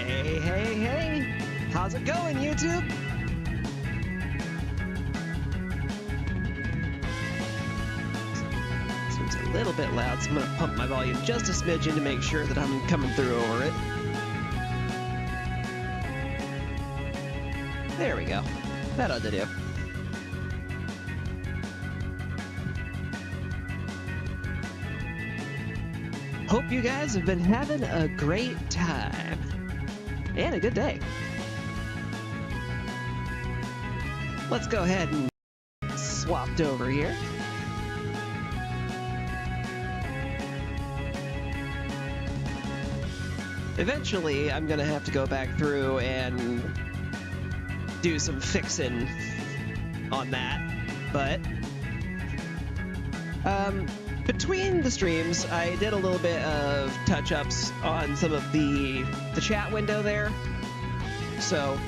Hey, hey, hey! How's it going, YouTube? Seems a little bit loud, so I'm gonna pump my volume just a smidgen to make sure that I'm coming through over it. There we go. That ought to do. Hope you guys have been having a great time. And a good day. Let's go ahead and swapped over here. Eventually, I'm gonna have to go back through and do some fixing on that, but between the streams, I did a little bit of touch-ups on some of the chat window there. So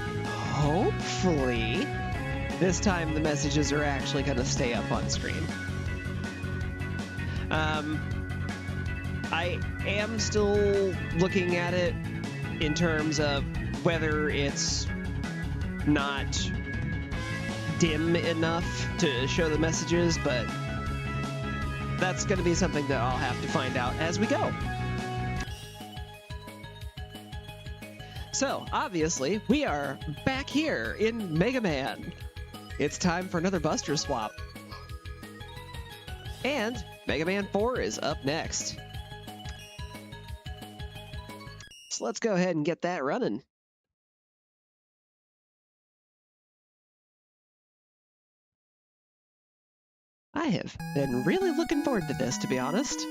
hopefully this time the messages are actually going to stay up on screen. I am still looking at it in terms of whether it's not dim enough to show the messages, but that's going to be something that I'll have to find out as we go. So, obviously, we are back here in Mega Man. It's time for another Buster Swap. And Mega Man 4 is up next. So let's go ahead and get that running. I have been really looking forward to this, to be honest.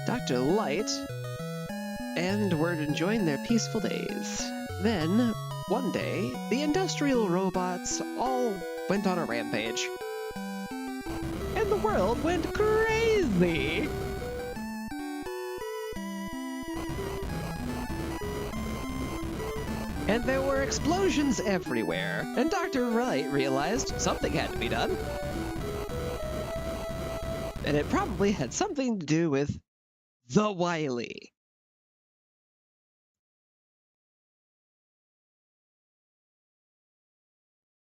Dr. Light and were enjoying their peaceful days. Then, one day, the industrial robots all went on a rampage. And the world went crazy! And there were explosions everywhere, and Dr. Wright realized something had to be done. And it probably had something to do with the Wily.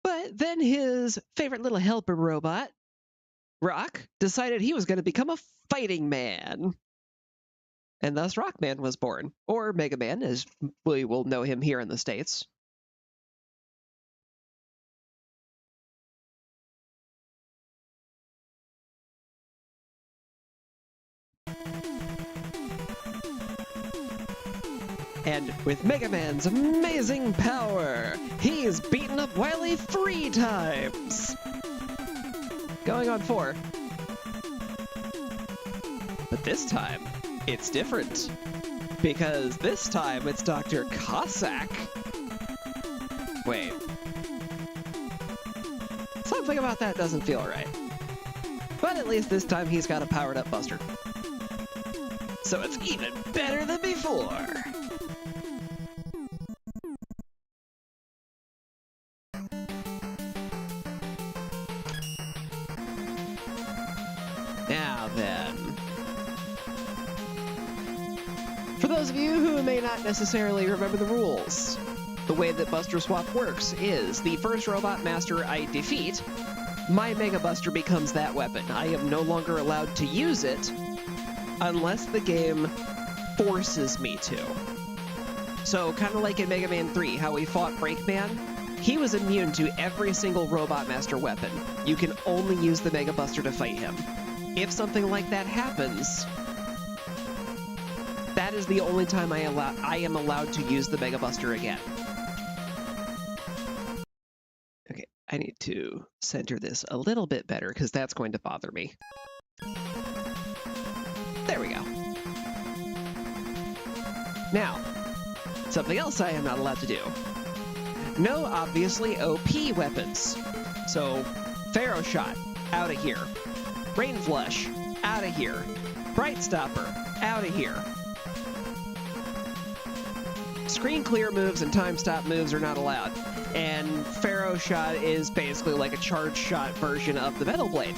But then his favorite little helper robot, Rock, decided he was going to become a fighting man. And thus Rockman was born, or Mega Man, as we will know him here in the States. And with Mega Man's amazing power, he's beaten up Wily 3 times! Going on 4. But this time, it's different, because this time it's Dr. Cossack. Wait. Something about that doesn't feel right. But at least this time he's got a powered-up Buster. So it's even better than before! Now then. For those of you who may not necessarily remember the rules, the way that Buster Swap works is the first Robot Master I defeat, my Mega Buster becomes that weapon. I am no longer allowed to use it unless the game forces me to. So kind of like in Mega Man 3, how we fought Breakman, he was immune to every single Robot Master weapon. You can only use the Mega Buster to fight him. If something like that happens, that is the only time I am allowed to use the Mega Buster again. Okay, I need to center this a little bit better because that's going to bother me. There we go. Now, something else I am not allowed to do. No, obviously, OP weapons. So, Pharaoh Shot, out of here. Rain Flush, out of here. Bright Stopper, out of here. Screen clear moves and time stop moves are not allowed. And Pharaoh Shot is basically like a charge shot version of the Metal Blade.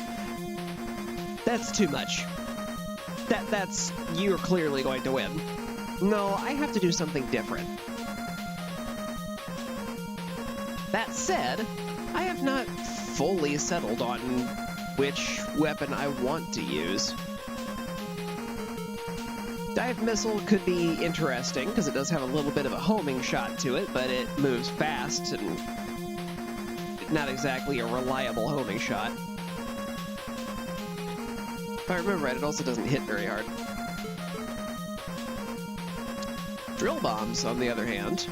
That's too much. That's you're clearly going to win. No, I have to do something different. That said, I have not fully settled on which weapon I want to use. Dive Missile could be interesting, because it does have a little bit of a homing shot to it, but it moves fast and not exactly a reliable homing shot. If I remember right, it also doesn't hit very hard. Drill Bombs, on the other hand,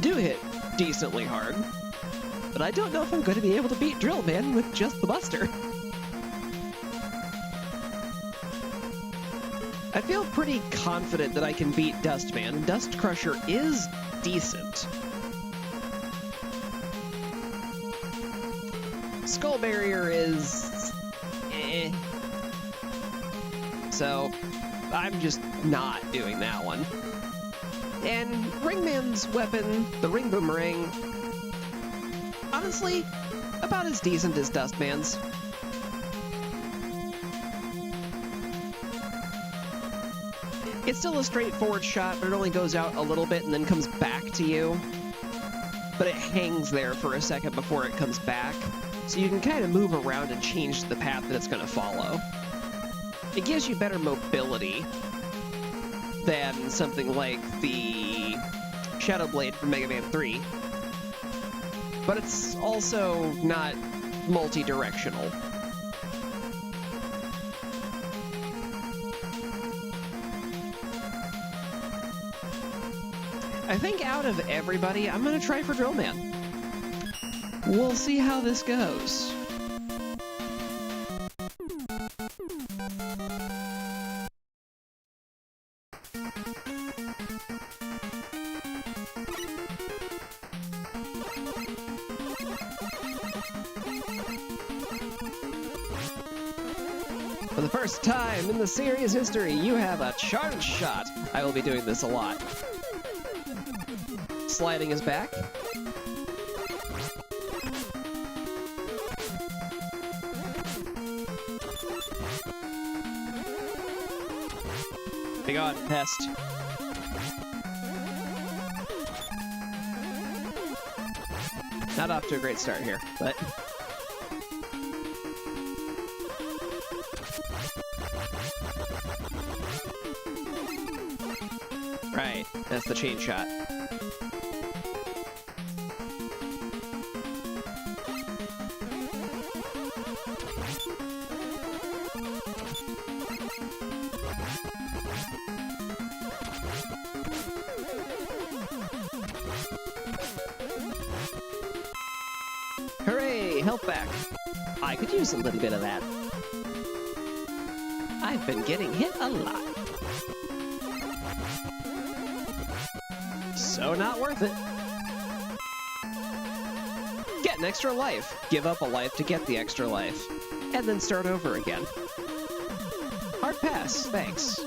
do hit decently hard, but I don't know if I'm going to be able to beat Drill Man with just the Buster. I feel pretty confident that I can beat Dustman. Dust Crusher is decent. Skull Barrier is... eh. So, I'm just not doing that one. And Ringman's weapon, the Ring Boomerang, honestly, about as decent as Dustman's. It's still a straightforward shot, but it only goes out a little bit and then comes back to you. But it hangs there for a second before it comes back, so you can kind of move around and change the path that it's going to follow. It gives you better mobility than something like the Shadow Blade from Mega Man 3. But it's also not multi-directional. I think out of everybody, I'm going to try for Drill Man. We'll see how this goes. For the first time in the series history, you have a charge shot. I will be doing this a lot. Sliding his back. Big on pest. Not off to a great start here, but right, that's the chain shot. Hooray! Health back. I could use a little bit of that. I've been getting hit a lot. So not worth it. Get an extra life. Give up a life to get the extra life. And then start over again. Hard pass, thanks.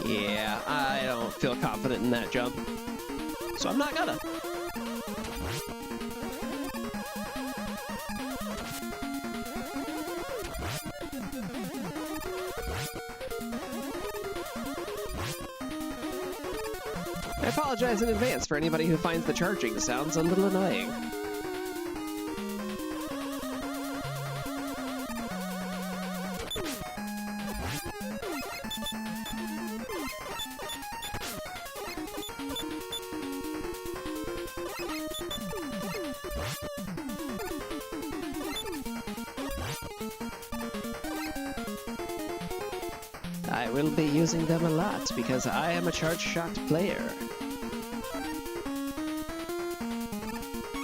Yeah, I don't feel confident in that jump. So I'm not gonna. I apologize in advance for anybody who finds the charging sounds a little annoying. I will be using them a lot because I am a charge shot player.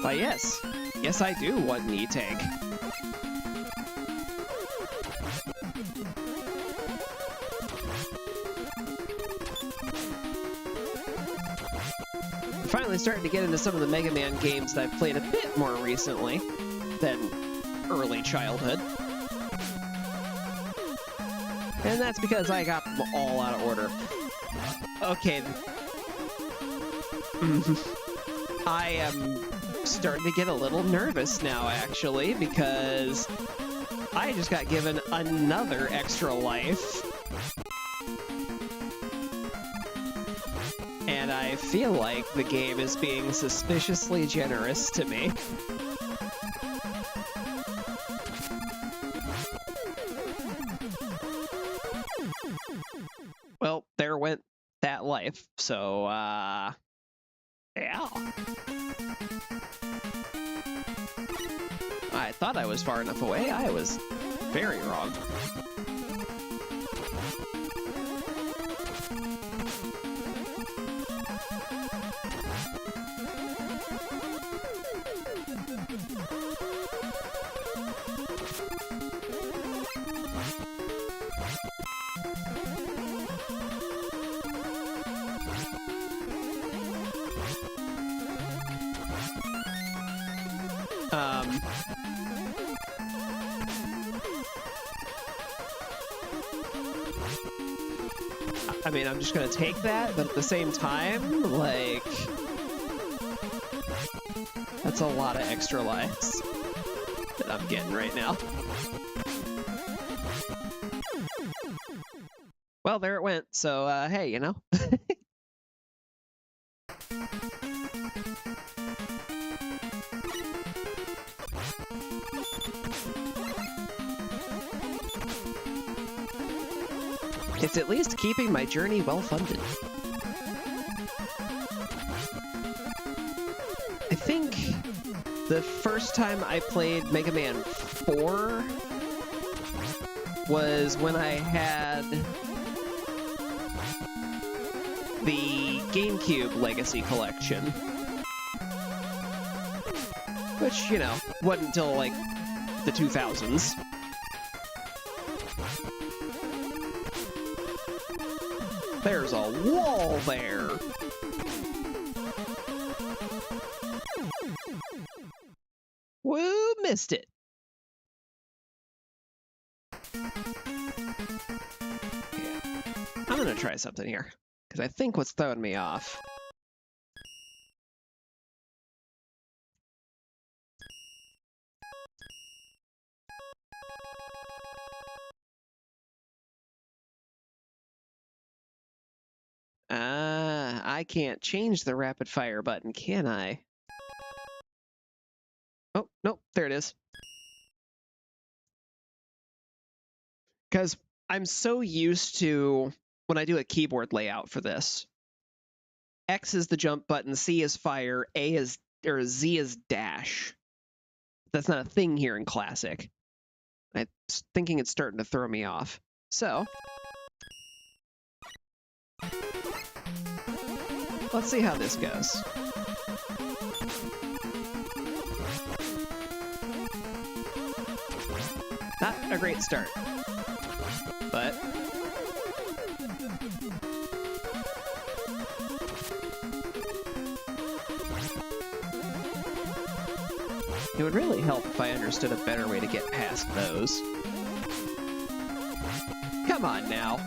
Why yes. Yes, I do want an E-Tank. I'm finally starting to get into some of the Mega Man games that I've played a bit more recently than early childhood. And that's because I got them all out of order. Okay. I am starting to get a little nervous now, actually, because I just got given another extra life. And I feel like the game is being suspiciously generous to me. Well, there went that life, so, yeah. I thought I was far enough away. I was very wrong. I mean, I'm just gonna take that, but at the same time, like, that's a lot of extra lives that I'm getting right now. Well, there it went, so, hey, you know? It's at least keeping my journey well-funded. I think the first time I played Mega Man 4 was when I had the GameCube Legacy Collection. Which, you know, wasn't until, like, the 2000s. There's a wall there! Woo, missed it! Yeah. I'm gonna try something here, because I think what's throwing me off. I can't change the rapid fire button, can I? Oh, nope, there it is. Because I'm so used to, when I do a keyboard layout for this, X is the jump button, C is fire, Z is dash. That's not a thing here in Classic. I'm thinking it's starting to throw me off. So, let's see how this goes. Not a great start, but it would really help if I understood a better way to get past those. Come on now.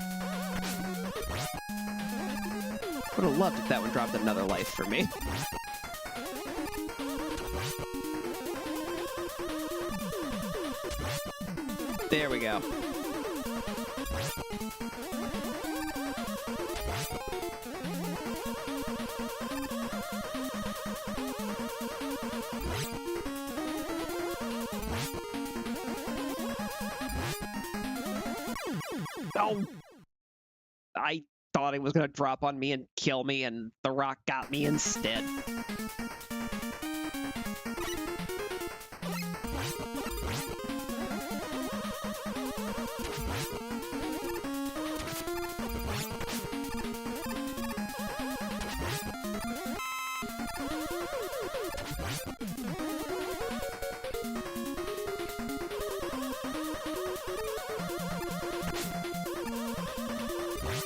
Would have loved if that one dropped another life for me. There we go. Oh! I thought it was gonna drop on me and kill me, and the rock got me instead.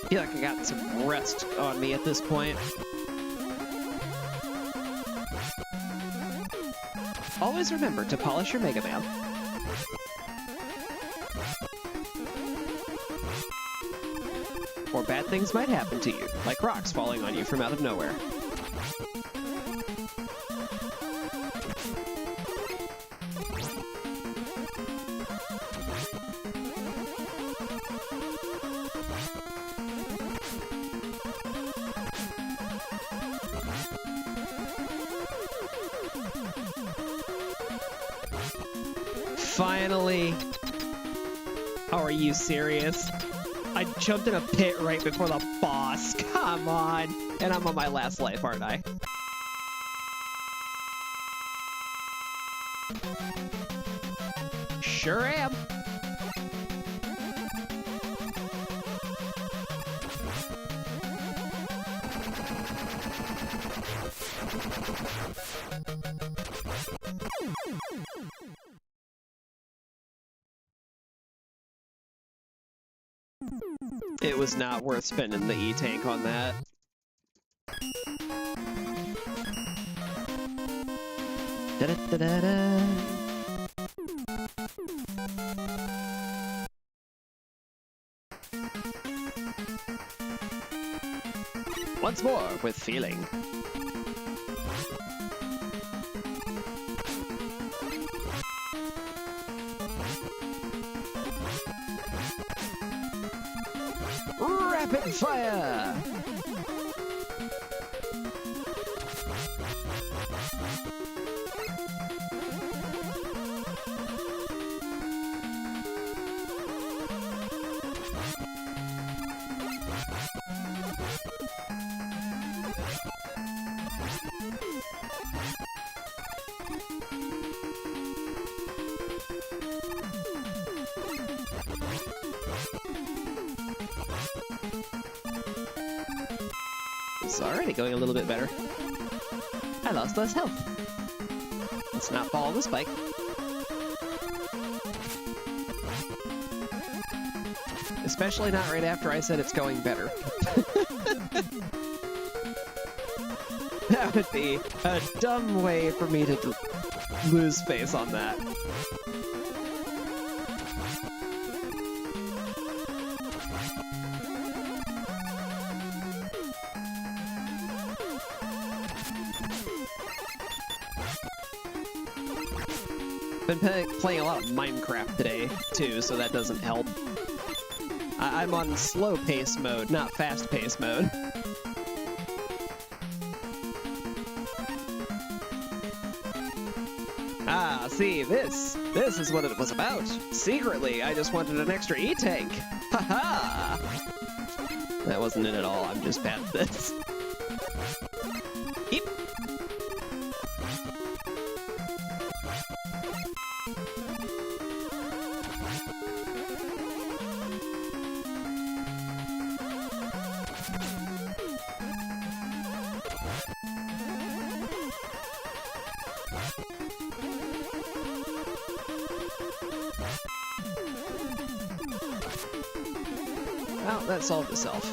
I feel like I got some rust on me at this point. Always remember to polish your Mega Man. things might happen to you, like rocks falling on you from out of nowhere. Finally! Oh, are you serious? I jumped in a pit right before the boss. Come on! And I'm on my last life, aren't I? Sure am. It was not worth spending the E-tank on that. Da-da-da-da-da. Once more with feeling. Rapid fire! It's already going a little bit better. I lost less health. Let's not fall on the spike. Especially not right after I said it's going better. That would be a dumb way for me to lose face on that. Been playing a lot of Minecraft today, too, so that doesn't help. I'm on slow pace mode, not fast pace mode. Ah, see, this is what it was about. Secretly, I just wanted an extra E-tank. Haha! That wasn't it at all, I'm just bad at this. Eep. Well, that solved itself.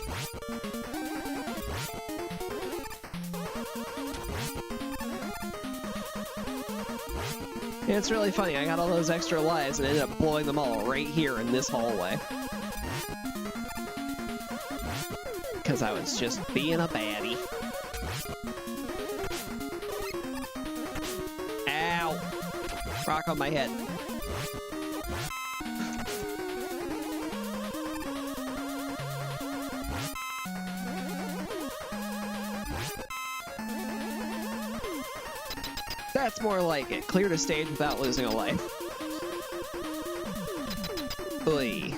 Yeah, it's really funny. I got all those extra lives and ended up blowing them all right here in this hallway. Because I was just being a baddie. Ow! Rock on my head. That's more like it. Cleared a stage without losing a life. Oy.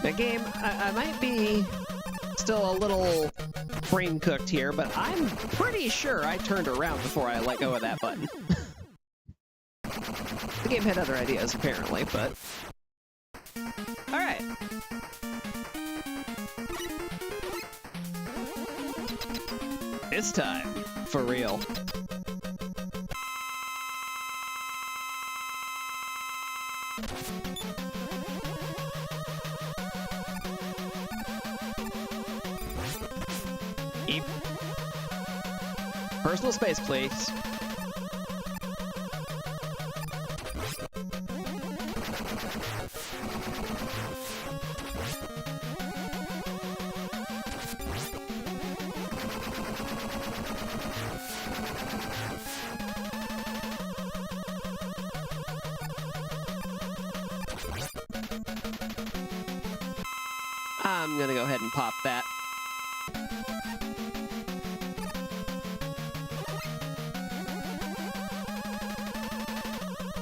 The game, I might be still a little brain cooked here, but I'm pretty sure I turned around before I let go of that button. The game had other ideas, apparently, but... Alright. This time, for real. Personal space, please. I'm gonna go ahead and pop that.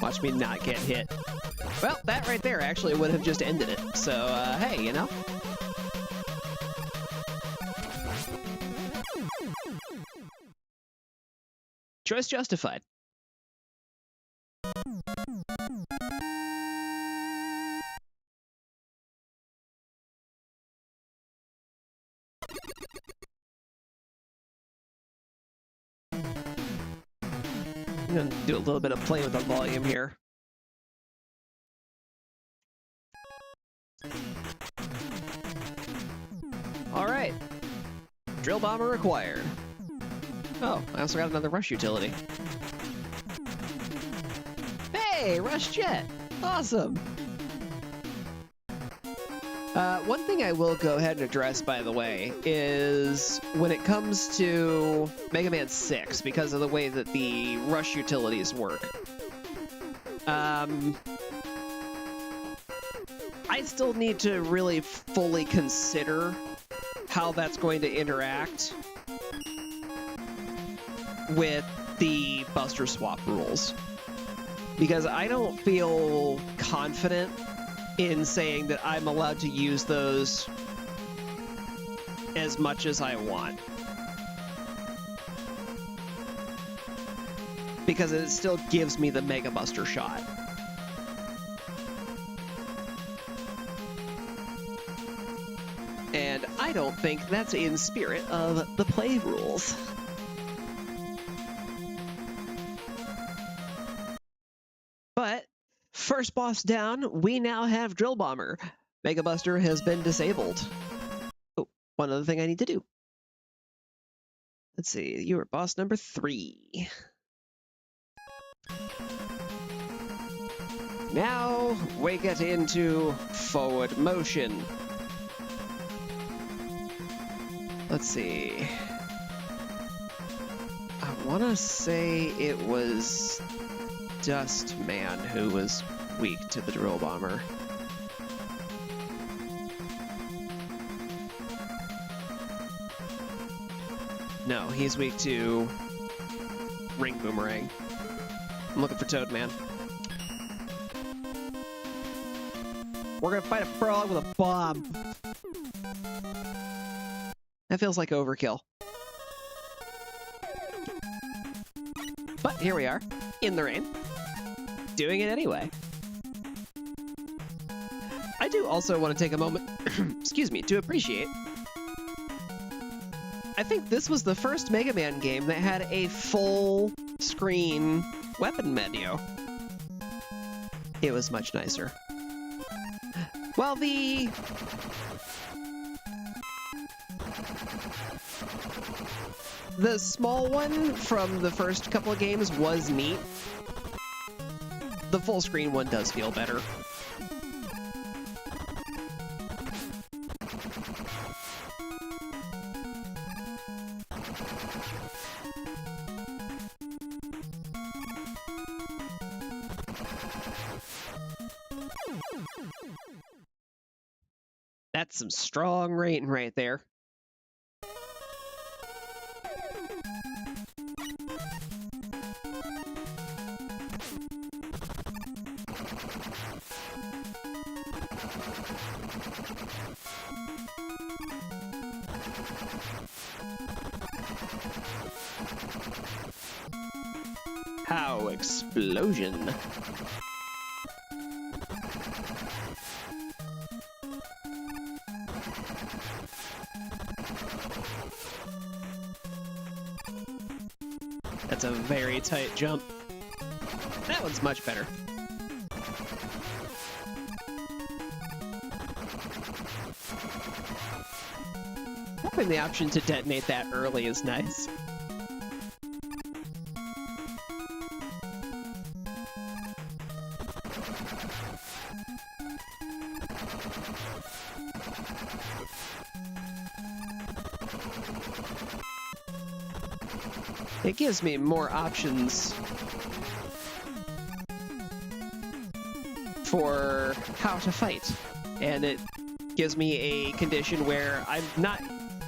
Watch me not get hit. Well, that right there actually would have just ended it. So, hey, you know? Choice justified. I'm gonna do a little bit of playing with the volume here. Alright. Drill bomber acquired. Oh, I also got another rush utility. Hey, rush jet! Awesome! One thing I will go ahead and address, by the way, is when it comes to Mega Man 6, because of the way that the rush utilities work. I still need to really fully consider how that's going to interact with the Buster Swap rules. Because I don't feel confident in saying that I'm allowed to use those as much as I want. Because it still gives me the Mega Buster shot. And I don't think that's in spirit of the play rules. But first boss down, we now have Drill Bomber. Mega Buster has been disabled. Oh, one other thing I need to do. Let's see, you are boss number 3. Now we get into forward motion. Let's see. I want to say it was Dust Man who was weak to the Drill Bomber. No, he's weak to Ring Boomerang. I'm looking for Toad Man. We're gonna fight a frog with a bomb. That feels like overkill. But here we are, in the rain, doing it anyway. I do also want to take a moment, excuse me, to appreciate. I think this was the first Mega Man game that had a full screen weapon menu. It was much nicer. Well, the small one from the first couple of games was neat. The full screen one does feel better. That's some strong rating right there. How explosion. That's a very tight jump. That one's much better. Having the option to detonate that early is nice. It gives me more options for how to fight, and it gives me a condition where I'm not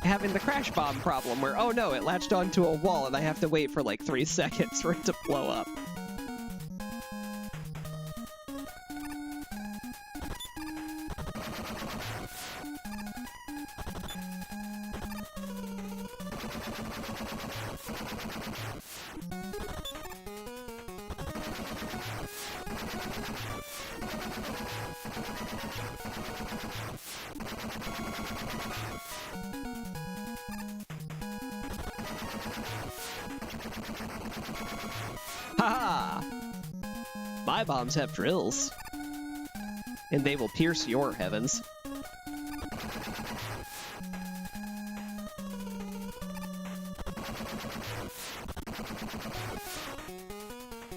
having the crash bomb problem where, oh no, it latched onto a wall and I have to wait for like 3 seconds for it to blow up. Haha! My bombs have drills, and they will pierce your heavens.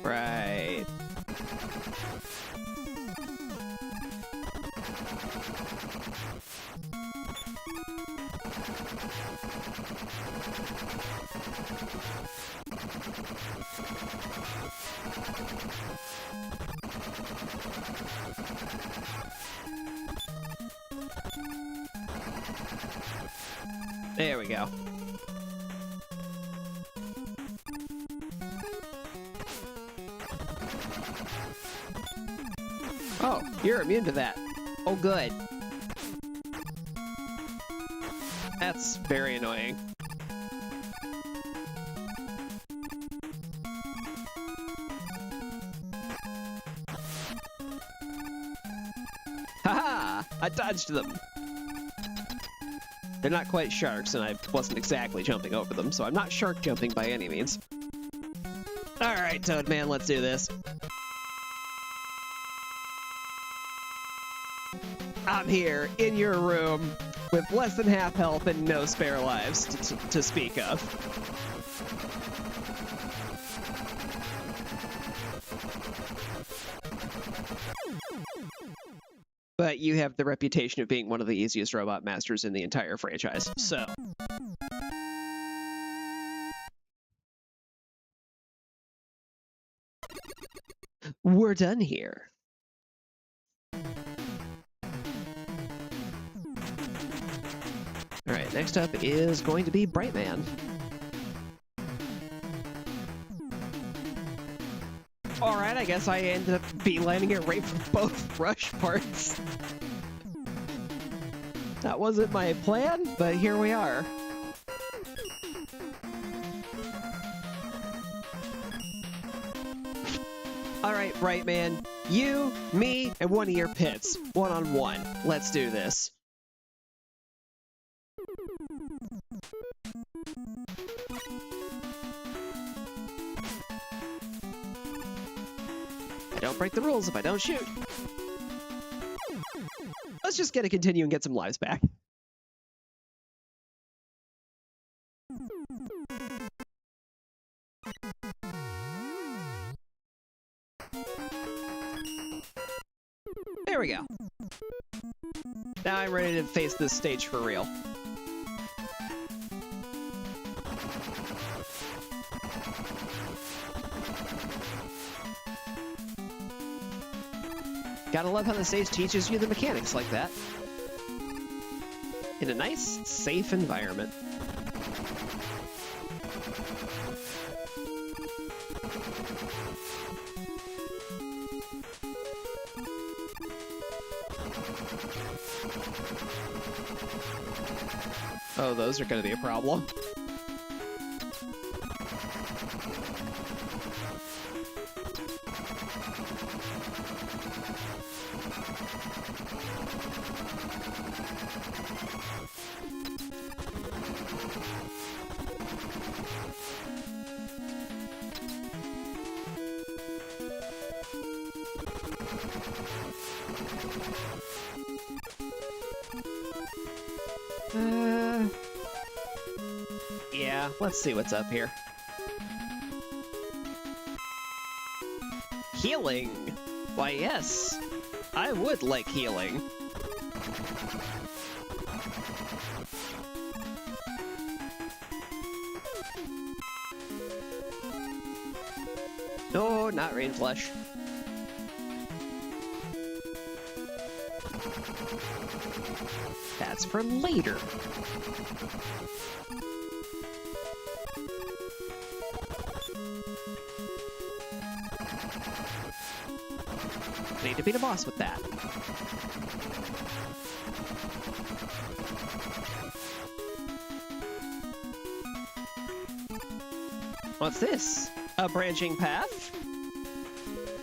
Right. There we go. Oh, you're immune to that. Oh, good. That's very annoying. Haha! I dodged them. They're not quite sharks, and I wasn't exactly jumping over them, so I'm not shark jumping by any means. Alright, Toadman, let's do this. I'm here, in your room, with less than half health and no spare lives to speak of. But you have the reputation of being one of the easiest robot masters in the entire franchise, so... We're done here. Alright, next up is going to be Brightman. Alright, I guess I ended up beelining it right for both rush parts. That wasn't my plan, but here we are. Alright, Brightman. You, me, and one of your pits. One-on-one. Let's do this. I don't break the rules if I don't shoot. Let's just get a continue and get some lives back. There we go. Now I'm ready to face this stage for real. Gotta love how the stage teaches you the mechanics like that. In a nice, safe environment. Oh, those are gonna be a problem. Yeah, let's see what's up here. Healing! Why, yes. I would like healing. not Rain Flush. That's for later. Need to beat a boss with that. What's this? A branching path?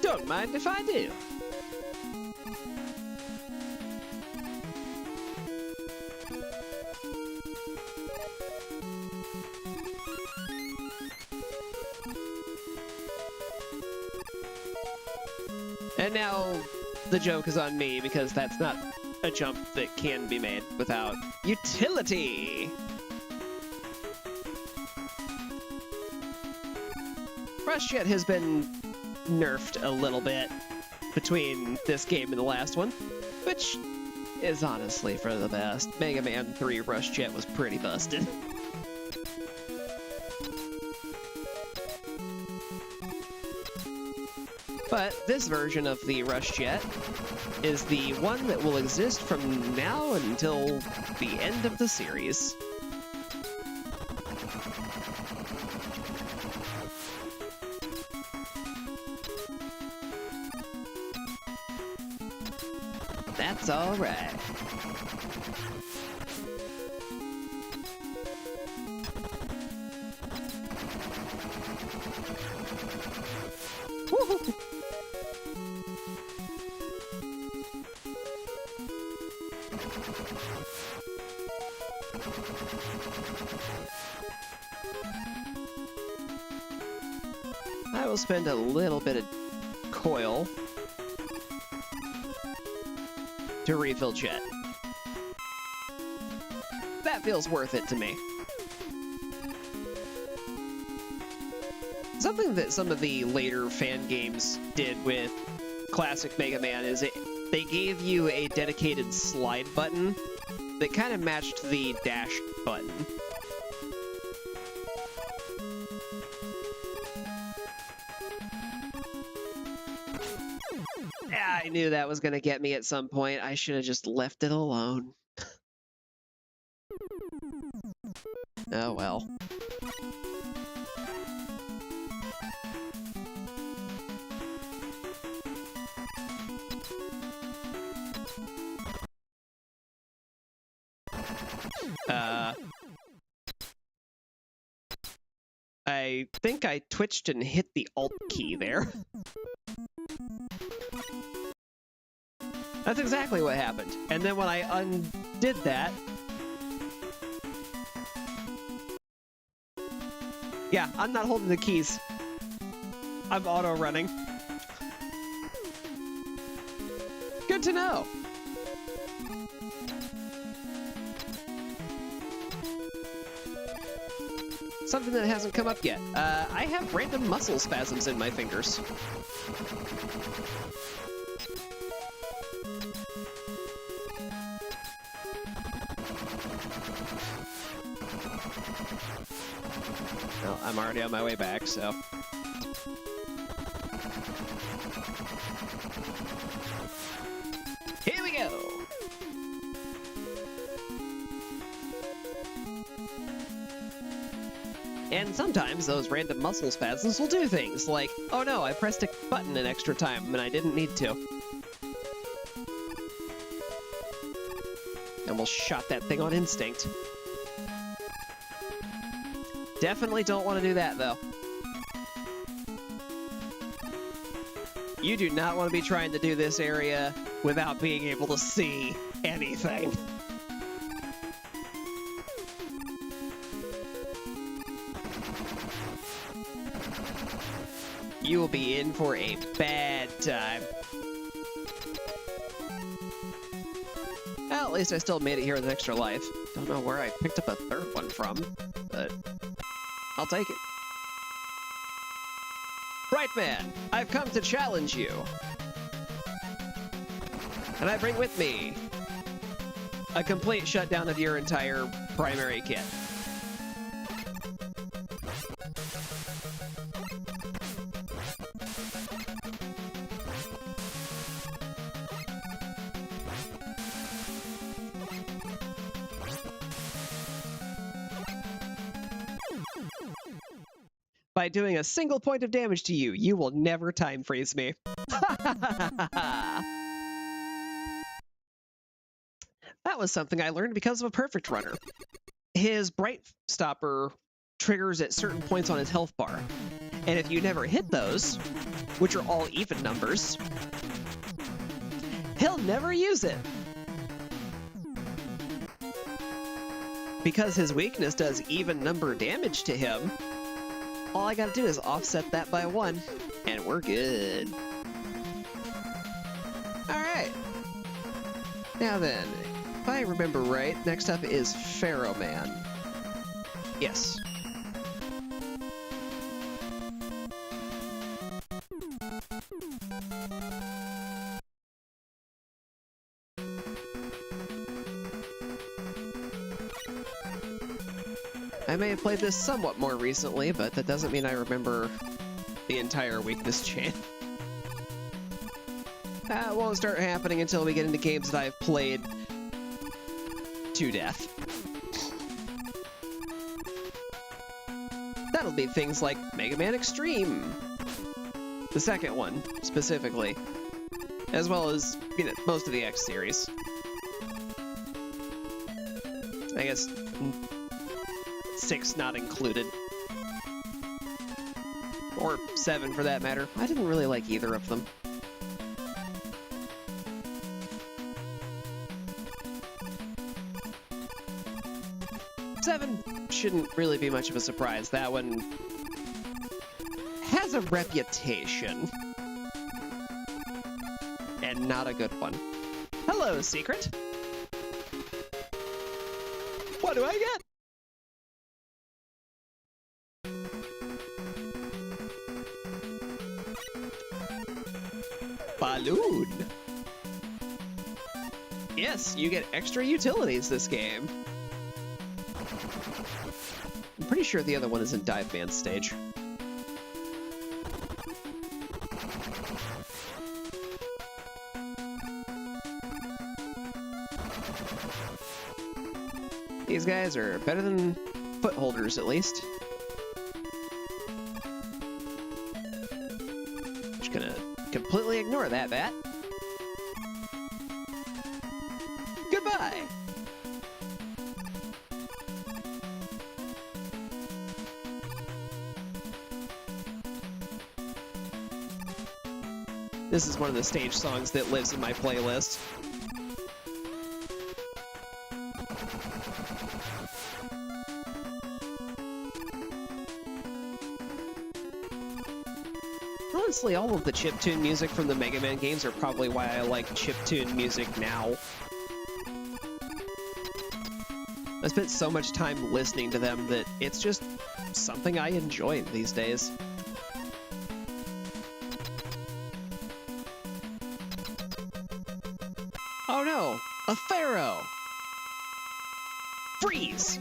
Don't mind if I do. And now the joke is on me because that's not a jump that can be made without utility. Rush Jet has been nerfed a little bit between this game and the last one, which is honestly for the best. Mega Man 3 Rush Jet was pretty busted. But this version of the Rush Jet is the one that will exist from now until the end of the series. That's all right. Woo-hoo. I will spend a little bit of coil to refill Jet. That feels worth it to me. Something that some of the later fan games did with classic Mega Man is they gave you a dedicated slide button that kind of matched the dash button. Yeah, I knew that was going to get me at some point. I should have just left it alone. Oh well. I think I twitched and hit the Alt key there. That's exactly what happened. And then when I undid that... Yeah, I'm not holding the keys. I'm auto-running. Good to know. Something that hasn't come up yet. I have random muscle spasms in my fingers. Well, I'm already on my way back, so... Here we go! And sometimes those random muscle spasms will do things like, oh no, I pressed a button an extra time and I didn't need to. And we'll shot that thing on instinct. Definitely don't want to do that, though. You do not want to be trying to do this area without being able to see anything. You will be in for a bad time. Well, at least I still made it here with an extra life. Don't know where I picked up a third one from, but I'll take it. Right, man, I've come to challenge you. And I bring with me a complete shutdown of your entire primary kit. By doing a single point of damage to you, you will never time freeze me. That was something I learned because of a perfect runner. His Bright Stopper triggers at certain points on his health bar. And if you never hit those, which are all even numbers, he'll never use it. Because his weakness does even number damage to him, all I gotta do is offset that by 1, and we're good. Alright. Now then, if I remember right, next up is Pharaoh Man. Yes. I may have played this somewhat more recently, but that doesn't mean I remember the entire weakness chain. That won't start happening until we get into games that I've played to death. That'll be things like Mega Man Extreme, the second one, specifically, as well as, you know, most of the X series. I guess 6 not included. Or 7 for that matter. I didn't really like either of them. Seven shouldn't really be much of a surprise. That one has a reputation. And not a good one. Hello, Secret. What do I get? Balloon. Yes, you get extra utilities this game. I'm pretty sure the other one is in Dive Man stage. These guys are better than footholders, at least. Just gonna completely ignore that bat. Goodbye! This is one of the stage songs that lives in my playlist. Honestly, all of the chiptune music from the Mega Man games are probably why I like chiptune music now. I spent so much time listening to them that it's just something I enjoy these days. Oh no! A Pharaoh! Freeze!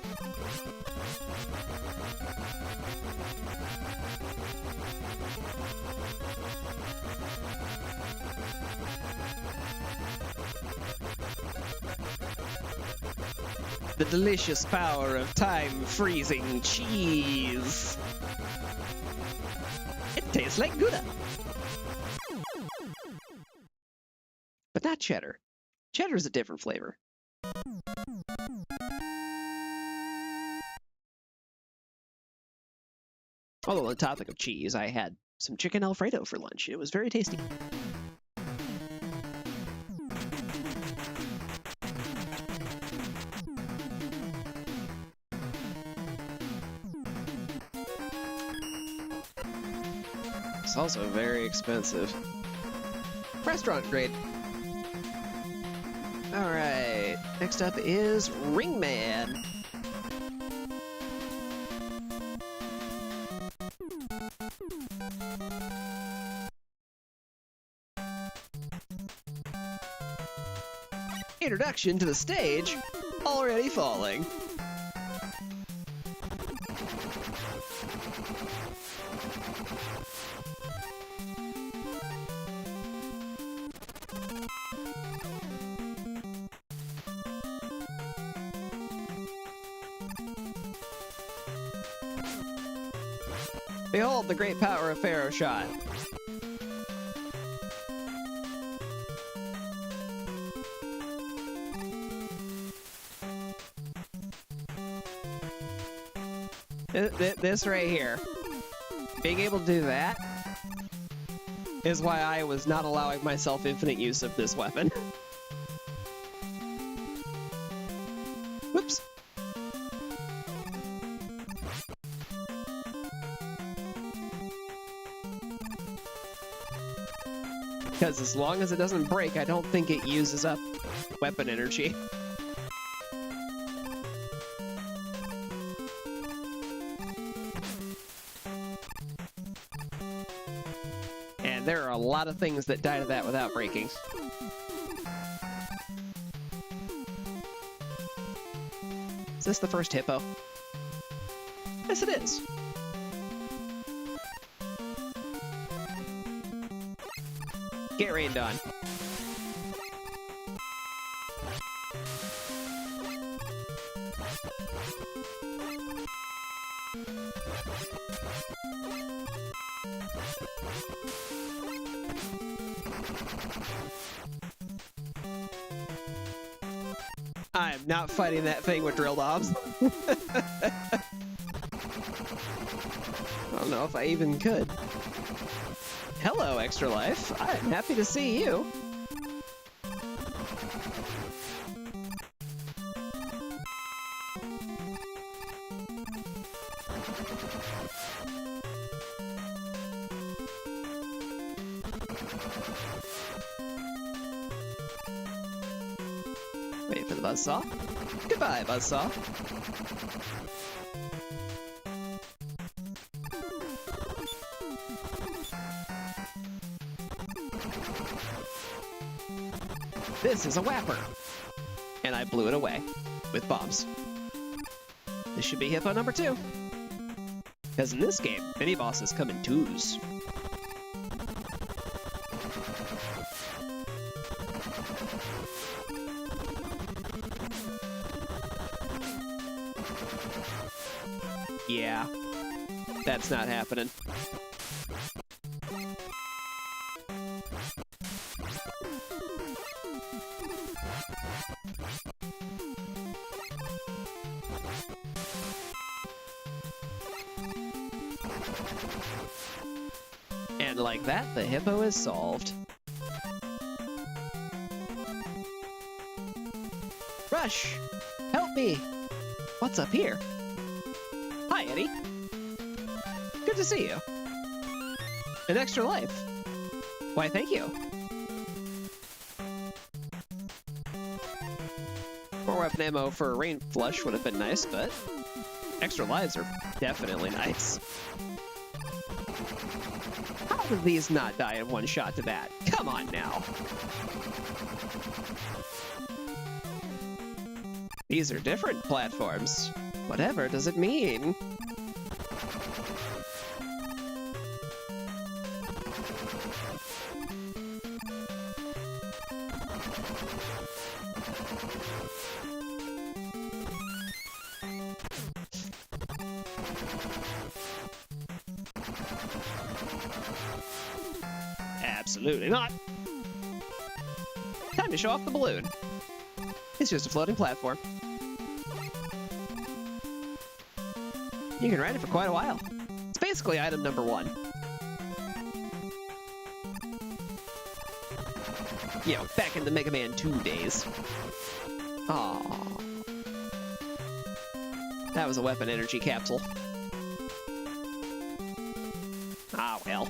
The delicious power of time-freezing cheese. It tastes like Gouda. But not cheddar. Cheddar's a different flavor. Although on the topic of cheese, I had some chicken Alfredo for lunch. It was very tasty. It's also very expensive. Restaurant grade. Alright, next up is Ringman. Introduction to the stage, already falling. Behold the great power of Pharaoh Shot. This right here. Being able to do that is why I was not allowing myself infinite use of this weapon. Whoops. Because as long as it doesn't break, I don't think it uses up weapon energy. And there are a lot of things that die to that without breaking. Is this the first hippo? Yes, it is. Get rained on. I'm not fighting that thing with drill dobs. I don't know if I even could. Hello, Extra Life. I'm happy to see you. Wait for the buzzsaw. Goodbye, buzzsaw. This is a whapper. And I blew it away with bombs. This should be hippo number 2. Because in this game, mini bosses come in 2s. Yeah, that's not happening. And like that, the hippo is solved. Rush! Help me! What's up here? Hi, Eddie. Good to see you. An extra life. Why, thank you. More weapon ammo for a rain flush would have been nice, but extra lives are definitely nice. How did these not die in one shot to that? Come on now. These are different platforms. Whatever does it mean? Absolutely not. Time to show off the balloon. It's just a floating platform. You can ride it for quite a while. It's basically item number 1. You know, back in the Mega Man 2 days. Aww. That was a weapon energy capsule. Ah, well.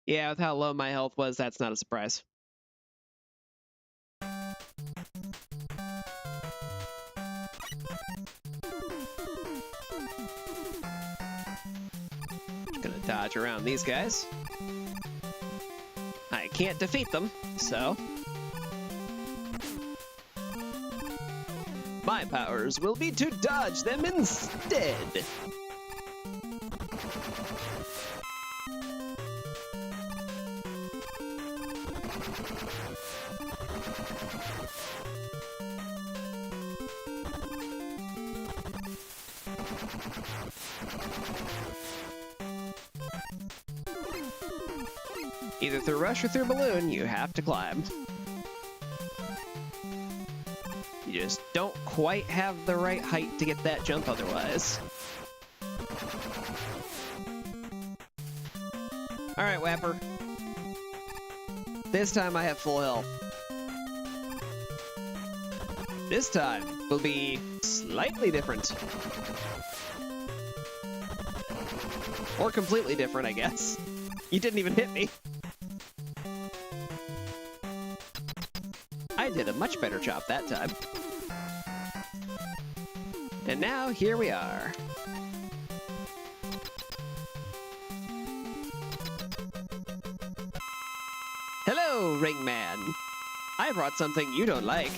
Yeah, with how low my health was, that's not a surprise. Just gonna dodge around these guys. I can't defeat them, so... my powers will be to dodge them instead! Either through rush or through balloon, you have to climb. You just don't quite have the right height to get that jump otherwise. Alright, Wapper. This time I have full health. This time will be slightly different. Or completely different, I guess. You didn't even hit me. I did a much better job that time. And now, here we are. Hello, Ringman. I brought something you don't like.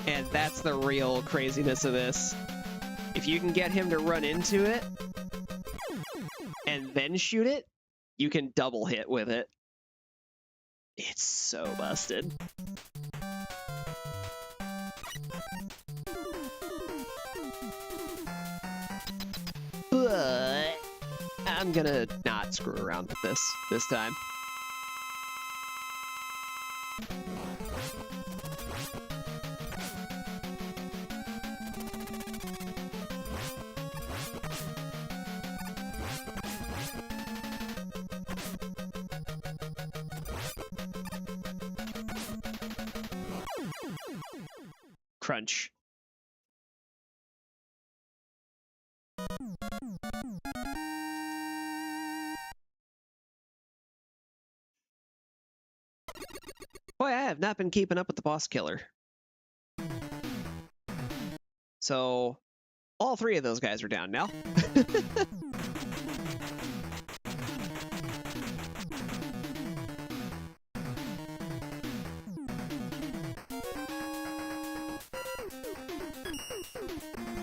And that's the real craziness of this. If you can get him to run into it, and then shoot it, you can double hit with it. It's so busted. But I'm gonna not screw around with this time. Crunch. Boy, I have not been keeping up with the boss killer. So, all three of those guys are down now.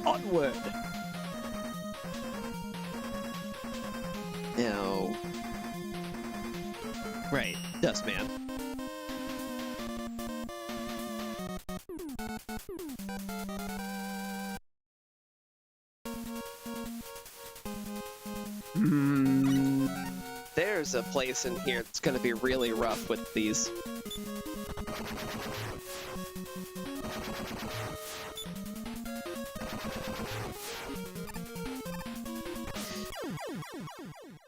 Onward! No. Right, Dustman. There's a place in here that's gonna be really rough with these.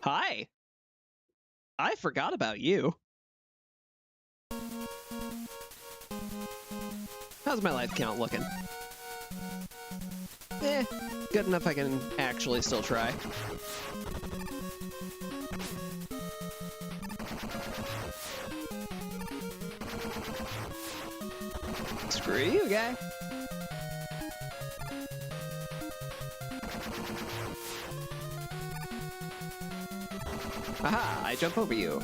Hi! I forgot about you. How's my life count looking? Good enough I can actually still try. Screw you, guy. Aha, I jump over you.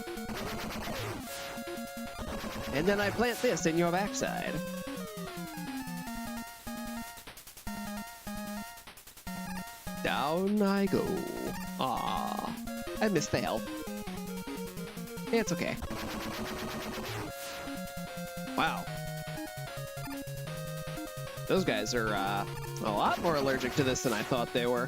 And then I plant this in your backside. Down I go. Ah, I missed the help. It's okay. Wow. Those guys are a lot more allergic to this than I thought they were.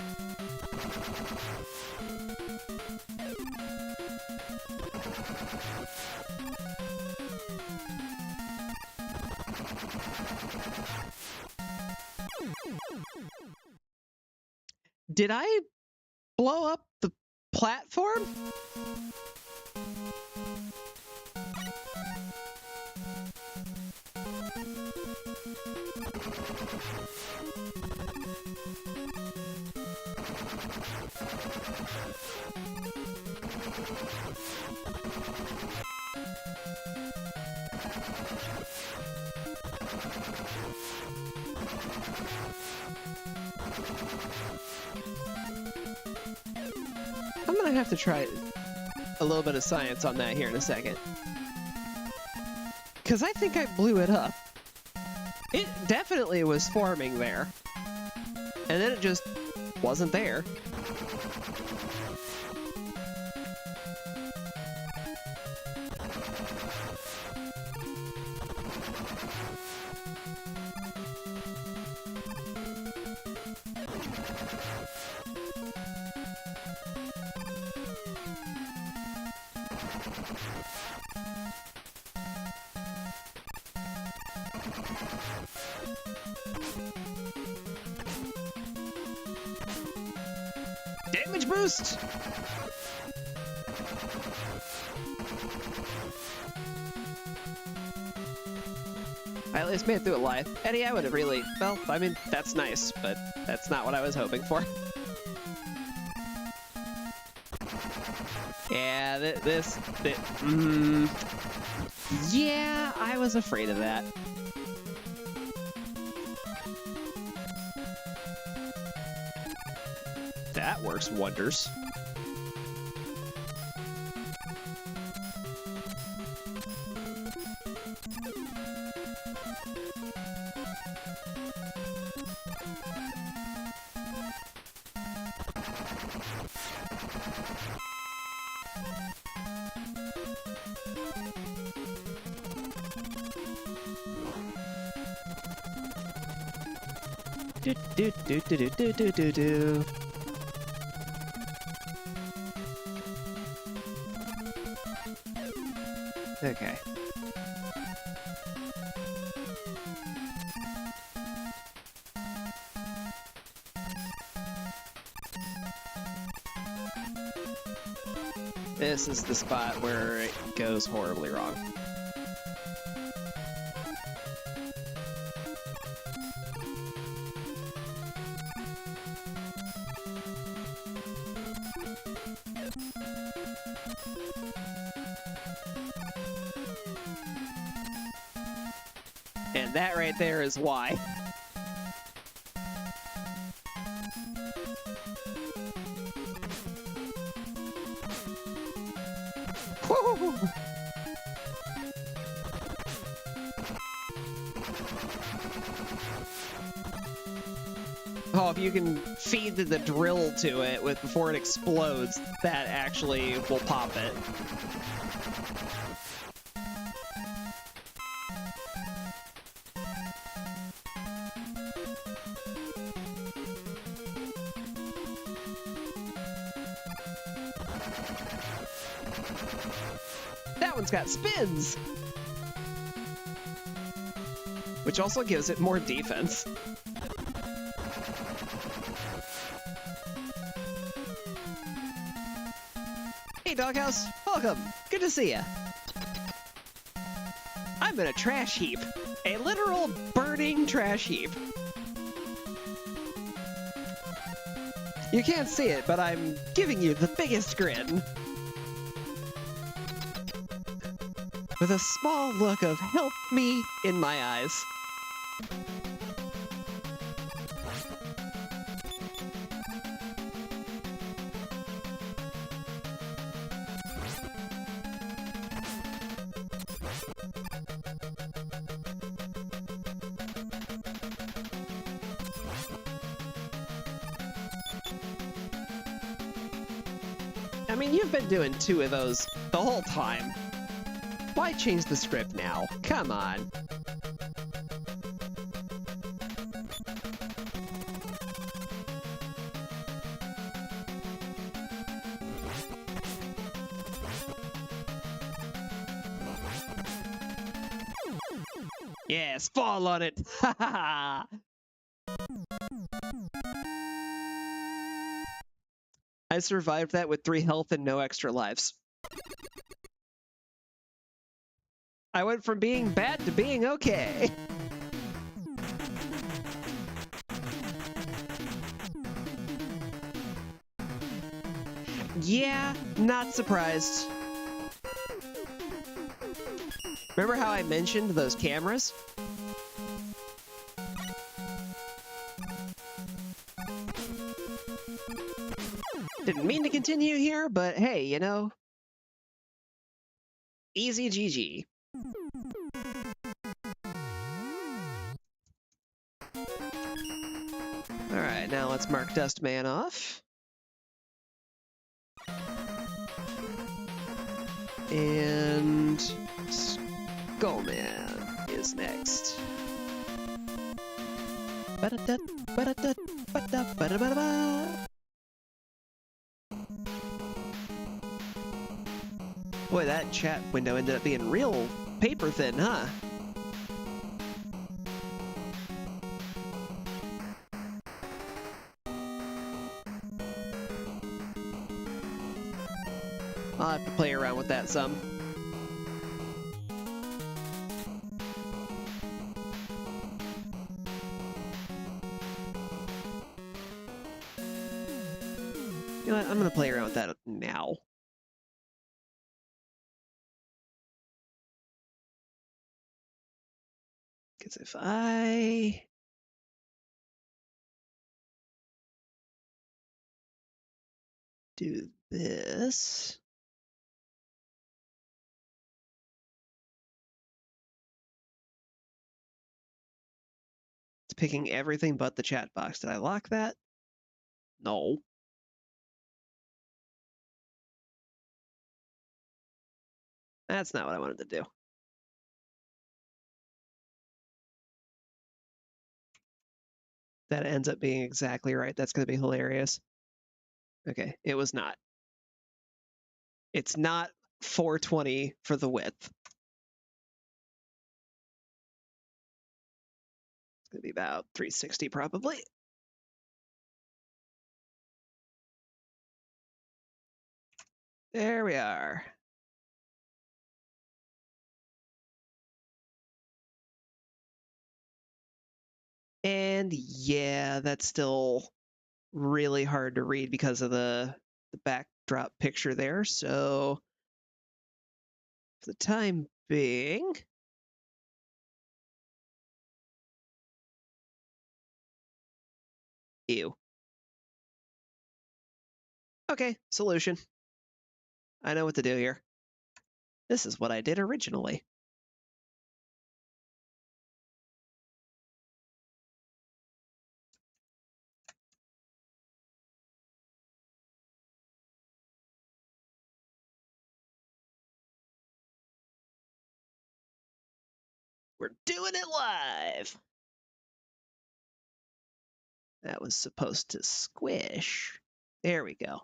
Did I blow up the platform? I'm gonna have to try a little bit of science on that here in a second. Because I think I blew it up. It definitely was forming there. And then it just wasn't there. boost! I at least made it through it alive. Eddie, I would have really... Well, I mean, that's nice, but that's not what I was hoping for. Yeah, yeah, I was afraid of that. That works wonders. Do do do do do do do do do. Okay. This is the spot where it goes horribly wrong. And that right there is why. Woo! Oh, if you can feed the drill to it before it explodes, that actually will pop it. That one's got spins! Which also gives it more defense. Hey, Doghouse. Welcome. Good to see ya. I'm in a trash heap. A literal burning trash heap. You can't see it, but I'm giving you the biggest grin. With a small look of help me in my eyes. I mean, you've been doing 2 of those the whole time. Why change the script now? Come on. Yes, fall on it. Ha ha ha. I survived that with 3 health and no extra lives. I went from being bad to being okay. Yeah, not surprised. Remember how I mentioned those cameras? Didn't mean to continue here, but hey, you know. Easy GG. Alright, now let's mark Dustman off. And Skullman is next. Boy, that chat window ended up being real paper thin, huh? I'll have to play around with that some. You know what? I'm gonna play around with that now. Because if I do this, it's picking everything but the chat box. Did I lock that? No. That's not what I wanted to do. That ends up being exactly right. That's going to be hilarious. Okay, it was not. It's not 420 for the width. It's going to be about 360 probably. There we are. And yeah, that's still really hard to read because of the backdrop picture there. So for the time being, ew. Okay, solution. I know what to do here. This is what I did originally. We're doing it live. That was supposed to squish. There we go.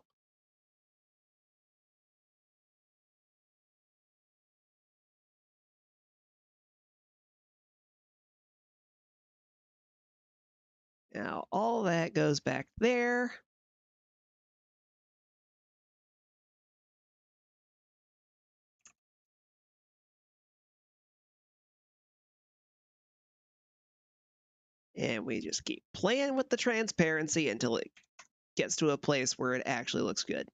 Now all that goes back there. And we just keep playing with the transparency until it gets to a place where it actually looks good.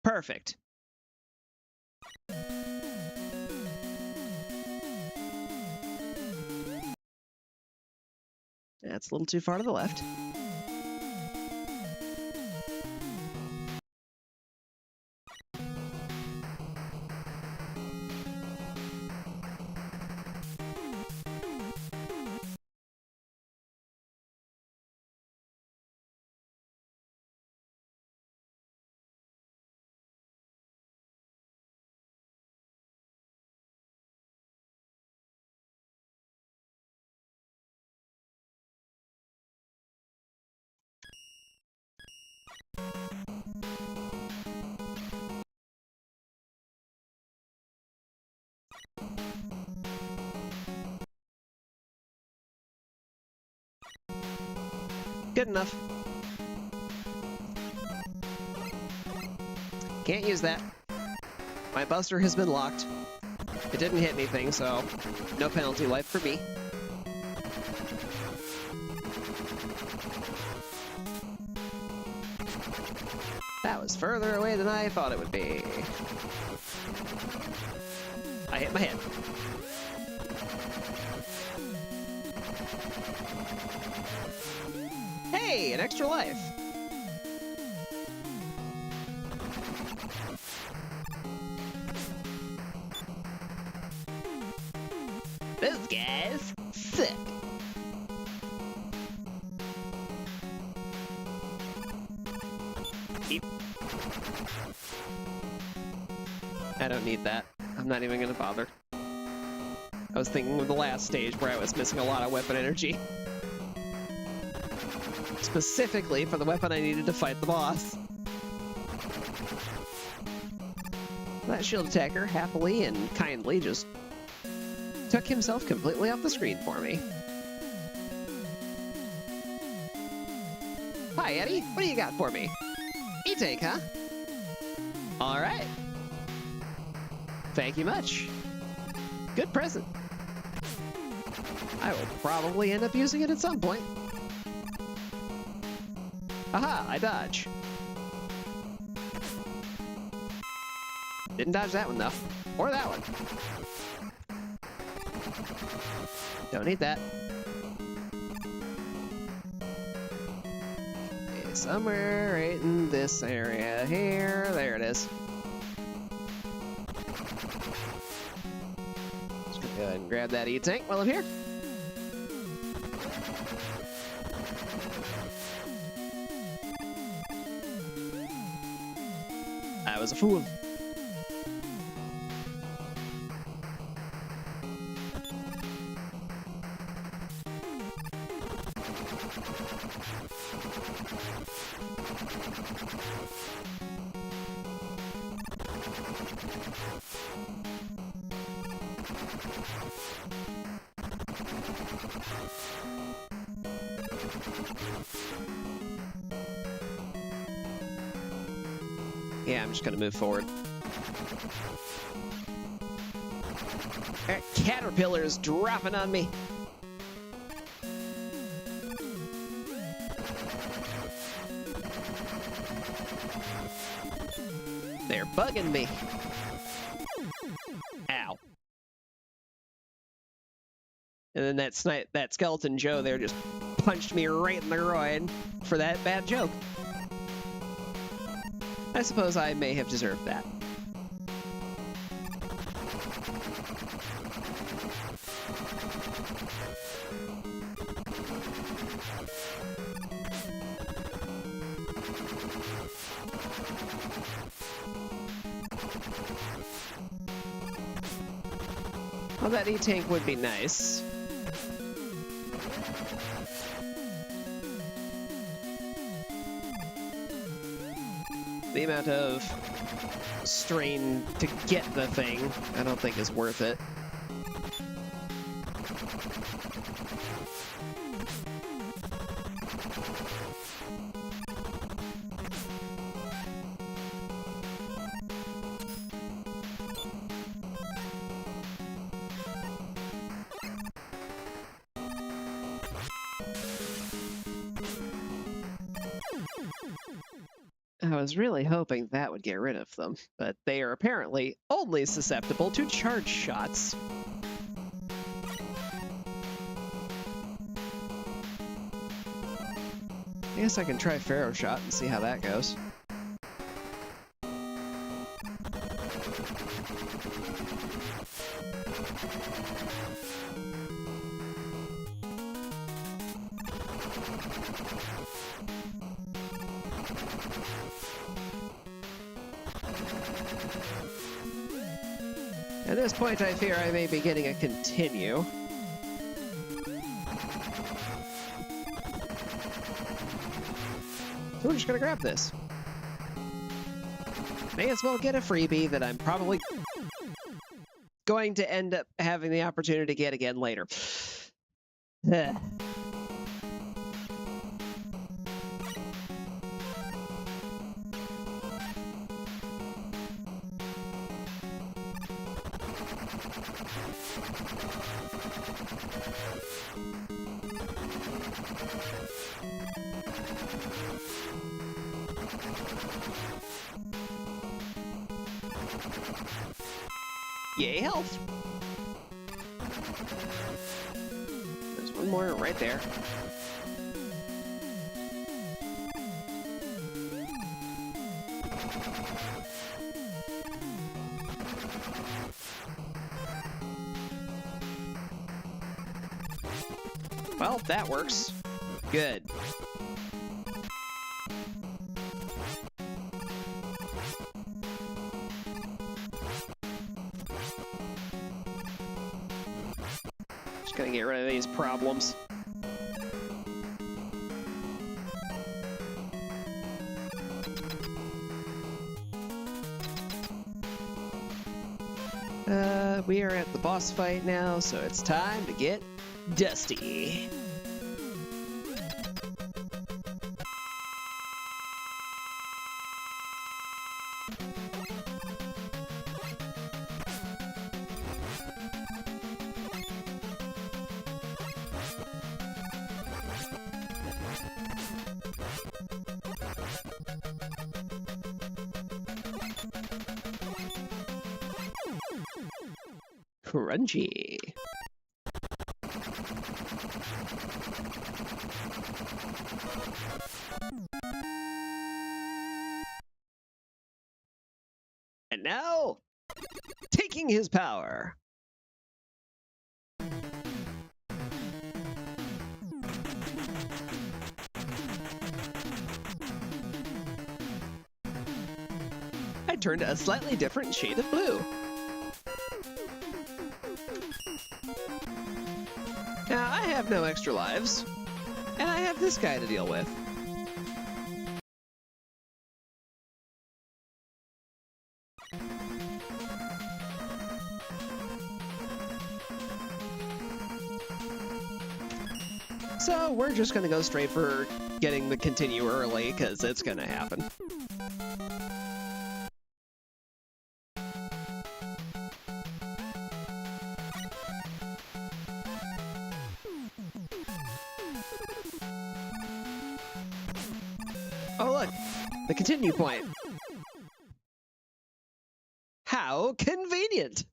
Perfect. That's a little too far to the left. Good enough. Can't use that. My buster has been locked. It didn't hit anything, so no penalty life for me. That was further away than I thought it would be. I hit my head. Hey, an extra life. Those guys suck. I don't need that. I'm not even gonna bother. I was thinking of the last stage where I was missing a lot of weapon energy. Specifically for the weapon I needed to fight the boss. That shield attacker happily and kindly just took himself completely off the screen for me. Hi, Eddie. What do you got for me? If E-tank, huh? All right. Thank you much. Good present. I will probably end up using it at some point. Aha, I dodge. Didn't dodge that one, though. Or that one. Don't need that. Okay, somewhere right in this area here. There it is. Just gonna go ahead and grab that E-tank while I'm here. I was a fool. Yeah, I'm just gonna move forward. That caterpillar is dropping on me. They're bugging me. Ow. And then that skeleton Joe there just punched me right in the groin for that bad joke. I suppose I may have deserved that. Well, that E-tank would be nice. The amount of strain to get the thing, I don't think is worth it. I was really hoping that would get rid of them, but they are apparently only susceptible to charge shots. I guess I can try Pharaoh Shot and see how that goes. At this point, I fear I may be getting a continue. So we're just gonna grab this. May as well get a freebie that I'm probably going to end up having the opportunity to get again later. Yay, health! There's one more right there. Well, that works. Good. Gonna get rid of these problems. We are at the boss fight now, so it's time to get dusty. Crunchy. And now, taking his power. I turned a slightly different shade of blue. Now, I have no extra lives, and I have this guy to deal with. So we're just gonna go straight for getting the continue early, because it's gonna happen. Oh look, the continue point. How convenient!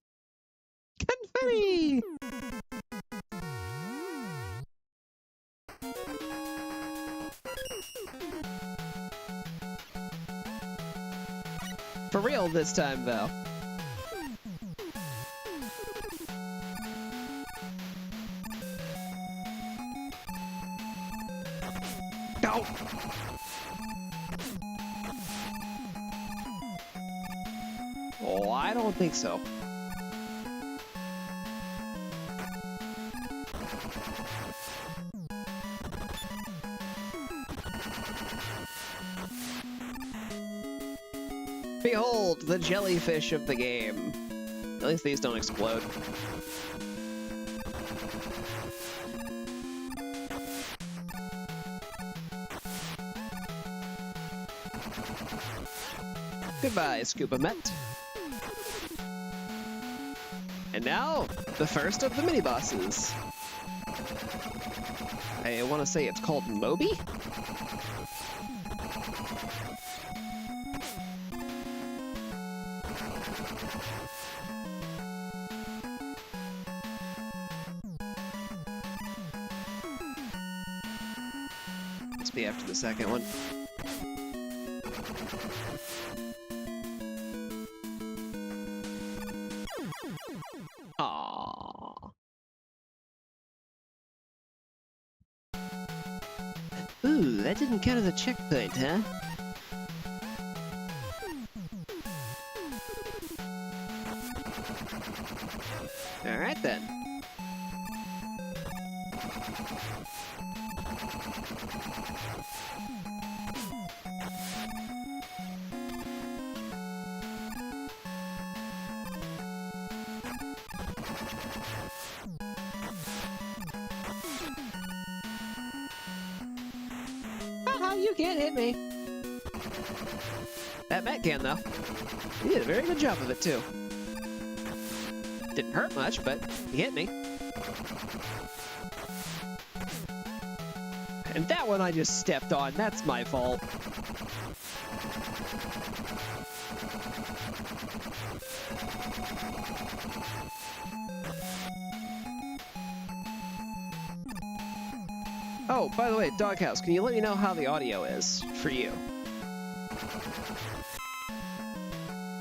Confetti! For real this time, though. No! Oh, I don't think so. Behold, the jellyfish of the game. At least these don't explode. Goodbye, Scuba Met. And now, the first of the mini-bosses. I want to say it's called Moby? Must be after the second one. Aww. Ooh, that didn't count as a checkpoint, huh? Alright then. You can't hit me. That Met can, though. He did a very good job of it, too. Didn't hurt much, but he hit me. And that one I just stepped on. That's my fault. Oh, by the way, Doghouse, can you let me know how the audio is for you?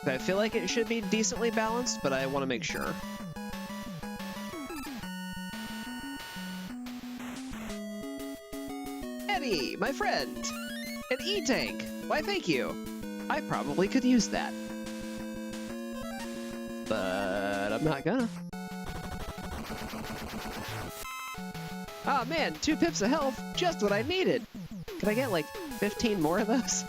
I feel like it should be decently balanced, but I want to make sure. Eddie, my friend! An E-tank! Why, thank you! I probably could use that. But I'm not gonna. Oh man, 2 pips of health, just what I needed. Can I get like 15 more of those?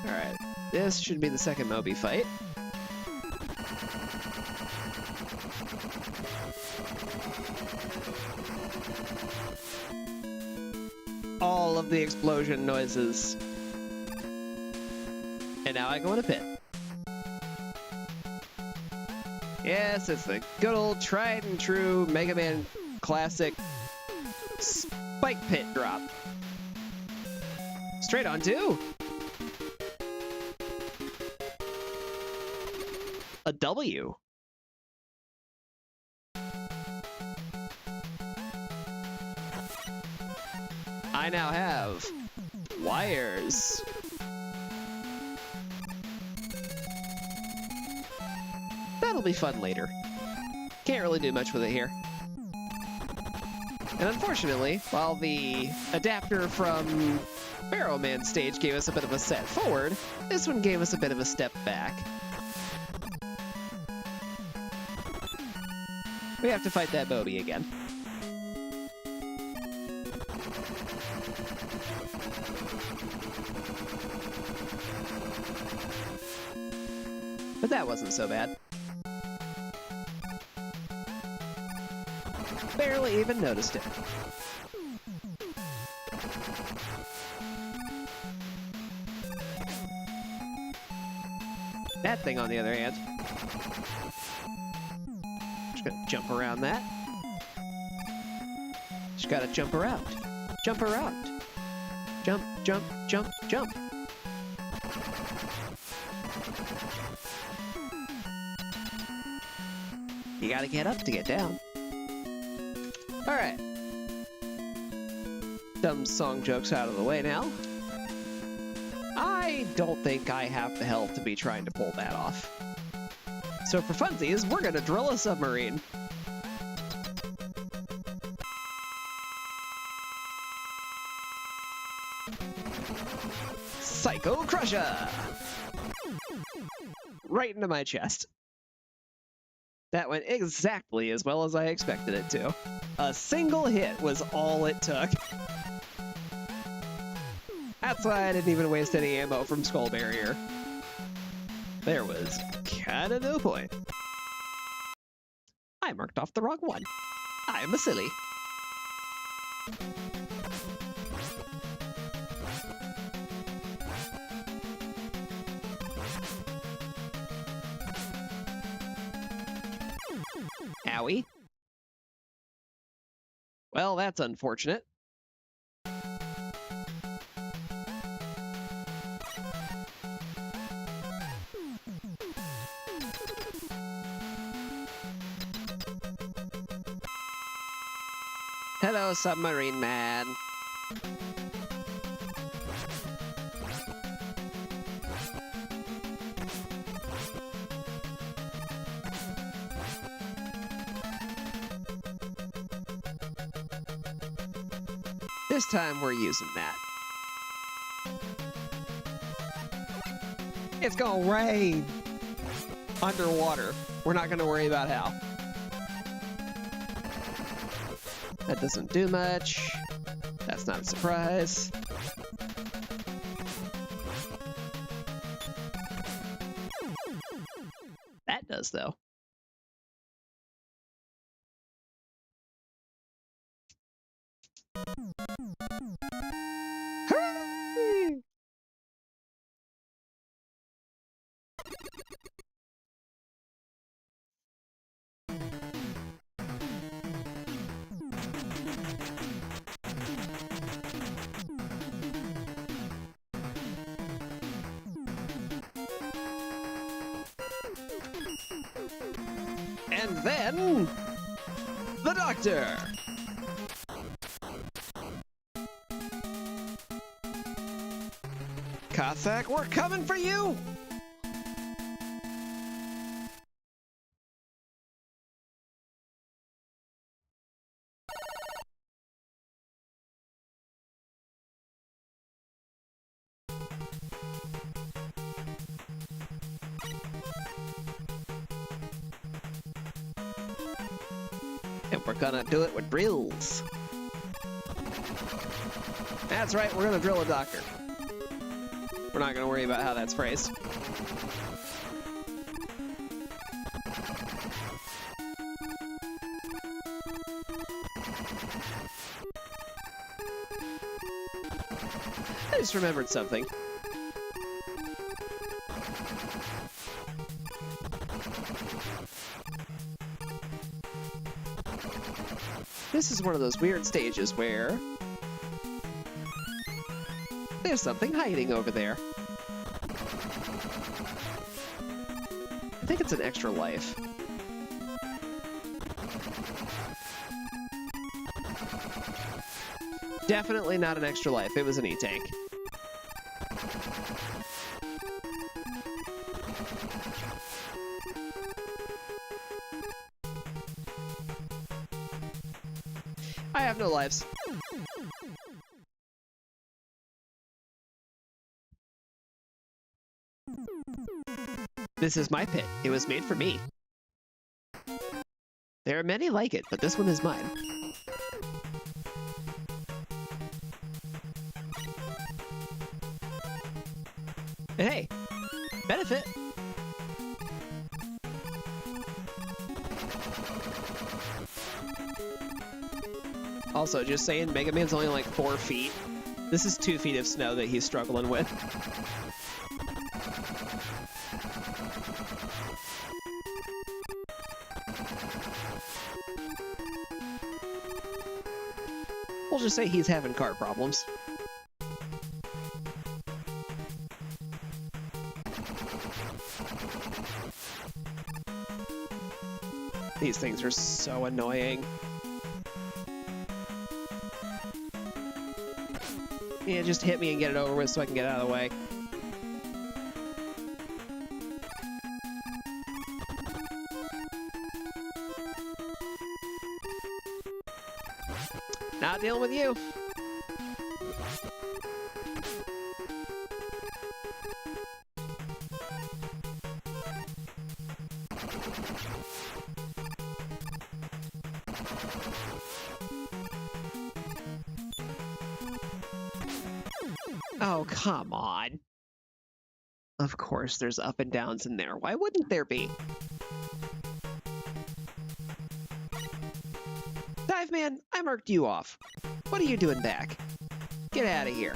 Alright, this should be the second Moby fight. All of the explosion noises. And now I go in a pit. Yes, it's the good old tried and true Mega Man classic spike pit drop. Straight on two. A W. I now have wires. That'll be fun later. Can't really do much with it here. And unfortunately, while the adapter from Barrow Man stage gave us a bit of a step forward, this one gave us a bit of a step back. We have to fight that Bobby again. But that wasn't so bad. Barely even noticed it. That thing, on the other hand, just gonna jump around that. Just gotta jump around. Jump around. Jump, jump, jump, jump. You gotta get up to get down. Alright. Dumb song jokes out of the way now. I don't think I have the health to be trying to pull that off. So for funsies, we're gonna drill a submarine. Psycho Crusher! Right into my chest. That went exactly as well as I expected it to. A single hit was all it took. That's why I didn't even waste any ammo from Skull Barrier. There was kinda no point. I marked off the wrong one. I'm a silly. Owie. Well, that's unfortunate. Hello, submarine man. This time we're using that. It's gonna rain underwater. We're not gonna worry about how. That doesn't do much. That's not a surprise. That does, though. Hooray! And then, the Doctor! Cossack, we're coming for you! And we're gonna do it with drills. That's right, we're gonna drill a doctor. We're not gonna worry about how that's phrased. I just remembered something. This is one of those weird stages where there's something hiding over there. I think it's an extra life. Definitely not an extra life. It was an E-tank. I have no lives. This is my pit. It was made for me. There are many like it, but this one is mine. And hey, benefit. Also, just saying, Mega Man's only like 4 feet. This is 2 feet of snow that he's struggling with. We'll just say he's having car problems. These things are so annoying. Yeah, just hit me and get it over with so I can get out of the way. Not dealing with you. Oh, come on. Of course, there's up and downs in there. Why wouldn't there be? Dive Man, I marked you off. What are you doing back? Get out of here.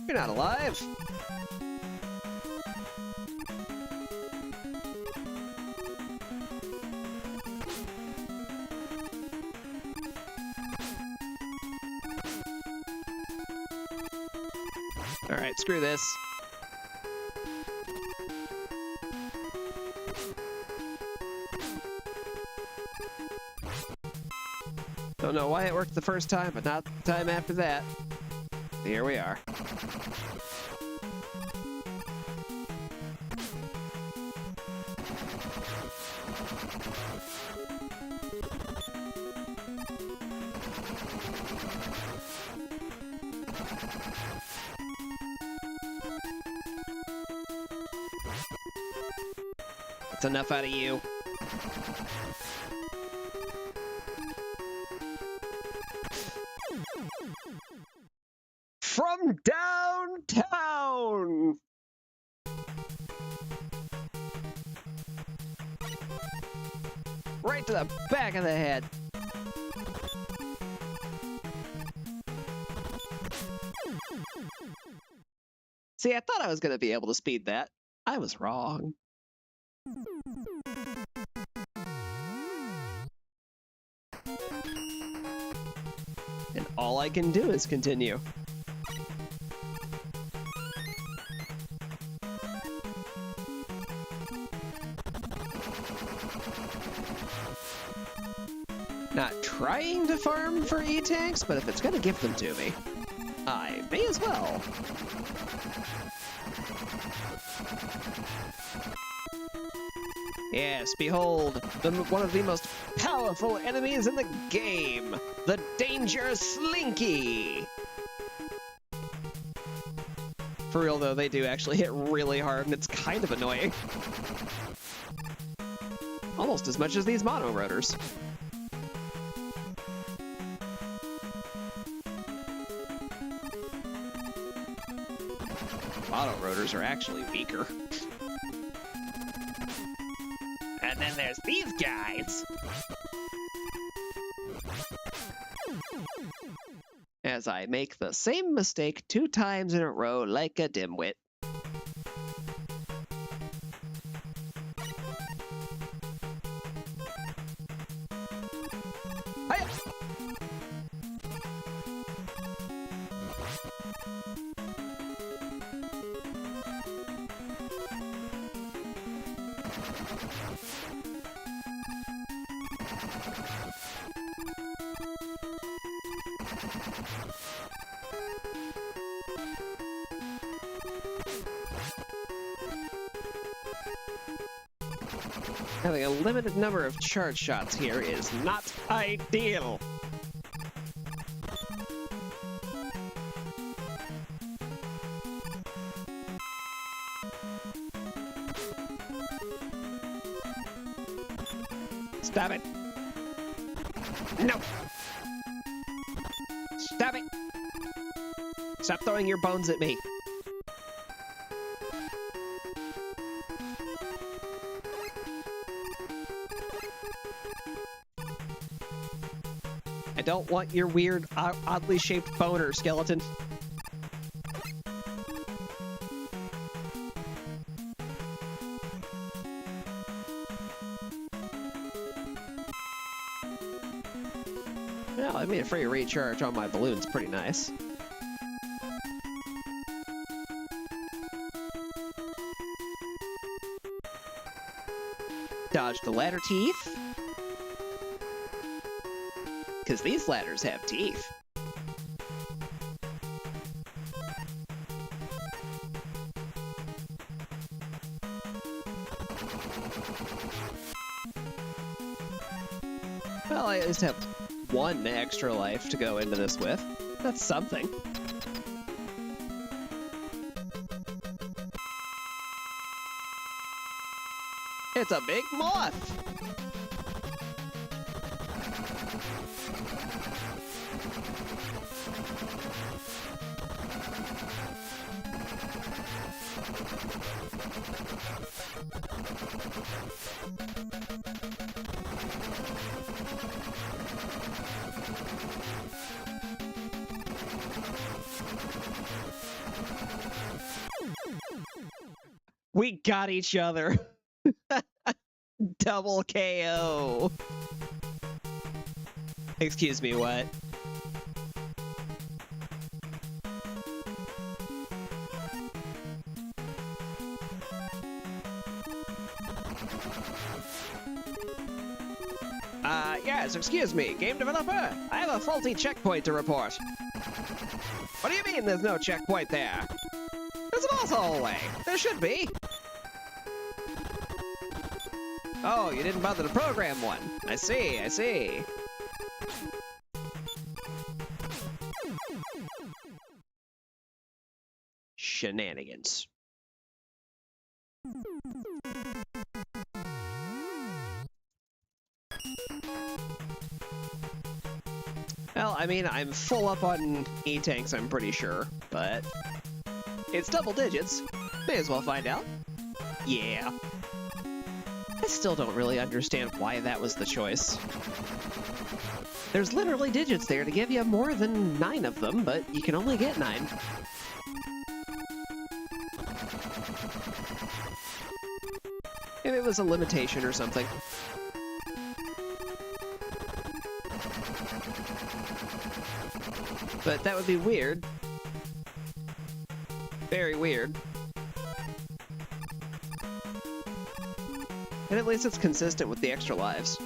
You're not alive. Alright, screw this. Don't know why it worked the first time, but not the time after that. Here we are. That's enough out of you. From downtown! Right to the back of the head. See, I thought I was going to be able to speed that. I was wrong. And all I can do is continue. Not trying to farm for E-tanks, but if it's gonna give them to me, I may as well. Yes, behold, one of the most powerful enemies in the game, the Danger Slinky! For real though, they do actually hit really hard, and it's kind of annoying. Almost as much as these mono rotors. Mono rotors are actually weaker. And then there's these guys! As I make the same mistake 2 times in a row like a dimwit. Hiya! Having a limited number of charge shots here is not ideal. Stop it. No. Stop it. Stop throwing your bones at me. I don't want your weird, oddly shaped boner, skeleton. Well, I made a free recharge on my balloons pretty nice. Dodge the ladder teeth. Because these ladders have teeth. Well, I at least have one extra life to go into this with. That's something. It's a big moth! We got each other. Double KO. Excuse me, what? Yes, excuse me, game developer. I have a faulty checkpoint to report. What do you mean there's no checkpoint there? There's an asshole way. There should be. Oh, you didn't bother to program one. I see, I see. Shenanigans. Well, I mean, I'm full up on E-tanks, I'm pretty sure, but it's double digits. May as well find out. Yeah. I still don't really understand why that was the choice. There's literally digits there to give you more than 9 of them, but you can only get 9. Maybe it was a limitation or something. But that would be weird. Very weird. And at least it's consistent with the extra lives.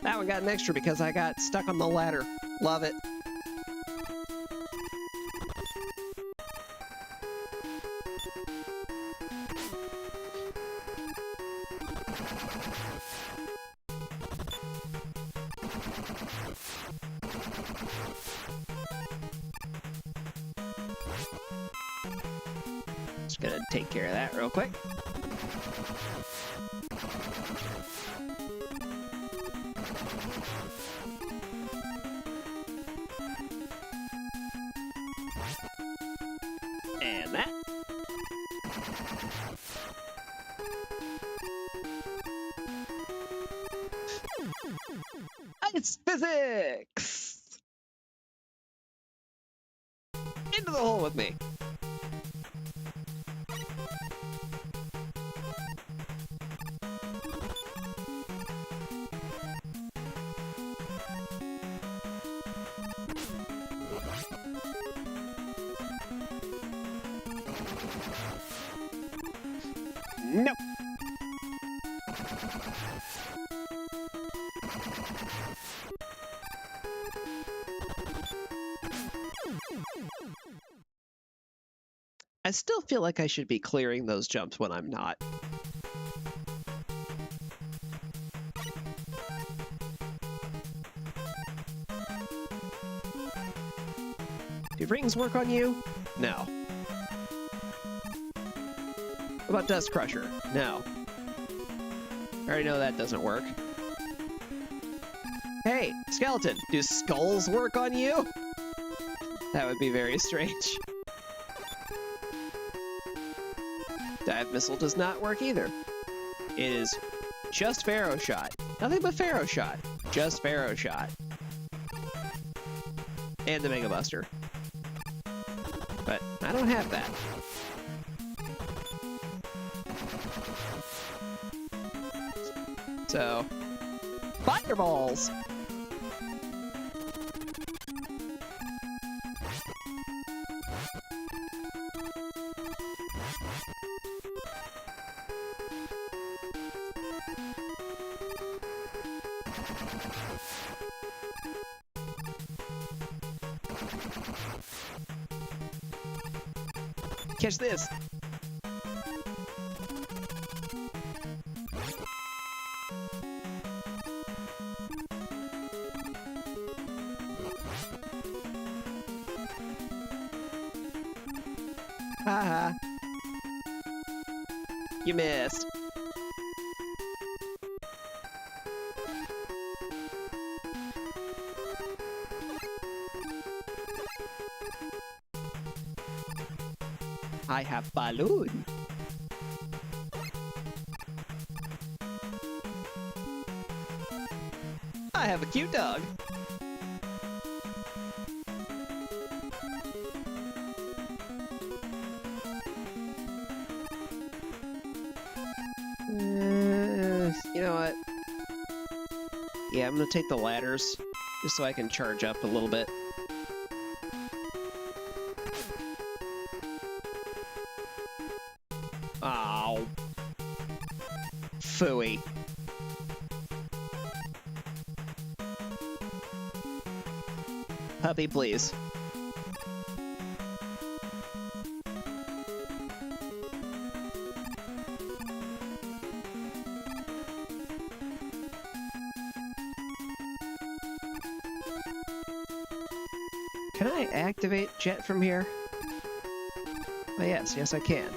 That one got an extra because I got stuck on the ladder. Love it. Just gonna take care of that real quick. And that. It's physics! Into the hole with me. Nope. I still feel like I should be clearing those jumps when I'm not. Do rings work on you? No. What about Dust Crusher? No. I already know that doesn't work. Hey, Skeleton, do skulls work on you? That would be very strange. Dive Missile does not work either. It is just Pharaoh Shot. Nothing but Pharaoh Shot. Just Pharaoh Shot. And the Mega Buster. But I don't have that. So, fireballs! Catch this! Haha. You missed. I have balloon. I have a cute dog. You know what? Yeah, I'm gonna take the ladders just so I can charge up a little bit. Oh. Phooey. Puppy, please. Can I activate Jet from here? Oh, yes, I can.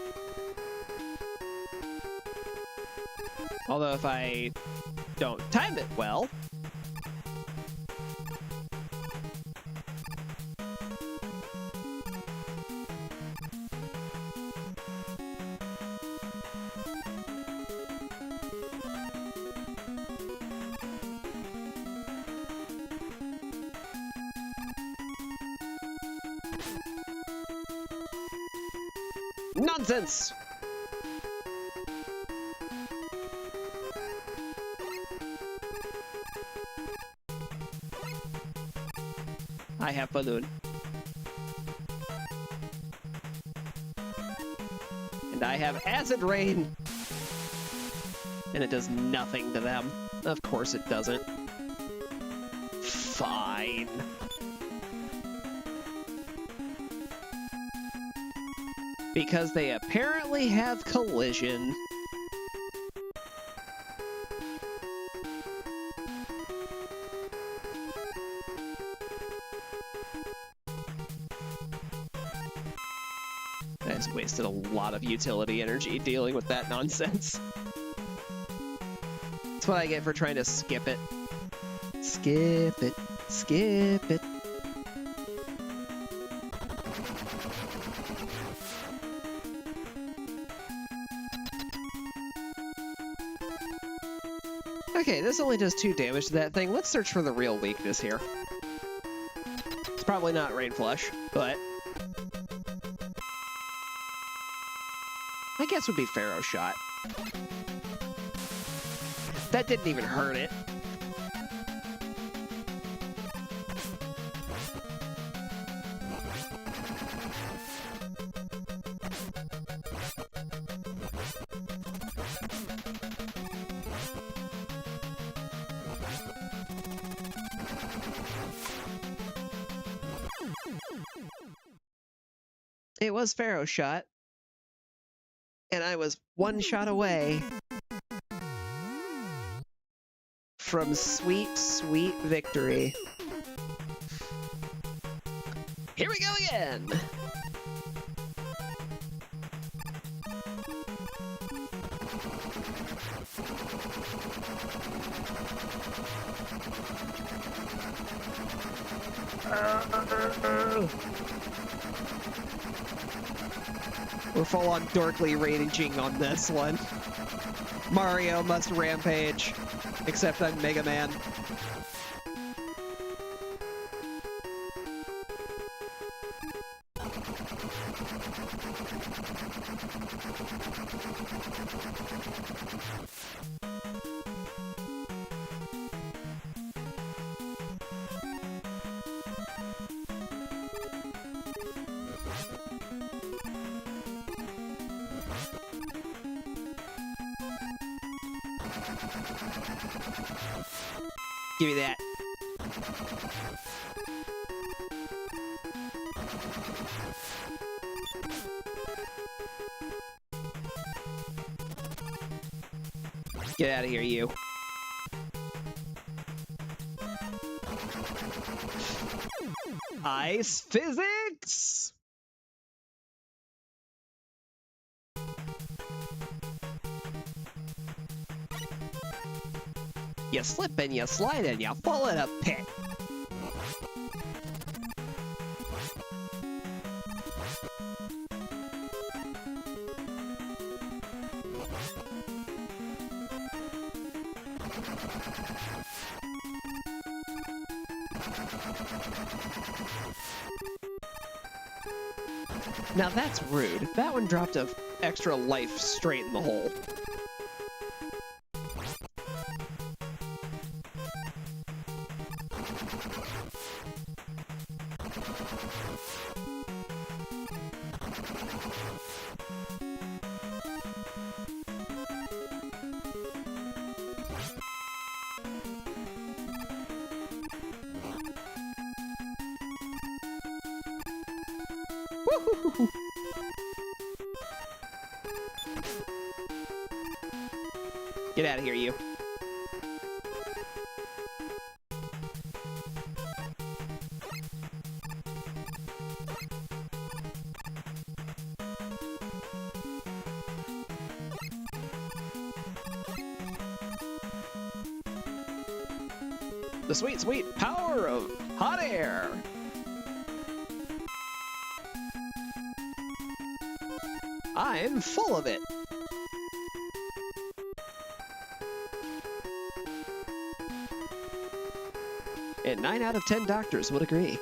Although if I don't time it well... Nonsense! I have balloon. And I have acid rain. And it does nothing to them. Of course it doesn't. Fine. Because they apparently have collision. I just wasted a lot of utility energy dealing with that nonsense. That's what I get for trying to skip it. Skip it. Skip it. Okay, this only does 2 damage to that thing. Let's search for the real weakness here. It's probably not Rain Flush, but... I guess would be Pharaoh Shot. That didn't even hurt it. It was Pharaoh shot. And I was one shot away from sweet, sweet victory. Here we go again! We're full on dorkly raging on this one. Mario must rampage, except I'm Mega Man. Give me that. Get out of here, you. Ice physics! You slip and you slide and you fall in a pit. Now that's rude. That one dropped an extra life straight in the hole. Woo-hoo-hoo-hoo. Get out of here, you. The sweet, sweet power of hot air. I'm full of it. And 9 out of 10 doctors would agree.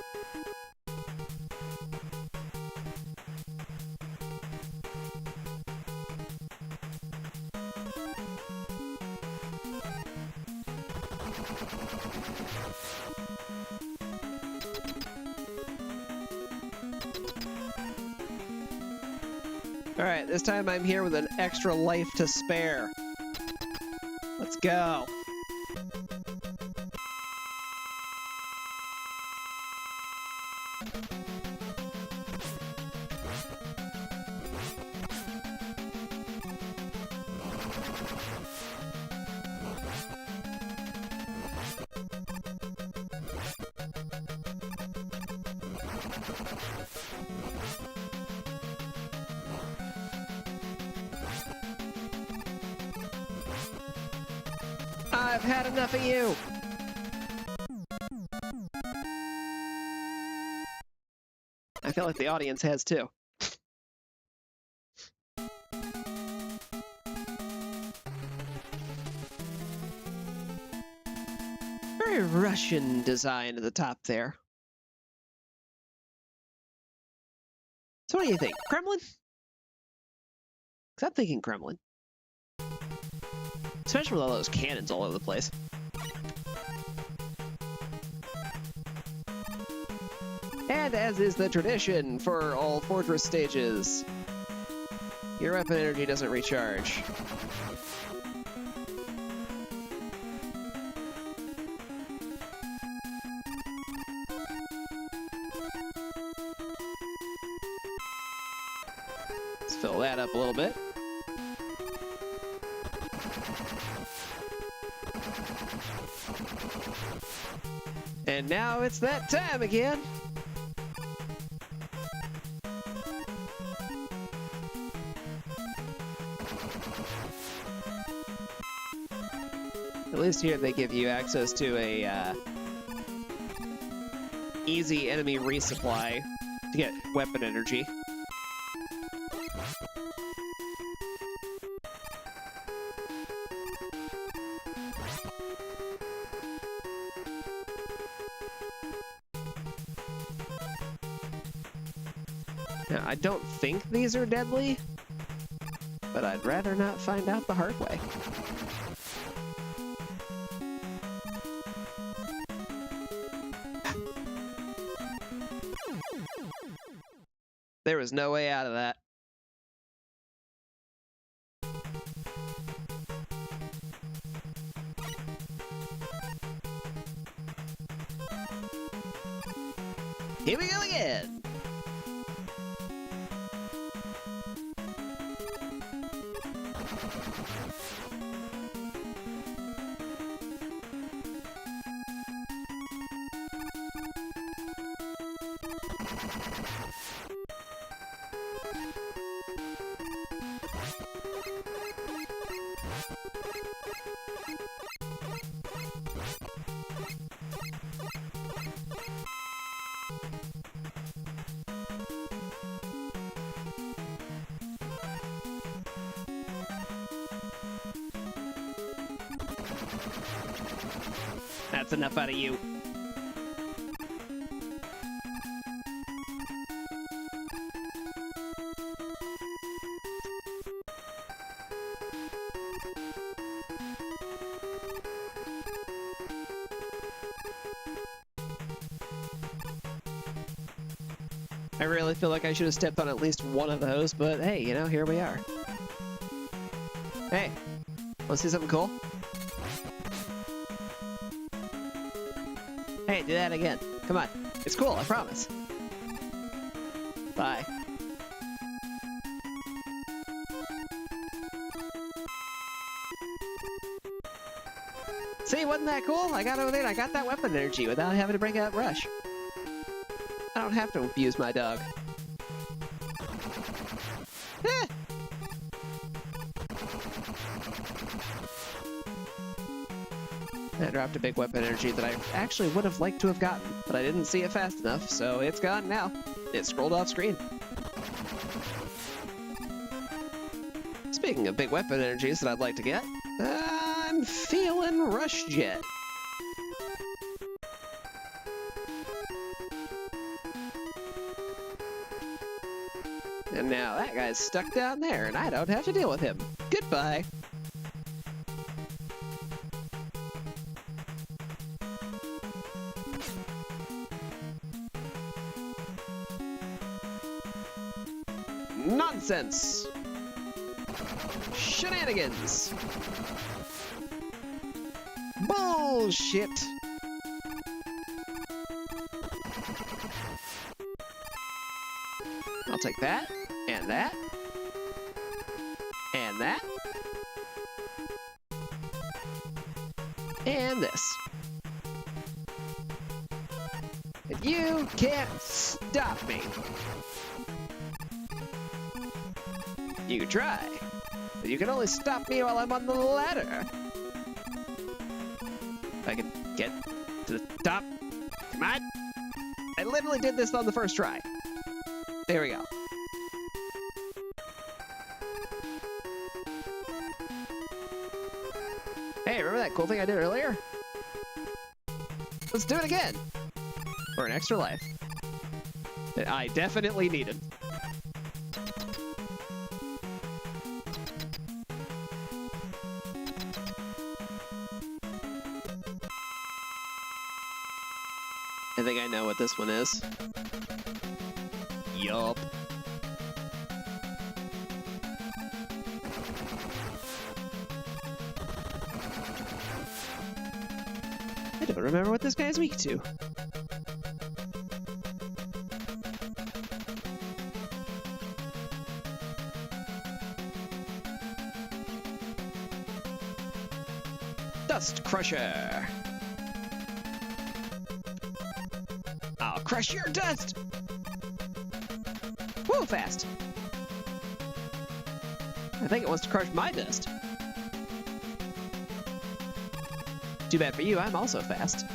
Alright, this time I'm here with an extra life to spare. Let's go. I've had enough of you! I feel like the audience has too. Very Russian design at the top there. So what do you think? Kremlin? 'Cause I'm thinking Kremlin. Especially with all those cannons all over the place. And as is the tradition for all Fortress stages, your weapon energy doesn't recharge. Let's fill that up a little bit. And now it's that time again. At least here they give you access to a easy enemy resupply to get weapon energy. Now, I don't think these are deadly, but I'd rather not find out the hard way. There was no way out of that. Here we go again! That's enough out of you. I really feel like I should have stepped on at least one of those, but hey, you know, here we are. Hey, wanna see something cool? Hey, do that again. Come on. It's cool, I promise. Bye. See, wasn't that cool? I got over there and I got that weapon energy without having to break out Rush. I don't have to abuse my dog. Eh. I dropped a big weapon energy that I actually would have liked to have gotten, but I didn't see it fast enough, so it's gone now. It scrolled off screen. Speaking of big weapon energies that I'd like to get, I'm feeling Rush Jet. And now that guy's stuck down there, and I don't have to deal with him. Goodbye. Nonsense! Shenanigans! Bullshit! I'll take that, and that, and that, and this. And you can't stop me! You can try, but you can only stop me while I'm on the ladder. If I can get to the top. Come on! I literally did this on the first try. There we go. Hey, remember that cool thing I did earlier? Let's do it again! For an extra life. That I definitely needed. I think I know what this one is. Yup. I don't remember what this guy's weak to. Dust Crusher. I'll crush your dust. Whoa, fast. I think it wants to crush my dust. Too bad for you, I'm also fast.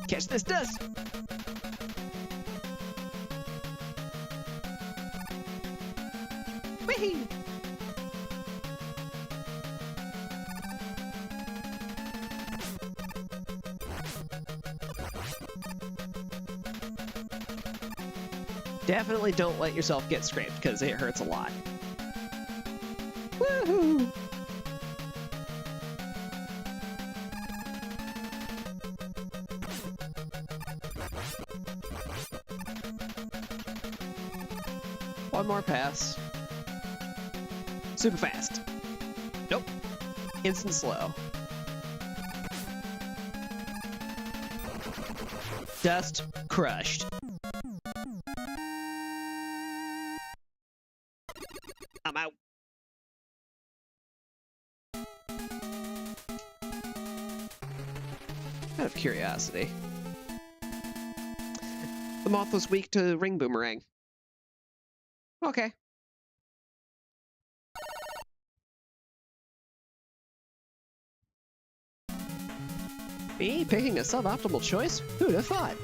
Catch this dust! Whee! Definitely don't let yourself get scraped, because it hurts a lot. Woohoo! One more pass. Super fast. Nope. Instant slow. Dust crushed. I'm out. Out of curiosity. The moth was weak to ring boomerang. Okay. Me picking a suboptimal choice? Who'd have thought?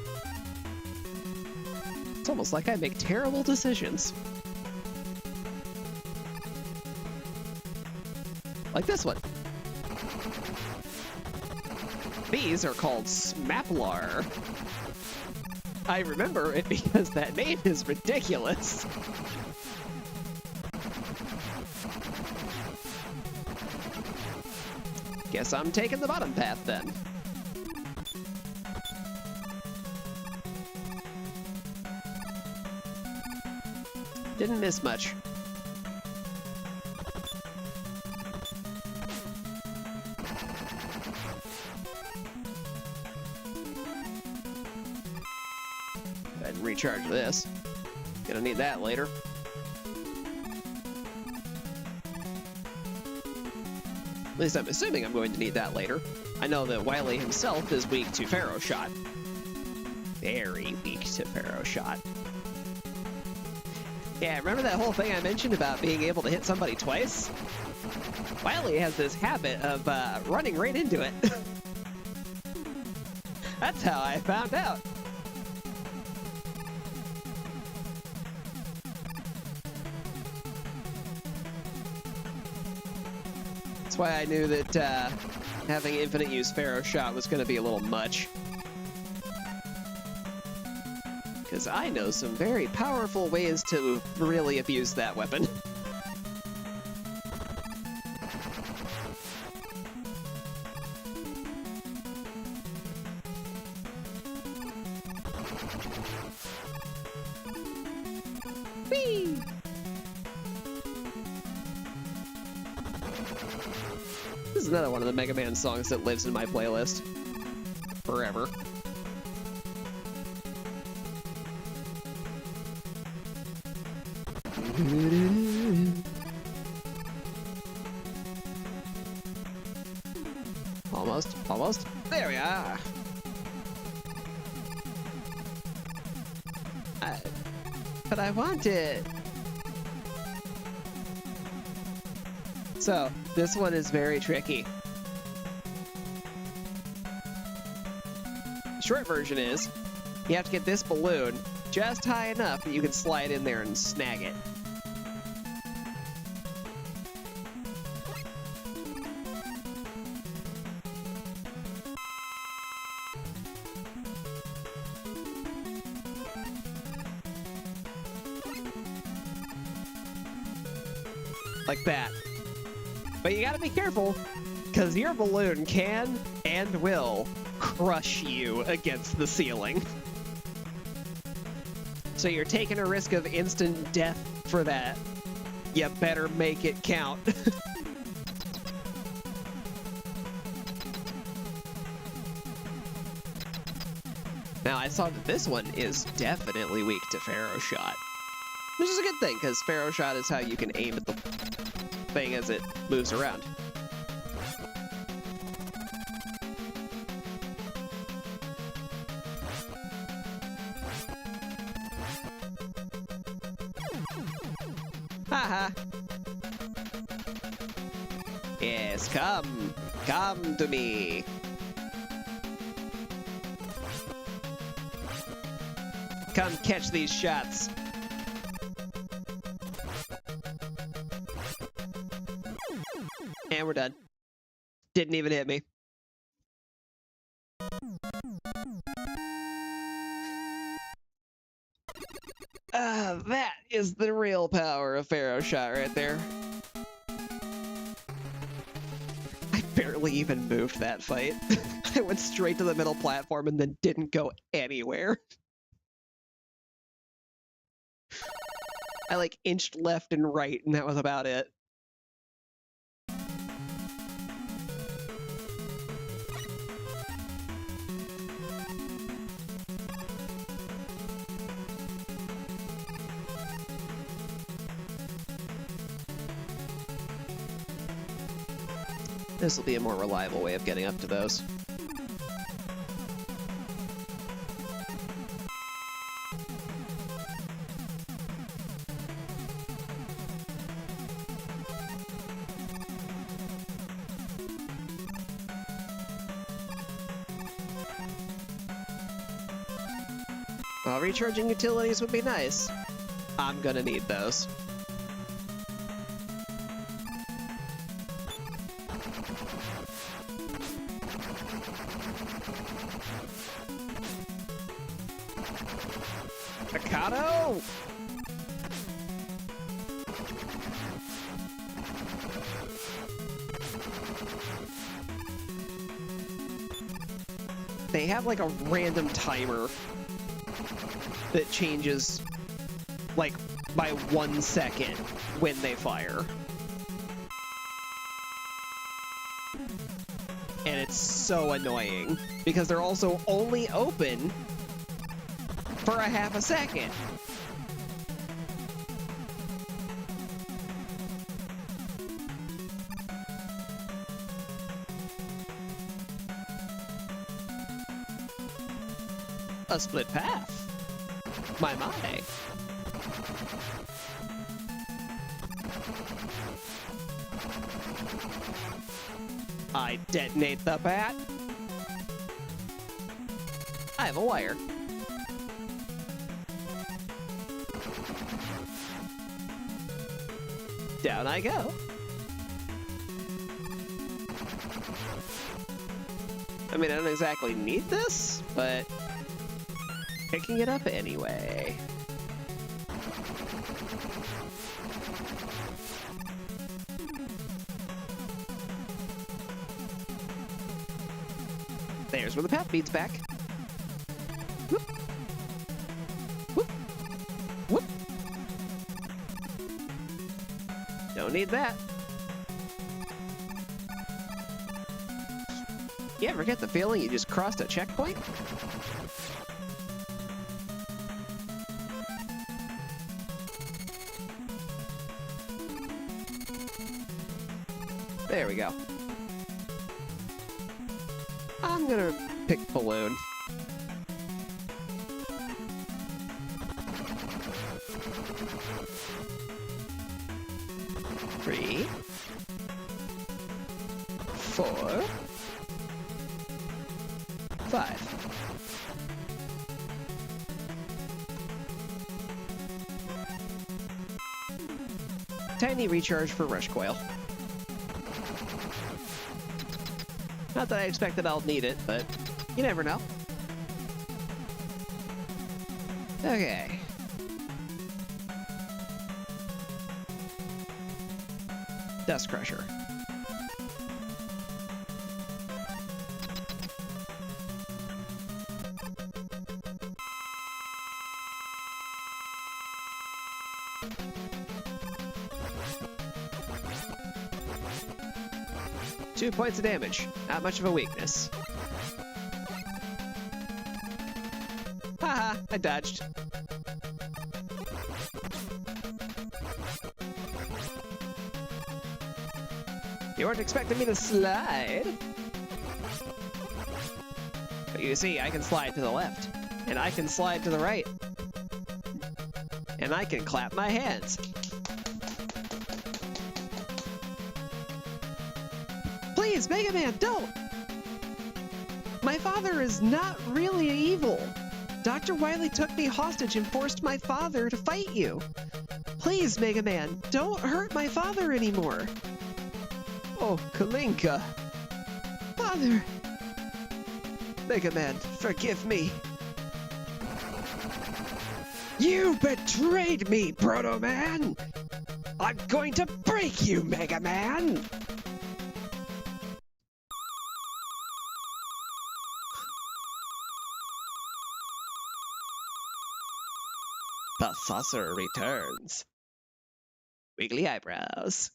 It's almost like I make terrible decisions. Like this one. These are called Smaplar. I remember it because that name is ridiculous. Guess I'm taking the bottom path then. Didn't miss much. Go ahead and recharge this. Gonna need that later. At least I'm assuming I'm going to need that later. I know that Wily himself is weak to Pharaoh Shot. Very weak to Pharaoh Shot. Yeah, remember that whole thing I mentioned about being able to hit somebody twice? Wily has this habit of running right into it. That's how I found out. That's why I knew that having infinite use Pharaoh Shot was going to be a little much. Because I know some very powerful ways to really abuse that weapon. Whee! This is another one of the Mega Man songs that lives in my playlist. Forever. Almost, almost. There we are. But I want it. So, this one is very tricky. The short version is, you have to get this balloon just high enough that you can slide in there and snag it. Like that. But you gotta be careful, because your balloon can and will crush you against the ceiling. So you're taking a risk of instant death for that. You better make it count. Now, I saw that this one is definitely weak to Pharaoh Shot. Which is a good thing, because Pharaoh Shot is how you can aim at the thing as it moves around. Haha. Yes, come. Come to me. Come catch these shots. And we're done. Didn't even hit me. That is the real power of Pharaoh Shot right there. I barely even moved that fight. I went straight to the middle platform and then didn't go anywhere. I like inched left and right and that was about it. This will be a more reliable way of getting up to those. Well, recharging utilities would be nice. I'm gonna need those. Mikado! They have like a random timer that changes like by 1 second when they fire. And it's so annoying because they're also only open for a half a second. A split path. My. I detonate the bat. I have a wire. Down I go. I mean, I don't exactly need this, but picking it up anyway. There's where the path beats back. Whoop. Whoop. Whoop. Don't need that. You ever get the feeling you just crossed a checkpoint? There we go. I'm gonna pick balloon. Three, 4, 5. Tiny recharge for rush coil. Not that I expect that I'll need it, but you never know. Okay. Dust Crusher. Two points of damage. Not much of a weakness. Haha, I dodged. You weren't expecting me to slide? But you see, I can slide to the left, and I can slide to the right, and I can clap my hands. Please, Mega Man, don't! My father is not really evil. Dr. Wily took me hostage and forced my father to fight you. Please, Mega Man, don't hurt my father anymore. Oh, Kalinka. Father. Mega Man, forgive me. You betrayed me, Proto Man! I'm going to break you, Mega Man! The saucer returns. Wiggly eyebrows.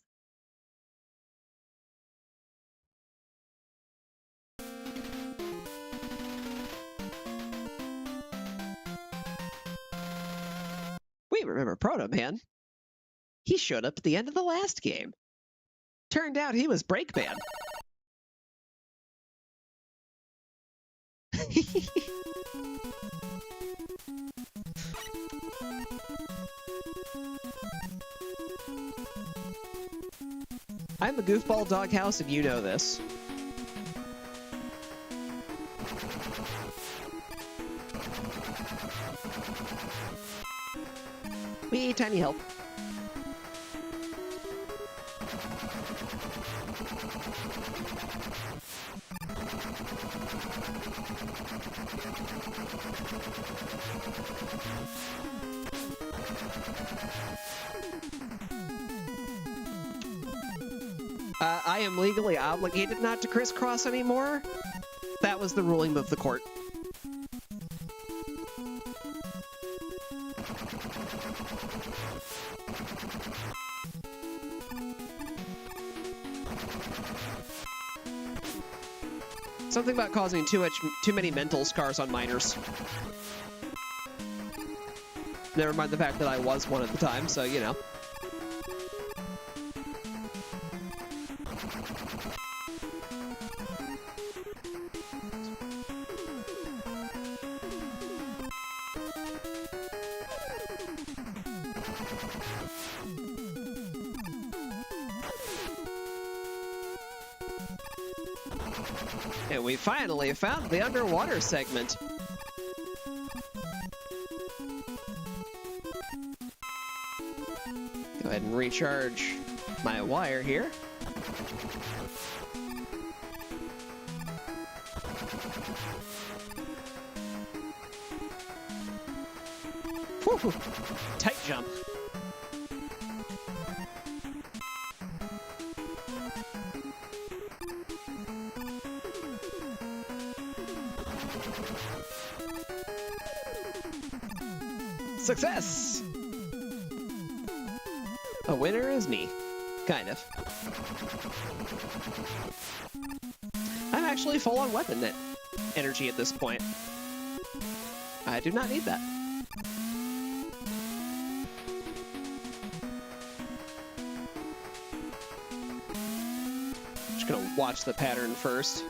We remember Proto Man. He showed up at the end of the last game. Turned out he was Breakman. I'm a goofball doghouse, and you know this. Wee, tiny help. I am legally obligated not to crisscross anymore. That was the ruling of the court. Something about causing too many mental scars on minors. Never mind the fact that I was one at the time, so you know. And we finally found the underwater segment. Go ahead and recharge my wire here. Whew. Tight jump. Success! A winner is me. Kind of. I'm actually full on weapon energy at this point. I do not need that. Just gonna watch the pattern first.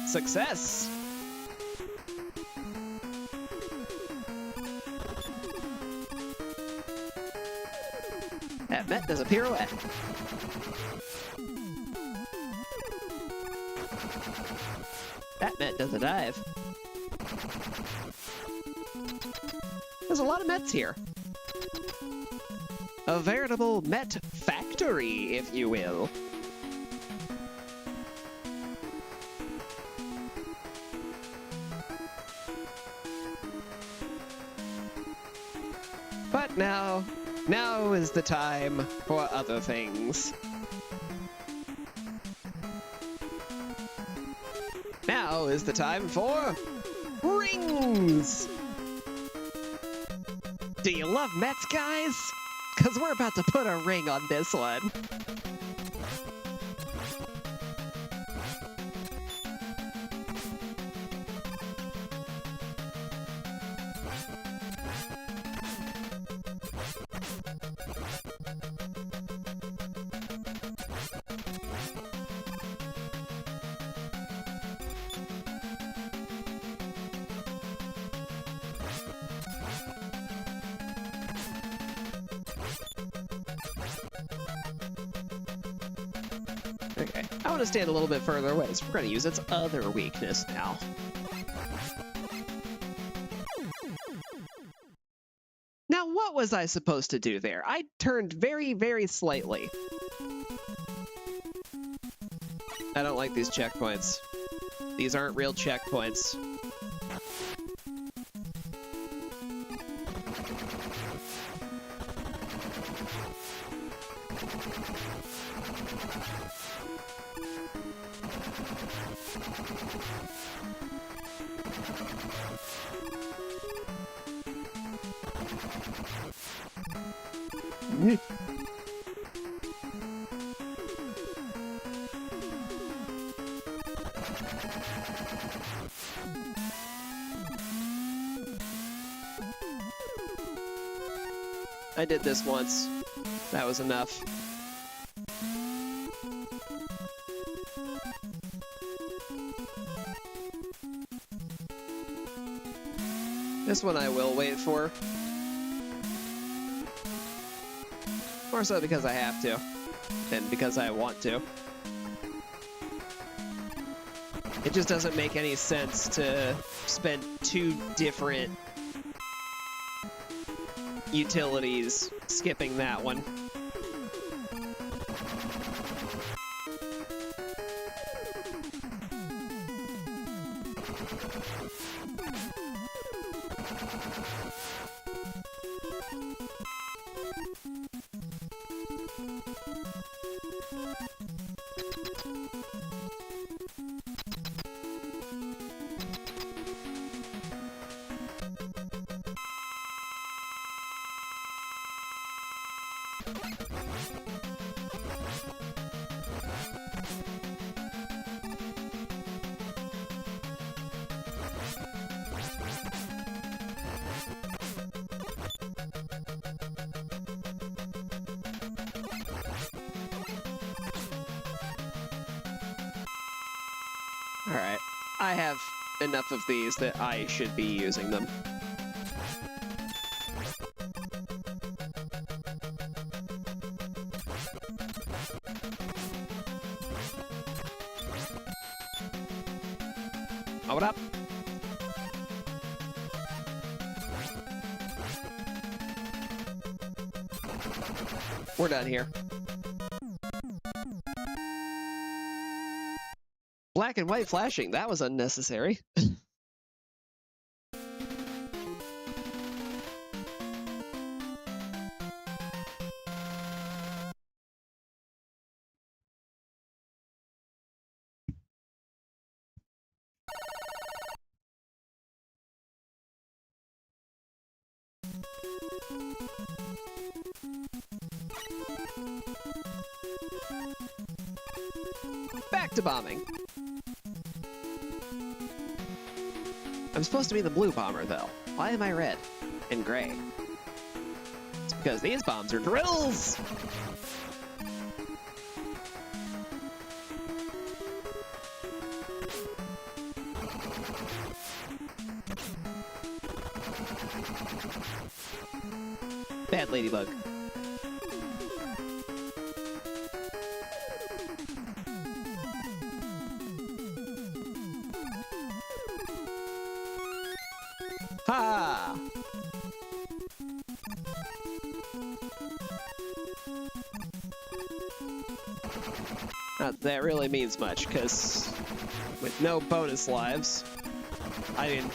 Success! That Met does a pirouette. That Met does a dive. There's a lot of Mets here. A veritable Met factory, if you will. But now is the time for other things. Now is the time for rings! Do you love Mets, guys? Because we're about to put a ring on this one. want to stand a little bit further away, so we're going to use its other weakness now. Now, what was I supposed to do there? I turned very, very slightly. I don't like these checkpoints. These aren't real checkpoints. I did this once. That was enough. This one I will wait for. More so because I have to, and because I want to. It just doesn't make any sense to spend two different utilities skipping that one. Alright, I have enough of these that I should be using them. Oh, what up? We're done here. Black and white flashing, that was unnecessary. Back to bombing. I'm supposed to be the blue bomber, though. Why am I red and gray? It's because these bombs are drills! Bad ladybug. Ha! Not that really means much, because with no bonus lives, I mean...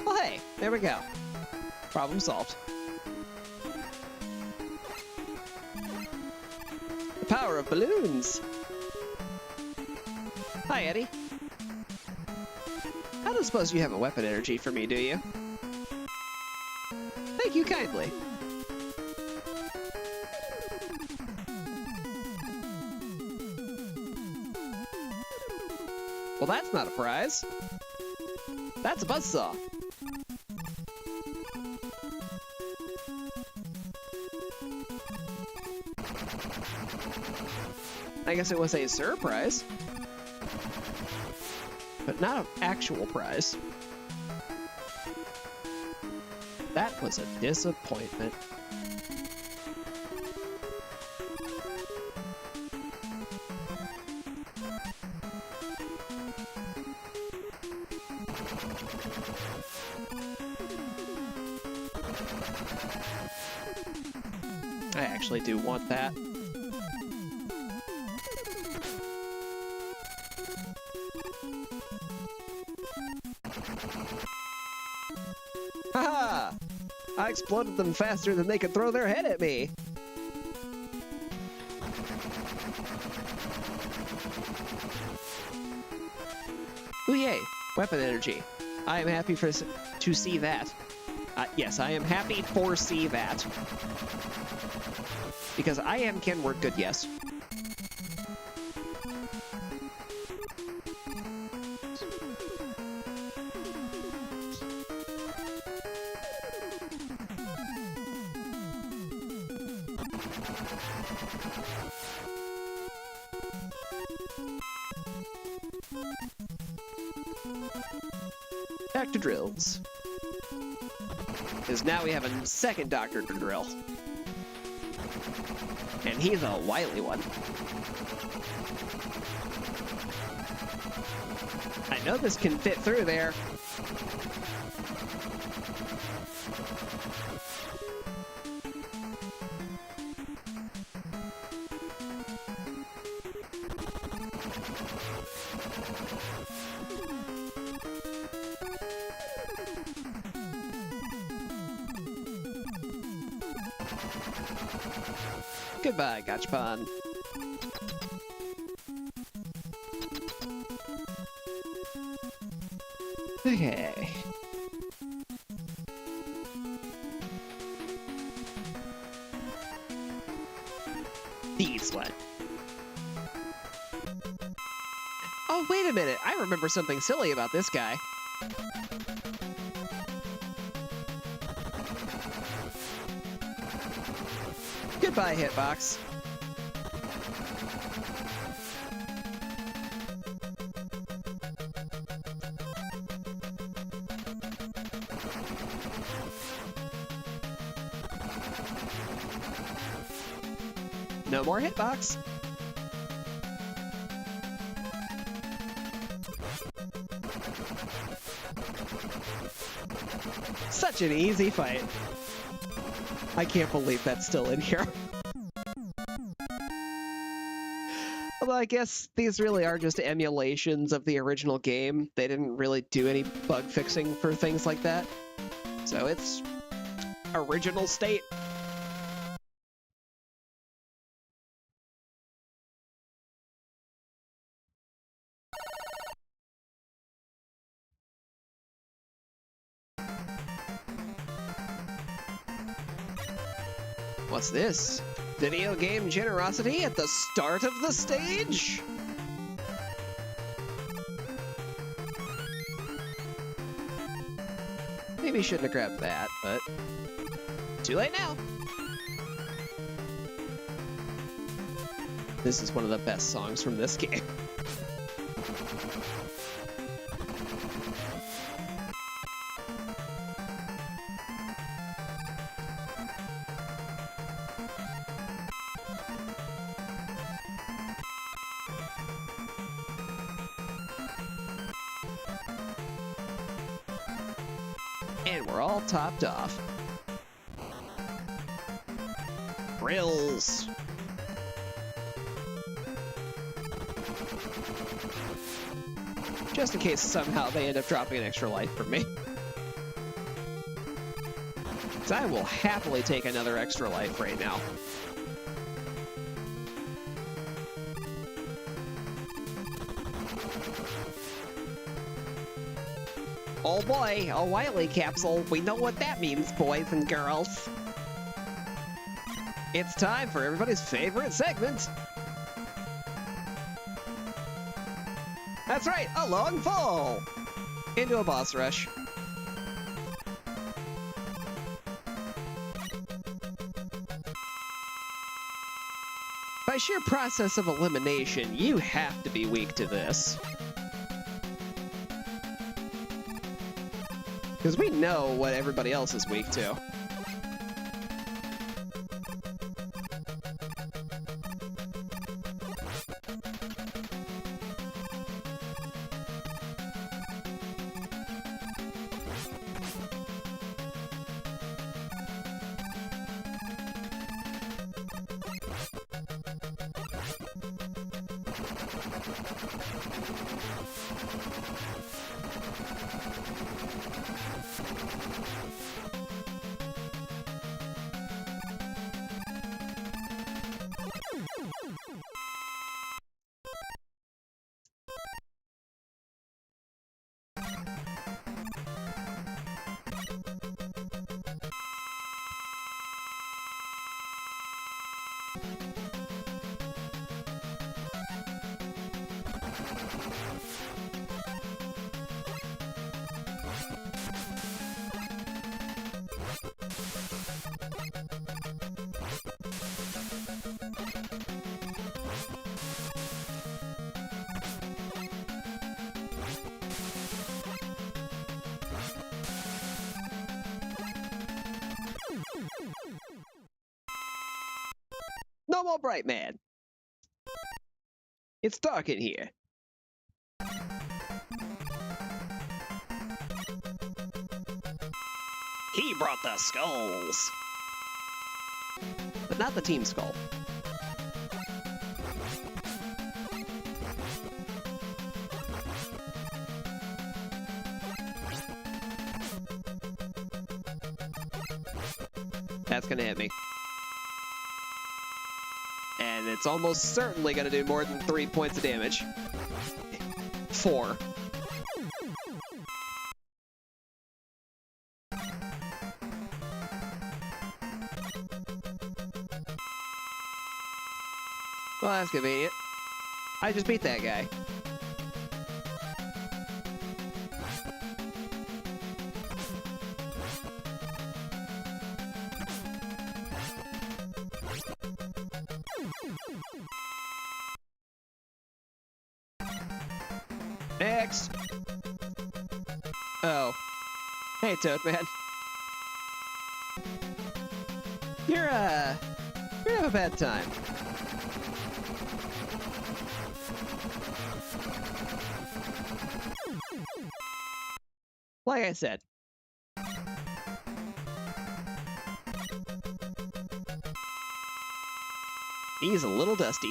Well, hey, there we go. Problem solved. The power of balloons! Hi, Eddie. I don't suppose you have a weapon energy for me, do you? Thank you kindly. Well, that's not a prize. That's a buzzsaw. I guess it was a surprise. But not an actual prize. That was a disappointment. I actually do want that. Haha! I exploded them faster than they could throw their head at me! Ooh yay! Weapon energy. I am happy to see that. Yes, I am happy for see that. Because I am can work good, yes. Back to drills. Because now we have a second doctor to drill. And he's a wily one. I know this can fit through there. Goodbye, Gachapon. Okay. These one. Oh, wait a minute. I remember something silly about this guy. Goodbye, Hitbox. No more Hitbox. Such an easy fight. I can't believe that's still in here. Although I guess these really are just emulations of the original game. They didn't really do any bug fixing for things like that. So it's original state. What's this? Video game generosity at the start of the stage? Maybe shouldn't have grabbed that, but too late now. This is one of the best songs from this game. And we're all topped off. Grills. Just in case somehow they end up dropping an extra life from me. So I will happily take another extra life right now. Oh boy, a Wily capsule. We know what that means, boys and girls. It's time for everybody's favorite segment. That's right, a long fall! Into a boss rush. By sheer process of elimination, you have to be weak to this. Because we know what everybody else is weak to. No more bright man. It's dark in here. He brought the skulls. But not the team skull. That's gonna hit me. And it's almost certainly gonna do more than 3 points of damage. 4. Well, that's convenient. I just beat that guy. Next. Oh. Hey, Toadman. You're having a bad time. Like I said. He's a little dusty.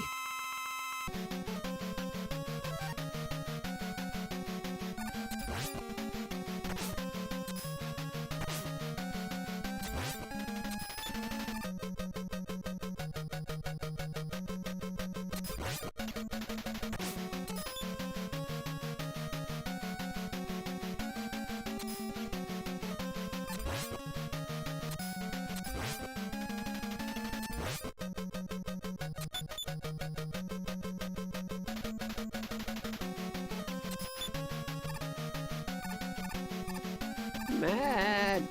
Man.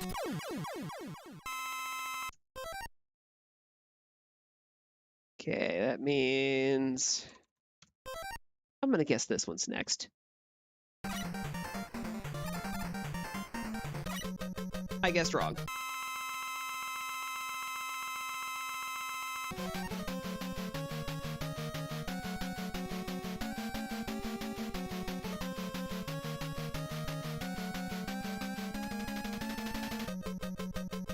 Okay, that means I'm gonna guess this one's next. I guessed wrong.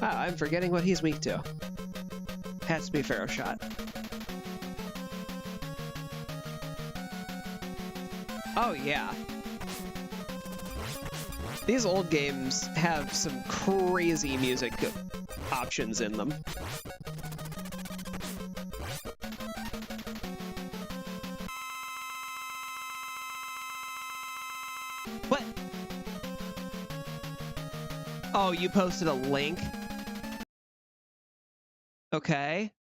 Wow, I'm forgetting what he's weak to. Has to be Pharaoh Shot. Oh, yeah. These old games have some crazy music options in them. What? Oh, you posted a link? Okay.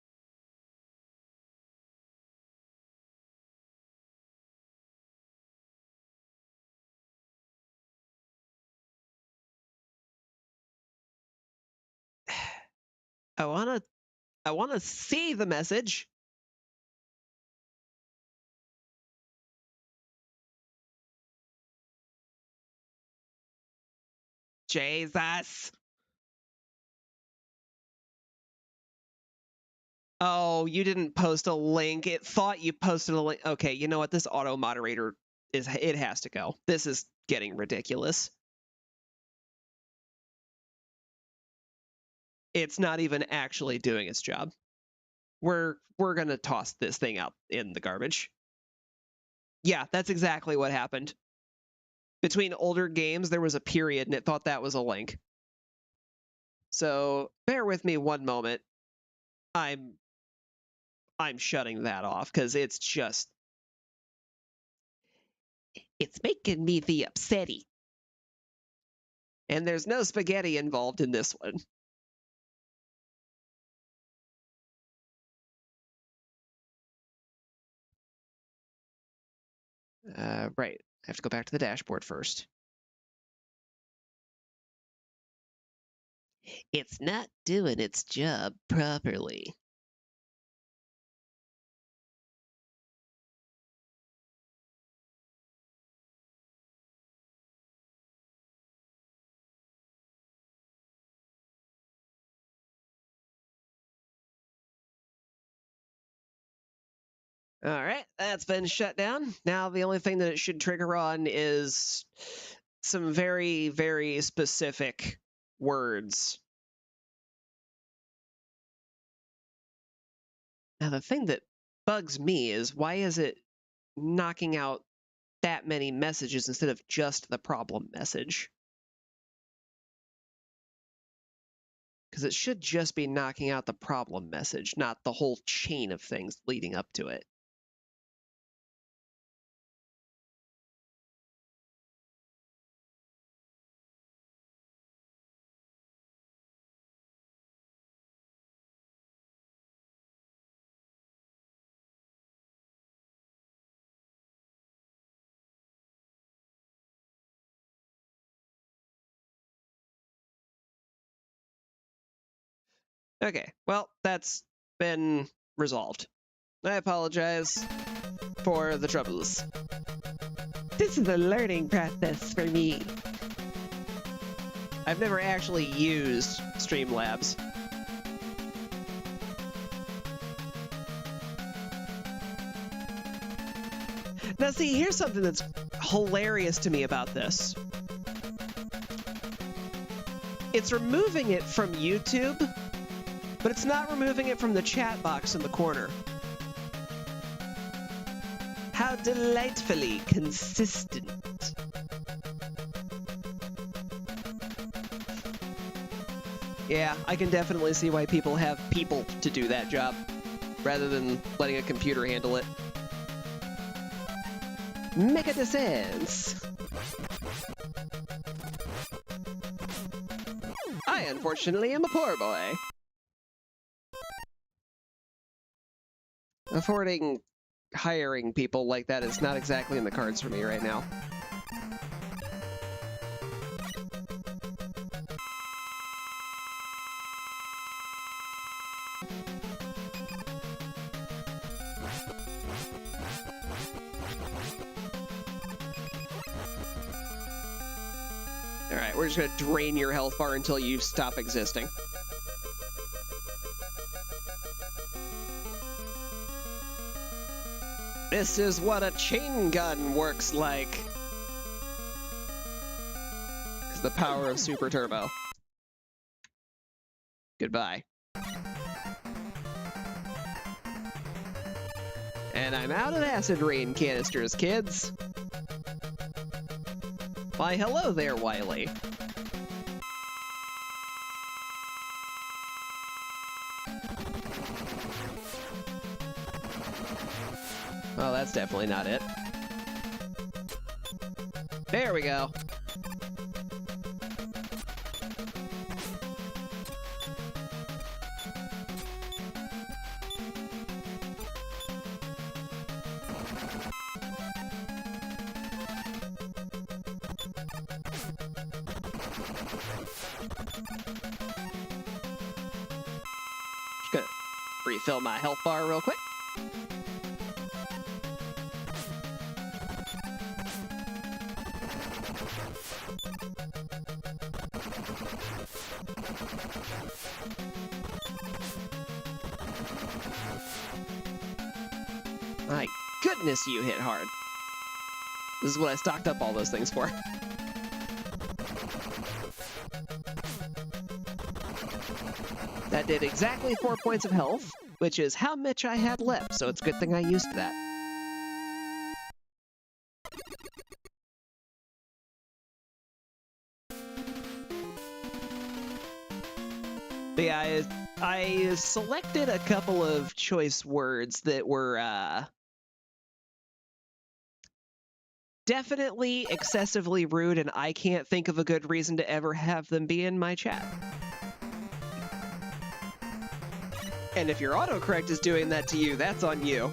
I wanna see the message. Jesus. Oh, you didn't post a link. It thought you posted a link. Okay, you know what? This auto moderator it has to go. This is getting ridiculous. It's not even actually doing its job. We're gonna toss this thing out in the garbage. Yeah, that's exactly what happened. Between older games, there was a period, and it thought that was a link. So bear with me one moment. I'm shutting that off because it's making me the upsetty. And there's no spaghetti involved in this one. Right. I have to go back to the dashboard first. It's not doing its job properly. All right, that's been shut down. Now the only thing that it should trigger on is some very, very specific words. Now the thing that bugs me is why is it knocking out that many messages instead of just the problem message? Because it should just be knocking out the problem message, not the whole chain of things leading up to it. Okay, well, that's been resolved. I apologize for the troubles. This is a learning process for me. I've never actually used Streamlabs. Now see, here's something that's hilarious to me about this. It's removing it from YouTube, but it's not removing it from the chat box in the corner. How delightfully consistent. Yeah, I can definitely see why people have people to do that job, rather than letting a computer handle it. Make a sense. I unfortunately am a poor boy. Affording hiring people like that is not exactly in the cards for me right now. Alright, we're just gonna drain your health bar until you stop existing. This is what a chain gun works like. It's the power of Super Turbo. Goodbye. And I'm out of acid rain canisters, kids. Why, hello there, Wily. Well, that's definitely not it. There we go. Just gonna refill my health bar real quick. My goodness, you hit hard. This is what I stocked up all those things for. That did exactly 4 points of health, which is how much I had left, so it's a good thing I used that. But yeah, I selected a couple of choice words that were definitely excessively rude, and I can't think of a good reason to ever have them be in my chat. And if your autocorrect is doing that to you, that's on you.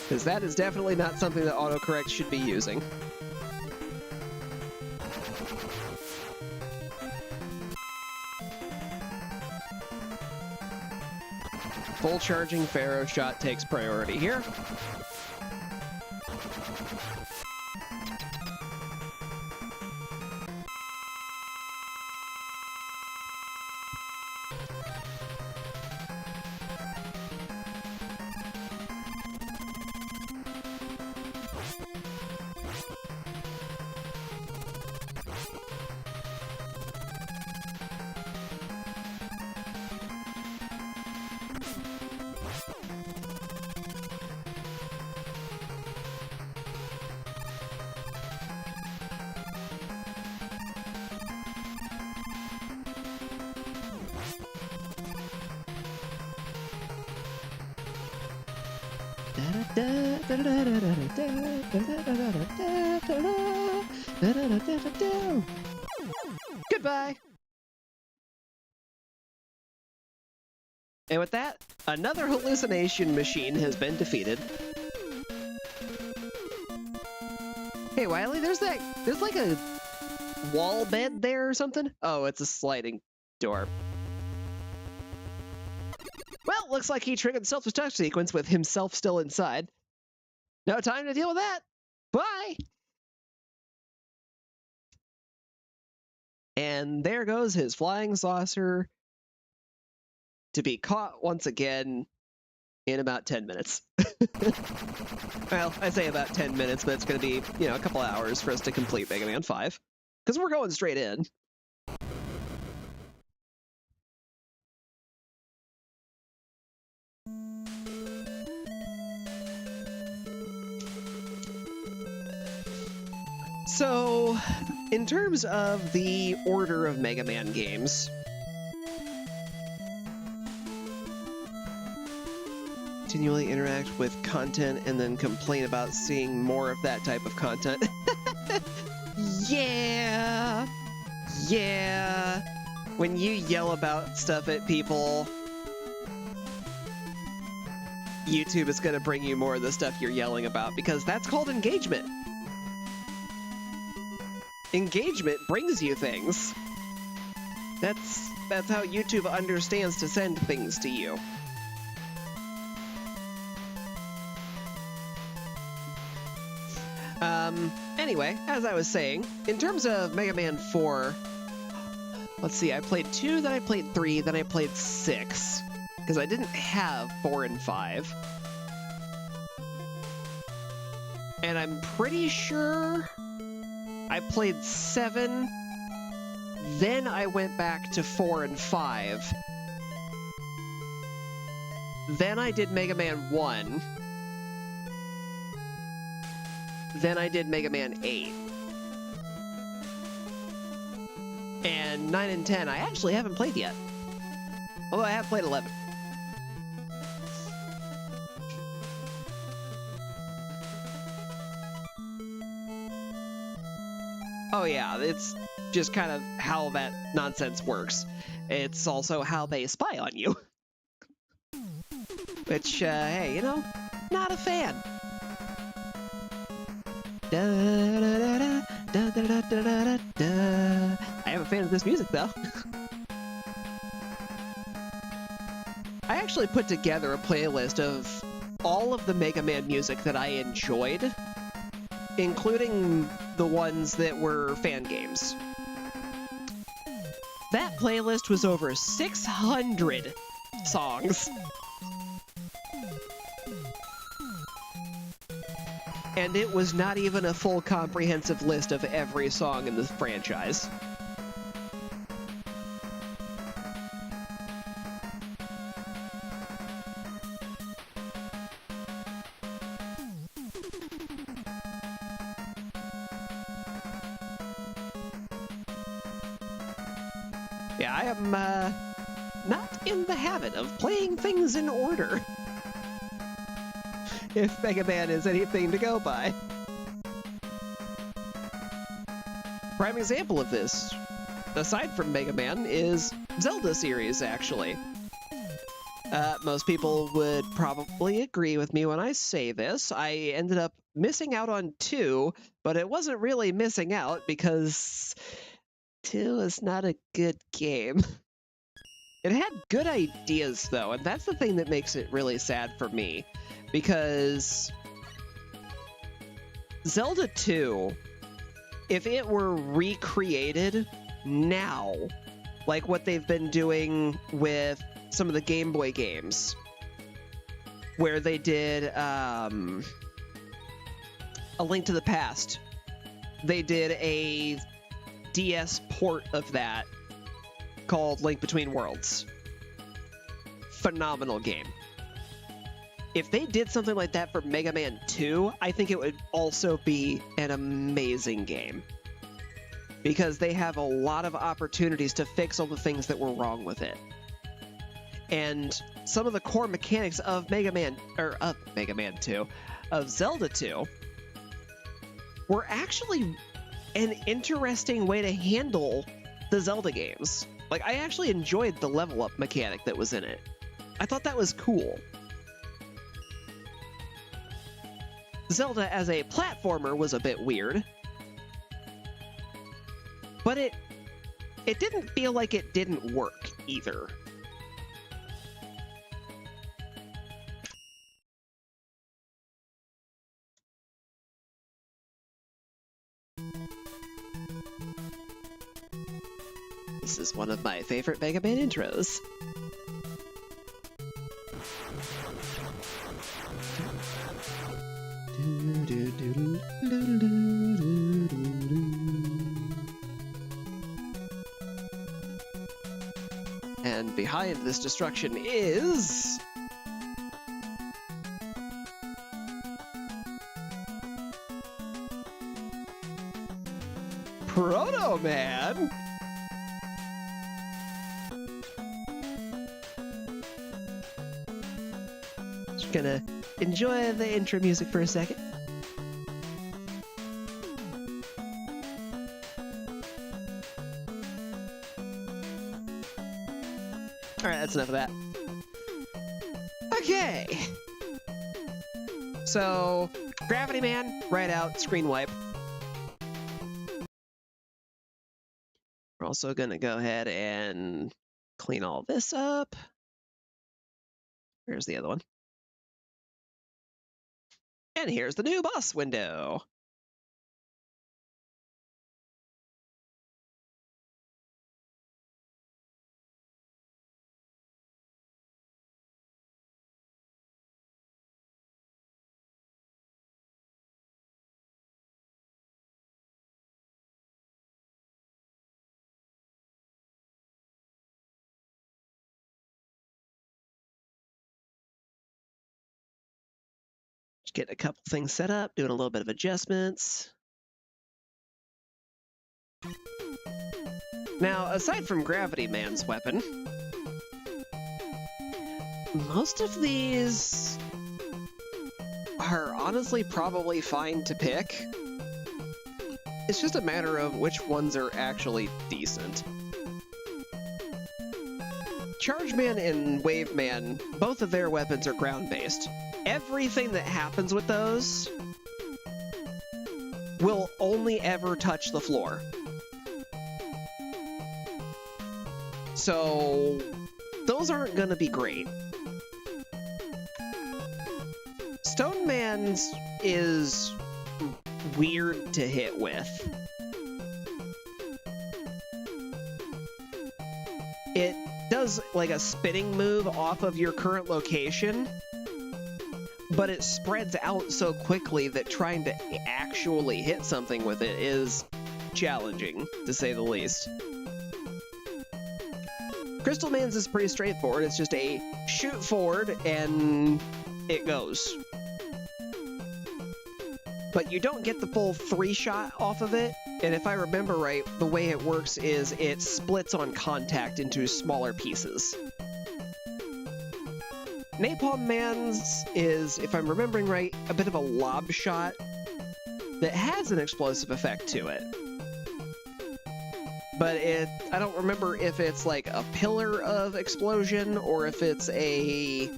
Because that is definitely not something that autocorrect should be using. Full charging Pharaoh shot takes priority here. Goodbye. And with that, another hallucination machine has been defeated. Hey Wiley, there's like a wall bed there or something? Oh, it's a sliding door. Well, looks like he triggered the self-destruct sequence with himself still inside. No time to deal with that. Bye! And there goes his flying saucer to be caught once again in about 10 minutes. Well, I say about 10 minutes, but it's going to be, a couple hours for us to complete Mega Man 5. Because we're going straight in. So, in terms of the order of Mega Man games, continually interact with content and then complain about seeing more of that type of content. Yeah. When you yell about stuff at people, YouTube is going to bring you more of the stuff you're yelling about, because that's called engagement. Engagement brings you things. That's how YouTube understands to send things to you. Anyway, as I was saying, in terms of Mega Man 4, let's see, I played 2, then I played 3, then I played 6, because I didn't have 4 and 5. And I'm pretty sure I played 7, then I went back to 4 and 5. Then I did Mega Man 1. Then I did Mega Man 8. And 9 and 10 I actually haven't played yet. Although I have played 11. Oh yeah, it's just kind of how that nonsense works. It's also how they spy on you. Which, hey, not a fan. I am a fan of this music, though. I actually put together a playlist of all of the Mega Man music that I enjoyed, including the ones that were fan games. That playlist was over 600 songs. And it was not even a full comprehensive list of every song in the franchise. Yeah, I am not in the habit of playing things in order. If Mega Man is anything to go by. Prime example of this, aside from Mega Man, is Zelda series, actually. Most people would probably agree with me when I say this. I ended up missing out on 2, but it wasn't really missing out because 2 is not a good game. It had good ideas, though, and that's the thing that makes it really sad for me, because Zelda 2, if it were recreated now, like what they've been doing with some of the Game Boy games, where they did A Link to the Past, they did a DS port of that called Link Between Worlds. Phenomenal game. If they did something like that for Mega Man 2, I think it would also be an amazing game, because they have a lot of opportunities to fix all the things that were wrong with it. And some of the core mechanics of Mega Man 2, of Zelda 2, were actually an interesting way to handle the Zelda games. Like, I actually enjoyed the level up mechanic that was in it. I thought that was cool. Zelda as a platformer was a bit weird, but it didn't feel like it didn't work either. This is one of my favorite Mega Man intros. And behind this destruction is... Proto Man! Just gonna enjoy the intro music for a second. Alright, that's enough of that. Okay! So, Gravity Man, right out, screen wipe. We're also gonna go ahead and clean all this up. Here's the other one. And here's the new boss window. Just getting a couple things set up, doing a little bit of adjustments. Now, aside from Gravity Man's weapon, most of these are honestly probably fine to pick. It's just a matter of which ones are actually decent. Charge Man and Wave Man, both of their weapons are ground-based. Everything that happens with those will only ever touch the floor. So, those aren't gonna be great. Stone Man's is weird to hit with. It does like a spinning move off of your current location, but it spreads out so quickly that trying to actually hit something with it is challenging, to say the least. Crystal Man's is pretty straightforward. It's just a shoot forward and it goes. But you don't get the full 3-shot off of it, and if I remember right, the way it works is it splits on contact into smaller pieces. Napalm Man's is, if I'm remembering right, a bit of a lob shot that has an explosive effect to it. but I don't remember if it's like a pillar of explosion or if it's a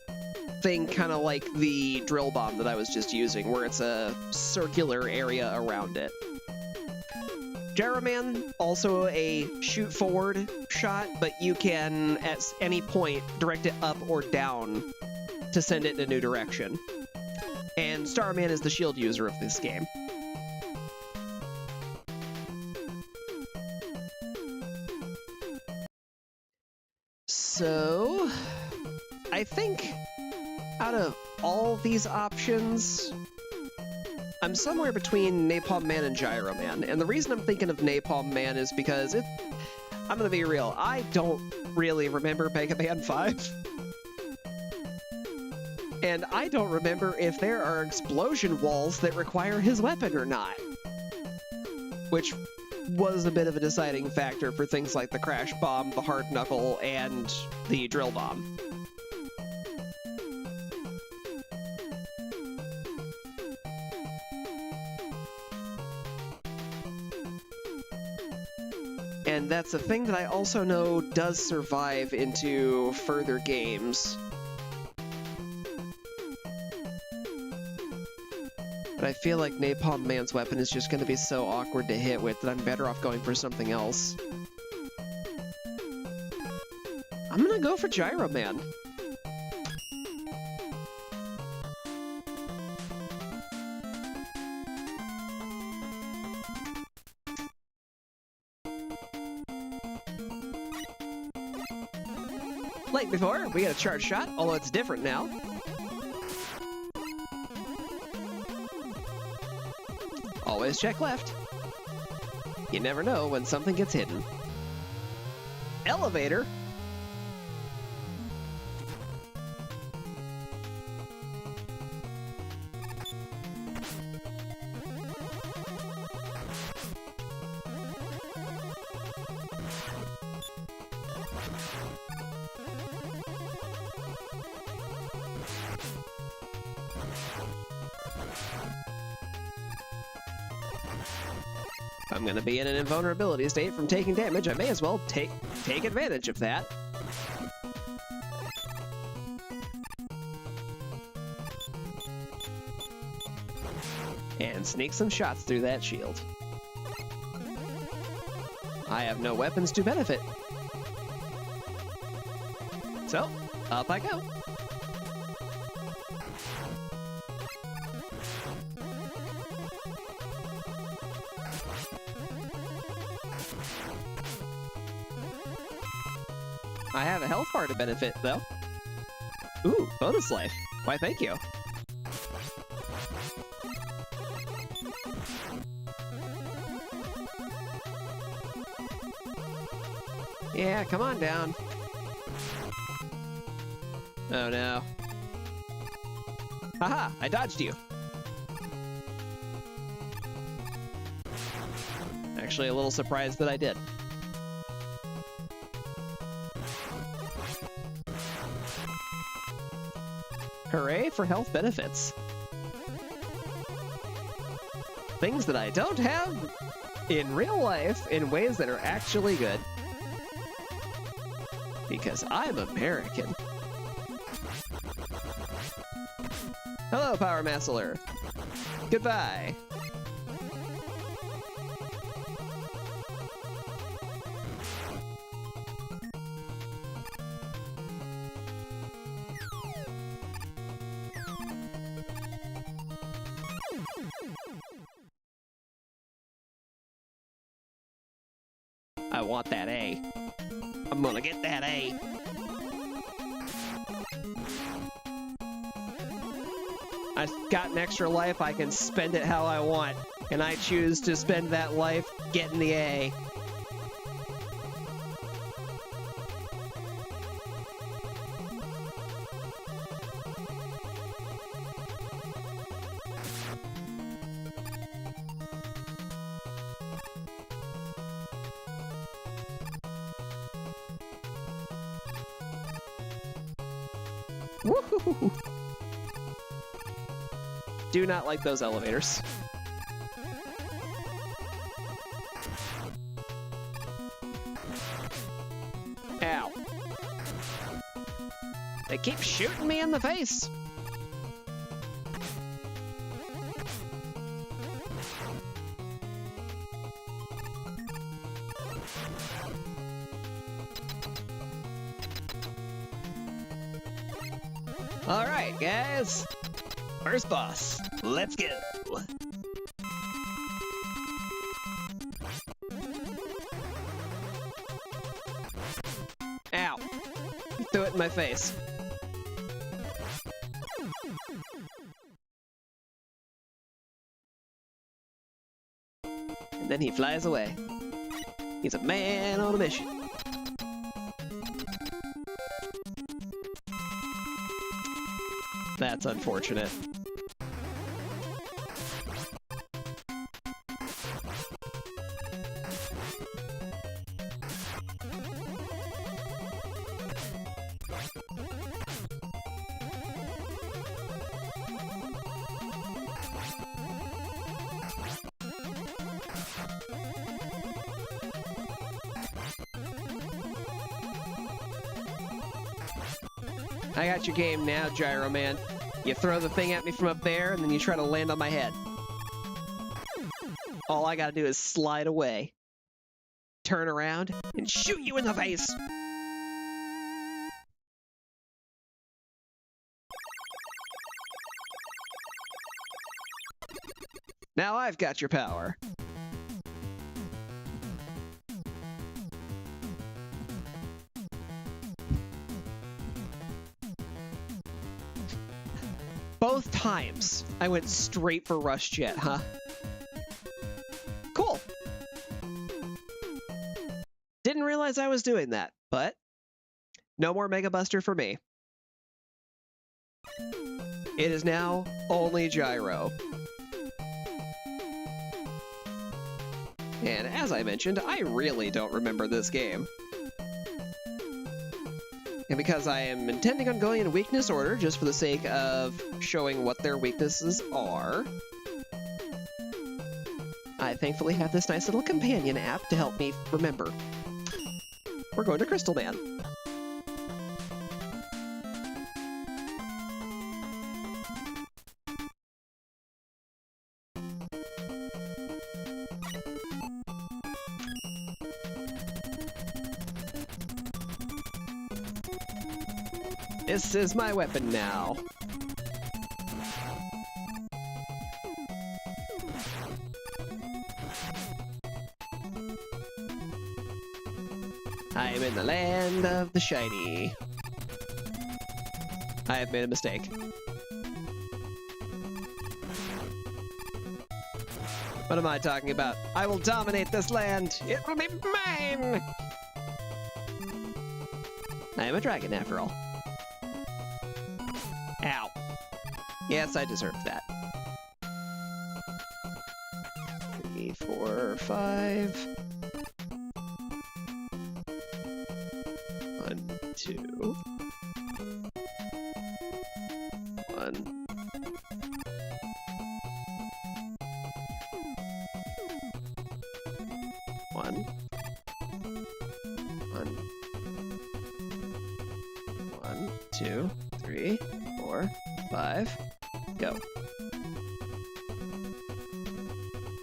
thing kind of like the drill bomb that I was just using, where it's a circular area around it. Gyro Man, also a shoot forward shot, but you can at any point direct it up or down to send it in a new direction. And Starman is the shield user of this game. So, I think out of all these options, I'm somewhere between Napalm Man and Gyro Man. And the reason I'm thinking of Napalm Man is because I'm gonna be real, I don't really remember Mega Man 5. And I don't remember if there are explosion walls that require his weapon or not. Which was a bit of a deciding factor for things like the Crash Bomb, the Hard Knuckle, and the Drill Bomb. And that's a thing that I also know does survive into further games. But I feel like Napalm Man's weapon is just going to be so awkward to hit with that I'm better off going for something else. I'm going to go for Gyro Man. Like before, we got a charge shot, although it's different now. Always check left. You never know when something gets hidden. Elevator? I'm gonna be in an invulnerability state from taking damage. I may as well take advantage of that. And sneak some shots through that shield. I have no weapons to benefit. So, up I go. I have a health bar to benefit, though. Ooh, bonus life. Why, thank you. Yeah, come on down. Oh no. Haha, I dodged you. Actually, a little surprised that I did. Hooray for health benefits. Things that I don't have in real life in ways that are actually good. Because I'm American. Hello, Power Massler. Goodbye. I want that A. I'm gonna get that A. I've got an extra life, I can spend it how I want. And I choose to spend that life getting the A. Woohoo! Do not like those elevators. They keep shooting me in the face. All right, guys. First boss. Let's go. Ow. You threw it in my face. And then he flies away. He's a man on a mission. That's unfortunate. I got your game now, Gyro Man. You throw the thing at me from up there, and then you try to land on my head. All I gotta do is slide away, turn around, and shoot you in the face! Now I've got your power. Both times, I went straight for Rush Jet, huh? Cool. Didn't realize I was doing that, but no more Mega Buster for me. It is now only Gyro. And as I mentioned, I really don't remember this game. And because I am intending on going in weakness order, just for the sake of showing what their weaknesses are, I thankfully have this nice little companion app to help me remember. We're going to Crystal Man. This is my weapon now. I am in the land of the shiny. I have made a mistake. What am I talking about? I will dominate this land! It will be mine! I am a dragon after all. Ow. Yes, I deserved that. 3, 4, 5. 1, 2. 1. 1. 1. 1, 2, 3, 4, 5. Go.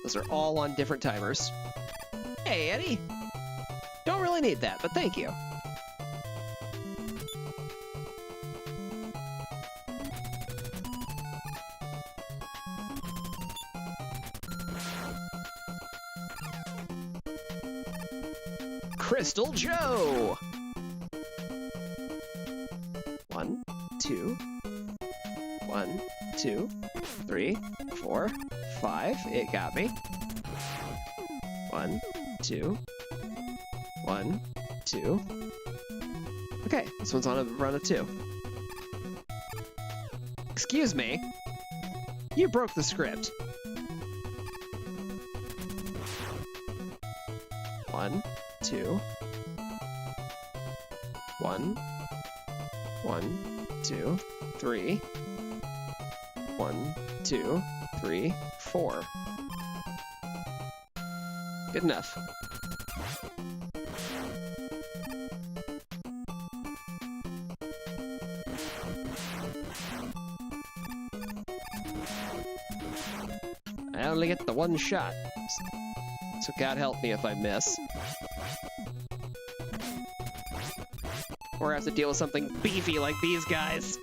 Those are all on different timers. Hey, Eddie! Don't really need that, but thank you. Crystal Joe! 1, 2. 1, 2, 3, 4, 5. It got me. 1, 2. 1, 2. Okay, this one's on a run of 2. Excuse me. You broke the script. 1, 2. 1. 1, 2, 3. 1, 2, 3, 4. Good enough. I only get the one shot. So God help me if I miss. Or I have to deal with something beefy like these guys.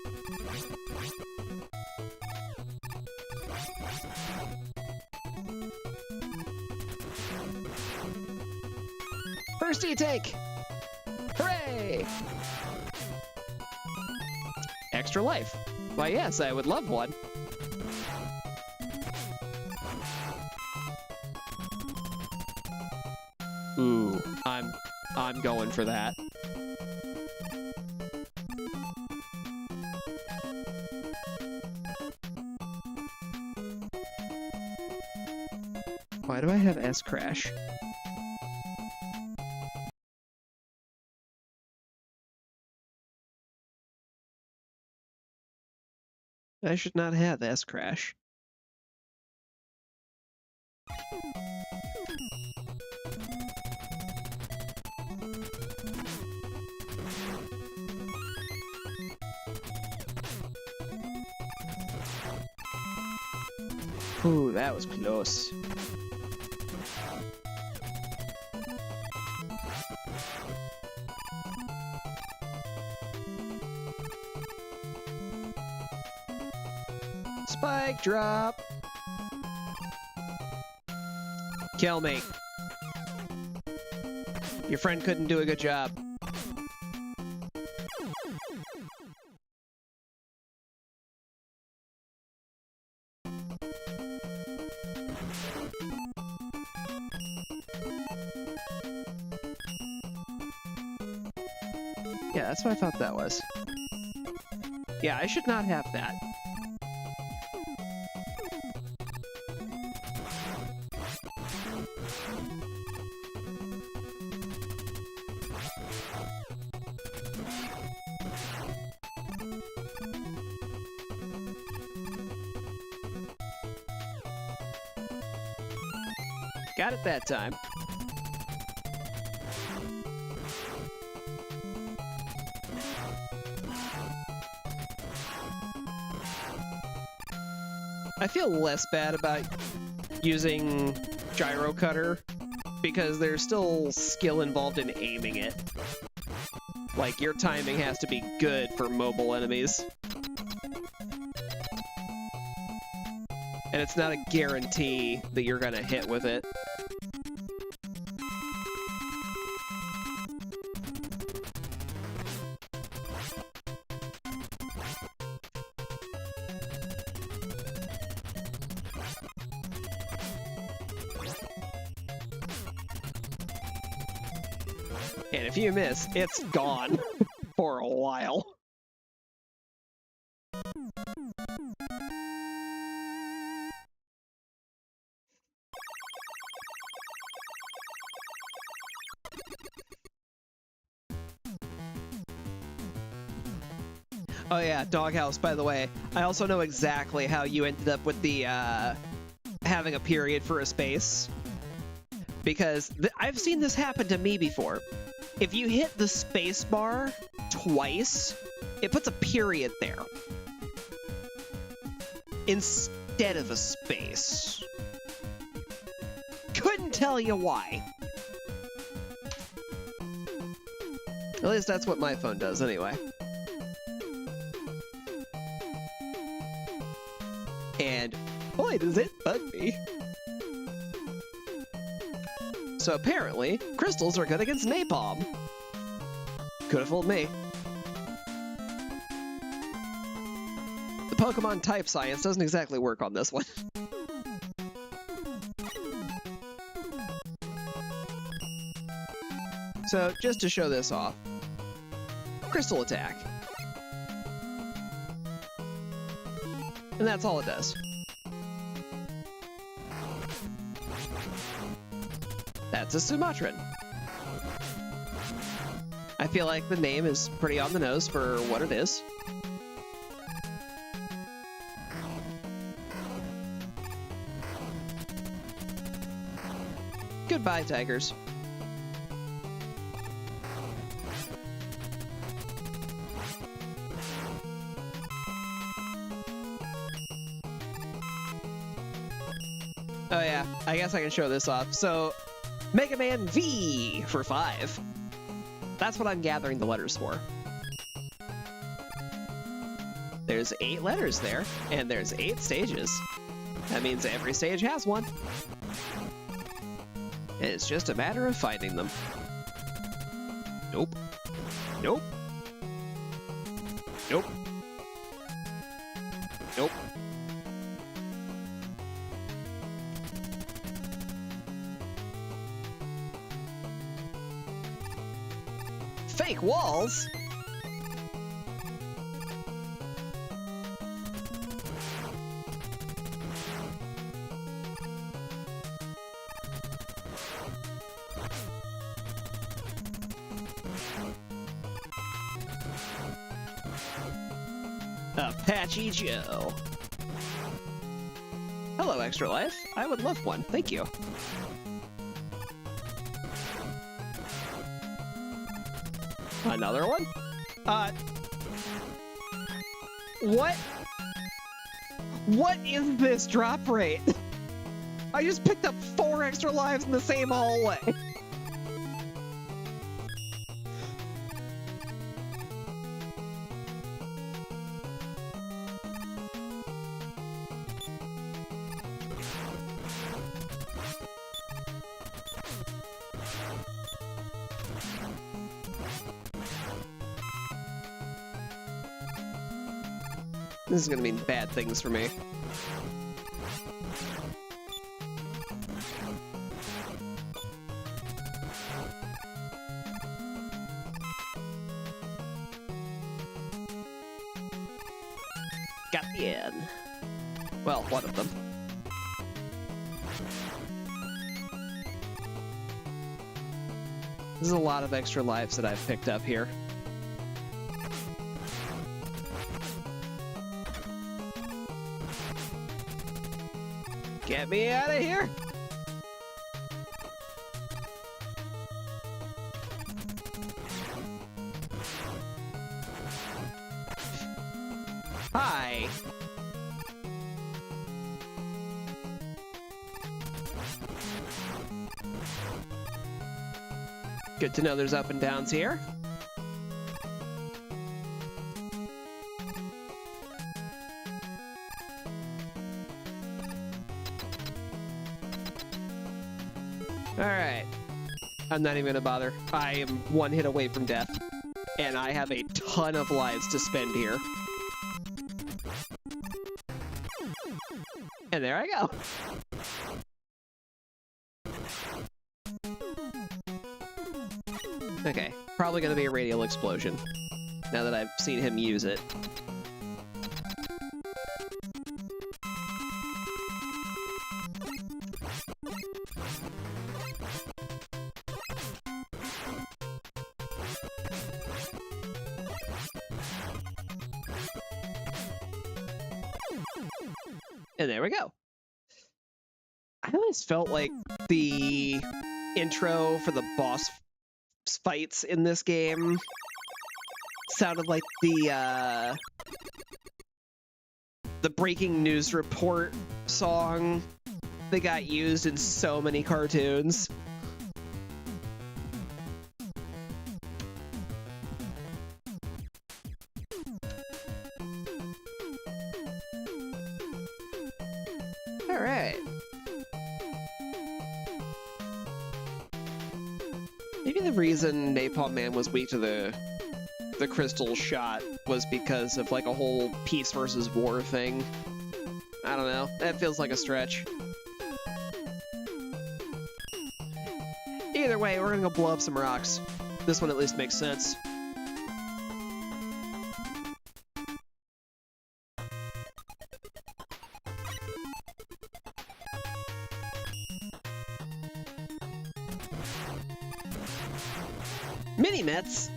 First E-take! Hooray! Extra life. Why, yes, I would love one. Ooh, I'm going for that. Why do I have S-Crash? I should not have S-Crash. Ooh, that was close. Spike drop! Kill me. Your friend couldn't do a good job. Yeah, that's what I thought that was. Yeah, I should not have that. Got it that time. I feel less bad about using gyro cutter because there's still skill involved in aiming it. Like, your timing has to be good for mobile enemies. And it's not a guarantee that you're gonna hit with it. And if you miss, it's gone for a while. Oh yeah, Doghouse, by the way. I also know exactly how you ended up with the, having a period for a space. Because I've seen this happen to me before. If you hit the space bar twice, it puts a period there instead of a space. Couldn't tell you why. At least that's what my phone does anyway. And boy, does it bug me. So apparently, crystals are good against napalm. Could have fooled me. The Pokemon type science doesn't exactly work on this one. So, just to show this off, crystal attack. And that's all it does. That's a Sumatran. I feel like the name is pretty on the nose for what it is. Goodbye, tigers. Oh yeah, I guess I can show this off. So, Mega Man V for 5. That's what I'm gathering the letters for. There's 8 letters there, and there's 8 stages. That means every stage has one. And it's just a matter of finding them. Nope. Nope. Nope. Nope. Fake walls? Apache Joe. Hello, Extra Life. I would love one. Thank you. Another one? What? What is this drop rate? I just picked up 4 extra lives in the same hallway. This is gonna mean bad things for me. Got the end. Well, one of them. This is a lot of extra lives that I've picked up here. Get me out of here! Hi! Good to know there's up and downs here. Alright. I'm not even gonna bother. I am 1 hit away from death. And I have a ton of lives to spend here. And there I go. Okay, probably gonna be a radial explosion. Now that I've seen him use it. And there we go. I always felt like the intro for the boss fights in this game sounded like the breaking news report song that got used in so many cartoons. All right. Maybe the reason Napalm Man was weak to the crystal shot was because of like a whole peace versus war thing. I don't know. That feels like a stretch. Either way, we're gonna go blow up some rocks. This one at least makes sense. Mini-Mets?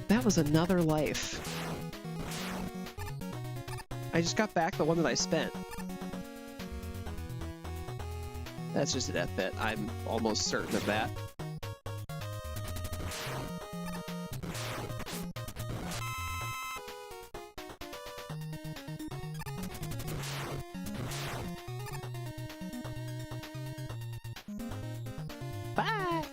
That was another life. I just got back the one that I spent. That's just a death bit. I'm almost certain of that. Bye!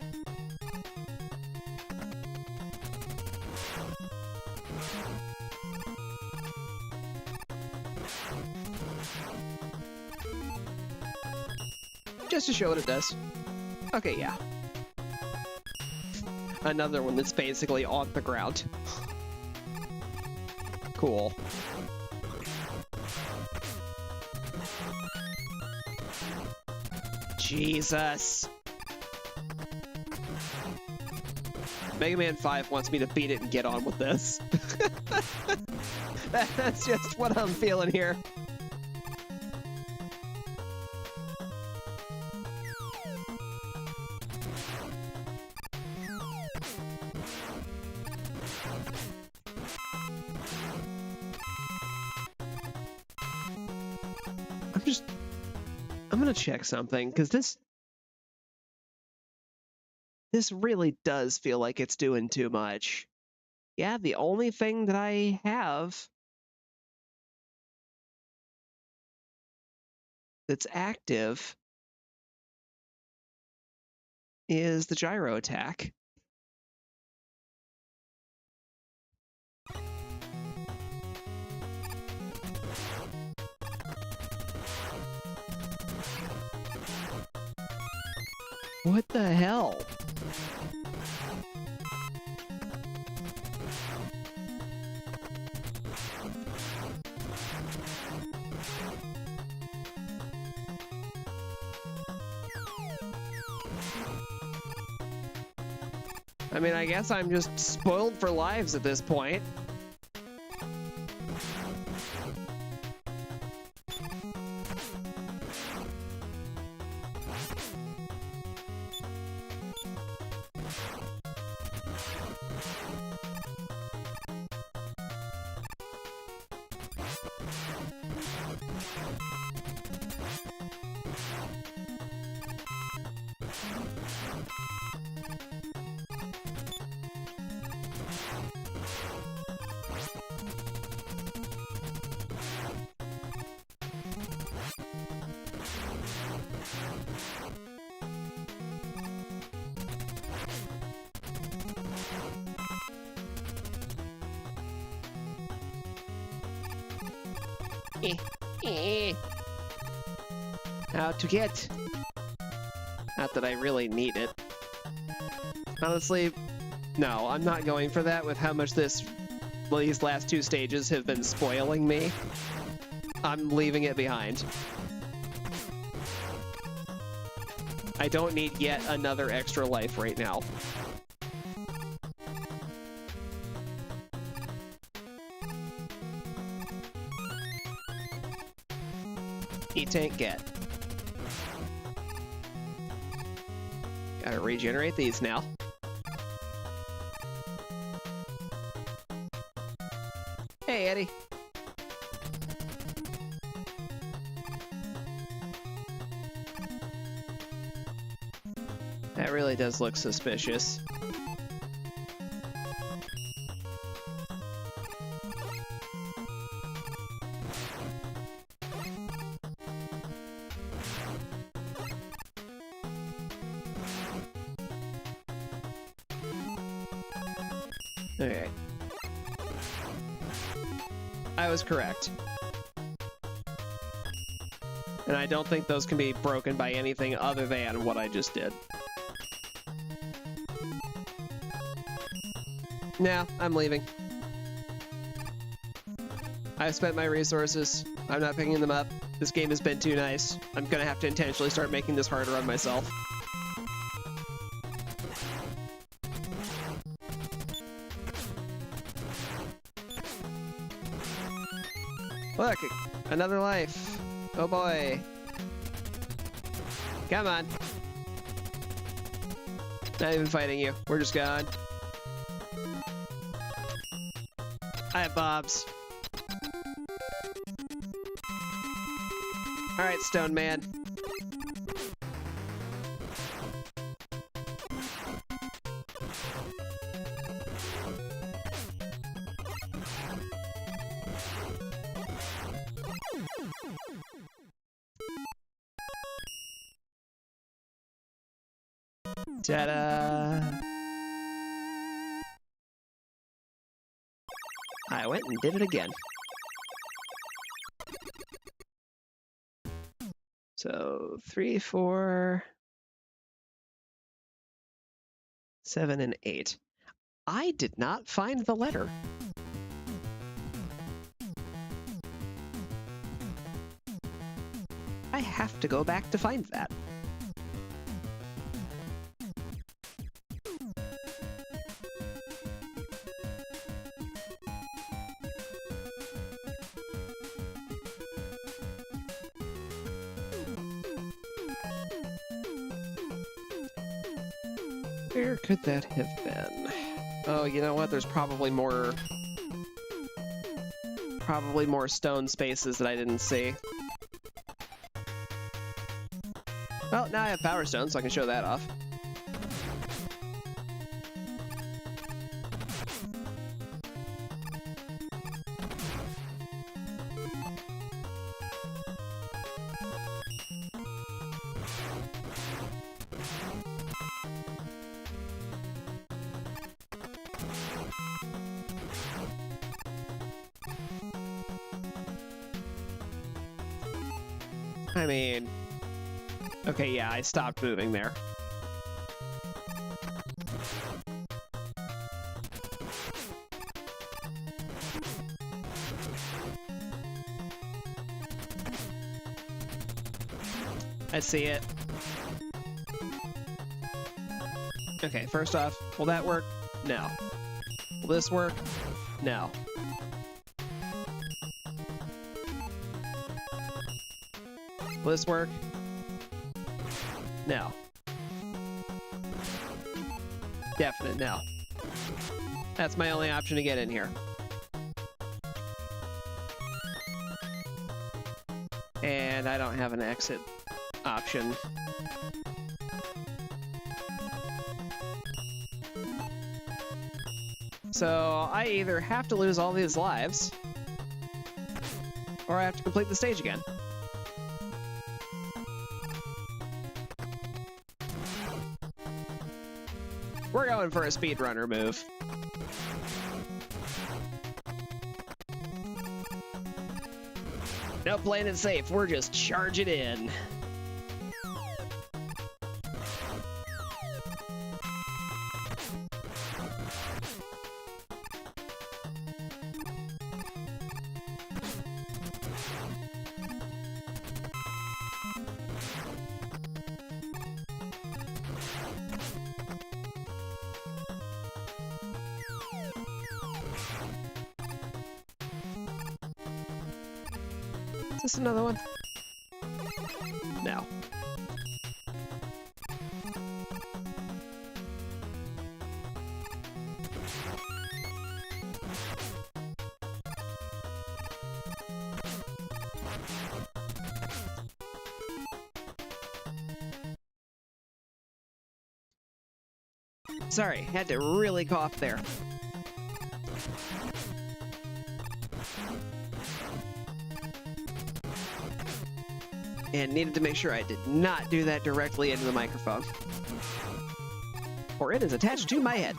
Just to show what it does. Okay, yeah. Another one that's basically on the ground. Cool. Jesus. Mega Man 5 wants me to beat it and get on with this. That's just what I'm feeling here. I'm gonna check something, because this really does feel like it's doing too much. Yeah, the only thing that I have that's active is the gyro attack. What the hell? I mean, I guess I'm just spoiled for lives at this point. How to get? Not that I really need it. Honestly, no, I'm not going for that with how much these last two stages have been spoiling me. I'm leaving it behind. I don't need yet another extra life right now. E-tank get. Gotta regenerate these now. Hey, Eddie. That really does look suspicious. Okay. I was correct. And I don't think those can be broken by anything other than what I just did. Nah, I'm leaving. I've spent my resources. I'm not picking them up. This game has been too nice. I'm gonna have to intentionally start making this harder on myself. Look, another life. Oh boy. Come on. Not even fighting you. We're just gone. I have bobs. Alright, Stone Man. Ta-da! I went and did it again. So 3, 4, 7, and 8. I did not find the letter. I have to go back to find that. Where could that have been? Oh, you know what? There's probably more stone spaces that I didn't see. Well, now I have Power Stone, so I can show that off. I mean, okay, yeah, I stopped moving there. I see it. Okay, first off, will that work? No. Will this work? No. Will this work? No. Definite no. That's my only option to get in here. And I don't have an exit option. So I either have to lose all these lives, or I have to complete the stage again. We're going for a speedrunner move. No playing it safe, we're just charging in. Is this another one? No. Sorry, had to really cough there. And needed to make sure I did not do that directly into the microphone. Or it is attached to my head.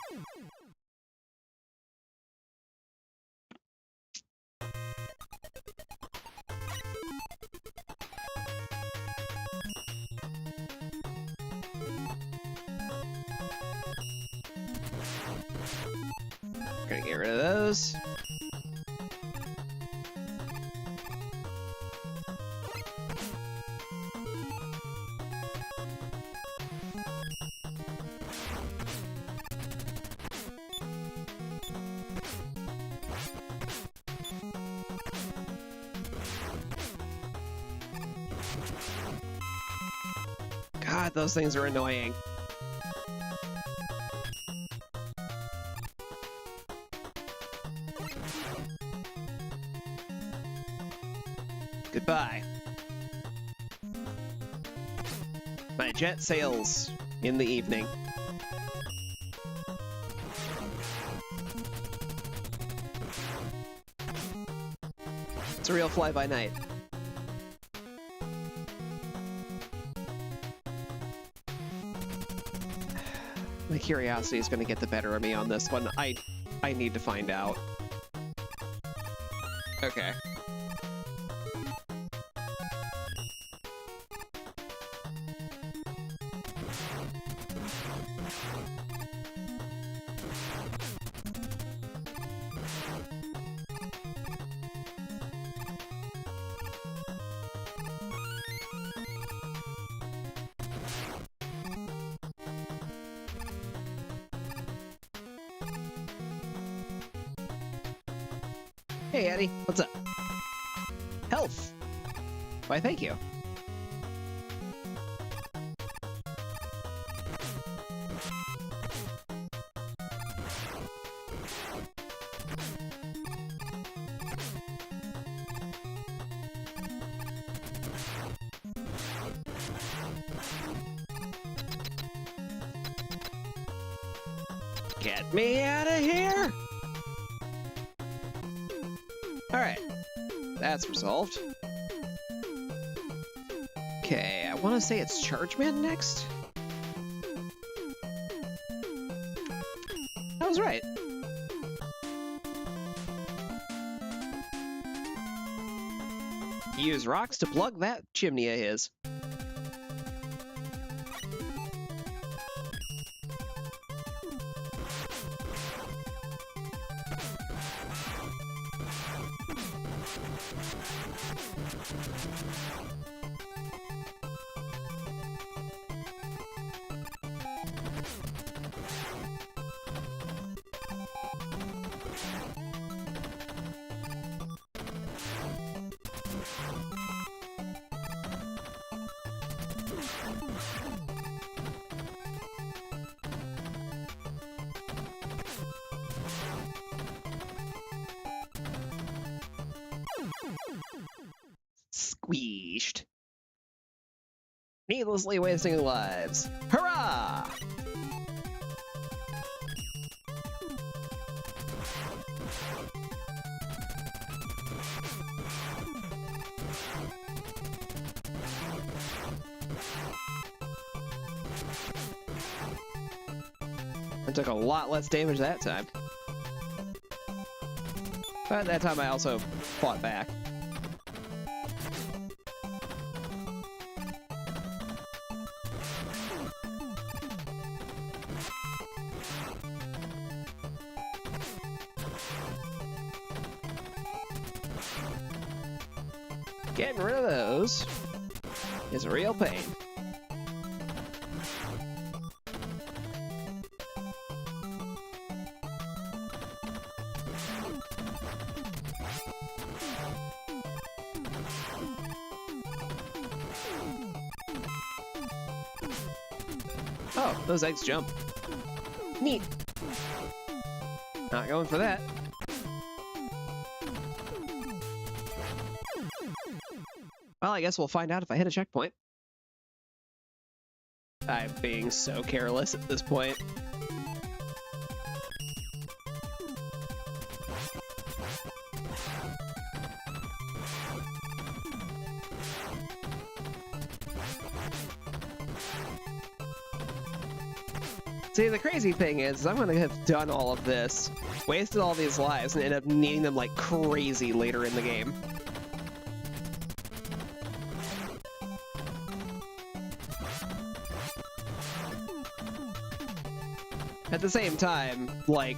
Gonna get rid of those. God, those things are annoying. Goodbye. My jet sails in the evening. It's a real fly-by-night. My curiosity is going to get the better of me on this one. I need to find out. Okay. Hey, Eddie. What's up? Health. Why, thank you. Get me out of here! Alright, that's resolved. Okay, I want to say it's Chargeman next? I was right. Use rocks to plug that chimney of his. Squeezed. Needlessly wasting lives. Hurrah! I took a lot less damage that time. But that time I also fought back. Getting rid of those is a real pain. Oh, those eggs jump. Neat. Not going for that. Well, I guess we'll find out if I hit a checkpoint. I'm being so careless at this point. See, the crazy thing is I'm gonna have done all of this, wasted all these lives, and end up needing them like crazy later in the game. At the same time, like,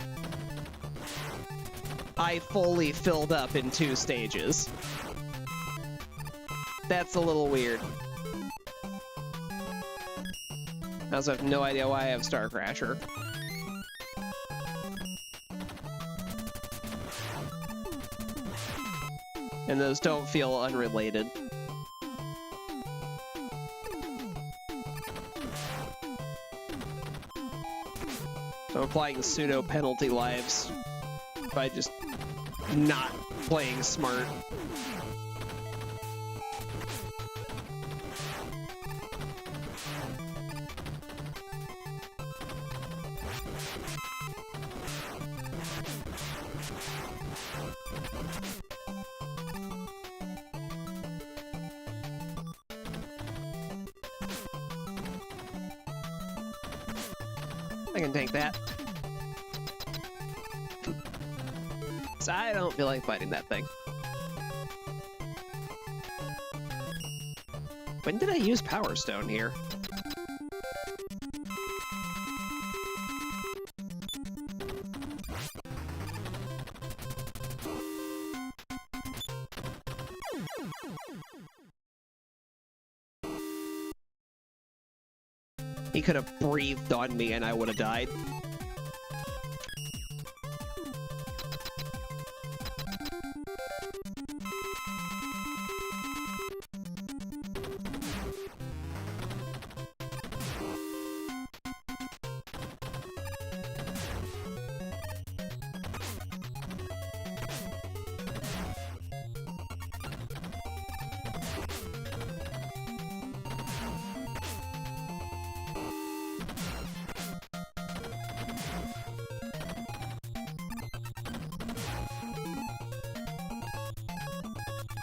I fully filled up in 2 stages. That's a little weird. I also have no idea why I have Star Crasher. And those don't feel unrelated. So I'm applying pseudo penalty lives by just not playing smart. I can take that. So I don't feel like fighting that thing. When did I use Power Stone here? He could have breathed on me and I would have died.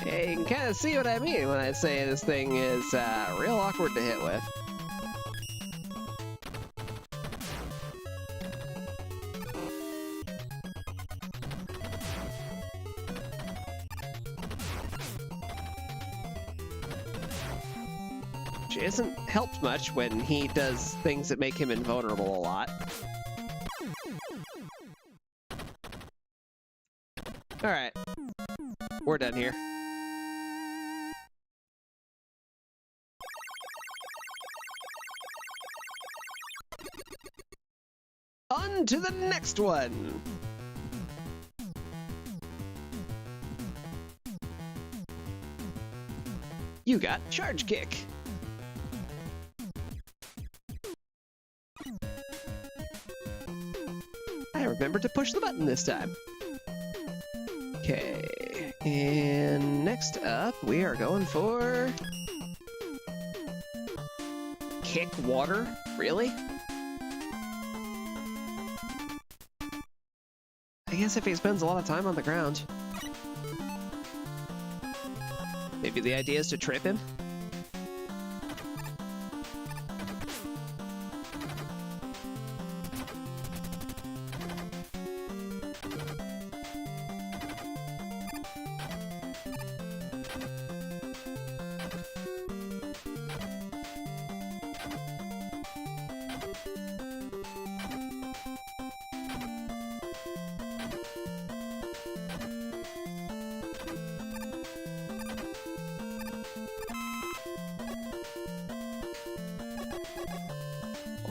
You can kind of see what I mean when I say this thing is real awkward to hit with. Which isn't helped much when he does things that make him invulnerable a lot. Alright. We're done here. On to the next one! You got Charge Kick. I remembered to push the button this time. Okay, and next up we are going for... Kick Water? Really? I guess if he spends a lot of time on the ground. Maybe the idea is to trip him?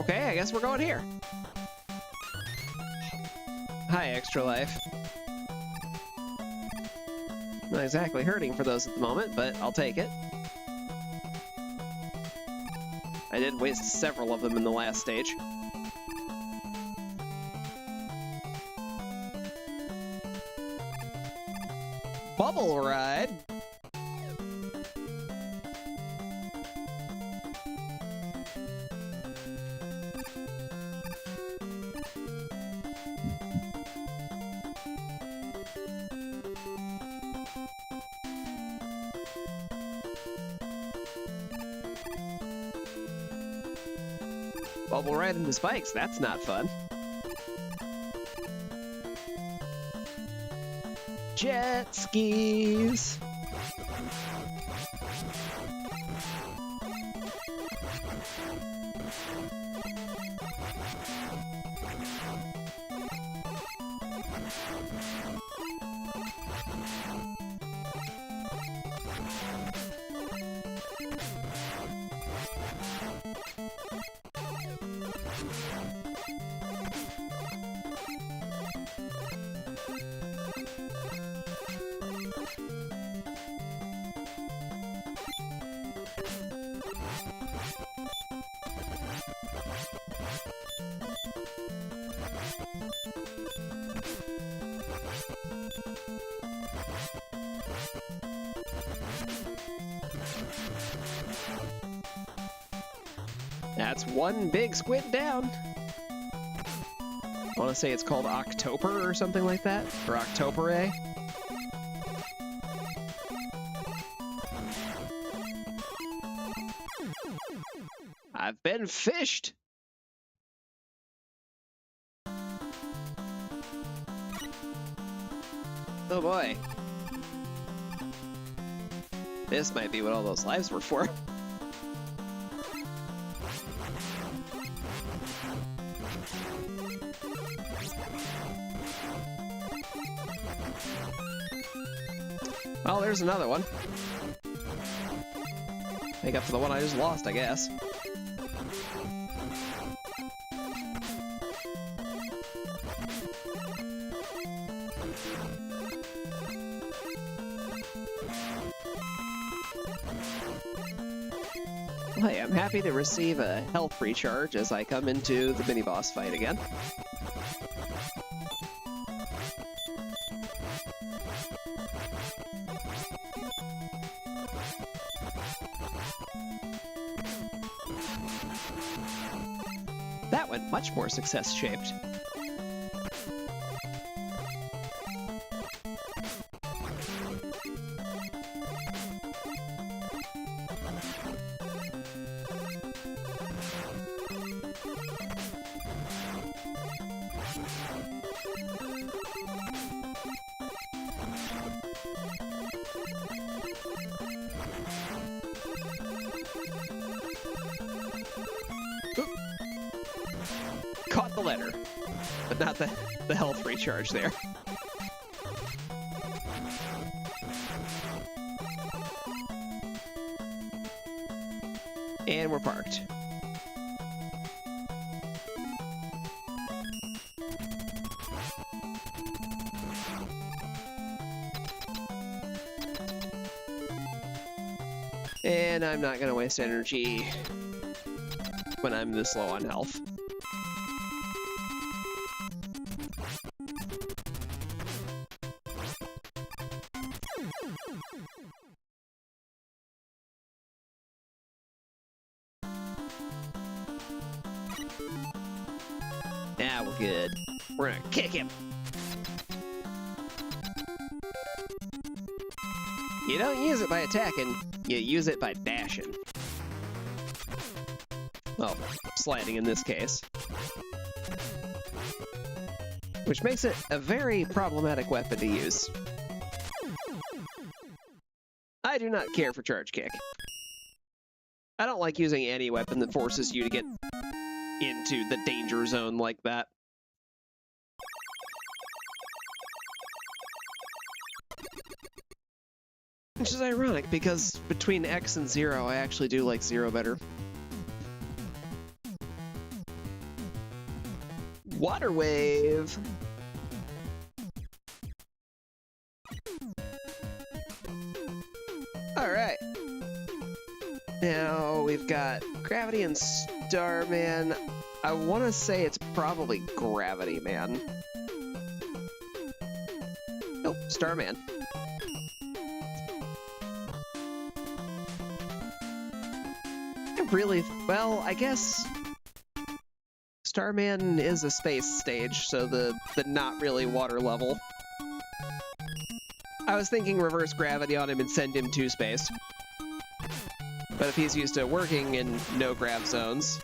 Okay, I guess we're going here. Hi, Extra Life. Not exactly hurting for those at the moment, but I'll take it. I did waste several of them in the last stage. Bubble Ride? Bubble Ride into spikes, that's not fun. Jet skis. That's one big squid down. I want to say it's called October or something like that, or October. I've been fished. Oh boy. This might be what all those lives were for. Well, there's another one. Make up for the one I just lost, I guess. Hey, I'm happy to receive a health recharge as I come into the mini-boss fight again. That went much more success-shaped. Caught the letter, but not the health recharge there. And we're parked. And I'm not gonna waste energy when I'm this low on health. Now we're good. We're gonna kick him. You don't use it by attacking, you use it by dashing. Well, sliding in this case. Which makes it a very problematic weapon to use. I do not care for Charge Kick. I don't like using any weapon that forces you to get into the danger zone like that. Which is ironic, because between X and Zero, I actually do like Zero better. Water Wave! Alright. Now we've got Gravity and Starman. I want to say it's probably Gravity Man. Nope, Starman. Really, well, I guess Starman is a space stage, so the not really water level. I was thinking reverse gravity on him and send him to space. But if he's used to working in no grav zones.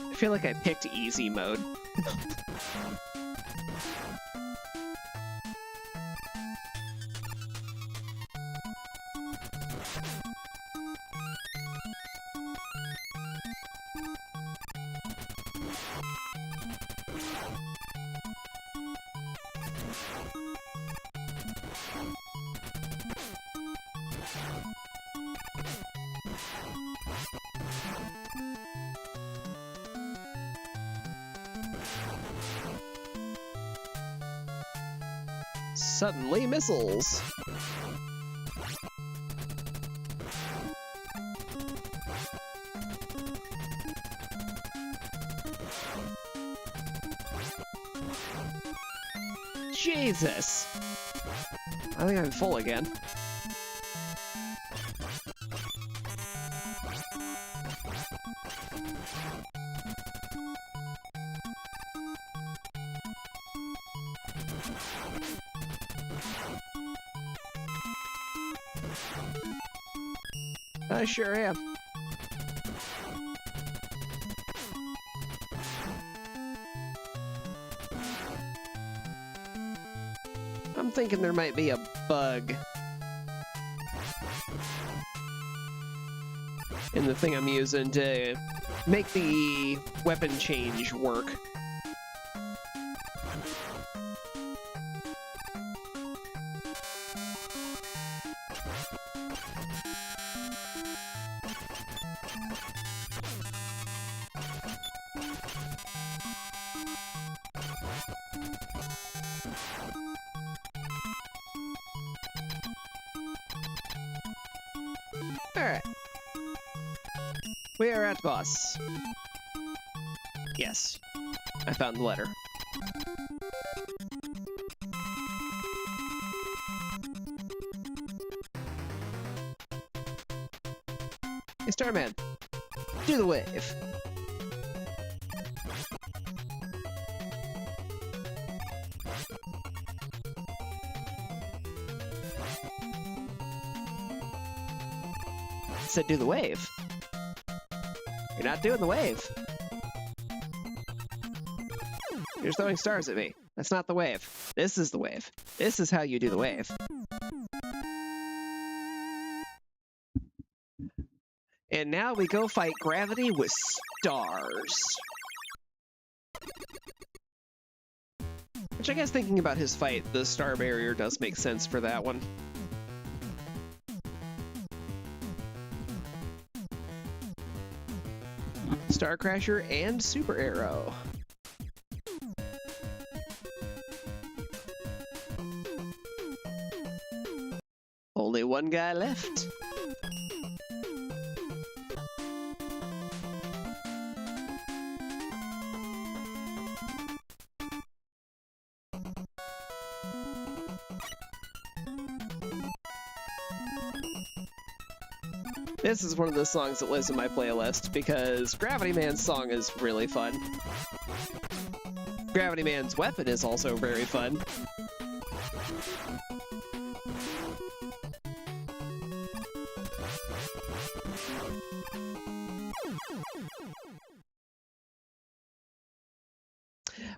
I feel like I picked easy mode. Suddenly missiles. Jesus. I think I'm full again. I sure am. I'm thinking there might be a bug in the thing I'm using to make the weapon change work. Alright. We are at boss. Yes. I found the letter. Hey, Starman. Do the wave. Said do the wave. You're not doing the wave. You're throwing stars at me. That's not the wave. This is the wave. This is how you do the wave. And now we go fight gravity with stars. Which I guess thinking about his fight, the star barrier does make sense for that one. Star Crasher and Super Arrow. Only one guy left. This is one of the songs that lives in my playlist because Gravity Man's song is really fun. Gravity Man's weapon is also very fun.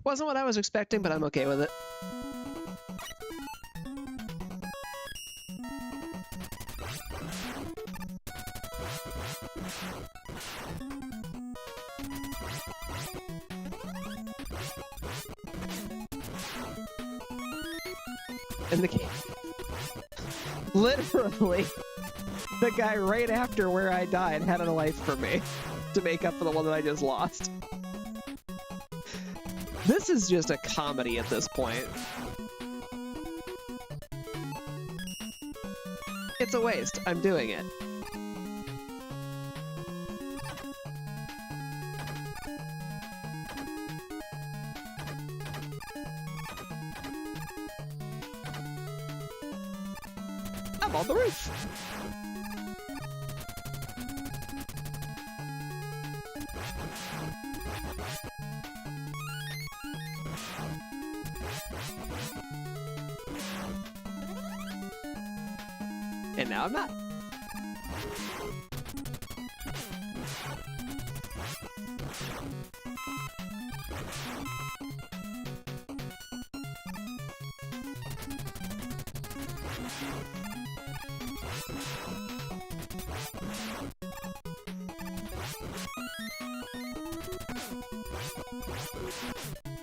Wasn't what I was expecting, but I'm okay with it. And the game, literally, the guy right after where I died had a life for me to make up for the one that I just lost. This is just a comedy at this point. It's a waste. I'm doing it. I'm on the roof. And now I'm not.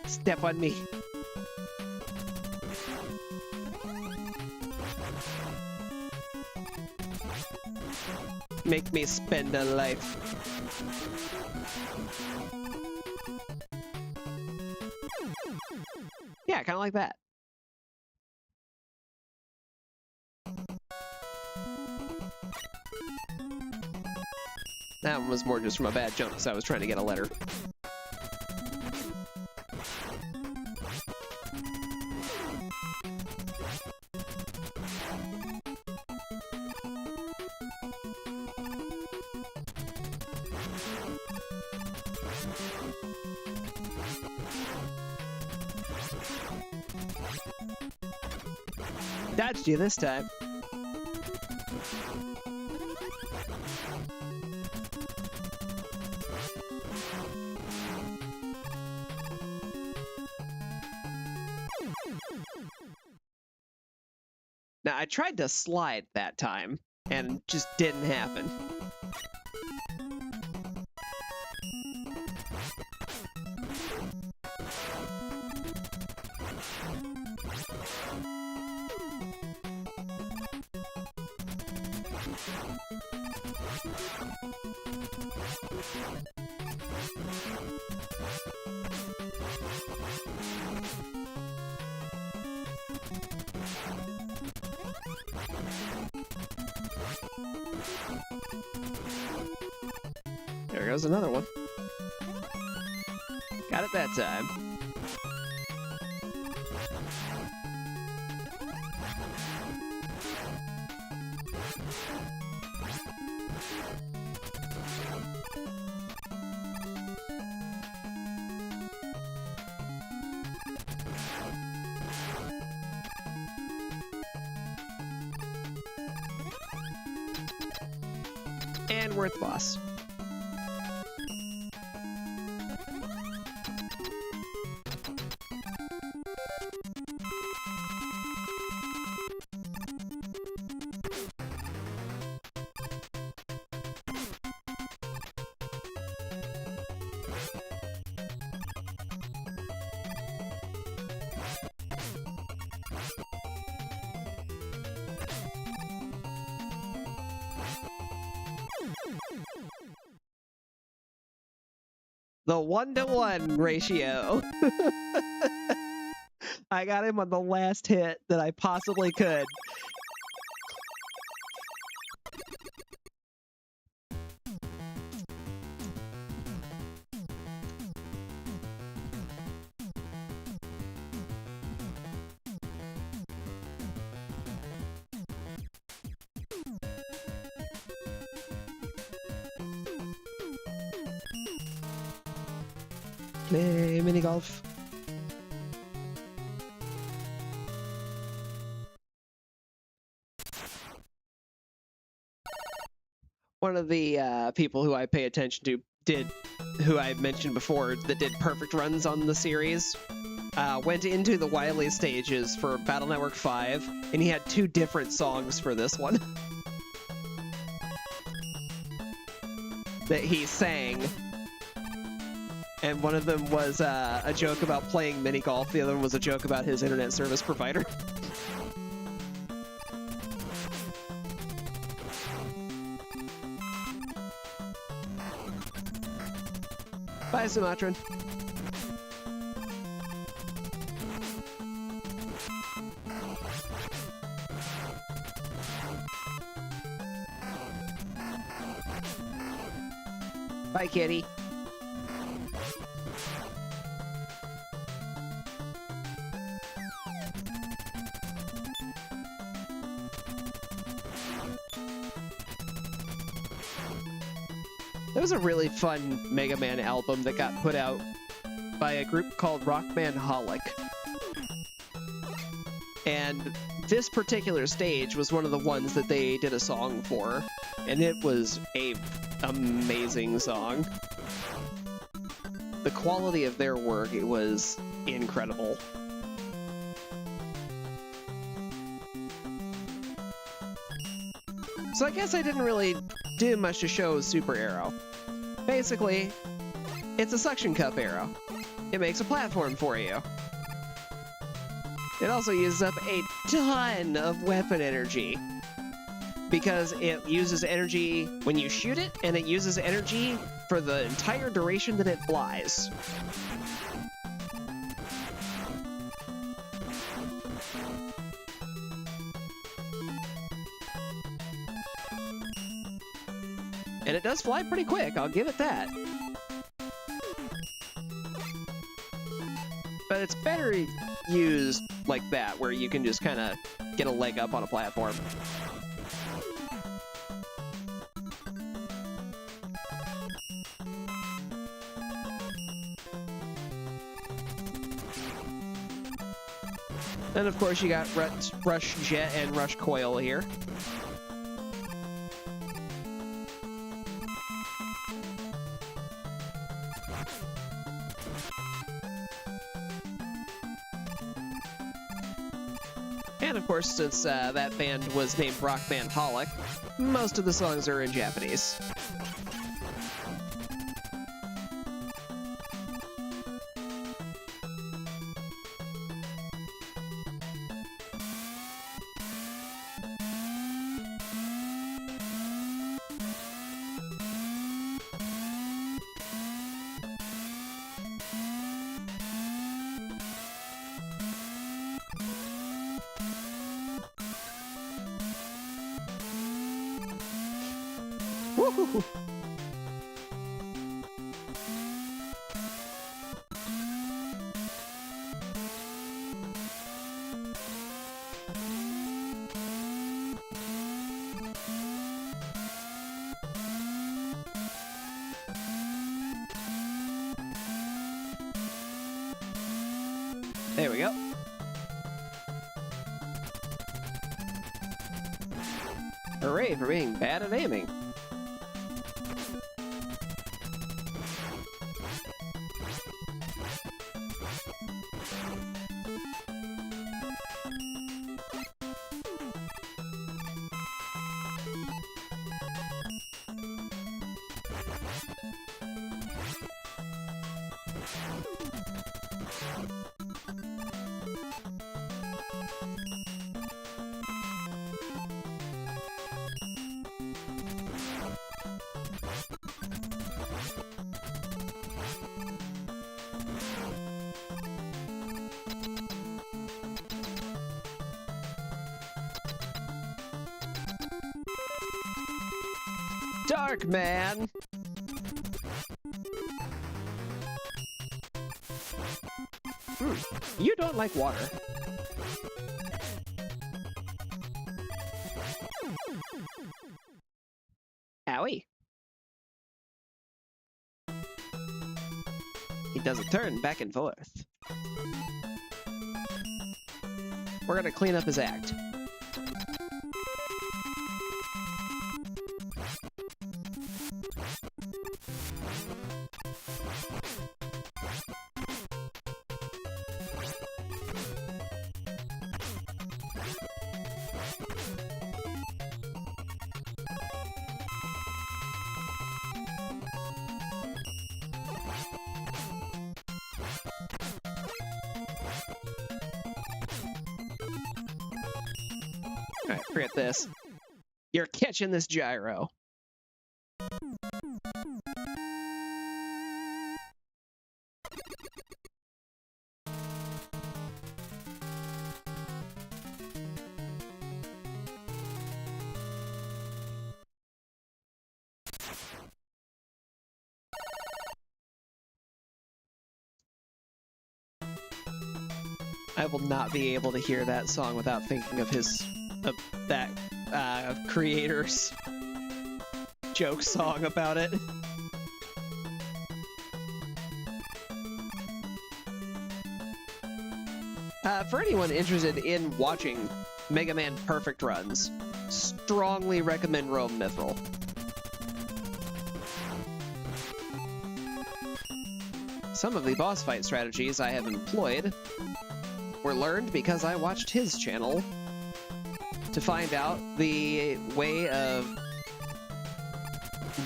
Step on me. Make me spend a life. Yeah, kind of like that. That one was more just from a bad jump because I was trying to get a letter. Dodged you this time. Now, I tried to slide that time, and just didn't happen. There goes another one. Got it that time. And we're at the boss. The 1-to-1 ratio. I got him on the last hit that I possibly could. Play mini golf. One of the people who I pay attention to who I mentioned before, that did perfect runs on the series, went into the Wily stages for Battle Network 5, and he had 2 different songs for this one that he sang. And one of them was a joke about playing mini golf. The other one was a joke about his internet service provider. Bye, Sumatran. Bye, kitty. There was a really fun Mega Man album that got put out by a group called Rockmanholic. And this particular stage was one of the ones that they did a song for, and it was an amazing song. The quality of their work, it was incredible. So I guess I didn't really do much to show Super Arrow. Basically, it's a suction cup arrow. It makes a platform for you. It also uses up a ton of weapon energy, because it uses energy when you shoot it, and it uses energy for the entire duration that it flies. And it does fly pretty quick, I'll give it that. But it's better used like that, where you can just kind of get a leg up on a platform. And of course you got Rush Jet and Rush Coil here. And of course, since that band was named Rock Band Holic, most of the songs are in Japanese. Woohoo! There we go. Hooray for being bad at aiming. Dark man! You don't like water. Owie. He does a turn back and forth. We're gonna clean up his act. Alright, forget this. You're catching this gyro. I will not be able to hear that song without thinking of that creator's joke song about it. For anyone interested in watching Mega Man Perfect runs, strongly recommend Rome Mithril. Some of the boss fight strategies I have employed were learned because I watched his channel to find out the way of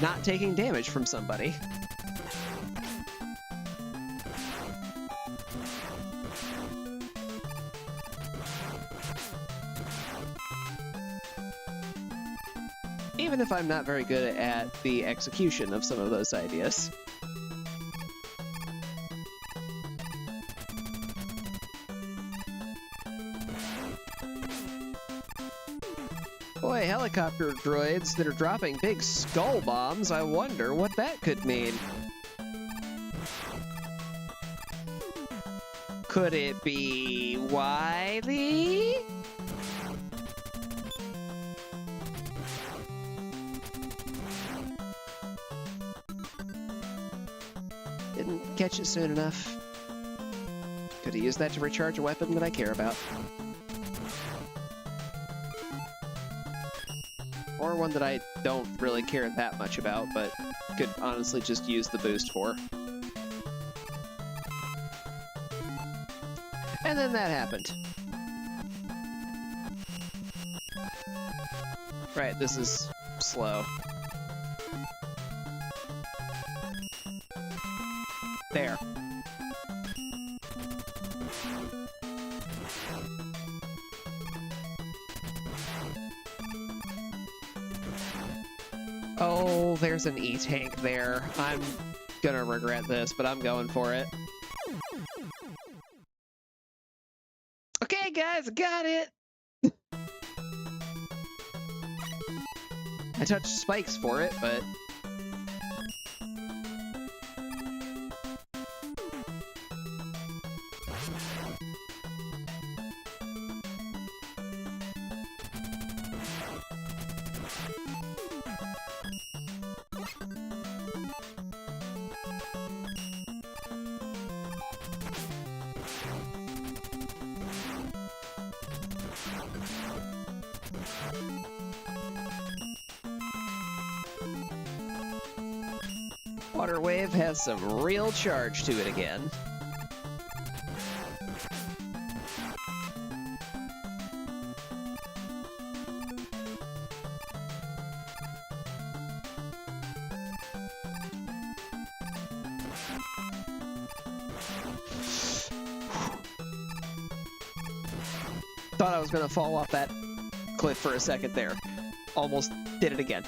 not taking damage from somebody. Even if I'm not very good at the execution of some of those ideas. Boy, helicopter droids that are dropping big skull bombs, I wonder what that could mean. Could it be Wily? Didn't catch it soon enough. Could have used that to recharge a weapon that I care about. Or one that I don't really care that much about, but could honestly just use the boost for. And then that happened. Right, this is slow. There. Oh, there's an E-tank there. I'm gonna regret this, but I'm going for it. Okay, guys, got it! I touched spikes for it, but... Water Wave has some real charge to it again. Thought I was gonna fall off that cliff for a second there. Almost did it again.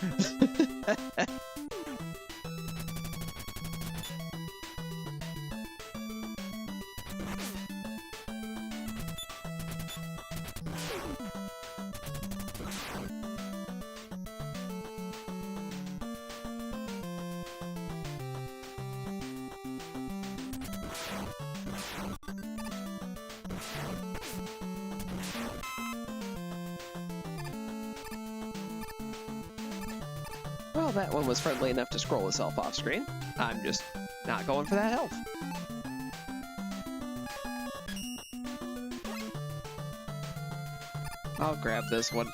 Well, that one was friendly enough to scroll itself off screen. I'm just not going for that health. I'll grab this one.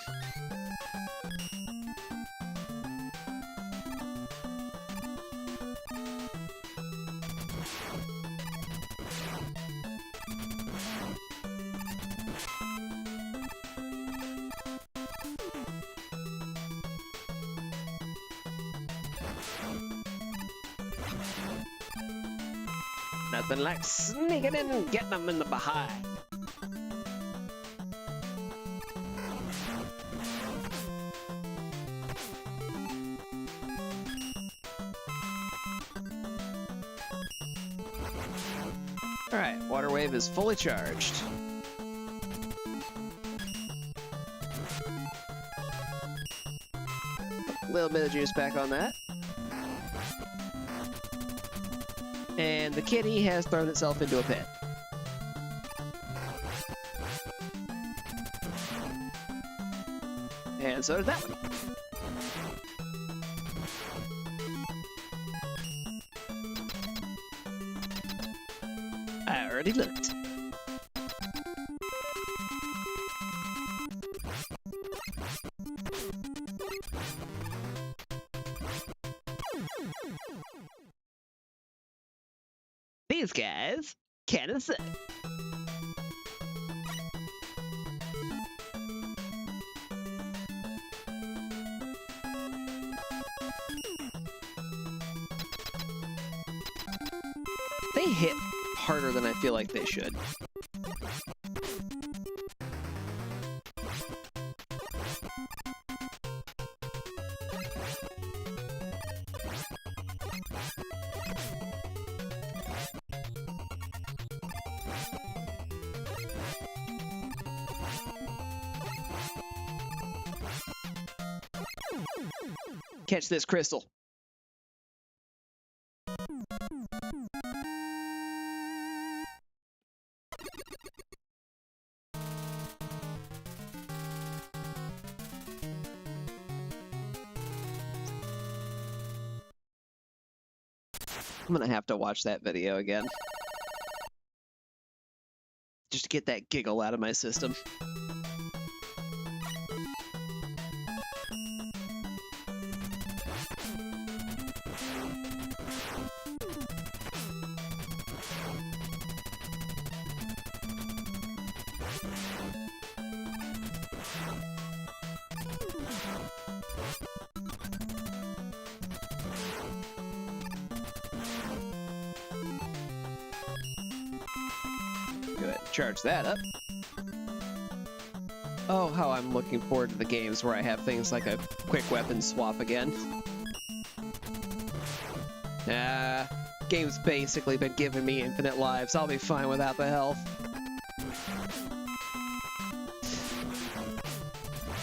Nothing like sneaking in and getting them in the behind. Alright, Water Wave is fully charged. A little bit of juice back on that. And the kitty has thrown itself into a pit. And so did that one. I already looked. These guys kinda suck. They hit harder than I feel like they should. Catch this crystal. I'm gonna have to watch that video again. just to get that giggle out of my system. Go ahead and charge that up. Oh, how I'm looking forward to the games where I have things like a quick weapon swap again. Game's basically been giving me infinite lives. I'll be fine without the health.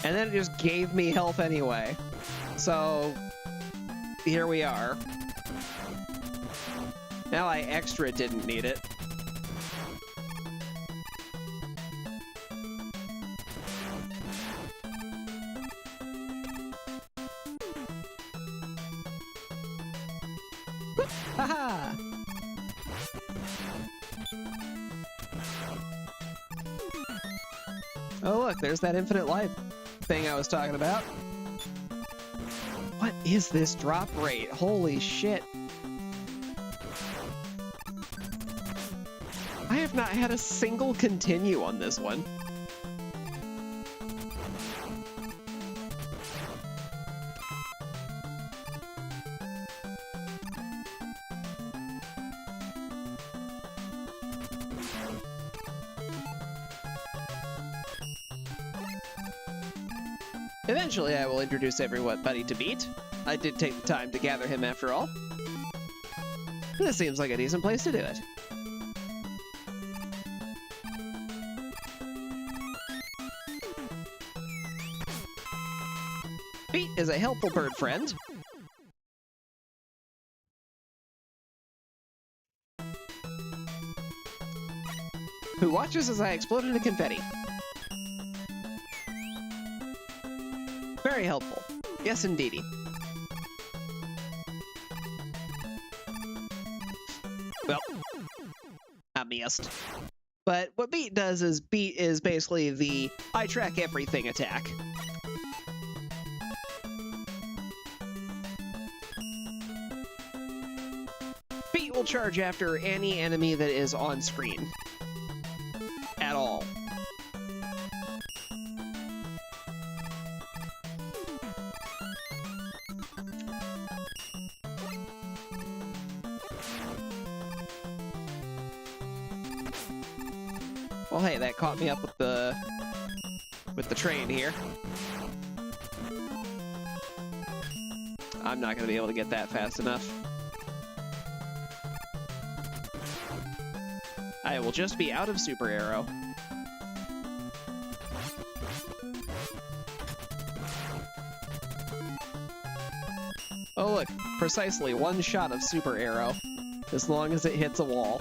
And then it just gave me health anyway. So, here we are. Now I extra didn't need it. Haha! Oh look, there's that infinite life thing I was talking about. What is this drop rate? Holy shit. I have not had a single continue on this one. Eventually, I will introduce everybody to Beat. I did take the time to gather him after all. This seems like a decent place to do it. Beat is a helpful bird friend. Who watches as I explode into confetti. Very helpful. Yes, indeedy. Well, I missed. But what Beat does is Beat is basically the I track everything attack. Beat will charge after any enemy that is on screen. At all. Well, hey, that caught me up with the train here. I'm not going to be able to get that fast enough. I will just be out of super arrow. Oh look, precisely one shot of super arrow, as long as it hits a wall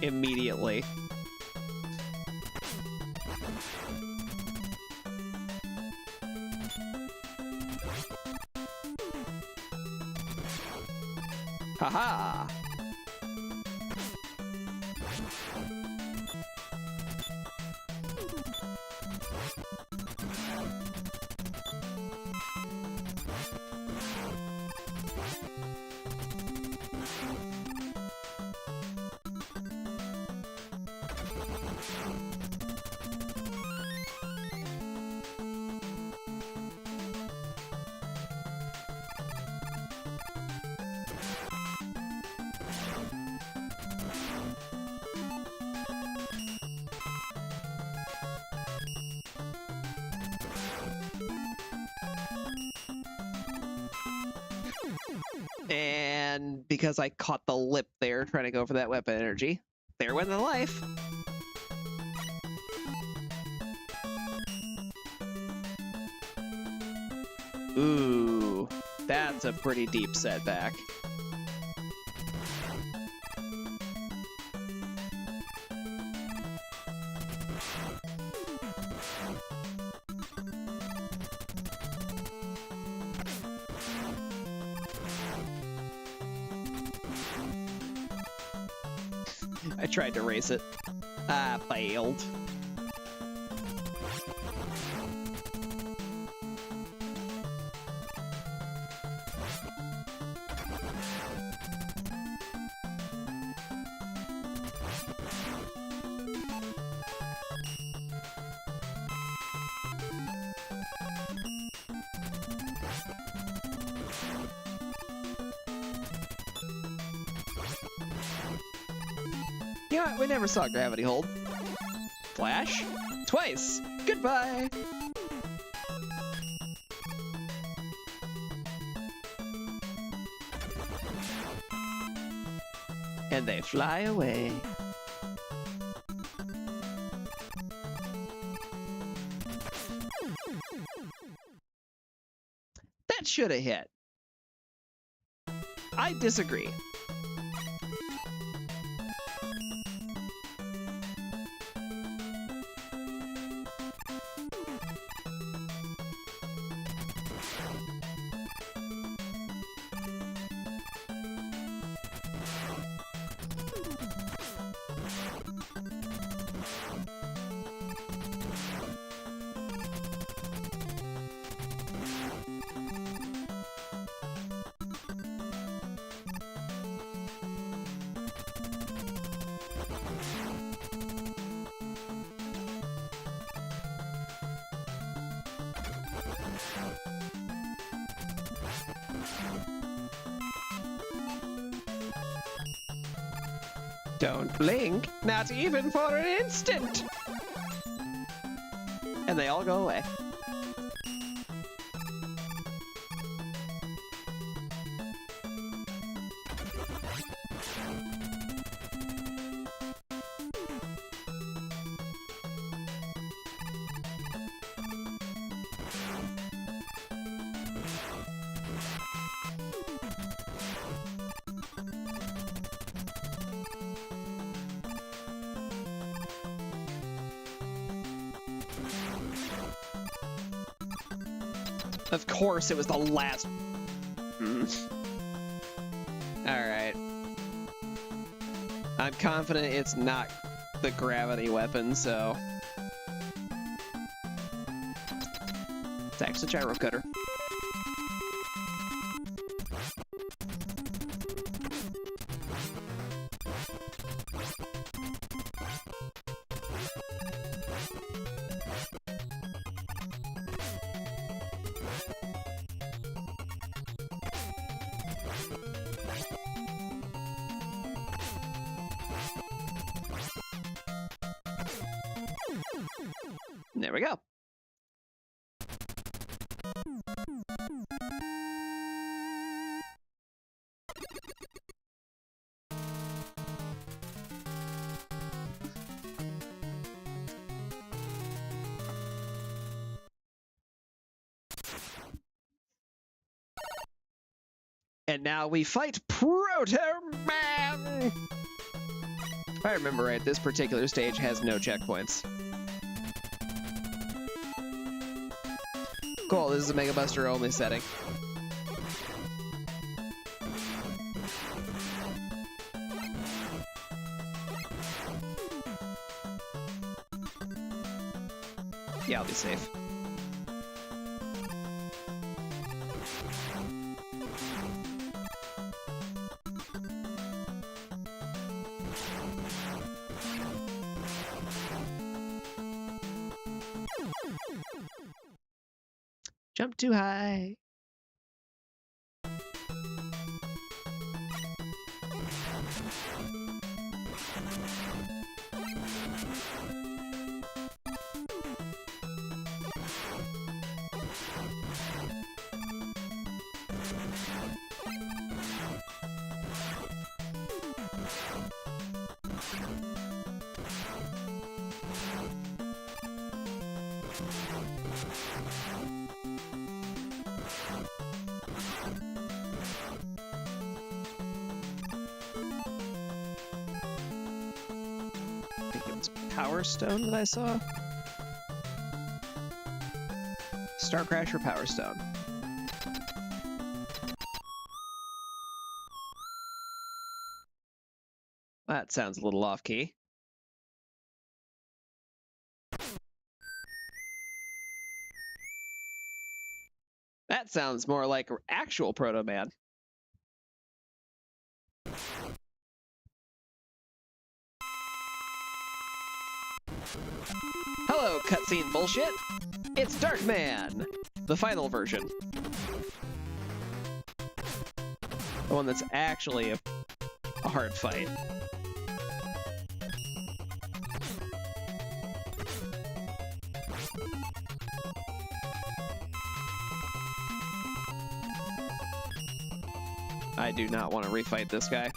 immediately. Haha! And because I caught the lip there trying to go for that weapon energy, there went the life. Ooh, that's a pretty deep setback. I tried to race it. I failed. You know what? We never saw Gravity Hold. Flash? Twice! Goodbye! And they fly away. That should have hit. I disagree. Don't blink, not even for an instant! And they all go away. Of course, it was the last. Alright. I'm confident it's not the gravity weapon, so. It's actually gyro cutter. There we go. And now we fight Proto Man! If I remember right, this particular stage has no checkpoints. Cool, this is a Mega Buster only setting. Yeah, I'll be safe. Jump too high. Power Stone that I saw? Star Crasher Power Stone. That sounds a little off key. That sounds more like actual Proto Man. Hello, cutscene bullshit. It's Darkman, the final version. The one that's actually a hard fight. I do not want to refight this guy.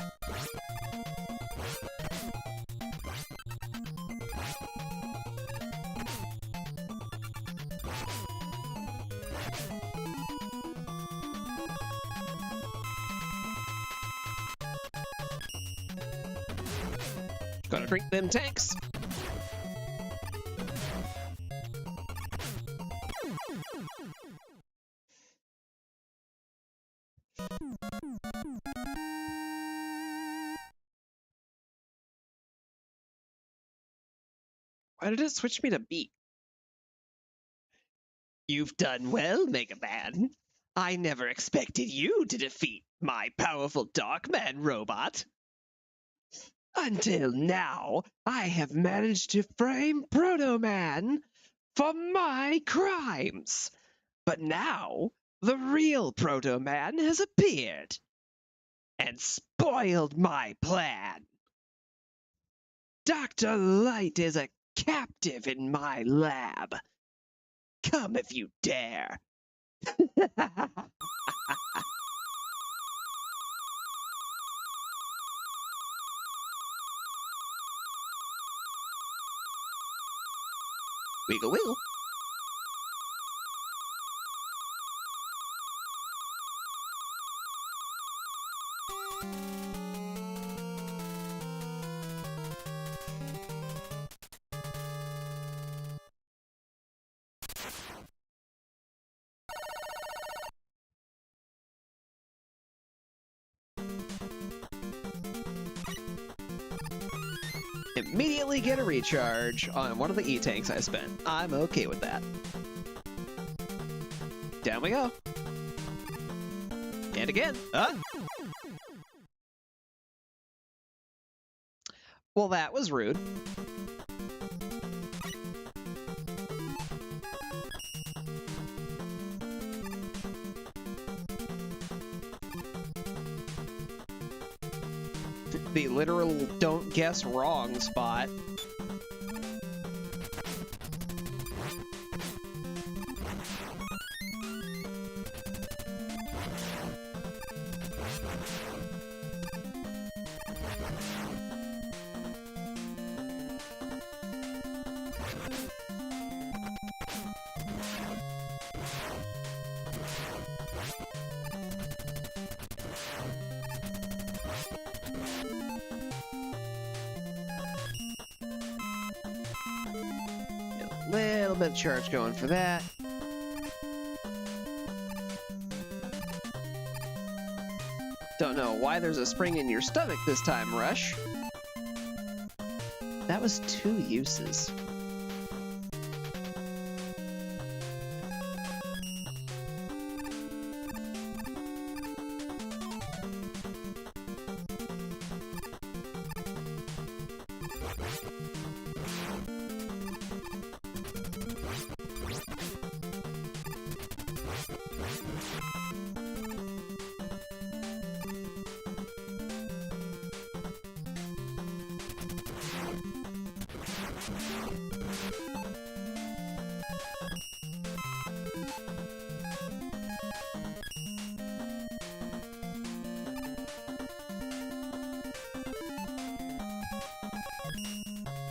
Gotta drink them tanks. Why did it switch me to B? You've done well, Mega Man. I never expected you to defeat my powerful Darkman robot. Until now, I have managed to frame Proto Man for my crimes. But now, the real Proto Man has appeared and spoiled my plan. Dr. Light is a captive in my lab. Come if you dare. Wiggle wiggle. Immediately get a recharge on one of the E-tanks I spent. I'm okay with that. Down we go. And again. Well, that was rude. The literal don't guess wrong spot. Little bit of charge going for that. Don't know why there's a spring in your stomach this time, Rush. That was 2 uses.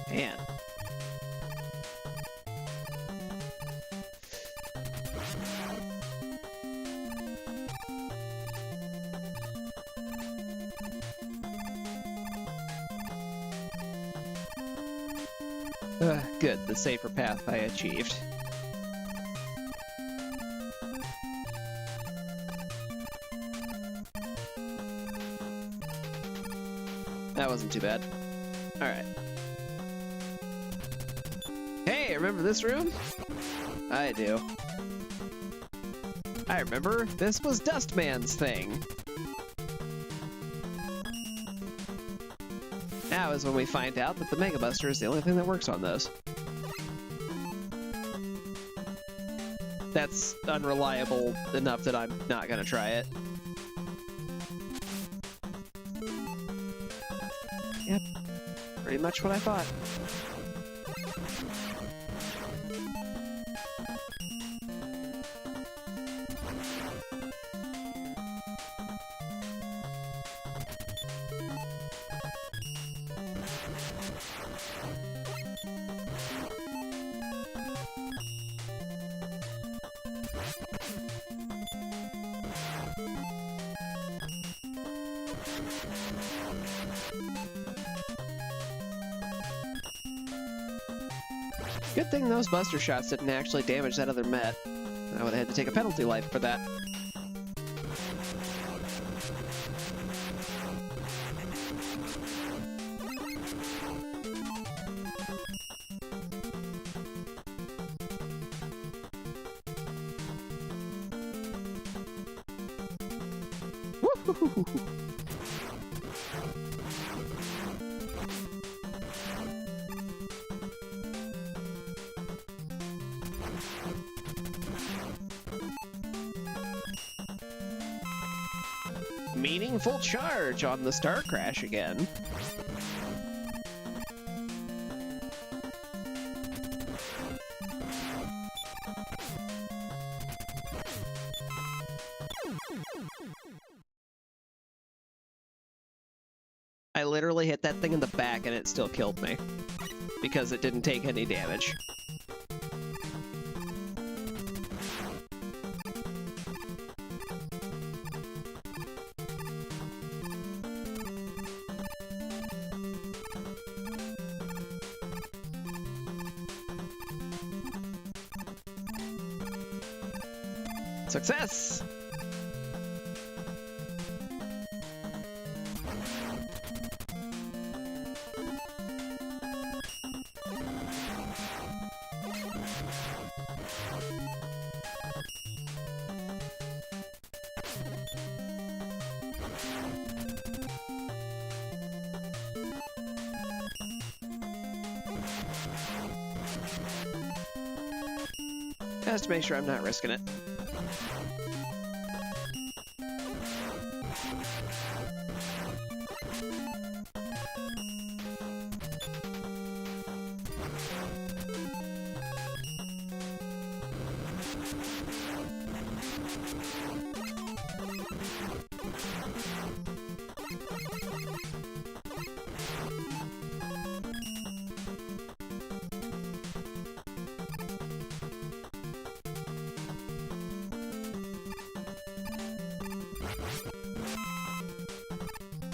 Man. Good, the safer path I achieved. That wasn't too bad. Alright. Hey, remember this room? I do. I remember, this was Dustman's thing. Now is when we find out that the Mega Buster is the only thing that works on those. That's unreliable enough that I'm not gonna try it. Yep, pretty much what I thought. Good thing those Buster Shots didn't actually damage that other Met. I would have had to take a penalty life for that. Woo-hoo-hoo-hoo. Meaningful charge on the Star Crash again. I literally hit that thing in the back and it still killed me because it didn't take any damage. Success! Just to make sure I'm not risking it.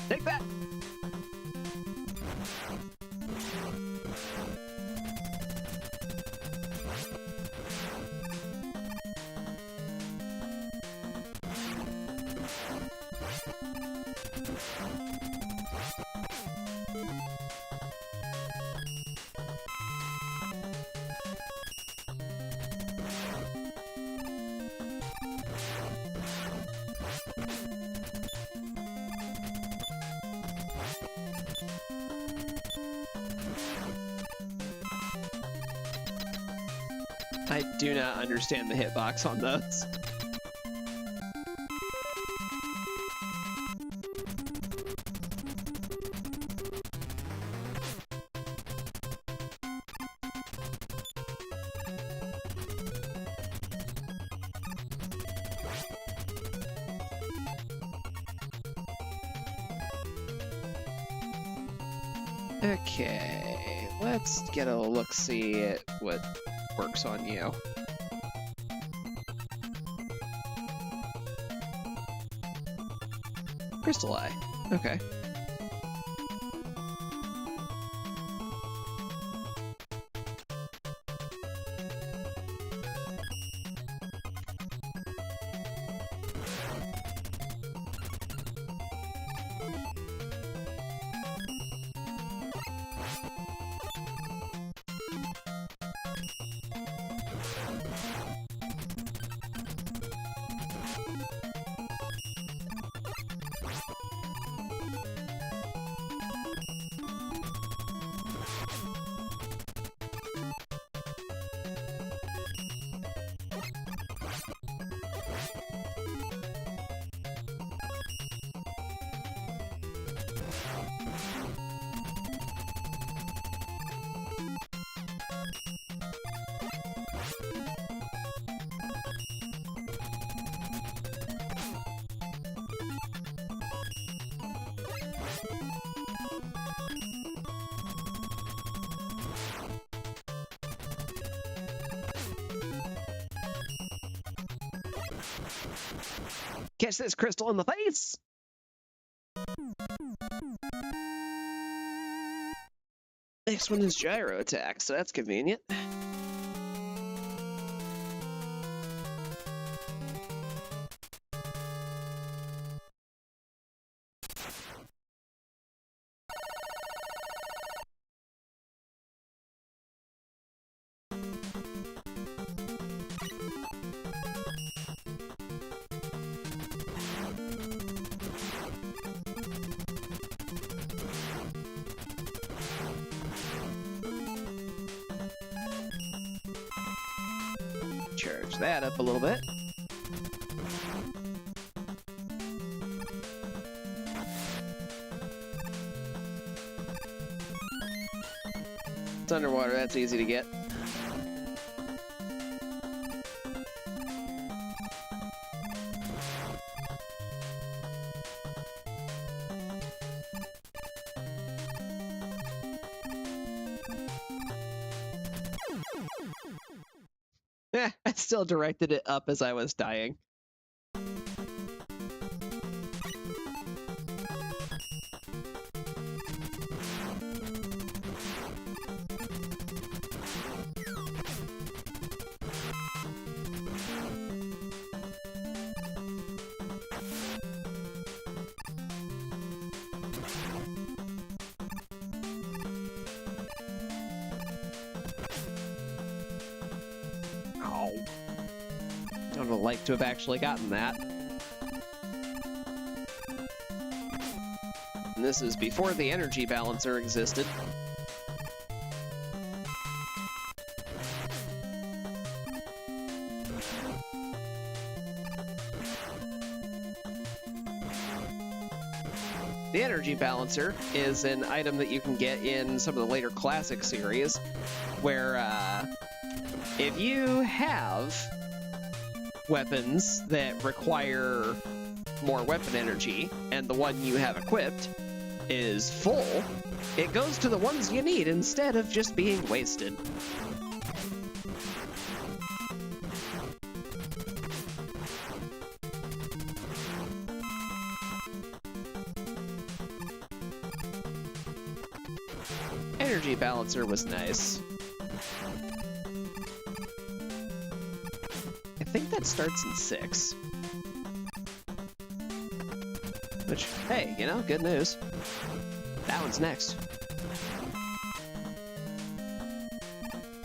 Take that! I do not understand the hitbox on those. Okay, let's get a look-see at what works on you. Crystal Eye. Okay. Catch this crystal in the face! Next one is gyro attack, so that's convenient. Charge that up a little bit. It's underwater, that's easy to get. I still directed it up as I was dying. I would have liked to have actually gotten that. And this is before the energy balancer existed. The energy balancer is an item that you can get in some of the later classic series, where if you have weapons that require more weapon energy, and the one you have equipped is full, it goes to the ones you need instead of just being wasted. Energy balancer was nice. I think that starts in 6. Which, hey, you know, good news. That one's next.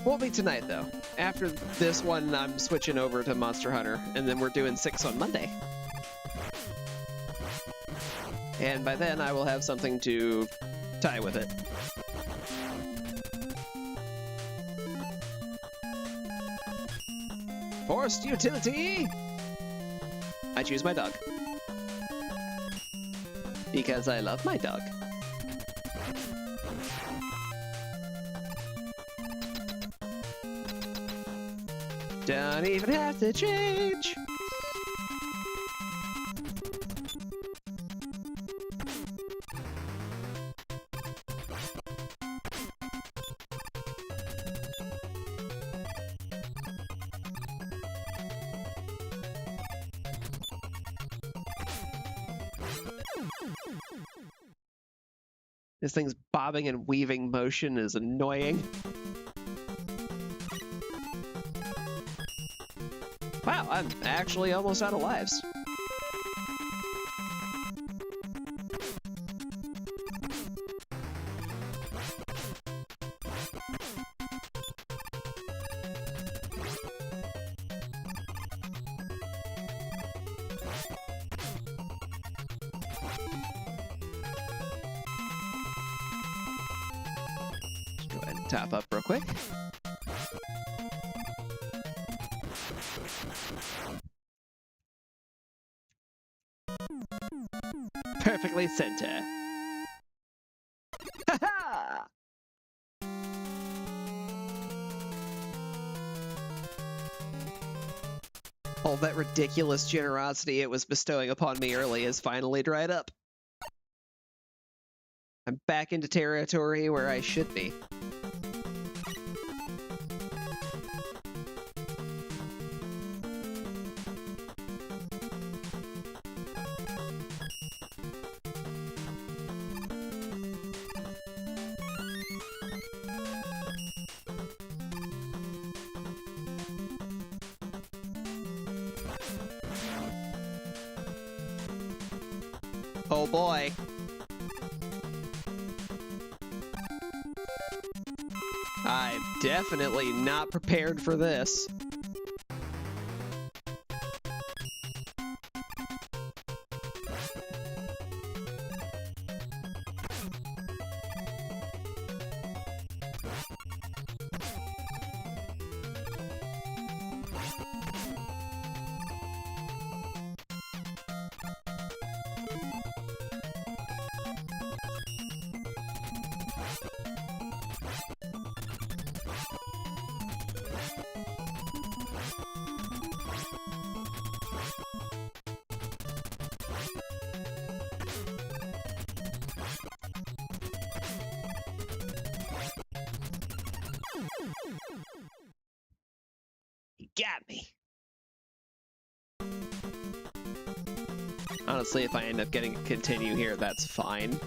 Won't be tonight, though. After this one, I'm switching over to Monster Hunter, and then we're doing 6 on Monday. And by then, I will have something to tie with it. Forced utility! I choose my dog. Because I love my dog. Don't even have to change. This thing's bobbing and weaving motion is annoying. Wow, I'm actually almost out of lives. Top up real quick. Perfectly center. Ha-ha! All that ridiculous generosity it was bestowing upon me early has finally dried up. I'm back into territory where I should be. Oh boy. I'm definitely not prepared for this. Got me. Honestly, if I end up getting a continue here, that's fine.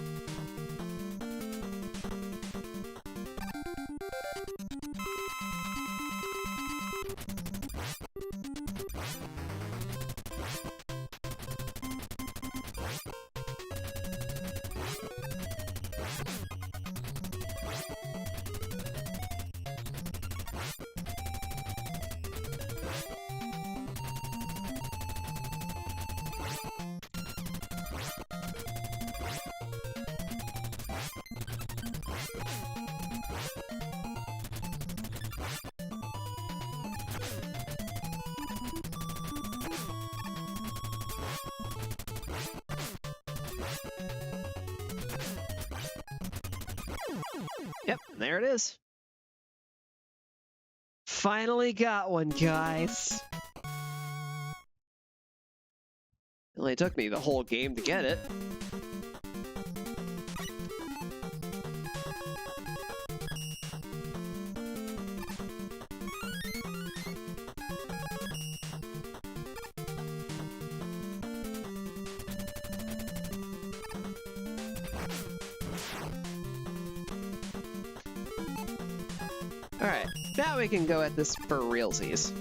Yep, there it is. Finally got one, guys. It only took me the whole game to get it. Alright, now we can go at this for realsies.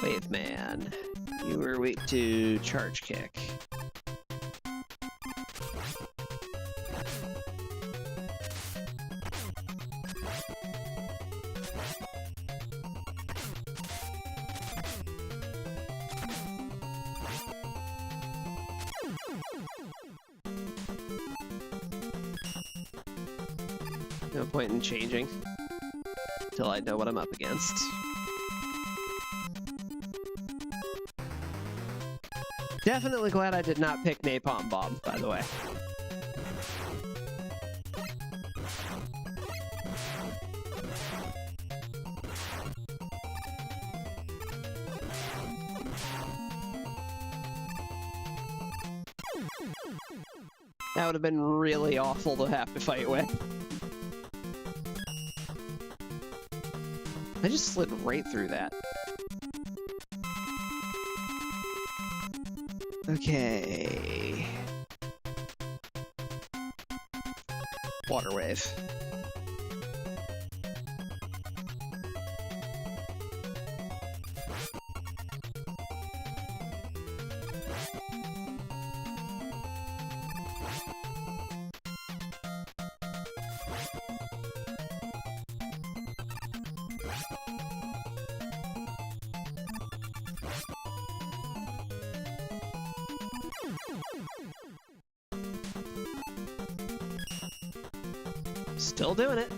Wave man, you were weak to charge kick. No point in changing till I know what I'm up against. Definitely glad I did not pick Napalm Bomb, by the way. That would have been really awful to have to fight with. I just slid right through that. Okay. Water wave. Still doing it.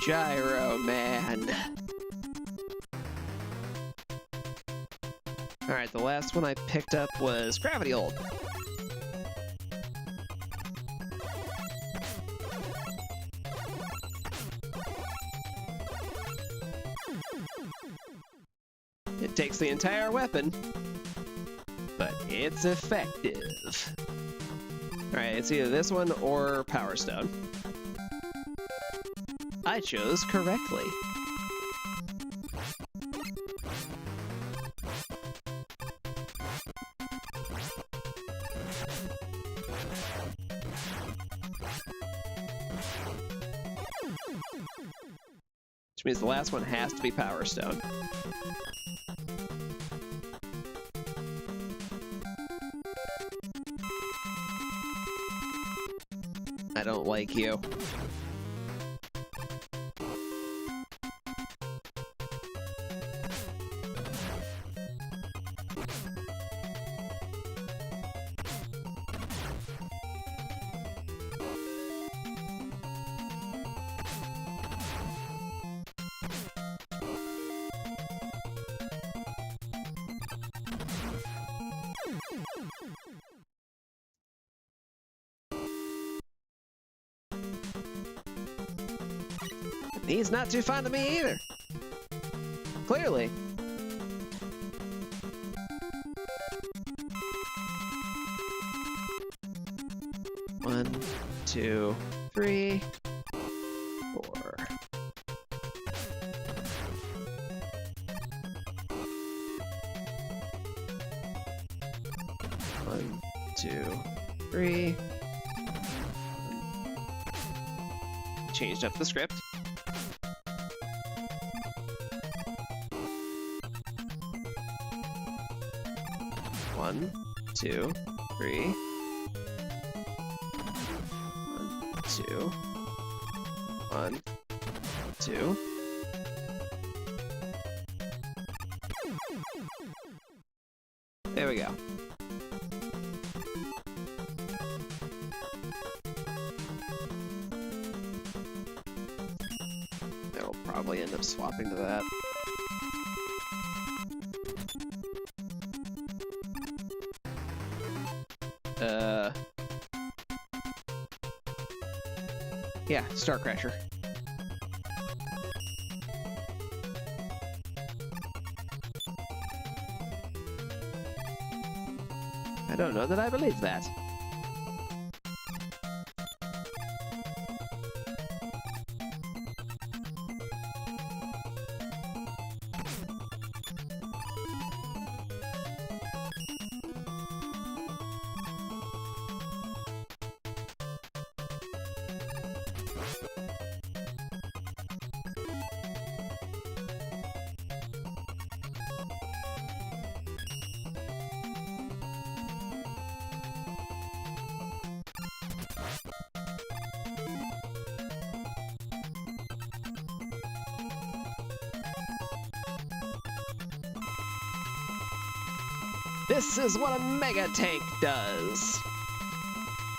Gyro Man. Alright, the last one I picked up was Gravity Hold. It takes the entire weapon, but it's effective. Alright, it's either this one or Power Stone. I chose correctly. Which means the last one has to be Power Stone. I don't like you. He's not too fond of me either. Clearly. One, two, three, four. One, two, three. Changed up the script. One, two, three. One, two. One, two. There we go. That'll probably end up swapping to that. Yeah, Star Crasher. I don't know that I believe that. This is what a mega tank does.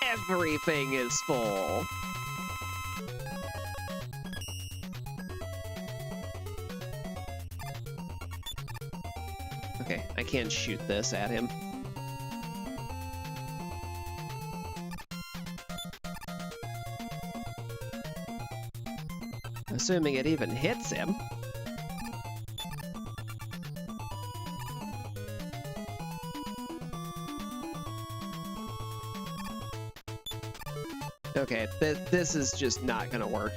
Everything is full. Okay, I can shoot this at him. Assuming it even hits him. Okay, this is just not gonna work.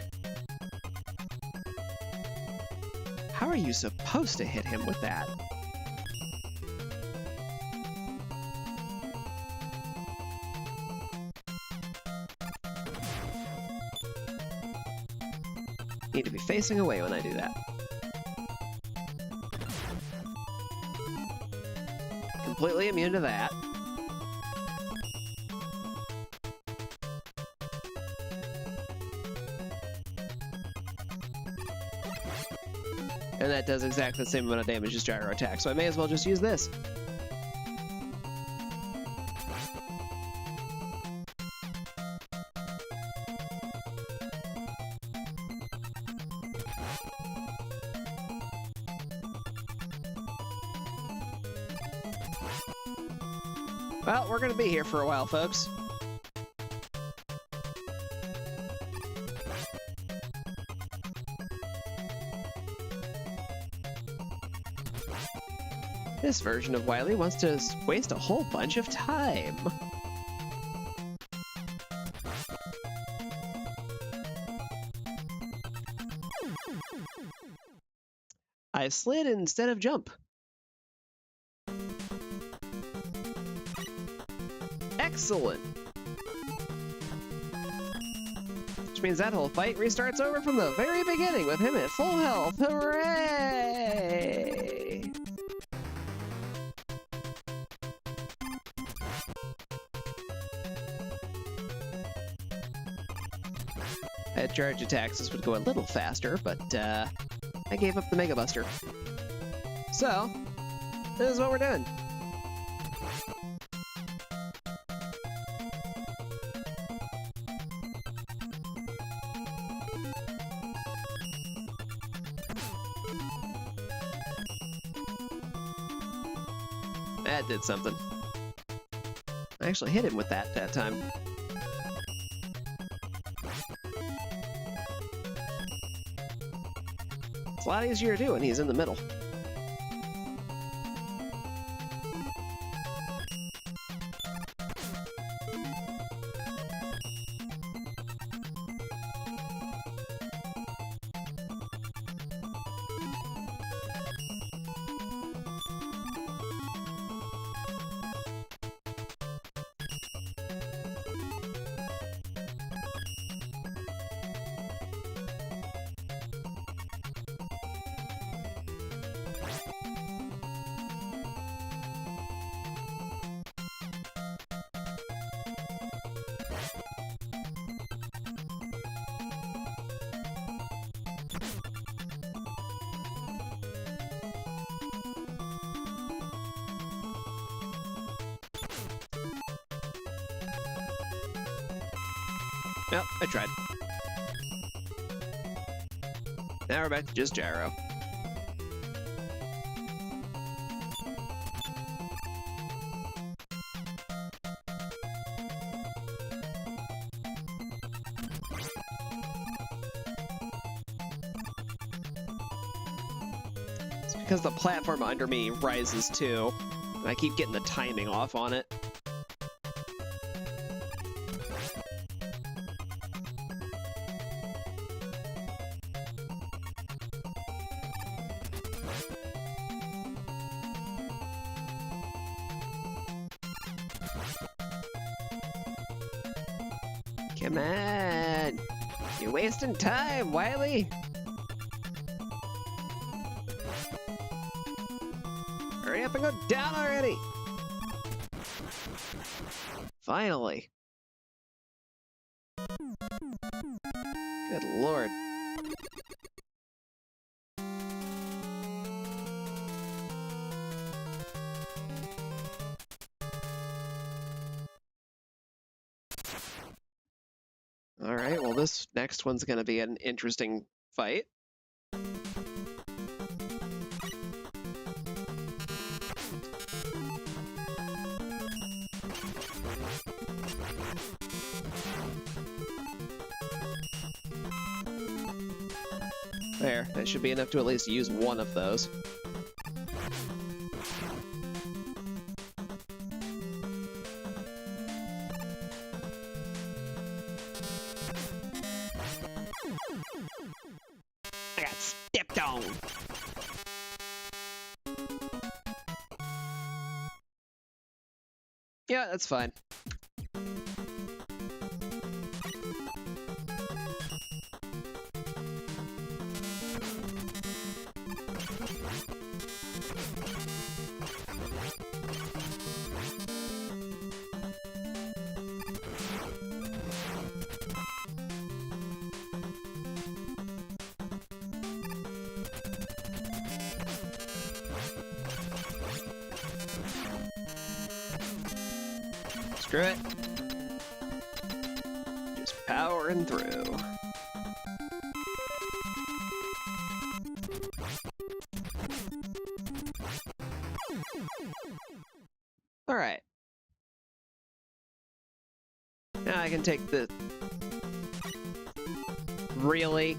How are you supposed to hit him with that? Need to be facing away when I do that. Completely immune to that. And that does exactly the same amount of damage as Gyro Attack, so I may as well just use this. Well, we're gonna be here for a while, folks. This version of Wily wants to waste a whole bunch of time. I slid instead of jump. Excellent! Which means that whole fight restarts over from the very beginning with him at full health. Hooray! At charge attacks, this would go a little faster, but I gave up the Mega Buster. So, this is what we're doing. That did something. I actually hit him with that time. It's a lot easier to do when he's in the middle. Yep, I tried. Now we're back to just gyro. It's because the platform under me rises too, and I keep getting the timing off on it. Come on! You're wasting time, Wily! Hurry up and go down already! Finally! Good lord. Alright, well this next one's gonna be an interesting fight. There, that should be enough to at least use one of those. I got stepped on! Yeah, that's fine. Screw it. Just powering through. All right. Now I can take the... Really?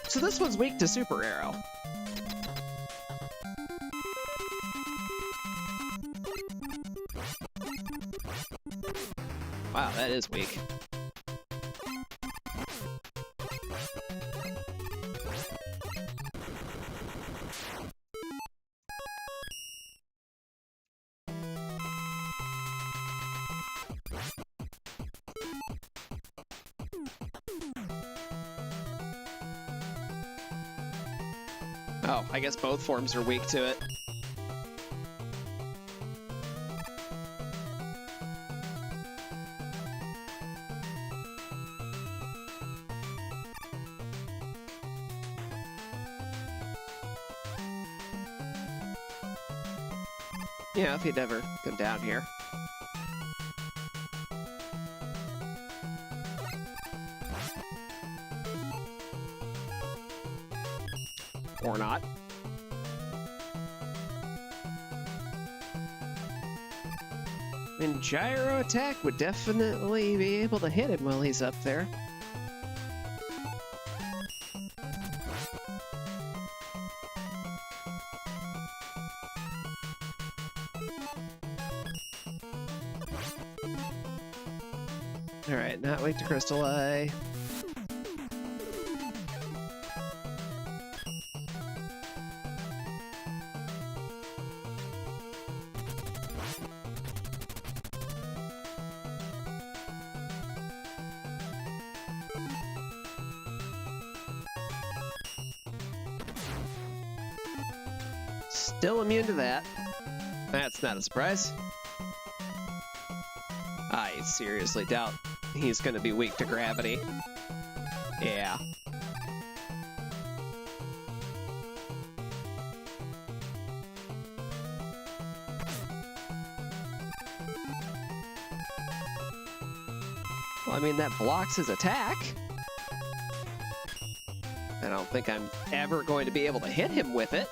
So this one's weak to Super Arrow. Wow, that is weak. Oh, I guess both forms are weak to it. Yeah, if he'd ever come down here. Or not. I mean, gyro attack would definitely be able to hit him while he's up there. Alright, not weak to Crystal Eye. Still immune to that. That's not a surprise. I seriously doubt he's gonna be weak to gravity. Yeah. Well, I mean, that blocks his attack. I don't think I'm ever going to be able to hit him with it.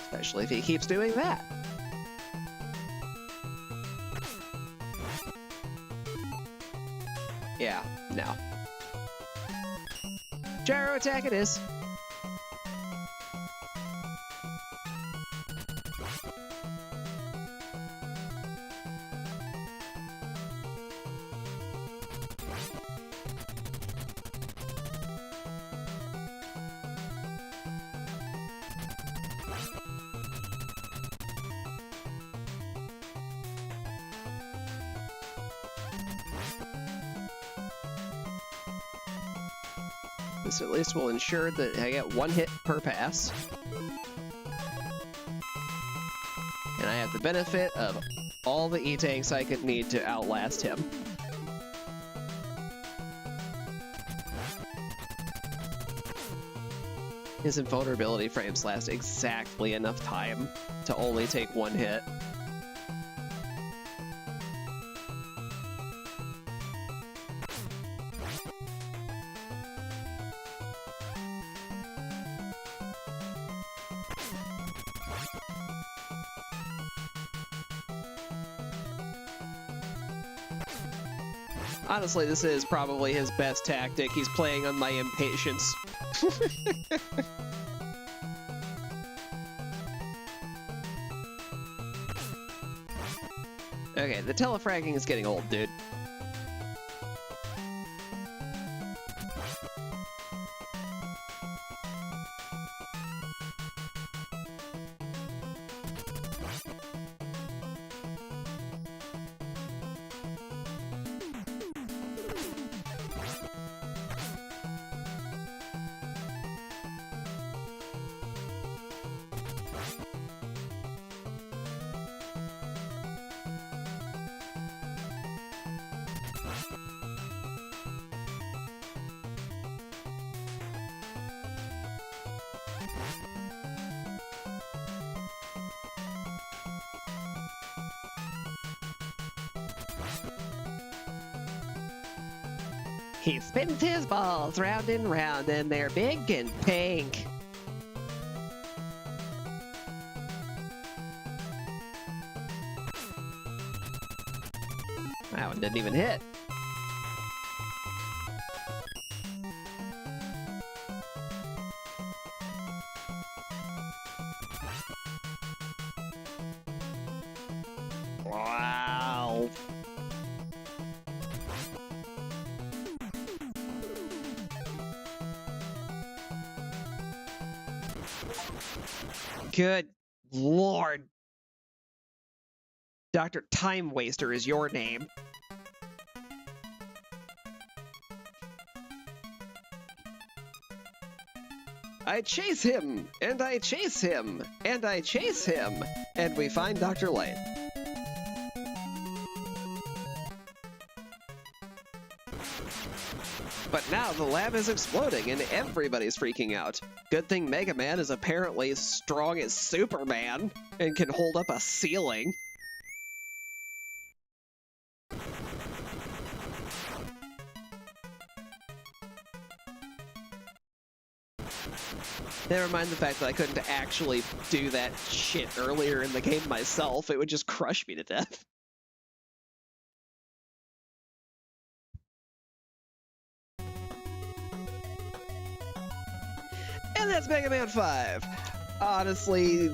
Especially if he keeps doing that. Yeah, no. Gyro attack it is. This at least will ensure that I get one hit per pass. And I have the benefit of all the E-tanks I could need to outlast him. His invulnerability frames last exactly enough time to only take one hit. Honestly, this is probably his best tactic. He's playing on my impatience. Okay, the telefragging is getting old, dude. He spins his balls round and round, and they're big and pink. That one didn't even hit. Wow. Good Lord. Dr. Time Waster is your name. I chase him, and I chase him, and I chase him, and we find Dr. Light. But now the lab is exploding and everybody's freaking out. Good thing Mega Man is apparently as strong as Superman and can hold up a ceiling. Never mind the fact that I couldn't actually do that shit earlier in the game myself. It would just crush me to death. And that's Mega Man 5. Honestly,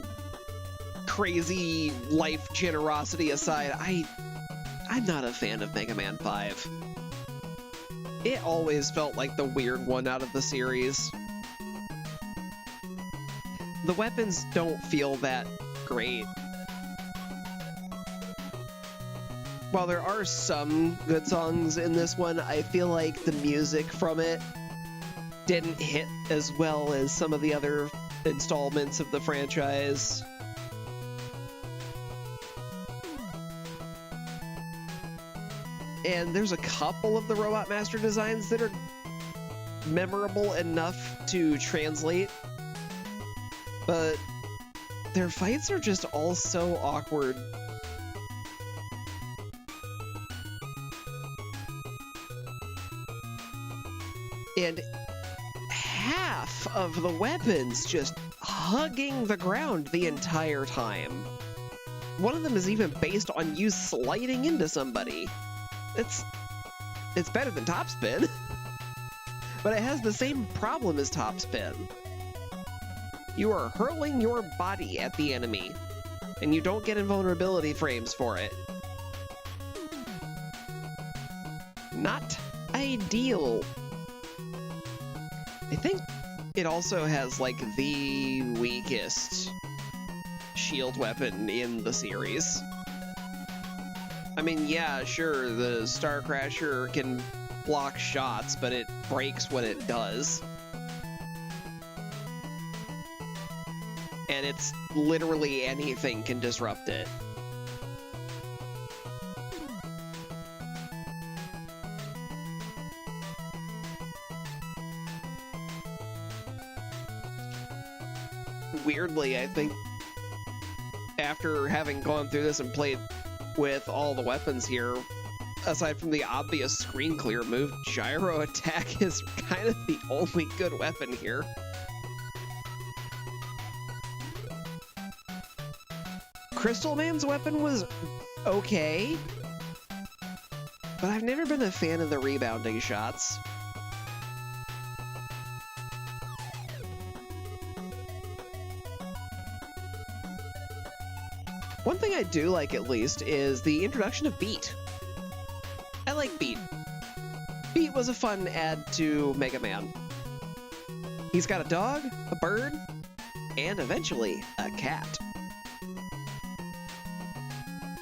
crazy life generosity aside, I'm not a fan of Mega Man 5. It always felt like the weird one out of the series. The weapons don't feel that great. While there are some good songs in this one, I feel like the music from it didn't hit as well as some of the other installments of the franchise. And there's a couple of the Robot Master designs that are memorable enough to translate, but their fights are just all so awkward. And half of the weapons just hugging the ground the entire time. One of them is even based on you sliding into somebody. It's better than Topspin, but it has the same problem as Topspin. You are hurling your body at the enemy, and you don't get invulnerability frames for it. Not ideal. I think it also has, like, the weakest shield weapon in the series. I mean, yeah, sure, the Star Crasher can block shots, but it breaks when it does. And it's literally anything can disrupt it. Weirdly, I think after having gone through this and played with all the weapons here, aside from the obvious screen clear move, gyro attack is kind of the only good weapon here. Crystal Man's weapon was okay, but I've never been a fan of the rebounding shots. One thing I do like, at least, is the introduction of Beat. I like Beat. Beat was a fun add to Mega Man. He's got a dog, a bird, and eventually a cat.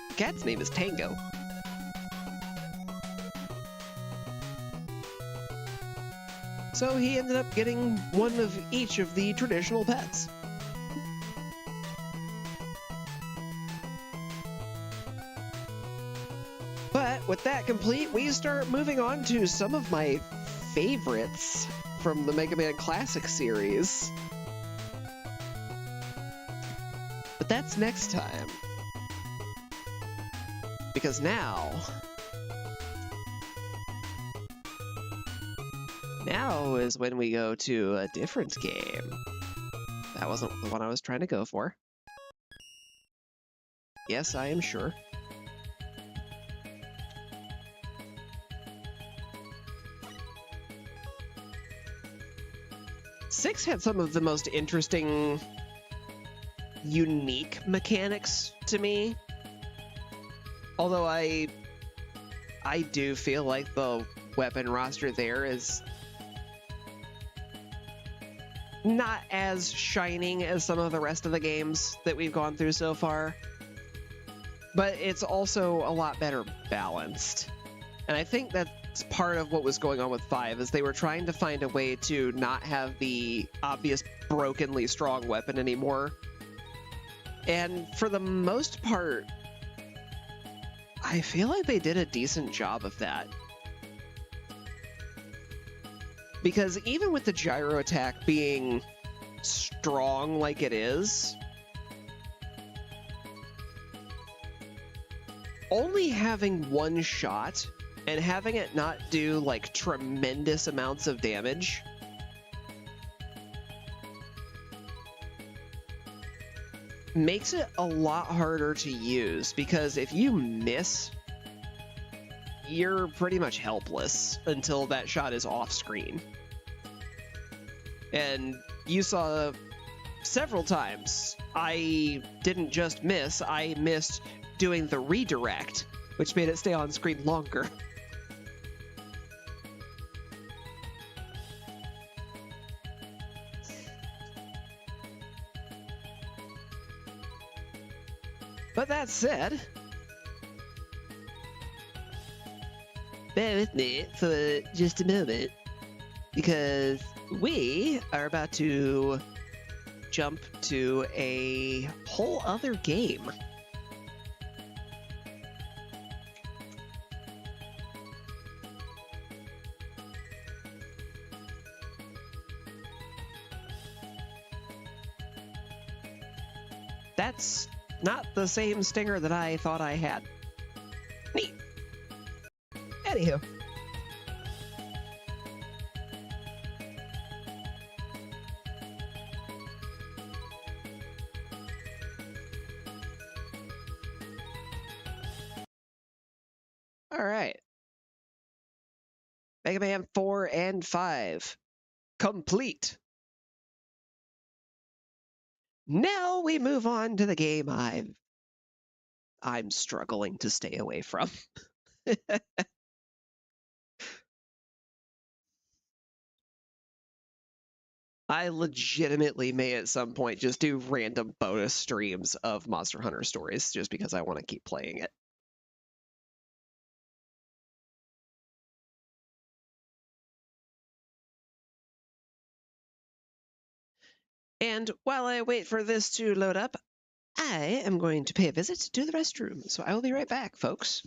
The cat's name is Tango. So he ended up getting one of each of the traditional pets. But with that complete, we start moving on to some of my favorites from the Mega Man Classic series. But that's next time. Because now Now is when we go to a different game. That wasn't the one I was trying to go for. Yes, I am sure. Six had some of the most interesting, unique mechanics to me. Although I do feel like the weapon roster there is not as shining as some of the rest of the games that we've gone through so far. But it's also a lot better balanced. And I think that's part of what was going on with 5, is they were trying to find a way to not have the obvious brokenly strong weapon anymore. And for the most part, I feel like they did a decent job of that. Because even with the gyro attack being strong like it is, only having one shot and having it not do like tremendous amounts of damage makes it a lot harder to use, because if you miss, you're pretty much helpless until that shot is off screen. And you saw several times I didn't just miss, I missed doing the redirect, which made it stay on screen longer. But that said, bear with me for just a moment, because we are about to jump to a whole other game. That's not the same stinger that I thought I had. Neat. Anywho. All right. Mega Man 4 and 5. Complete. Now we move on to the game I'm struggling to stay away from. I legitimately may at some point just do random bonus streams of Monster Hunter stories just because I want to keep playing it. And while I wait for this to load up, I am going to pay a visit to the restroom. So I will be right back, folks.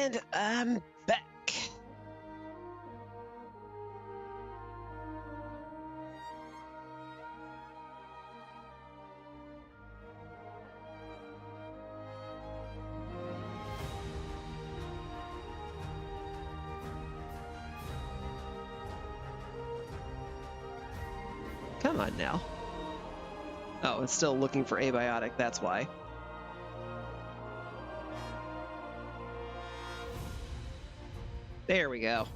And I'm back. Come on now. Oh, it's still looking for abiotic, that's why. There we go.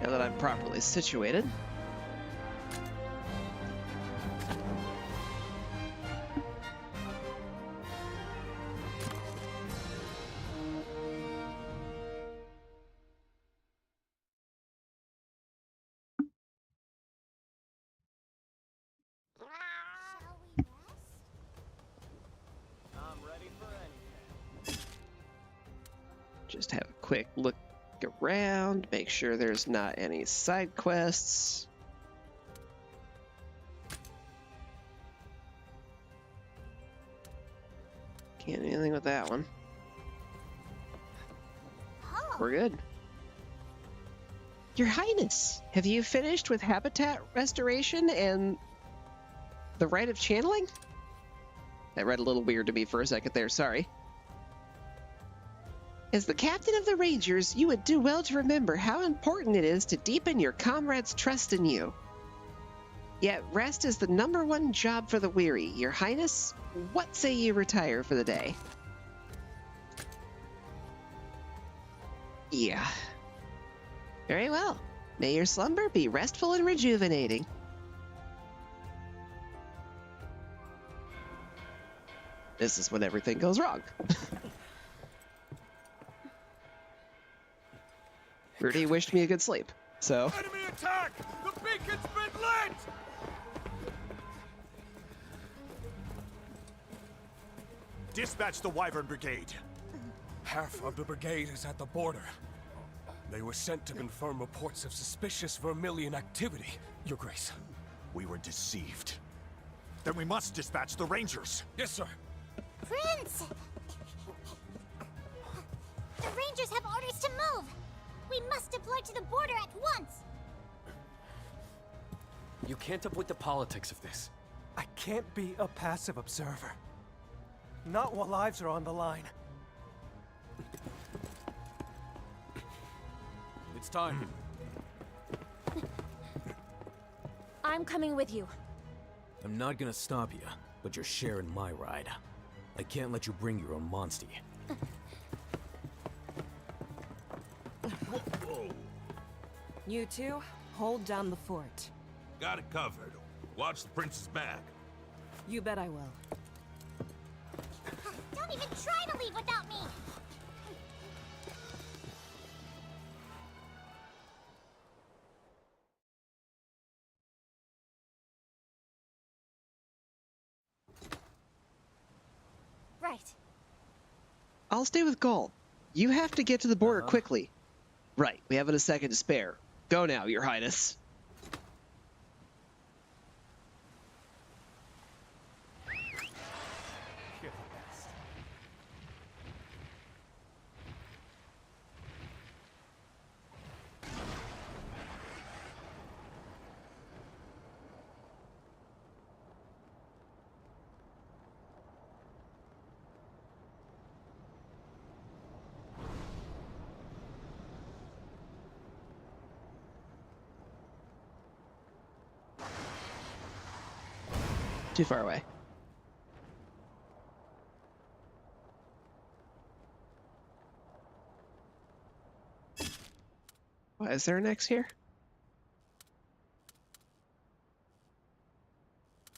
Now that I'm properly situated. Just have a quick look around, make sure there's not any side quests. Can't do anything with that one. We're good. Your Highness, have you finished with habitat restoration and the rite of channeling? That read a little weird to me for a second there, sorry. As the captain of the Rangers, you would do well to remember how important it is to deepen your comrades' trust in you. Yet rest is the #1 job for the weary. Your Highness, what say you retire for the day? Yeah. Very well. May your slumber be restful and rejuvenating. This is when everything goes wrong. Rudy wished me a good sleep, so... Enemy attack! The beacon's been lit! Dispatch the Wyvern Brigade. Half of the brigade is at the border. They were sent to confirm reports of suspicious Vermilion activity, Your Grace. We were deceived. Then we must dispatch the Rangers. Yes, sir. Prince! The Rangers have orders to move! We must deploy to the border at once! You can't avoid the politics of this. I can't be a passive observer. Not while lives are on the line. It's time. I'm coming with you. I'm not gonna stop you, but you're sharing my ride. I can't let you bring your own monster. You two, hold down the fort. Got it covered. Watch the prince's back. You bet I will. Don't even try to leave without me! Right. I'll stay with Gaul. You have to get to the border quickly. Right, we haven't a second to spare. Go now, Your Highness. You're the best. Too far away. Why is there an X here?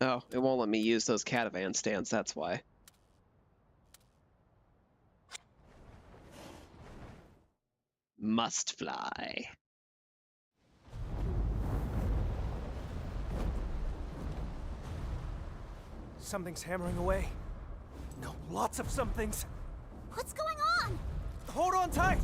Oh, it won't let me use those catavan stands, that's why. Must fly. Something's hammering away. No, lots of somethings. What's going on? hold on tight!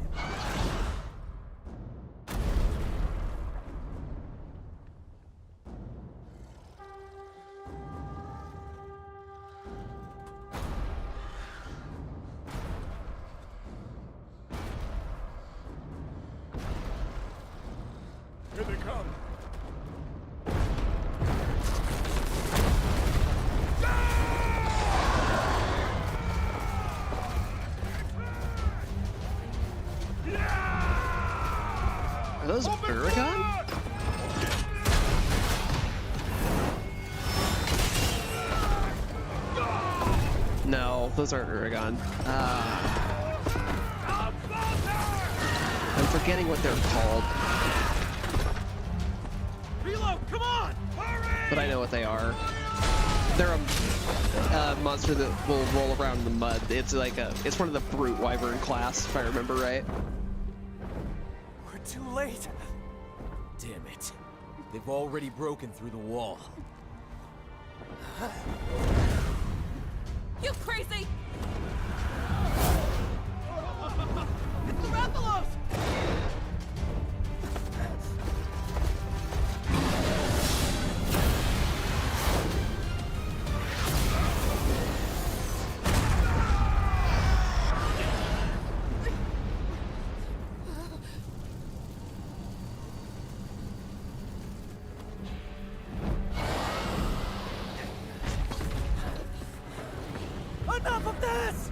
Here they come. Are those Uragon? No, those aren't Uragon. I'm forgetting what they're called. Reload, come on! But I know what they are. They're a monster that will roll around in the mud. It's it's one of the brute wyvern class, if I remember right. We're too late. Damn it. They've already broken through the wall. You crazy! It's the Rathalos! Enough of this!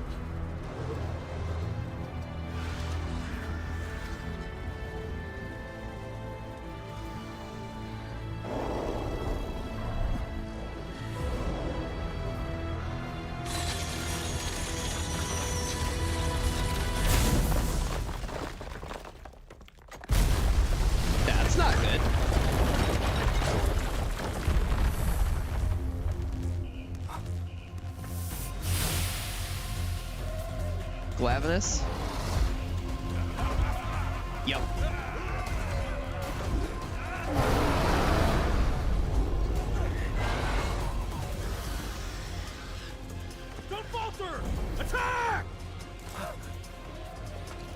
That's not good. Glavenus? Yep. Don't falter! Attack!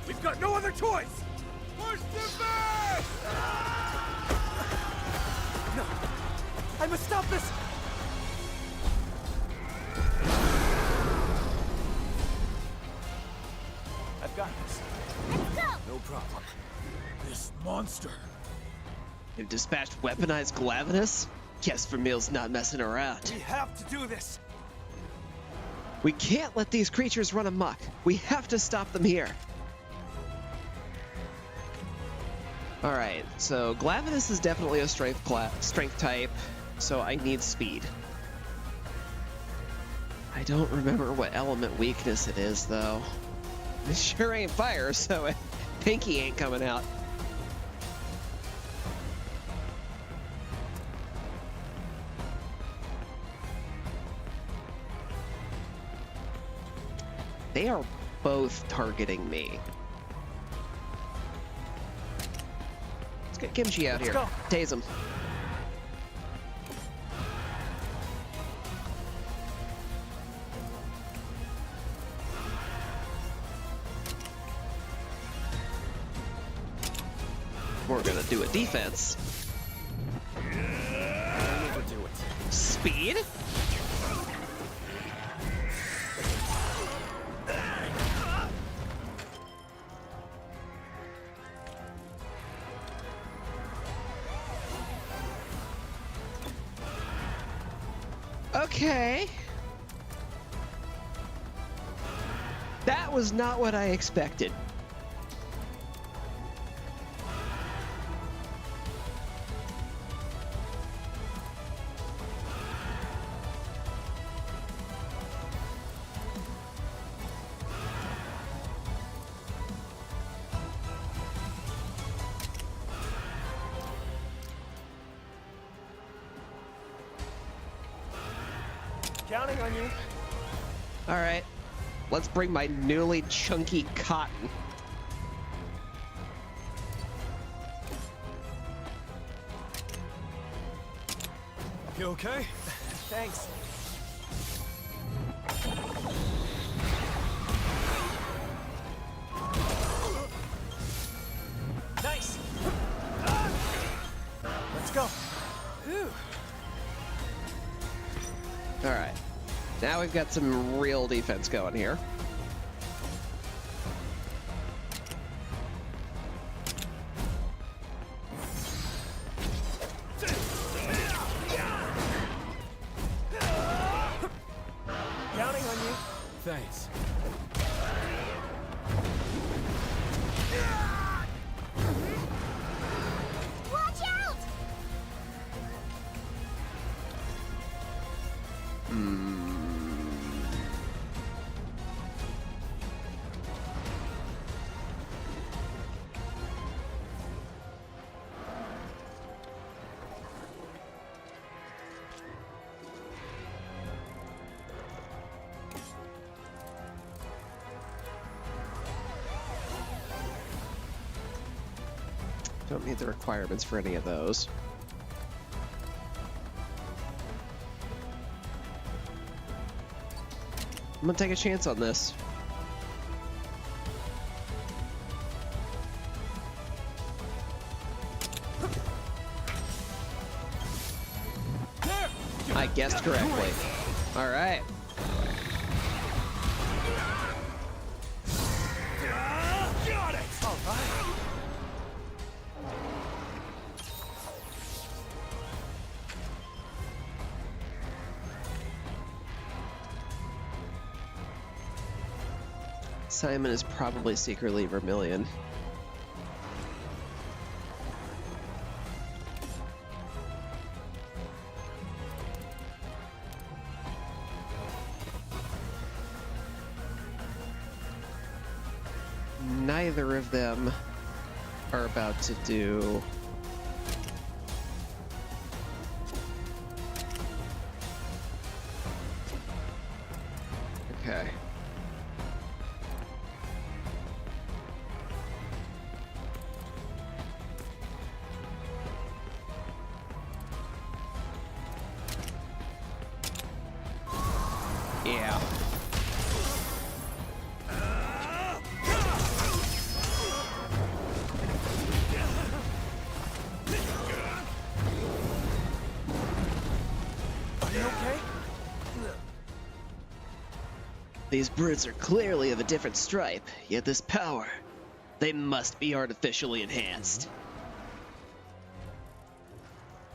We've got no other choice! Push them back! No! I must stop this! I've got this. Let's go! No problem. This monster! They've dispatched weaponized Glavenus? Guess Vermeil's not messing around. We have to do this! We can't let these creatures run amok. We have to stop them here. Alright, so Glavenus is definitely a strength type, so I need speed. I don't remember what element weakness it is, though. It sure ain't fire, so Pinky ain't coming out. They are both targeting me. Let's get Kimchi out Let's here. go. Tase him. We're gonna do a defense. Overdo it. Speed? Okay. That was not what I expected. Counting on you. All right, let's bring my newly chunky cotton. You okay? Thanks. Now we've got some real defense going here. Counting on you. Thanks. Watch out! Don't need the requirements for any of those. I'm gonna take a chance on this. I guessed correctly. All right. Got it! All right. Simon is probably secretly Vermilion. Neither of them are about to do... Okay. Yeah. Are you okay? These birds are clearly of a different stripe, yet this power, they must be artificially enhanced.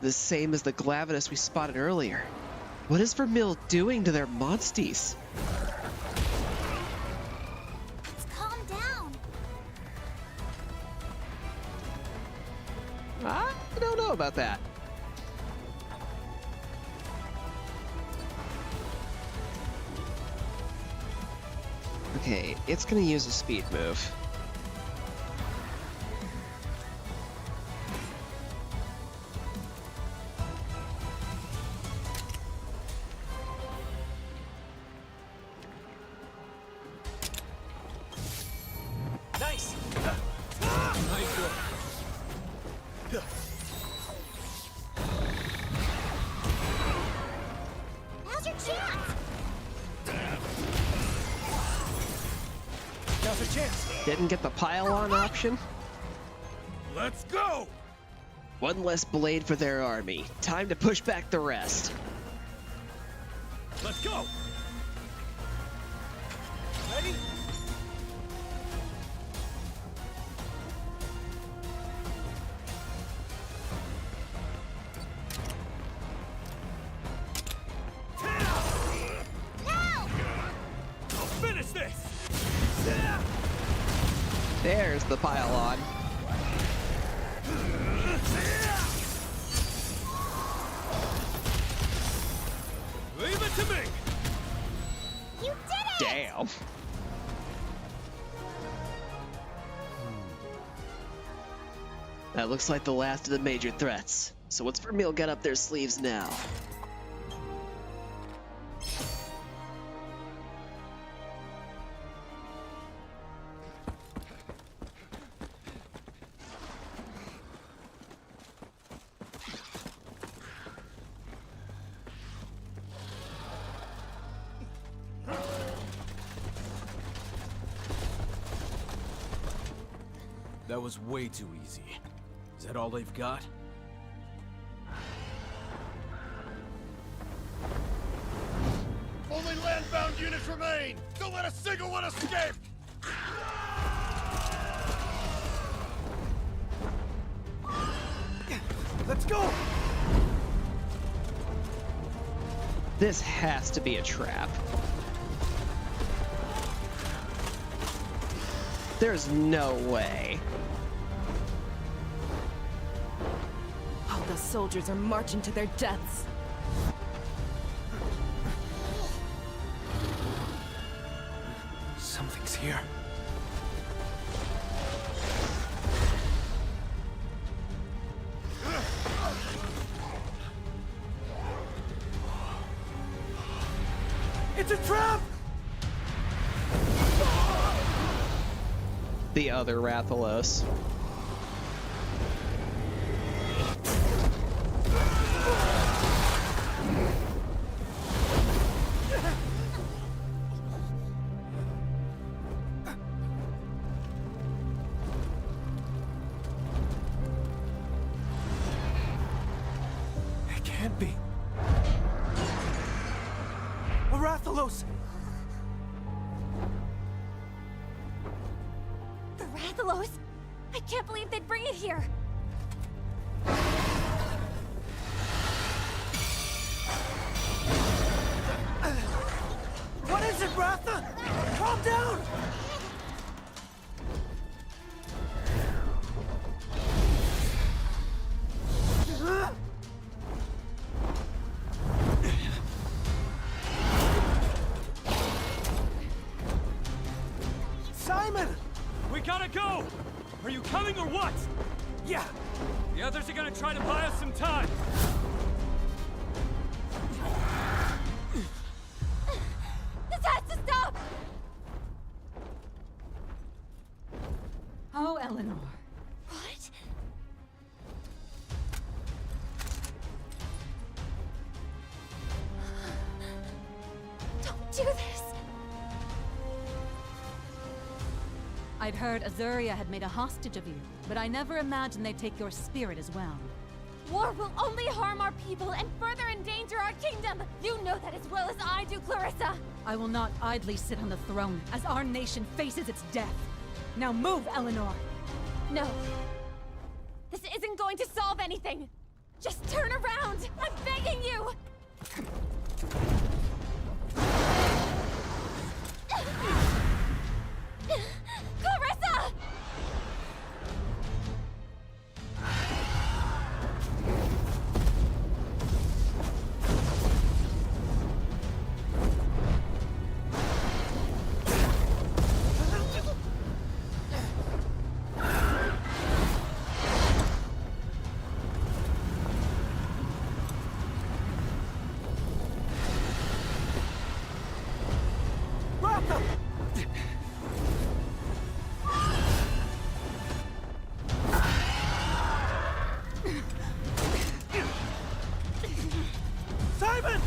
The same as the Glavenus we spotted earlier. What is Vermil doing to their monsties? Let's calm down. I don't know about that. Okay, it's gonna use a speed move. Nice! Nice work. Now's your chance. Now's a chance. Didn't get the pile-on option? Let's go! One less blade for their army. Time to push back the rest. Let's go! Ready? I'll finish this! There's the pile-on. Leave it to me! You did it! Damn. That looks like the last of the major threats. So what's Vermil got up their sleeves now? That was way too easy. Is that all they've got? Only last remain! Don't let a single one escape! Let's go! This has to be a trap. There's no way. All the soldiers are marching to their deaths. Something's here. It's a trap! The other Rathalos. It can't be. A Rathalos! The Rathalos? I can't believe they'd bring it here. What is it, Ratha? Calm down! Simon! We gotta go! Are you coming or what? Yeah, The others are gonna try to buy us some time. This has to stop! Oh, Eleanor. What? Don't do this! I'd heard Azuria had made a hostage of you, but I never imagined they'd take your spirit as well. War will only harm our people and further endanger our kingdom! You know that as well as I do, Clarissa! I will not idly sit on the throne as our nation faces its death. Now move, Eleanor! No. This isn't going to solve anything! Just turn around! I'm begging you! Clarissa! Ratha! Simon!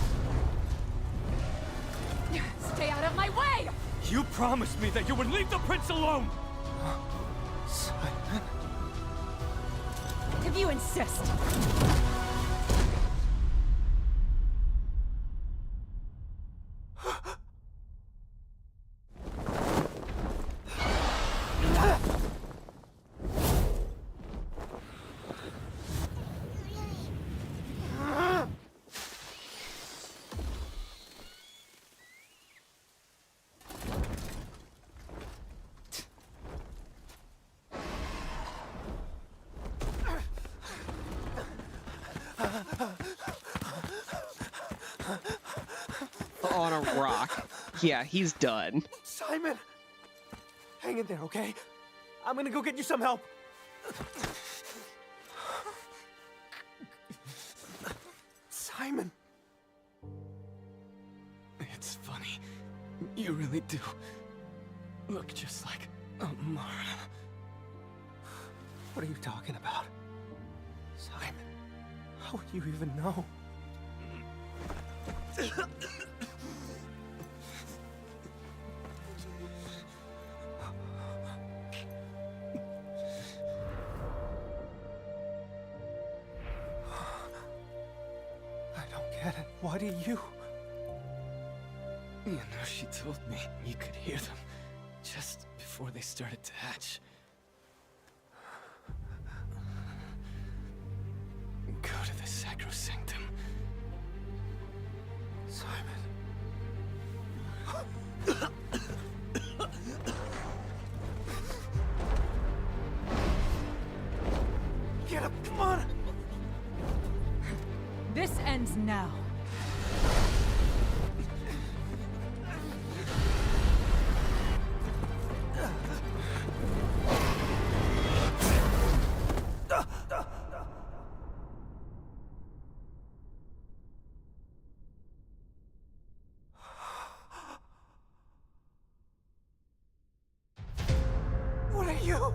Stay out of my way! You promised me that you would leave the prince alone! Simon? If you insist. On a rock. Yeah, he's done. Simon! Hang in there, okay? I'm gonna go get you some help. Simon! It's funny. You really do look just like Amara. What are you talking about? Simon, how would you even know? I don't get it. Why do you? You know, she told me you could hear them just before they started to hatch. Go to the sacrosanctum. Simon. Get up, come on! This ends now. What are you?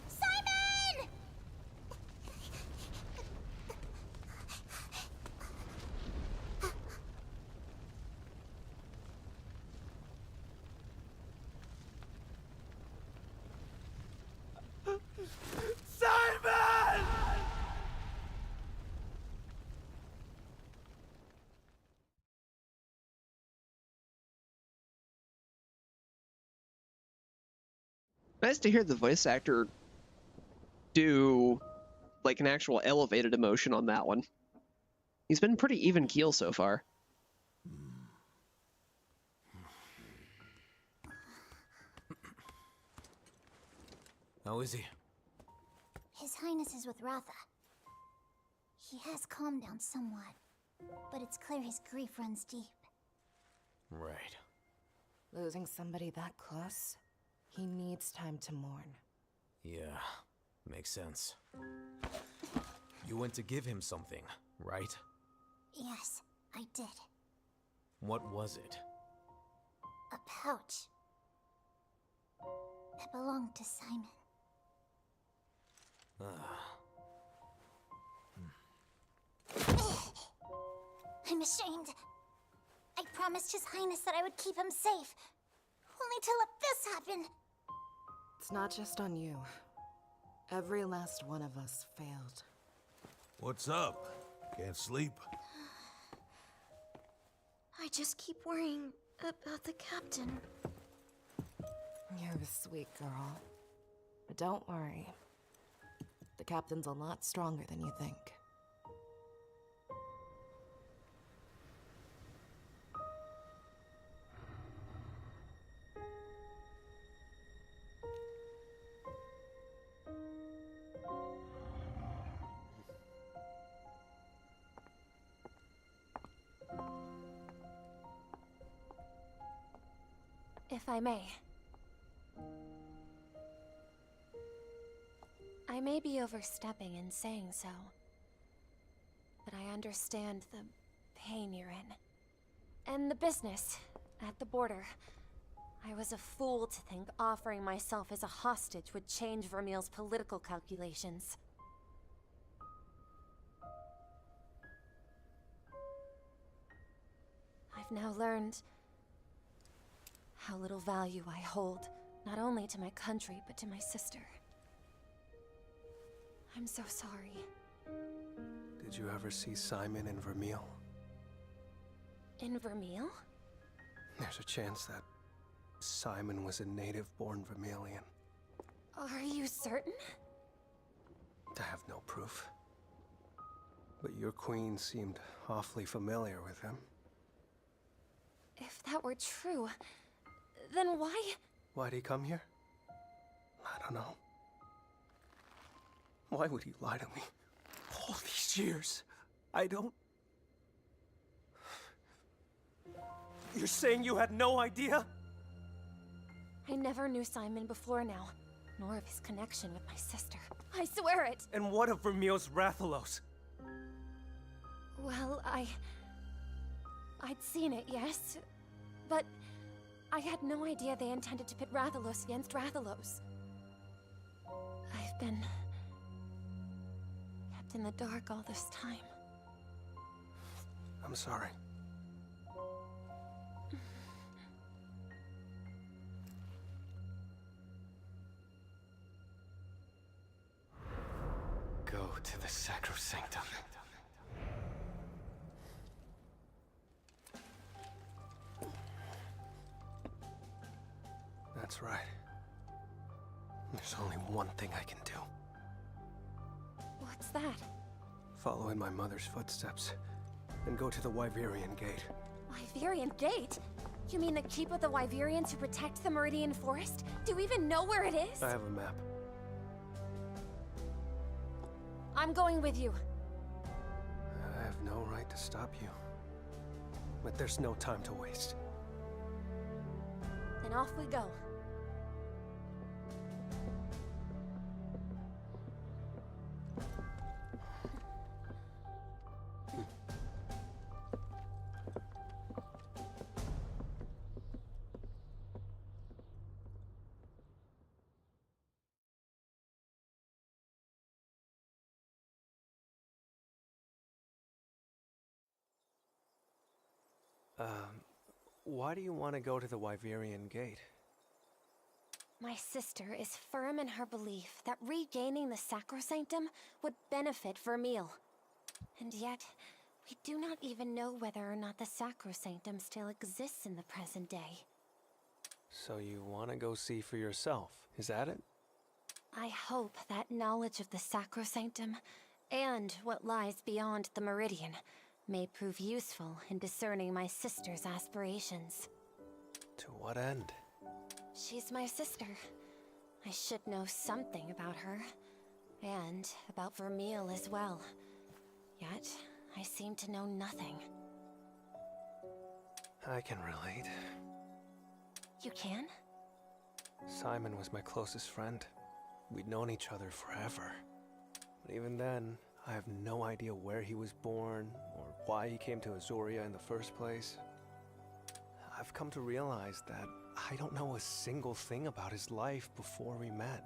Simon! Simon! Nice to hear the voice actor do like an actual elevated emotion on that one. He's been pretty even keel so far. How is he? His Highness is with Ratha. He has calmed down somewhat, but it's clear his grief runs deep. Right. Losing somebody that close, he needs time to mourn. Yeah, makes sense. You went to give him something, right? Yes, I did. What was it? A pouch. That belonged to Simon. I'm ashamed. I promised His Highness that I would keep him safe, only to let this happen. It's not just on you. Every last one of us failed. What's up? Can't sleep? I just keep worrying about the captain. You're a sweet girl. But don't worry. The captain's a lot stronger than you think. If I may. I may be overstepping in saying so, but I understand the pain you're in. And the business at the border. I was a fool to think offering myself as a hostage would change Vermeil's political calculations. I've now learned how little value I hold, not only to my country, but to my sister. I'm so sorry. Did you ever see Simon in Vermeil? In Vermeil? There's a chance that Simon was a native-born Vermilion. Are you certain? I have no proof. But your queen seemed awfully familiar with him. If that were true, then why? Why'd he come here? I don't know. Why would he lie to me? All these years, I don't... You're saying you had no idea? I never knew Simon before now. nor of his connection with my sister. I swear it! And what of Vermeil's Rathalos? Well, I'd seen it, yes. But I had no idea they intended to pit Rathalos against Rathalos. I've been kept in the dark all this time. I'm sorry. Go to the Sacrosanctum. That's right. There's only one thing I can do. What's that? Follow in my mother's footsteps, and go to the Wyverian Gate. Wyverian Gate? You mean the keep of the Wyverians who protect the Meridian Forest? Do we even know where it is? I have a map. I'm going with you. I have no right to stop you. But there's no time to waste. Then off we go. Why do you want to go to the Wyverian Gate? My sister is firm in her belief that regaining the Sacrosanctum would benefit Vermeil. And yet, we do not even know whether or not the Sacrosanctum still exists in the present day. So you want to go see for yourself, is that it? I hope that knowledge of the Sacrosanctum, and what lies beyond the Meridian, may prove useful in discerning my sister's aspirations. To what end? She's my sister. I should know something about her. And about Vermeil as well. Yet, I seem to know nothing. I can relate. You can? Simon was my closest friend. We'd known each other forever. But even then, I have no idea where he was born, or why he came to Azuria in the first place. I've come to realize that I don't know a single thing about his life before we met.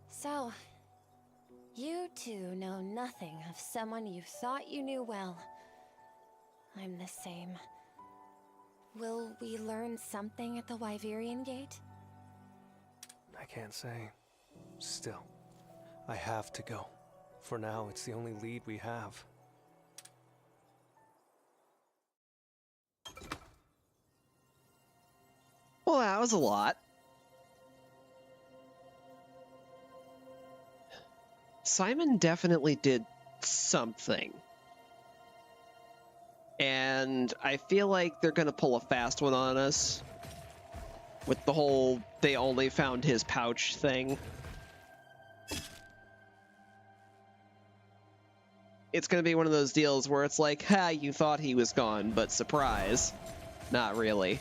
So, you two know nothing of someone you thought you knew well. I'm the same. Will we learn something at the Wyverian Gate? I can't say. Still, I have to go. For now, it's the only lead we have. Well, that was a lot. Simon definitely did something. And I feel like they're gonna pull a fast one on us with the whole they only found his pouch thing. It's gonna be one of those deals where it's like, ha, you thought he was gone, but surprise, not really.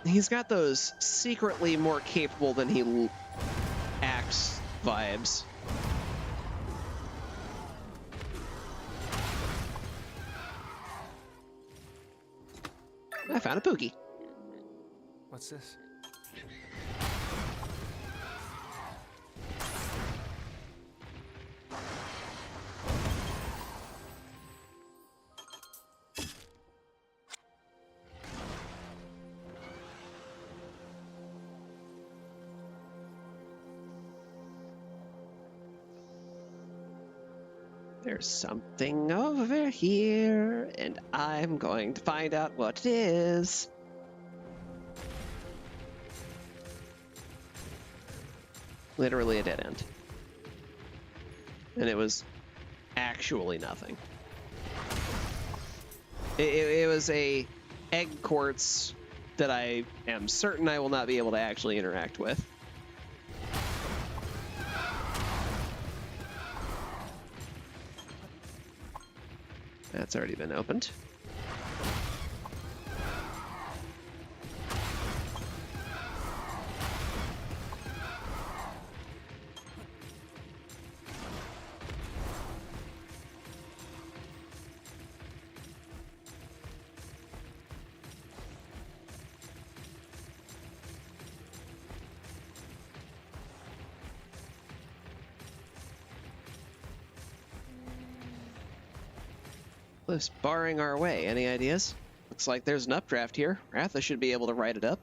He's got those secretly more capable than he acts vibes. I found a Pookie. What's this? There's something over here, and I'm going to find out what it is. Literally a dead end. And it was actually nothing. It was a egg quartz that I am certain I will not be able to actually interact with. That's already been opened. Cliff's barring our way. Any ideas? Looks like there's an updraft here. Ratha should be able to write it up.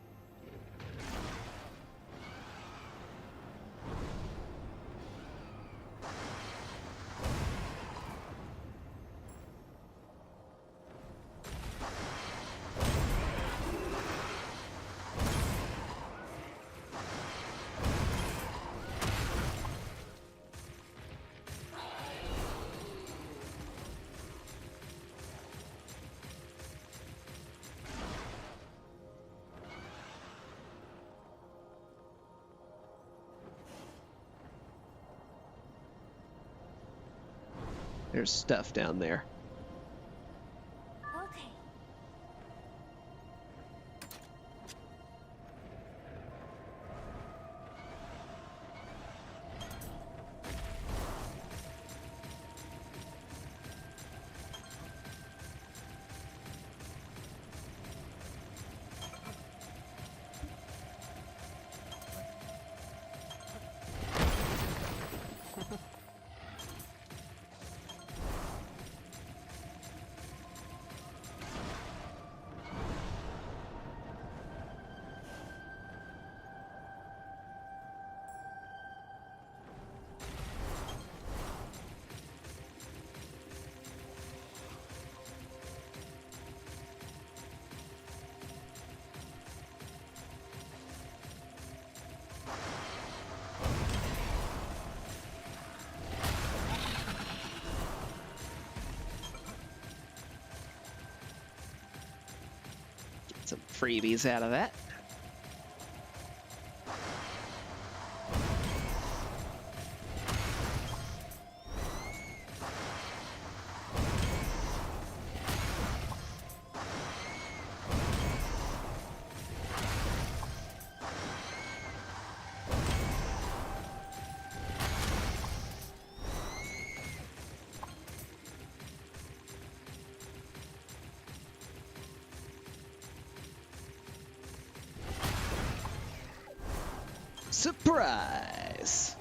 There's stuff down there. Okay. Some freebies out of that. Surprise!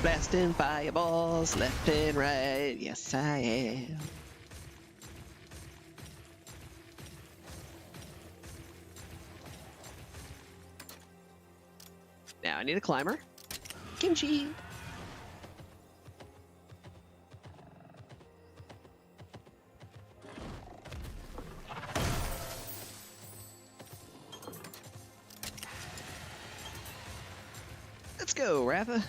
Blasting fireballs left and right. Yes, I am. Now I need a climber. Kimchi. Let's go, Ratha.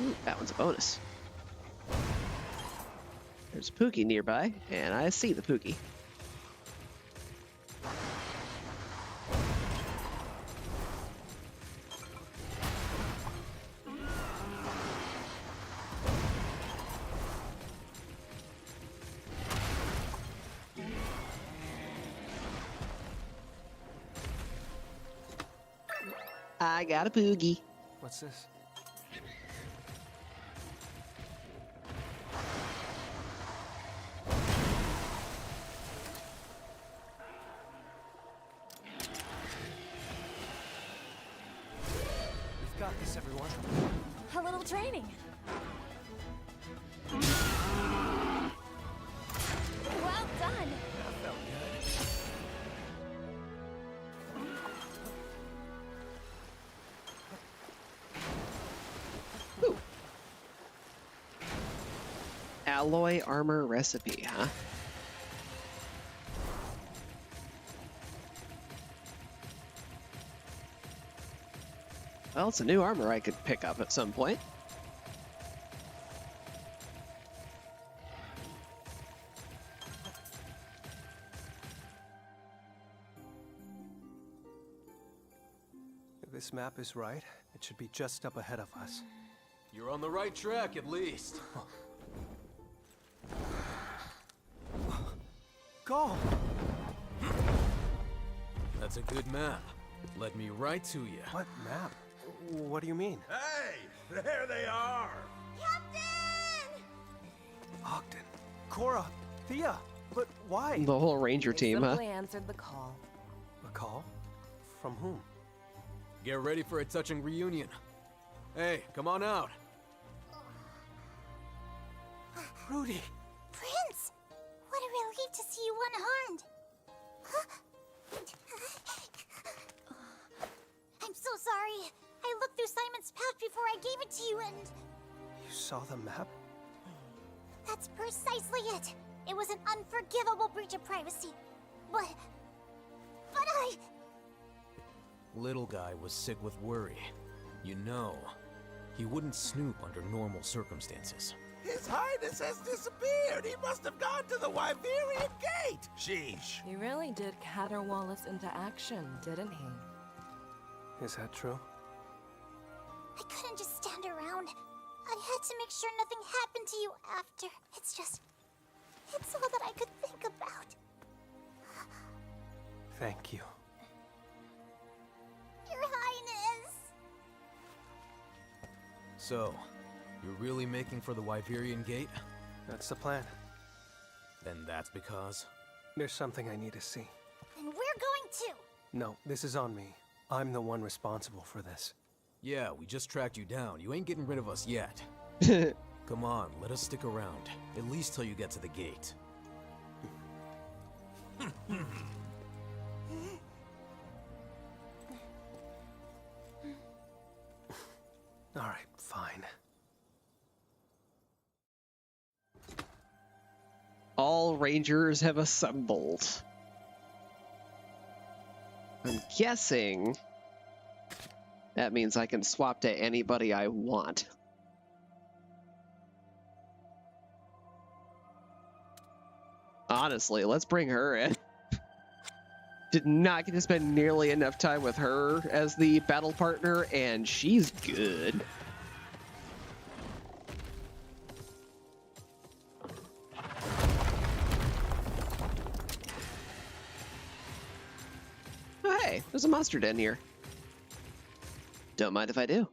Ooh, that one's a bonus. There's a Pookie nearby, and I see the Pookie. I got a poogie. What's this? We've got this, everyone. A little training. Well done. That felt good. Ooh. Alloy armor recipe, huh? Well, it's a new armor I could pick up at some point. If this map is right, it should be just up ahead of us. You're on the right track, at least. Go! That's a good map. Led me right to you. What map? What do you mean? Hey, there they are. Captain! Ogden, Cora, Thea, but why? The whole Ranger team, huh? Simply answered the call. A call? From whom? Get ready for a touching reunion. Hey, come on out. Rudy! Prince! What a relief to see you unharmed. I'm so sorry. I looked through Simon's pouch before I gave it to you and... You saw the map? That's precisely it. It was an unforgivable breach of privacy. But I... Little guy was sick with worry. You know, he wouldn't snoop under normal circumstances. His Highness has disappeared! He must have gone to the Wyverian Gate! Sheesh. He really did caterwaul us into action, didn't he? Is that true? I couldn't just stand around. I had to make sure nothing happened to you after. It's all that I could think about. Thank you. Your Highness! So, you're really making for the Wyverian Gate? That's the plan. Then that's because... There's something I need to see. And we're going to! No, this is on me. I'm the one responsible for this. Yeah, we just tracked you down. You ain't getting rid of us yet. Come on, let us stick around. At least till you get to the gate. All right, fine. All Rangers have assembled. I'm guessing that means I can swap to anybody I want. Honestly, let's bring her in. Did not get to spend nearly enough time with her as the battle partner, and she's good. Oh, hey, there's a monster den here. Don't mind if I do.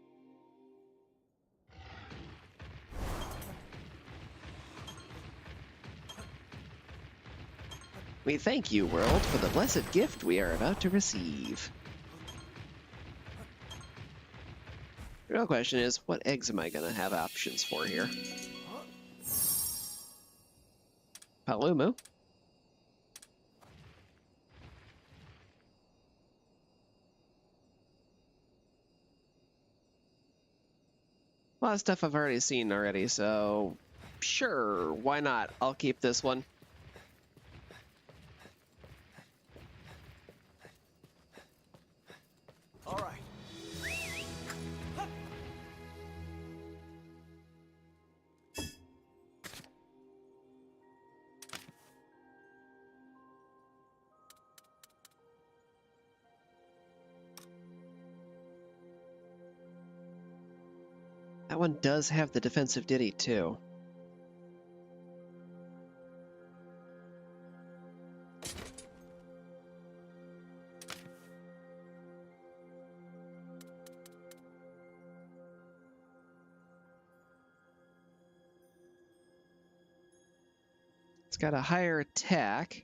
We thank you, world, for the blessed gift we are about to receive. The real question is, what eggs am I going to have options for here? Palumu. A lot of stuff I've already seen already, so sure, why not? I'll keep this one. All right. That one does have the defensive ditty, too. It's got a higher attack.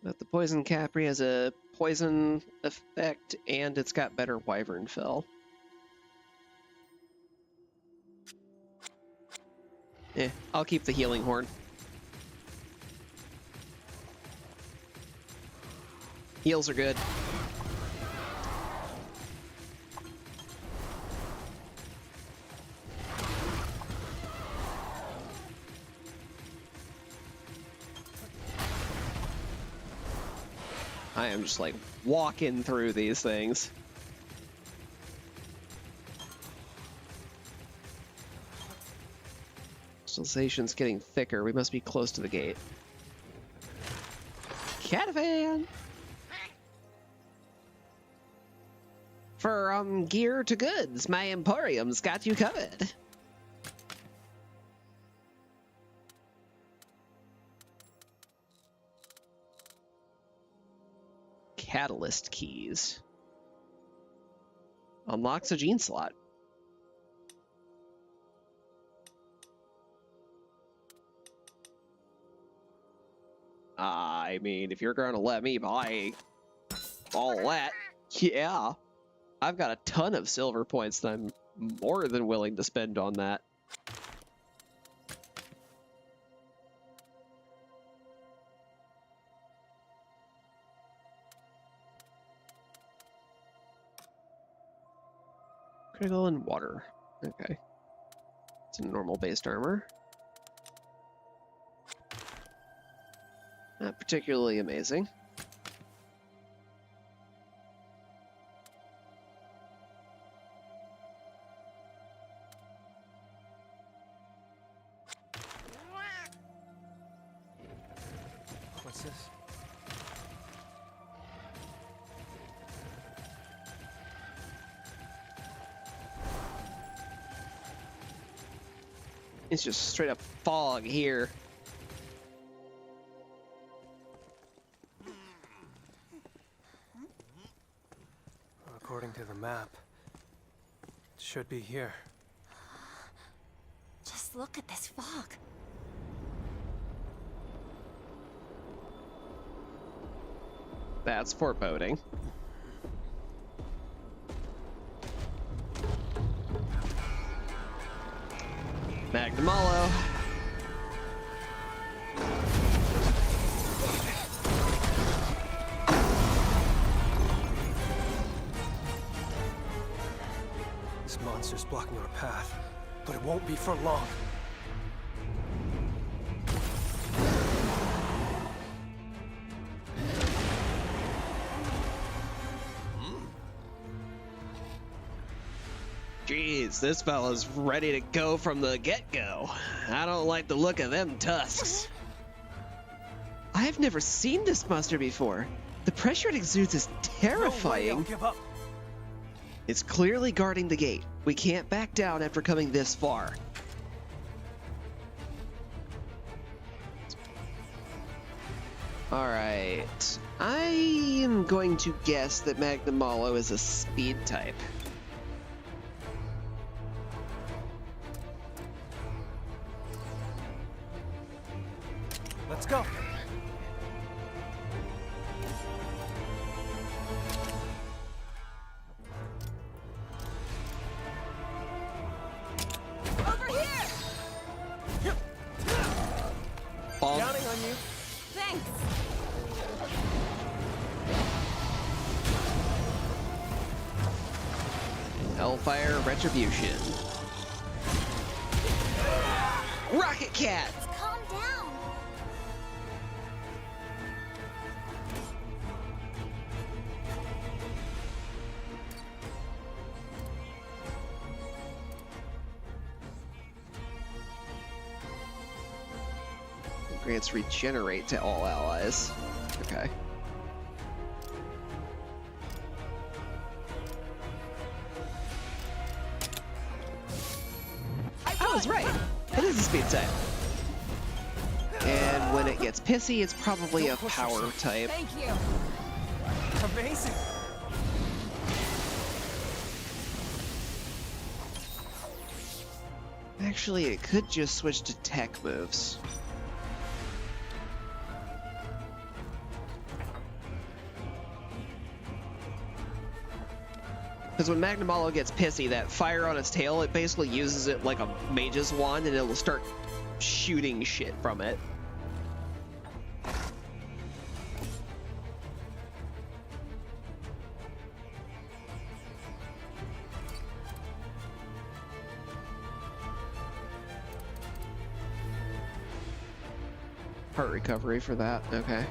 But the poison Capri has a poison effect, and it's got better Wyvern Fell. I'll keep the healing horn. Heals are good. I am just like walking through these things. Crystallization's getting thicker. We must be close to the gate. Catavan! From gear to goods, my emporium's got you covered. Catalyst keys. Unlocks a gene slot. I mean, if you're going to let me buy all that, yeah. I've got a ton of silver points that I'm more than willing to spend on that. Critical and water. Okay. It's a normal based armor. Not particularly amazing. What's this? It's just straight up fog here. According to the map, it should be here. Just look at this fog. That's foreboding. Magnamalo. This monster's blocking our path, but it won't be for long. Jeez, this fella's ready to go from the get-go. I don't like the look of them tusks. I've never seen this monster before. The pressure it exudes is terrifying. No way, I'll give up. It's clearly guarding the gate. We can't back down after coming this far. Alright. I am going to guess that Magnamalo is a speed type. Let's go. Over here! Ball. Counting on you. Thanks! Hellfire Retribution. Rocket Cat! Calm down. Grants regenerate to all allies. Okay. I was right. It is a speed type. And when it gets pissy, it's probably a power type. Thank you! Amazing. Actually, it could just switch to tech moves. Because when Magnamalo gets pissy, that fire on its tail, it basically uses it like a mage's wand, and it'll start shooting shit from it. Heart recovery for that, okay.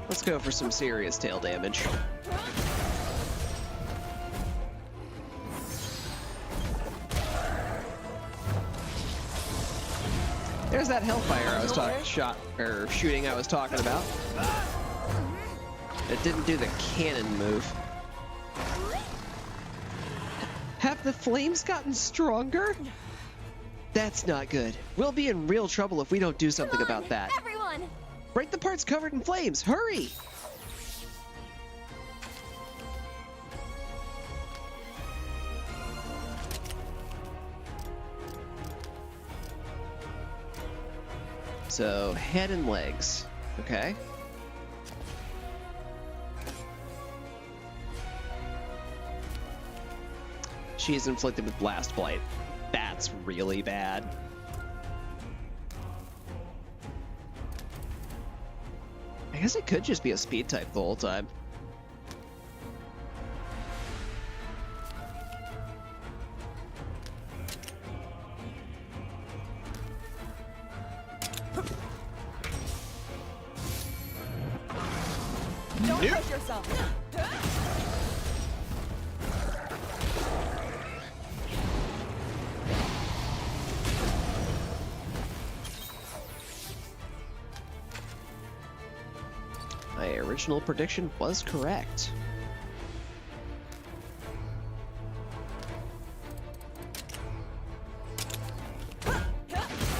Let's go for some serious tail damage. There's that hellfire I was shooting I was talking about. It didn't do the cannon move. Have the flames gotten stronger? That's not good. We'll be in real trouble if we don't do something about that. Everyone! Break the parts covered in flames. Hurry! So, head and legs. Okay. She's inflicted with Blast Blight. That's really bad. I guess it could just be a speed type the whole time. Don't push yourself. My original prediction was correct.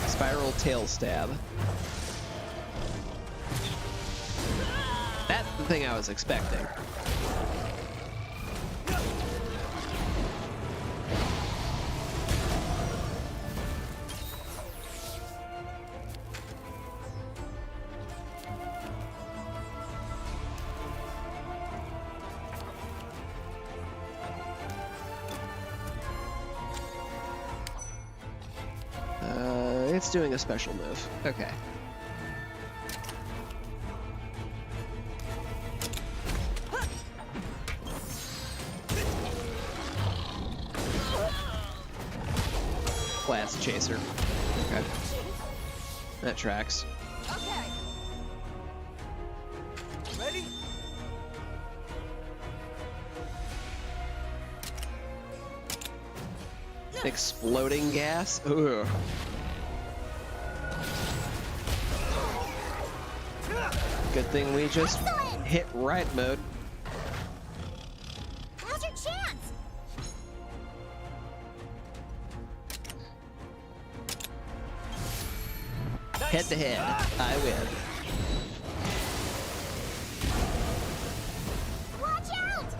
Spiral tail stab. That's the thing I was expecting. It's doing a special move. Okay. Blast chaser. Okay. That tracks. Okay. Ready? Exploding gas? Ugh. Good thing we just hit right mode. Now's your chance! Head to head, I win. Watch out!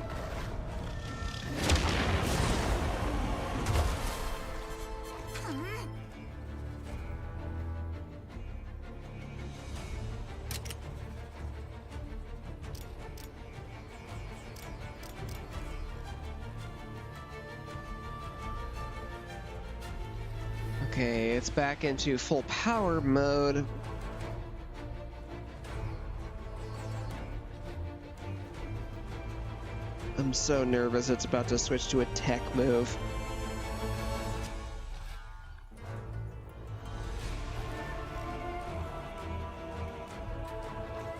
Okay, it's back into full power mode. I'm so nervous it's about to switch to a tech move.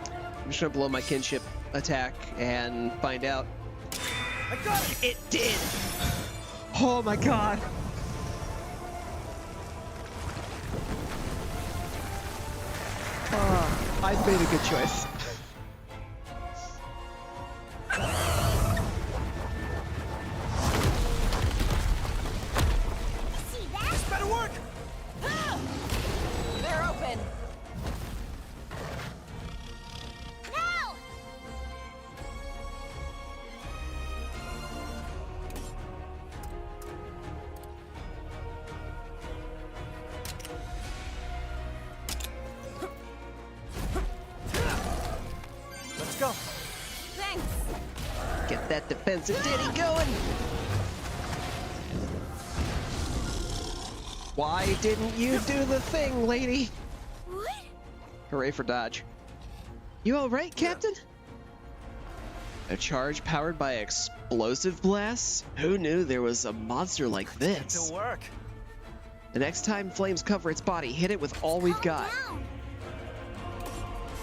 I'm just gonna blow my kinship attack and find out. I got it! It did! Oh my god! I made a good choice. See that? This better work! that defensive ditty going. Why didn't you do the thing, lady? What? Hooray for dodge. You alright, Captain? A charge powered by explosive blasts? Who knew there was a monster like this? To work. The next time flames cover its body, hit it with all we've got. Calm down.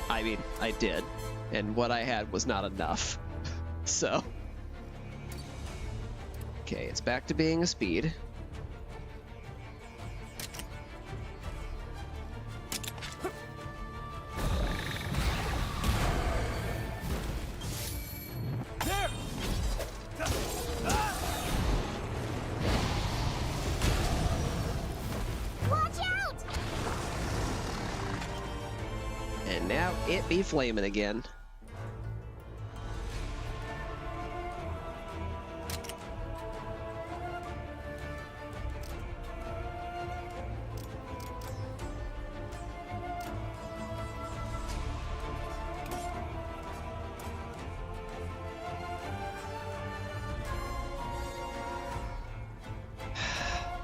I mean, I did. And what I had was not enough. So. Okay, it's back to being a speed. Watch out! And now it be flaming again.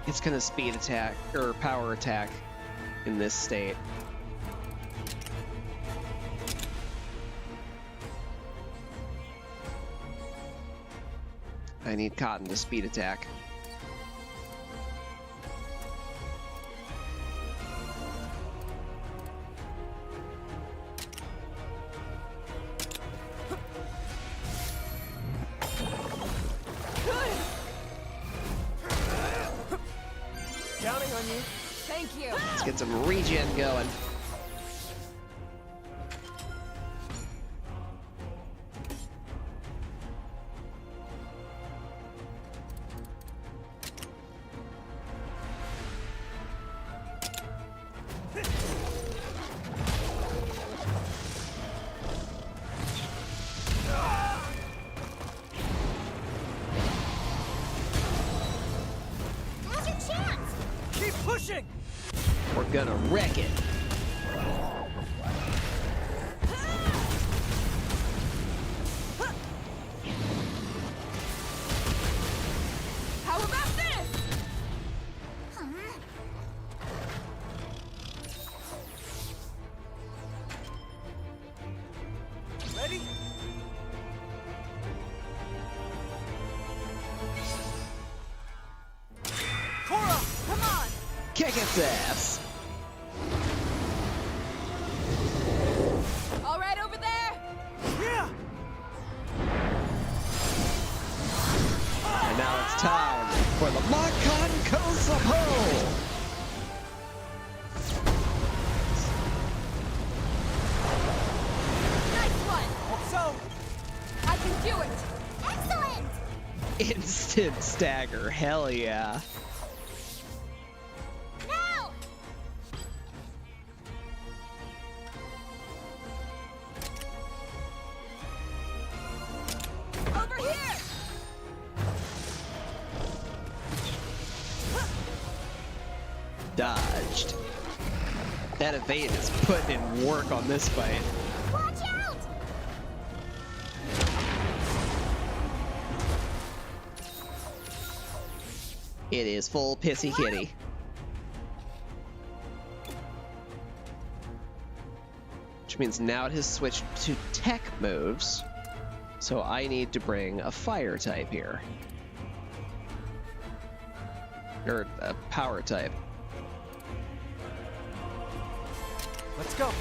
It's gonna speed attack, or power attack, in this state. I need Cotton to speed attack. Counting on you. Thank you. Let's get some regen going. Now's your chance! Keep pushing! We're gonna wreck it. How about this? Ready? Cora! Come on. Kick its ass. All right over there. Yeah! And now it's time for the Makon Kosopo! Nice one. Hope so! I can do it. Excellent! Instant stagger, hell yeah. Now! Over here. Dodged. That evade is putting in work on this fight. Watch out! It is full pissy kitty. Which means now it has switched to tech moves. So I need to bring a fire type here. Or a power type. Let's go!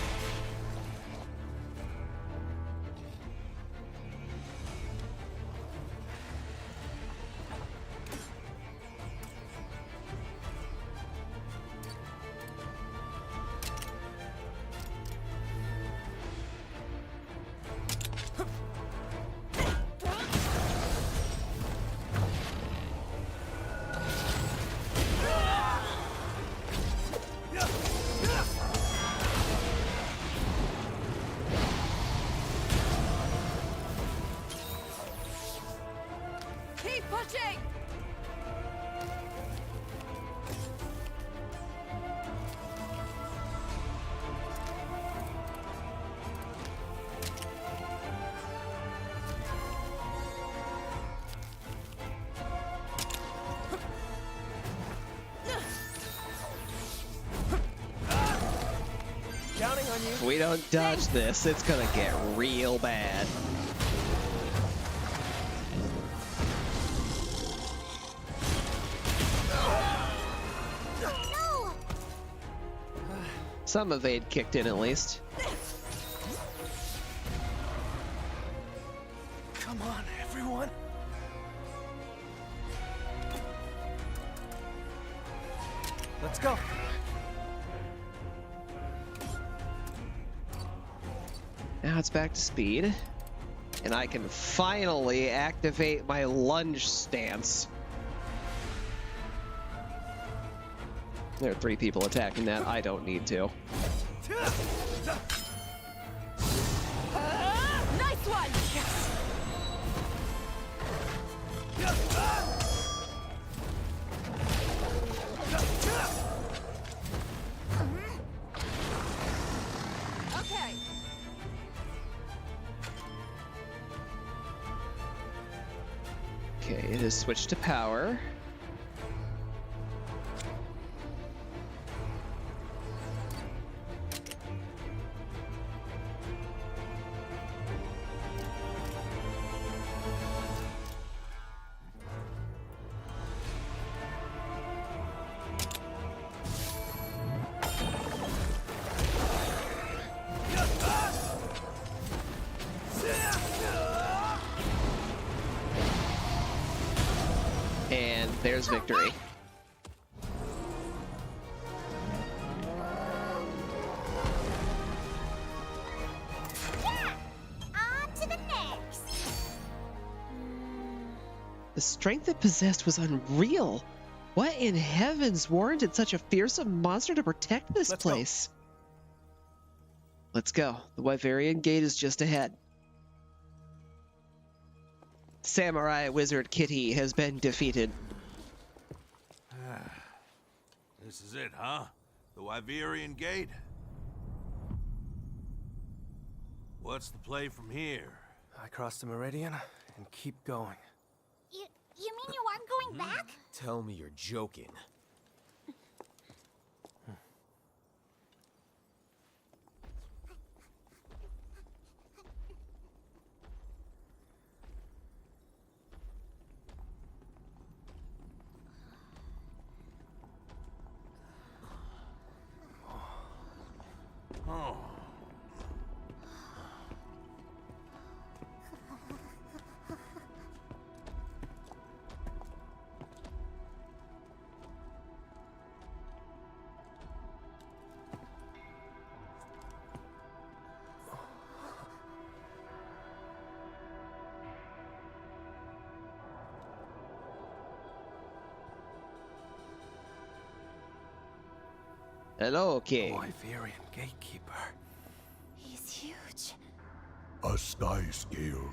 If we don't dodge this, it's gonna get real bad. No! Some evade kicked in at least. Come on, everyone. Let's go. Now it's back to speed. And I can finally activate my lunge stance. There are 3 people attacking that. I don't need to. Nice one! Yes! Okay. Okay, it has switched to power. And there's victory. Yeah! On to the next! The strength it possessed was unreal. What in heavens warranted such a fearsome monster to protect this Let's go. place? Let's go. The Wyverian Gate is just ahead. Samurai Wizard Kitty has been defeated. This is it, huh? The Wyverian Gate? What's the play from here? I cross the meridian and keep going. You mean you aren't going back? Tell me you're joking. Oh. Hello, King. Wyverian gatekeeper. He's huge. A sky scale.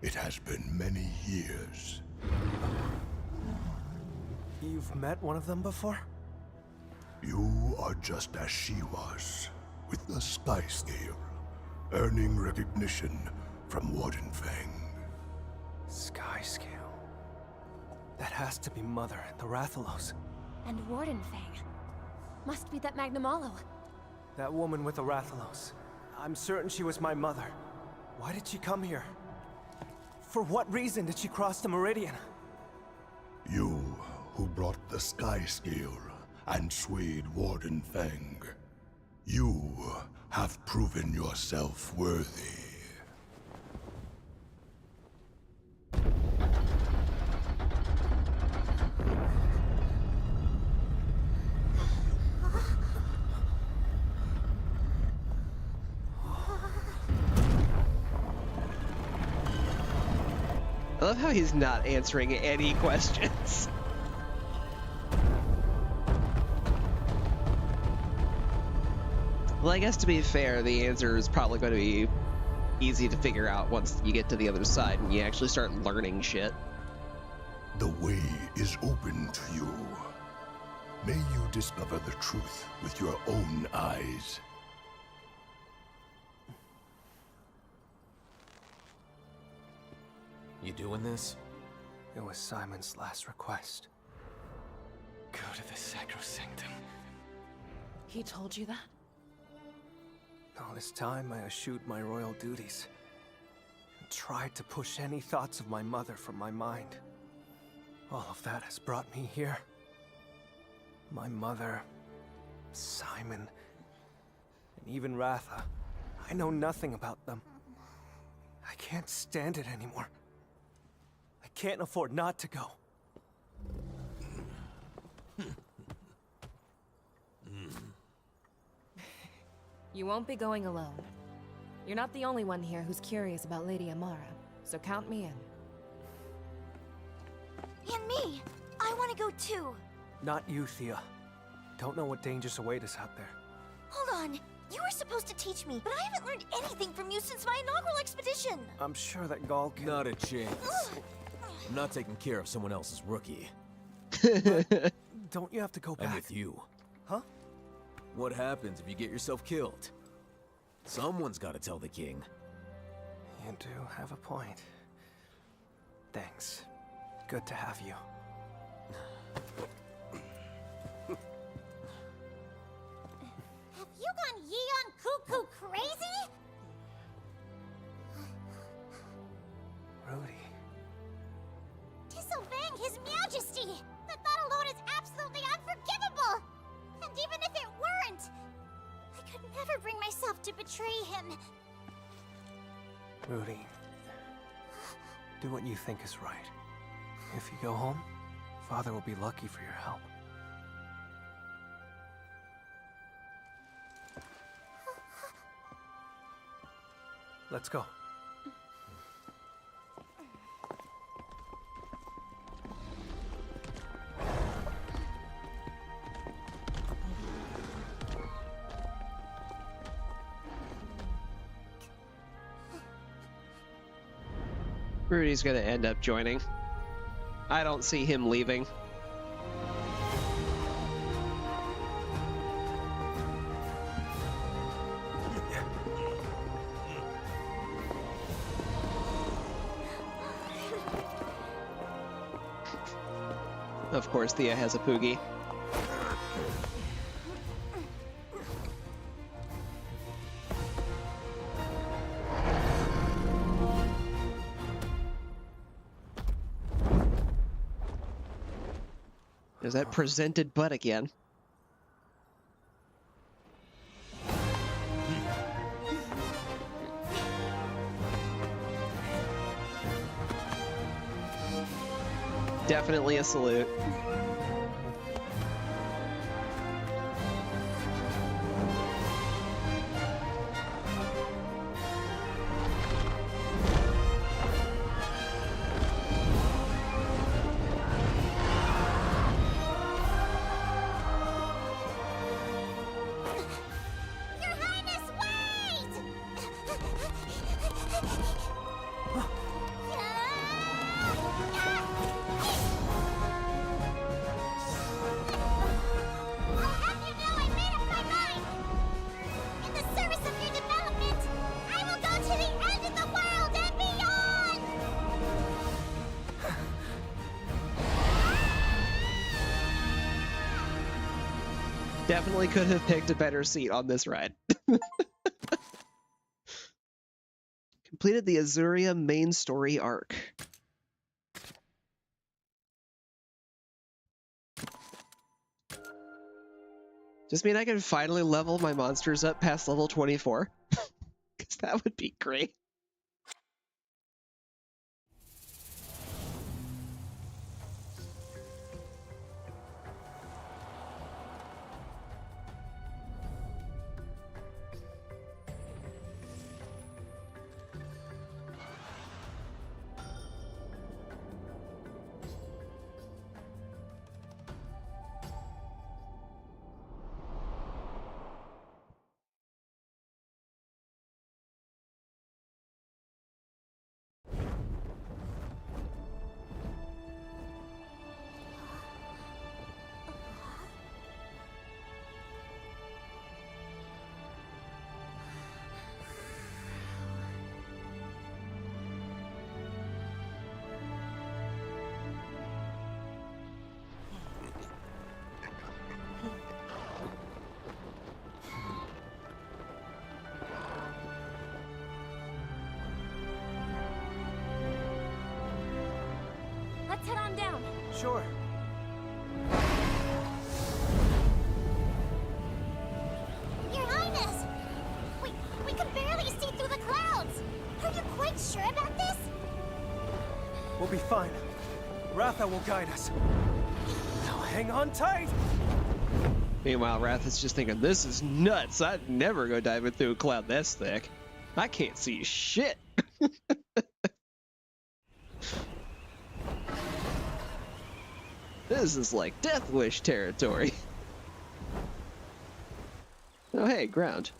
It has been many years. You've met one of them before? You are just as she was, with the sky scale, earning recognition from Warden Fang. Sky scale. That has to be Mother, the Rathalos. And Warden Fang. Must be that Magnamalo. That woman with the Rathalos. I'm certain she was my mother. Why did she come here? For what reason did she cross the meridian? You who brought the sky scale and swayed Warden Fang. You have proven yourself worthy. I love how he's not answering any questions. Well, I guess to be fair, the answer is probably going to be easy to figure out once you get to the other side and you actually start learning shit. The way is open to you. May you discover the truth with your own eyes. You doing this? It was Simon's last request. Go to the Sacrosanctum. He told you that? All this time, I eschewed my royal duties and tried to push any thoughts of my mother from my mind. All of that has brought me here. My mother, Simon, and even Ratha. I know nothing about them. I can't stand it anymore. I can't afford not to go. You won't be going alone. You're not the only one here who's curious about Lady Amara, so count me in. And me! I want to go too! Not you, Thea. Don't know what dangers await us out there. Hold on! You were supposed to teach me, but I haven't learned anything from you since my inaugural expedition! I'm sure that Gaul can... Not a chance. I'm not taking care of someone else's rookie. Don't you have to go back? I'm with you. Huh? What happens if you get yourself killed? Someone's got to tell the king. You do have a point. Thanks. Good to have you. Have you gone Yeon cuckoo crazy? Rudy. Disobeying His Majesty! The thought alone is absolutely unforgivable! And even if it weren't, I could never bring myself to betray him. Rudy. Do what you think is right. If you go home, Father will be lucky for your help. Let's go. Rudy's gonna end up joining. I don't see him leaving. Of course, Thea has a Poogie. There's that presented butt again. Definitely a salute. Your Highness, wait! I'll have you know I made up my mind! In the service of your development, I will go to the end of the world and beyond! Definitely could have picked a better seat on this ride. Completed the Azuria main story arc. Just mean I can finally level my monsters up past level 24? Because that would be great. Let's head on down. Sure. Your Highness! We can barely see through the clouds! Are you quite sure about this? We'll be fine. Ratha will guide us. Now hang on tight! Meanwhile, Wrath is just thinking, this is nuts. I'd never go diving through a cloud this thick. I can't see shit. This is like Death Wish territory. Oh, hey, ground.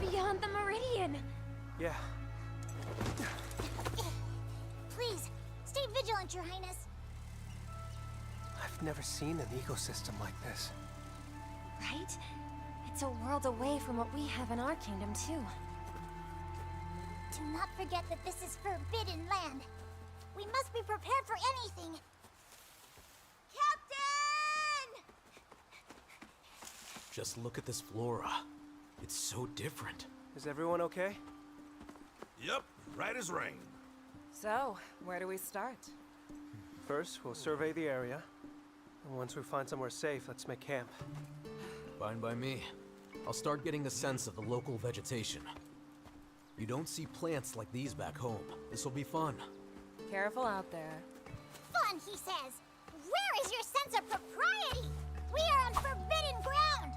We're beyond the meridian. Yeah. Please, stay vigilant, Your Highness. I've never seen an ecosystem like this. Right? It's a world away from what we have in our kingdom, too. Do not forget that this is forbidden land. We must be prepared for anything. Captain! Just look at this flora. It's so different. Is everyone okay? Yep, right as rain. So, where do we start? First, we'll survey the area. And once we find somewhere safe, let's make camp. Fine by me. I'll start getting a sense of the local vegetation. You don't see plants like these back home. This'll be fun. Careful out there. Fun, he says. Where is your sense of propriety? We are on forbidden ground.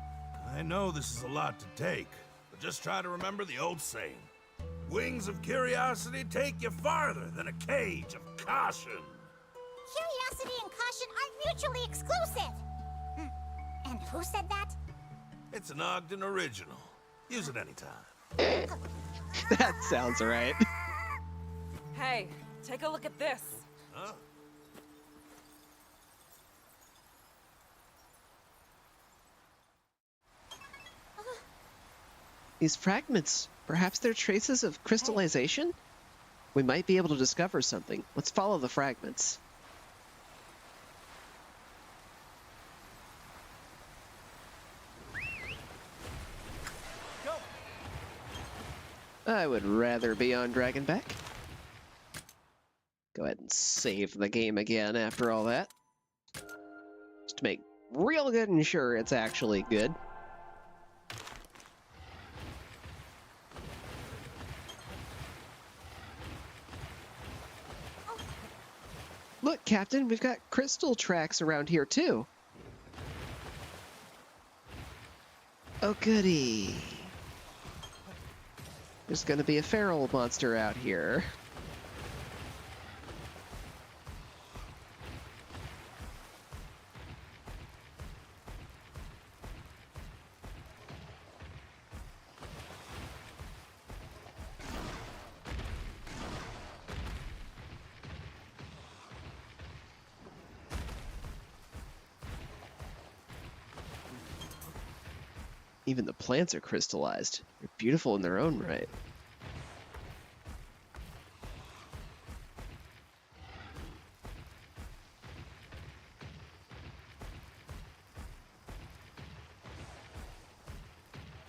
I know this is a lot to take, but just try to remember the old saying. Wings of curiosity take you farther than a cage of caution. Curiosity and caution aren't mutually exclusive. And who said that? It's an Ogden original. Use it anytime. That sounds right. Hey, take a look at this. Huh? These fragments, perhaps they're traces of crystallization? We might be able to discover something. Let's follow the fragments. I would rather be on Dragonback. Go ahead and save the game again after all that. Just to make real good and sure it's actually good. Look, Captain, we've got crystal tracks around here too. Oh goody. There's gonna be a feral monster out here. Even the plants are crystallized. They're beautiful in their own right.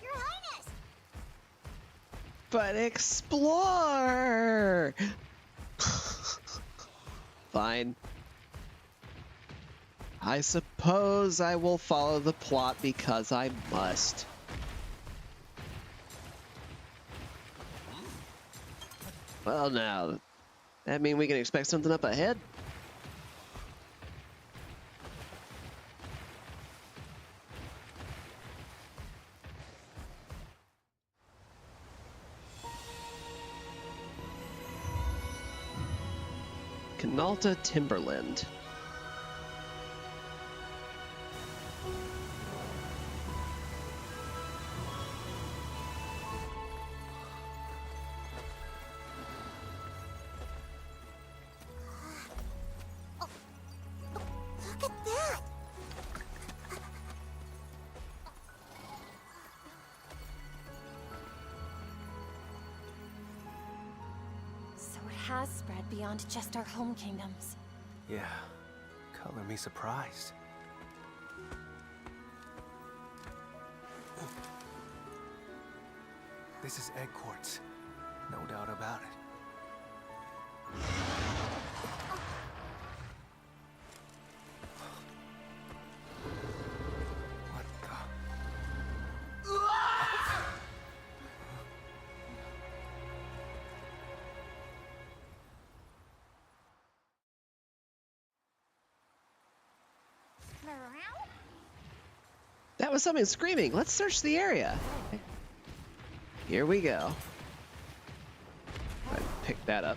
Your Highness! But explore! Fine. I suppose I will follow the plot because I must. Well, now, that mean we can expect something up ahead? Canalta Timberland. Look at that! So it has spread beyond just our home kingdoms. Yeah. Color me surprised. This is egg quartz. No doubt about it. What the? That was something screaming. Let's search the area. Here we go. I pick that up.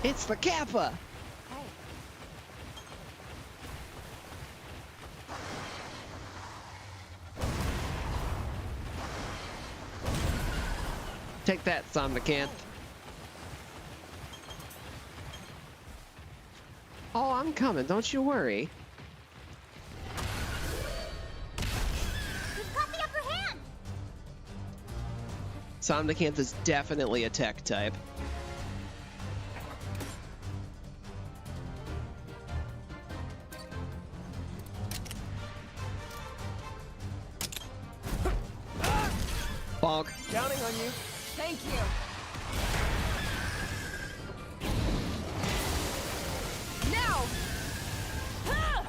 It's the Kappa! Take that, Somnicanth. Oh, I'm coming, don't you worry. You've got the upper hand! Somnicanth is definitely a tech type. Bonk. Counting on you. Thank you. Now! Ah!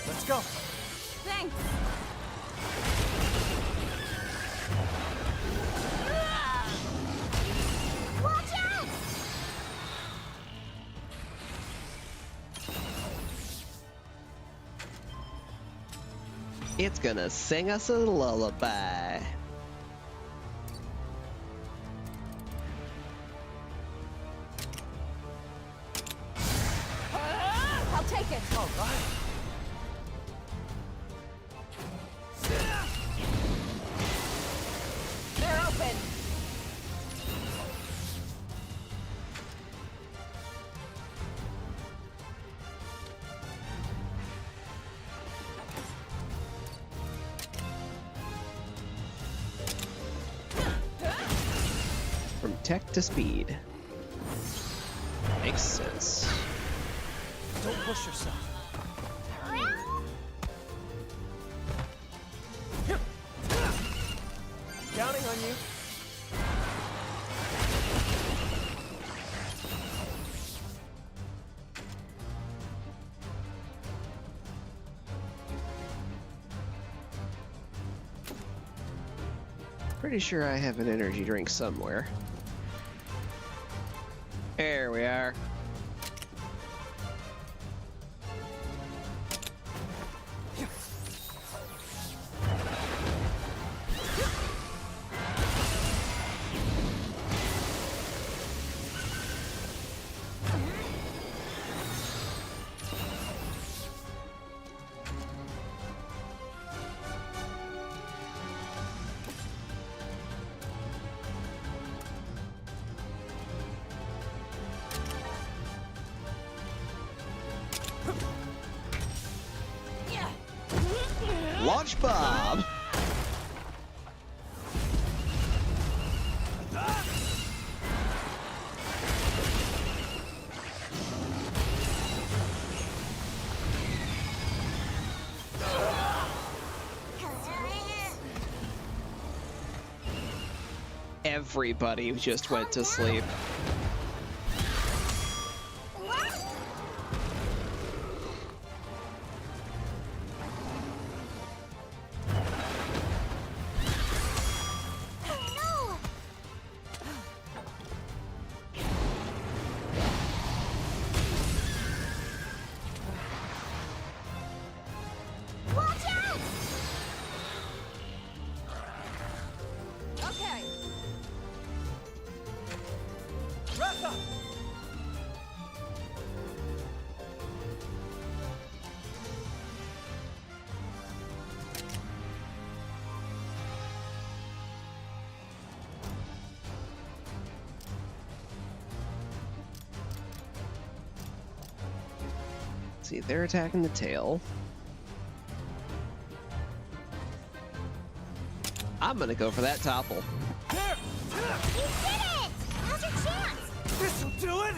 Let's go. Thanks. Watch out! It's gonna sing us a lullaby. I'll take it. All right. They're open. From tech to speed. Makes sense. Don't push yourself. Counting on you. Pretty sure I have an energy drink somewhere. There we are. Launch Bob! Everybody just went to sleep. see, they're attacking the tail. I'm gonna go for that topple. There! You did it! Now's your chance! This'll do it!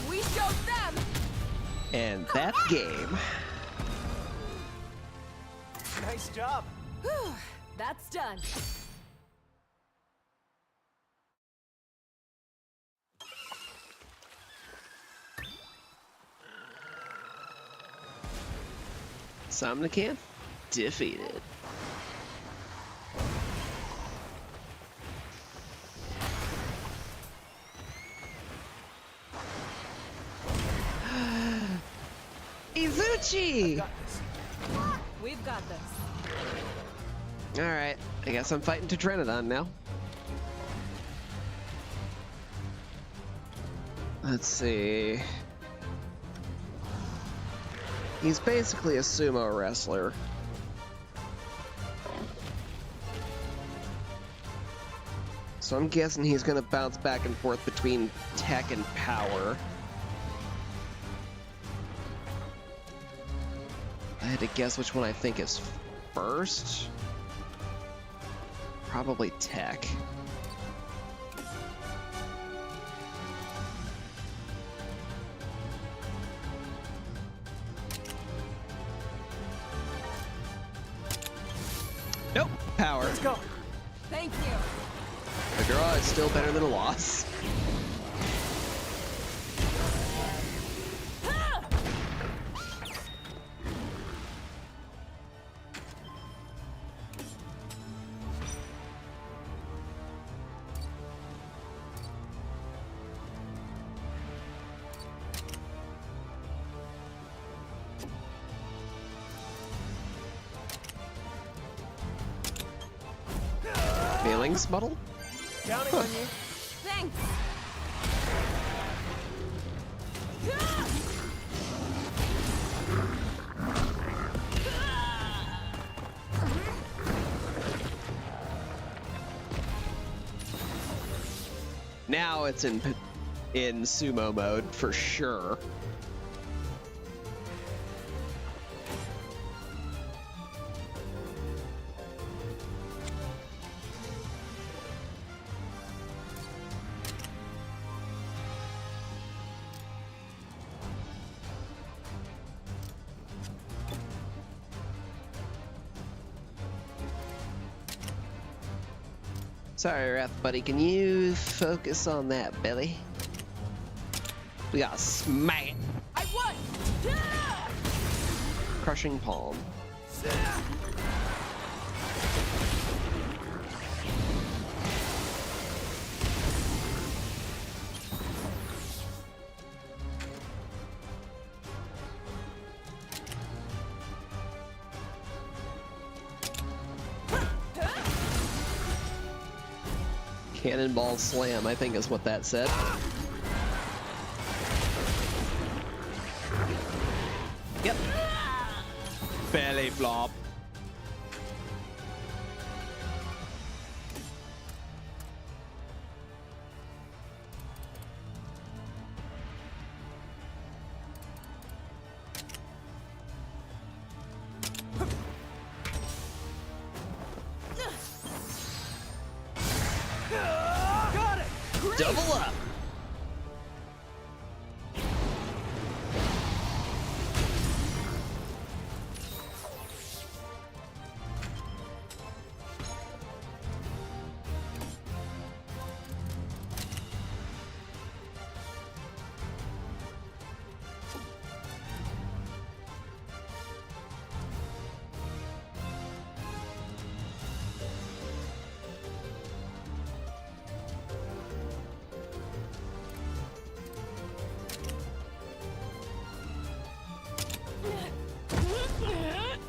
We showed them! And that's game. Nice job. Whew, that's done. Somnican defeated. Izuchi! We've got this. Alright, I guess I'm fighting Tetranodon now. Let's see. He's basically a sumo wrestler. So I'm guessing he's gonna bounce back and forth between tech and power. I had to guess which one I think is first. Probably tech. Nope, power. Let's go. Thank you. A draw is still better than a loss. Feelings, Muddle? Counting on you. Thanks. Now it's in sumo mode for sure. Sorry, Wrath buddy, can you focus on that belly? We got smack. I won! Crushing palm. Cannonball slam, I think is what that said. Yep. Belly flop. Got it! Double up.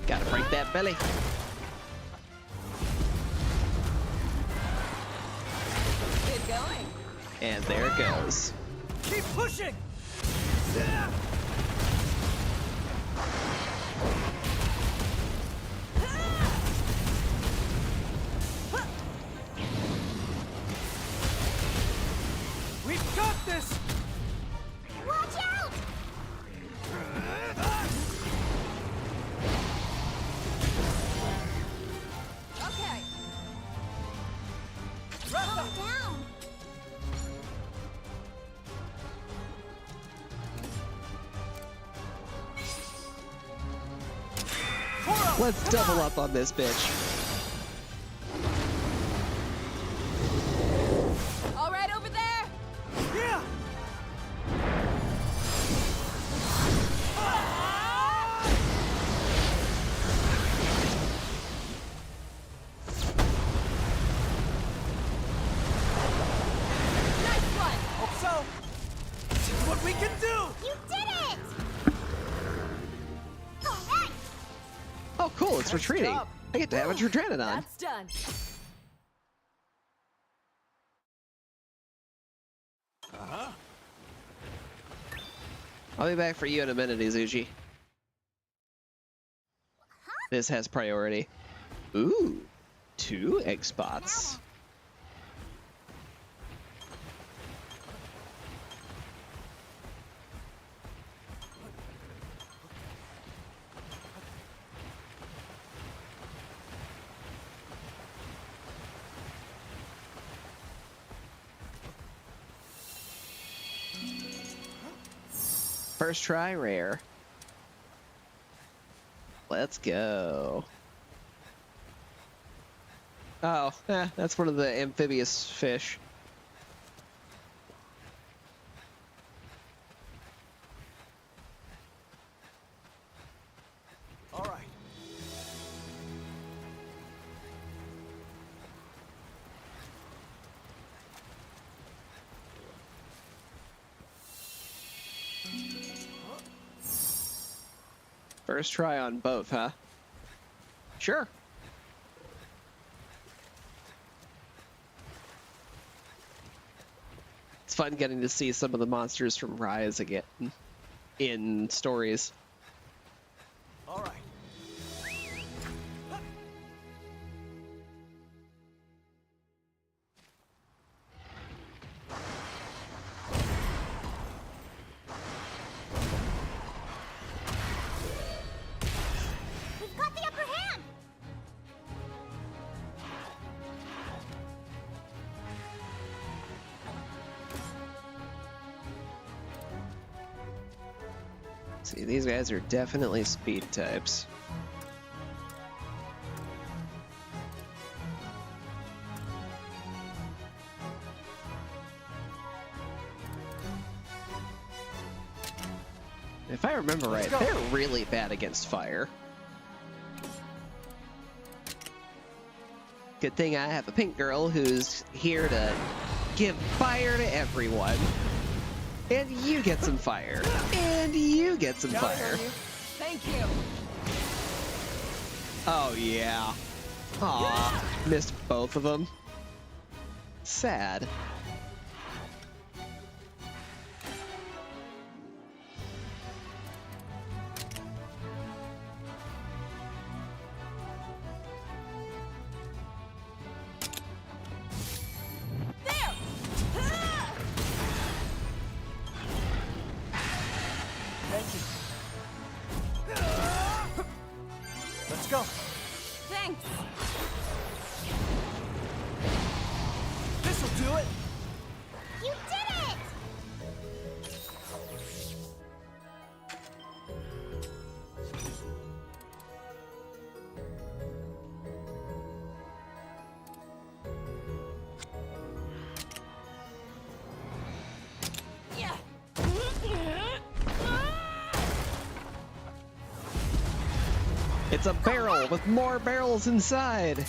Gotta break that belly. Good going. And there it goes. Keep pushing! Let's double up on this bitch. All right, over there! Yeah! Nice one! Hope so. See what we can do! You did it! All right! Oh, cool, it's retreating. job. I get damage Retranodon. That's done. I'll be back for you in a minute, Izuchi. This has priority. Ooh, 2 egg spots. First try, rare. Let's go. Oh, that's one of the amphibious fish. All right. First try on both, huh? Sure. It's fun getting to see some of the monsters from Rise again in stories. All right. We've got the upper hand! See, these guys are definitely speed types. If I remember right, they're really bad against fire. Good thing I have a pink girl who's here to give fire to everyone. And you get some fire. And you get some fire. Thank you. Oh, yeah. Aw, missed both of them. Sad. Let's go. Thanks. This'll do it. You did it! Yeah. It's a barrel with more barrels inside.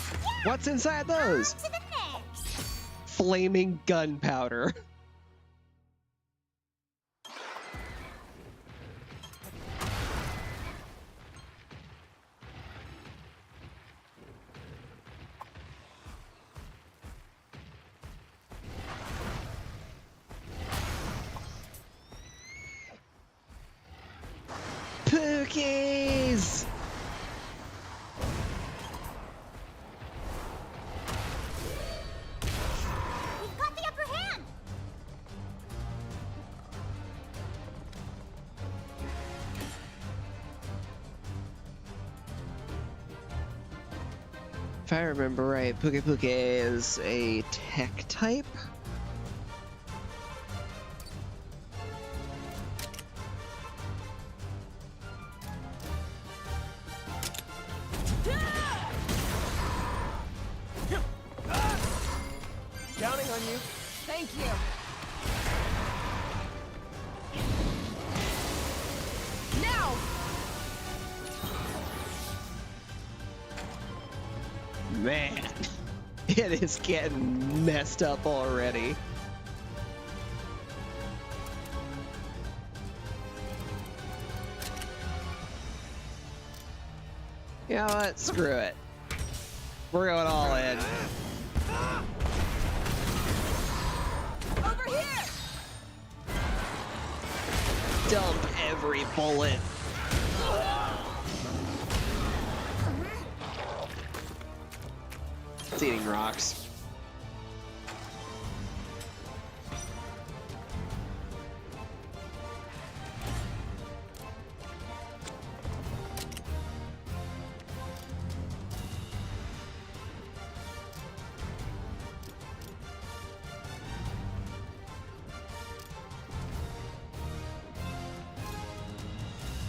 What's inside those? To the next! Flaming gunpowder. Pookies! We've got the upper hand! If I remember right, Puke is a tech type. Counting on you. Thank you. Now! Man, it is getting messed up already. You know what? Screw it. We're going all in. Over here! Dump every bullet. It's eating rocks.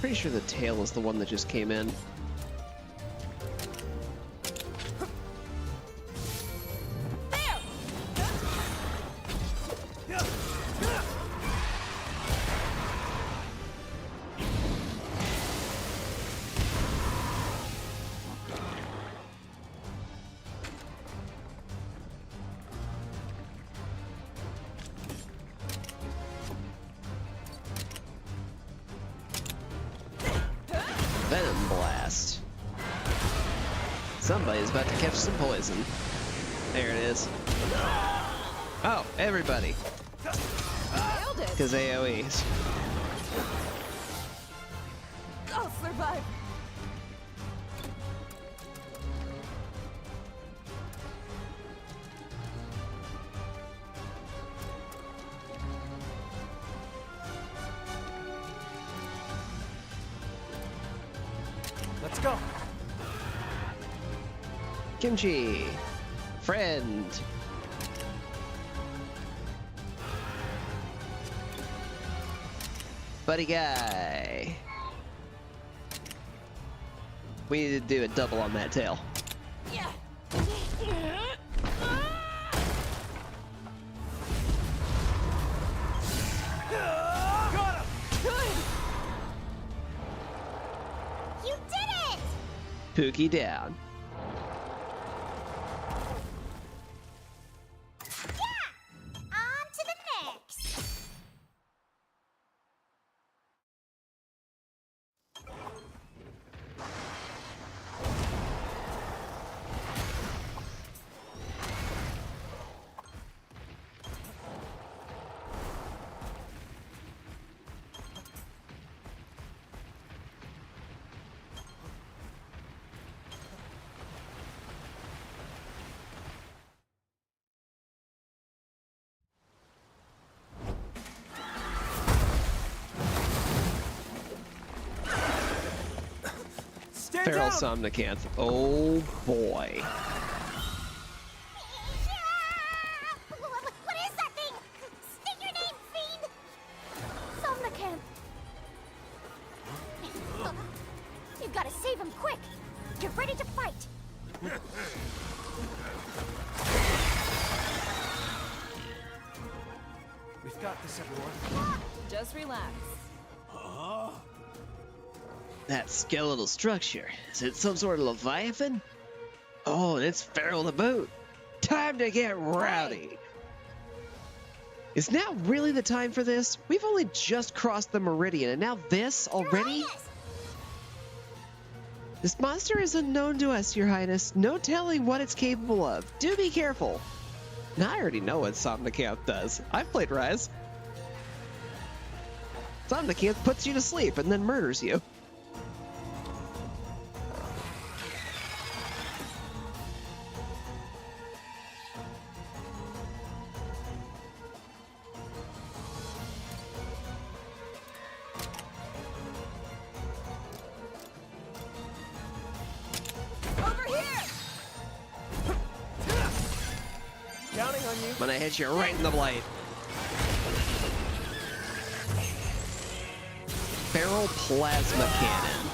Pretty sure the tail is the one that just came in. Venom blast. Somebody's about to catch some poison. There it is. Oh, everybody. Nailed it! Because AoEs. I'll survive. Let's go. Kimchi. Friend. Buddy guy. We need to do a double on that tail. Yeah. Got him! Good! You did it! Pookie down. Yeah! On to the next! Stand Feral down! Somnicanth. Oh boy. Yeah! What is that thing? State your name, fiend! Somnicanth. You gotta save him quick. Get ready to fight. We've got this, everyone. Just relax. That skeletal structure. Is it some sort of leviathan? Oh, and it's feral to boot. Time to get rowdy. Is now really the time for this? We've only just crossed the meridian, and now this already? This monster is unknown to us, Your Highness. No telling what it's capable of. Do be careful. Now I already know what Somnicanth does. I've played Rise. Somnicanth puts you to sleep and then murders you. Over here! Counting on you. I'm gonna hit you right in the blade. Feral plasma cannon.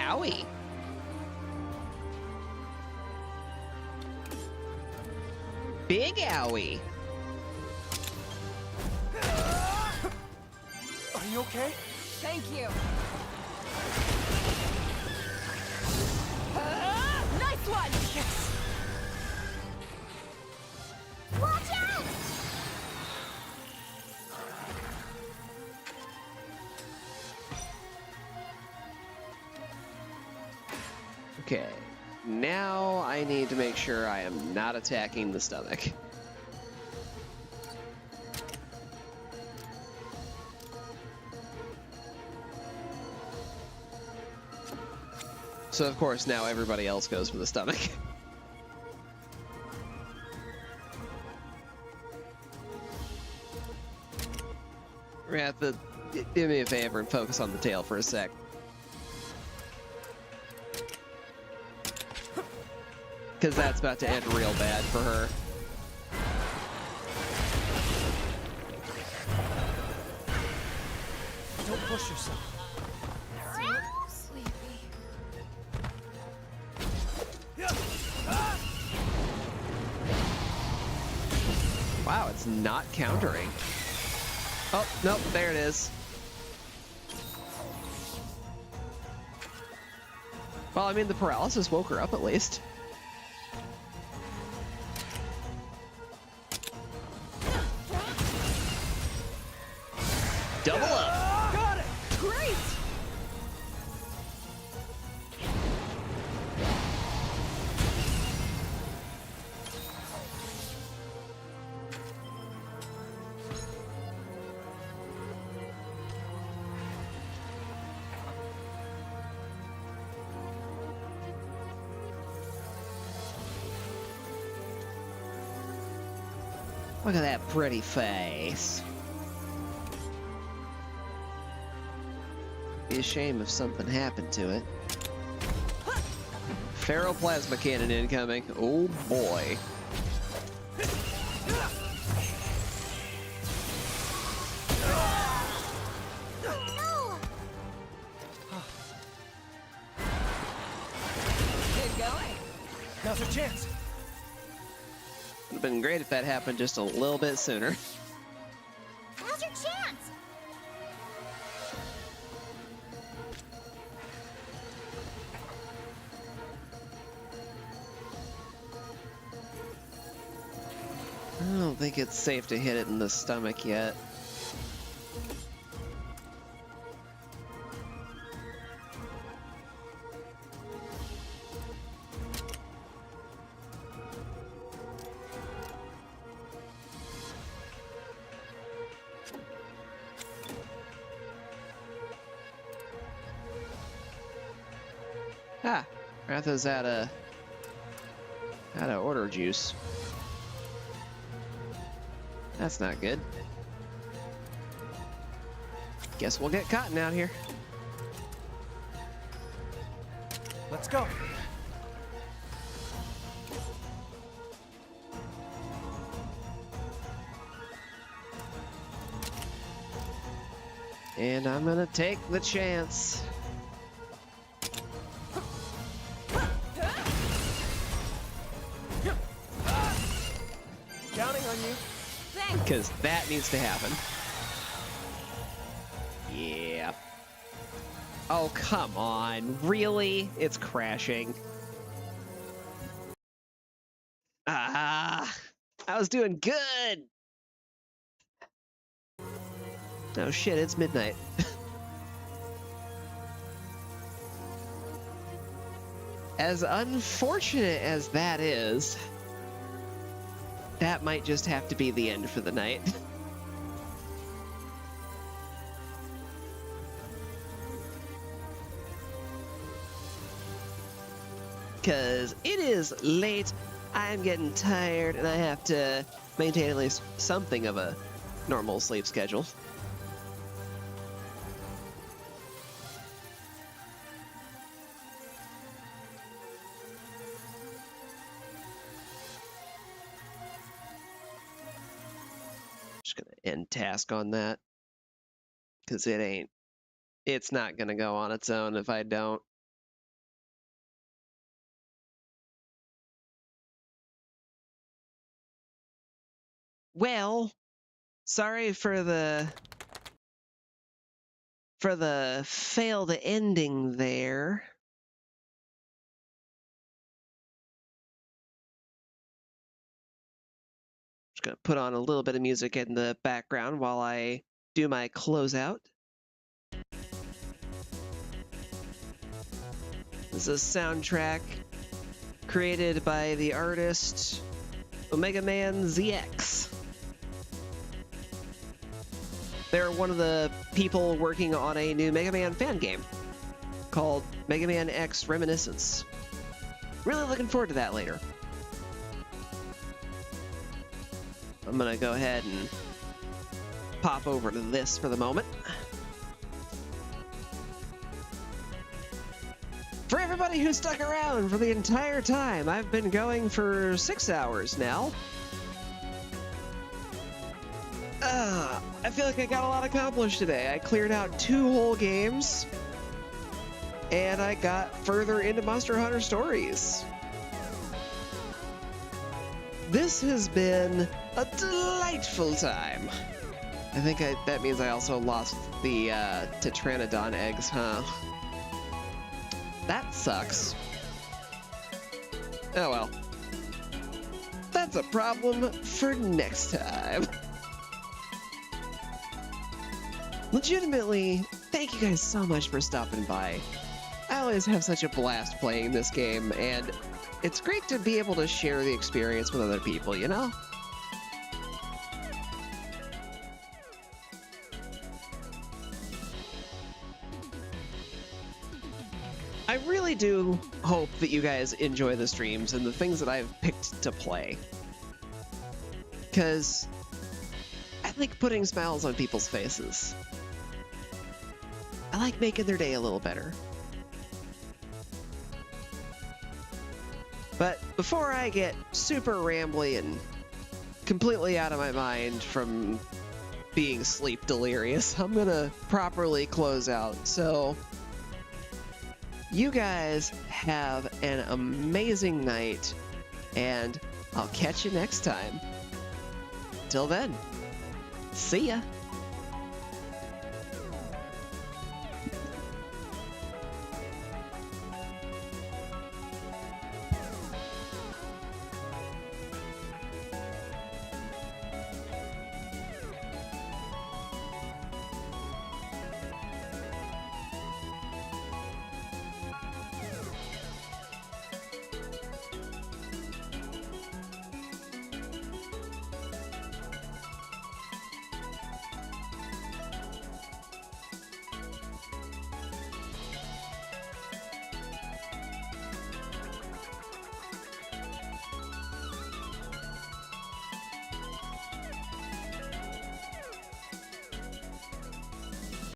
Owie. Big owie. Are you okay? Thank you. Nice one! Yes! Watch out! Okay, now I need to make sure I am not attacking the stomach. So of course now everybody else goes for the stomach. We're gonna have to do me a favor and focus on the tail for a sec. Because that's about to end real bad for her. Don't push yourself. Sleepy. Wow, it's not countering. Oh, nope, there it is. Well, I mean, the paralysis woke her up at least. Double up. Got it! Great! Look at that pretty face. Be a shame if something happened to it. Ferroplasma cannon incoming. Oh boy. No! Good going. Now's your chance. Would have been great if that happened just a little bit sooner. Now's your chance! I don't think it's safe to hit it in the stomach yet. Ah, Ratha's out of order juice. That's not good. Guess we'll get Cotton out here. Let's go. And I'm gonna take the chance. Counting on you. Because that needs to happen. Yeah. Oh, come on. Really? It's crashing. Ah, I was doing good. Oh shit, it's midnight. As unfortunate as that is, that might just have to be the end for the night. Because it is late, I'm getting tired, and I have to maintain at least something of a normal sleep schedule. Just gonna end task on that, because it's not gonna go on its own if I don't. Well, sorry for the failed ending there. Just gonna put on a little bit of music in the background while I do my closeout. This is a soundtrack created by the artist Omega Man ZX. They're one of the people working on a new Mega Man fan game called Mega Man X Reminiscence. Really looking forward to that later. I'm gonna go ahead and pop over to this for the moment. For everybody who stuck around for the entire time, I've been going for 6 hours now. I feel like I got a lot accomplished today. I cleared out 2 whole games, and I got further into Monster Hunter Stories. This has been a delightful time. I think that means I also lost the Tetranodon eggs, huh? That sucks. Oh well. That's a problem for next time. Legitimately, thank you guys so much for stopping by. I always have such a blast playing this game, and it's great to be able to share the experience with other people, you know? I really do hope that you guys enjoy the streams and the things that I've picked to play. Because I like putting smiles on people's faces. I like making their day a little better. But before I get super rambly and completely out of my mind from being sleep delirious, I'm gonna properly close out. So you guys have an amazing night, and I'll catch you next time. Till then, see ya.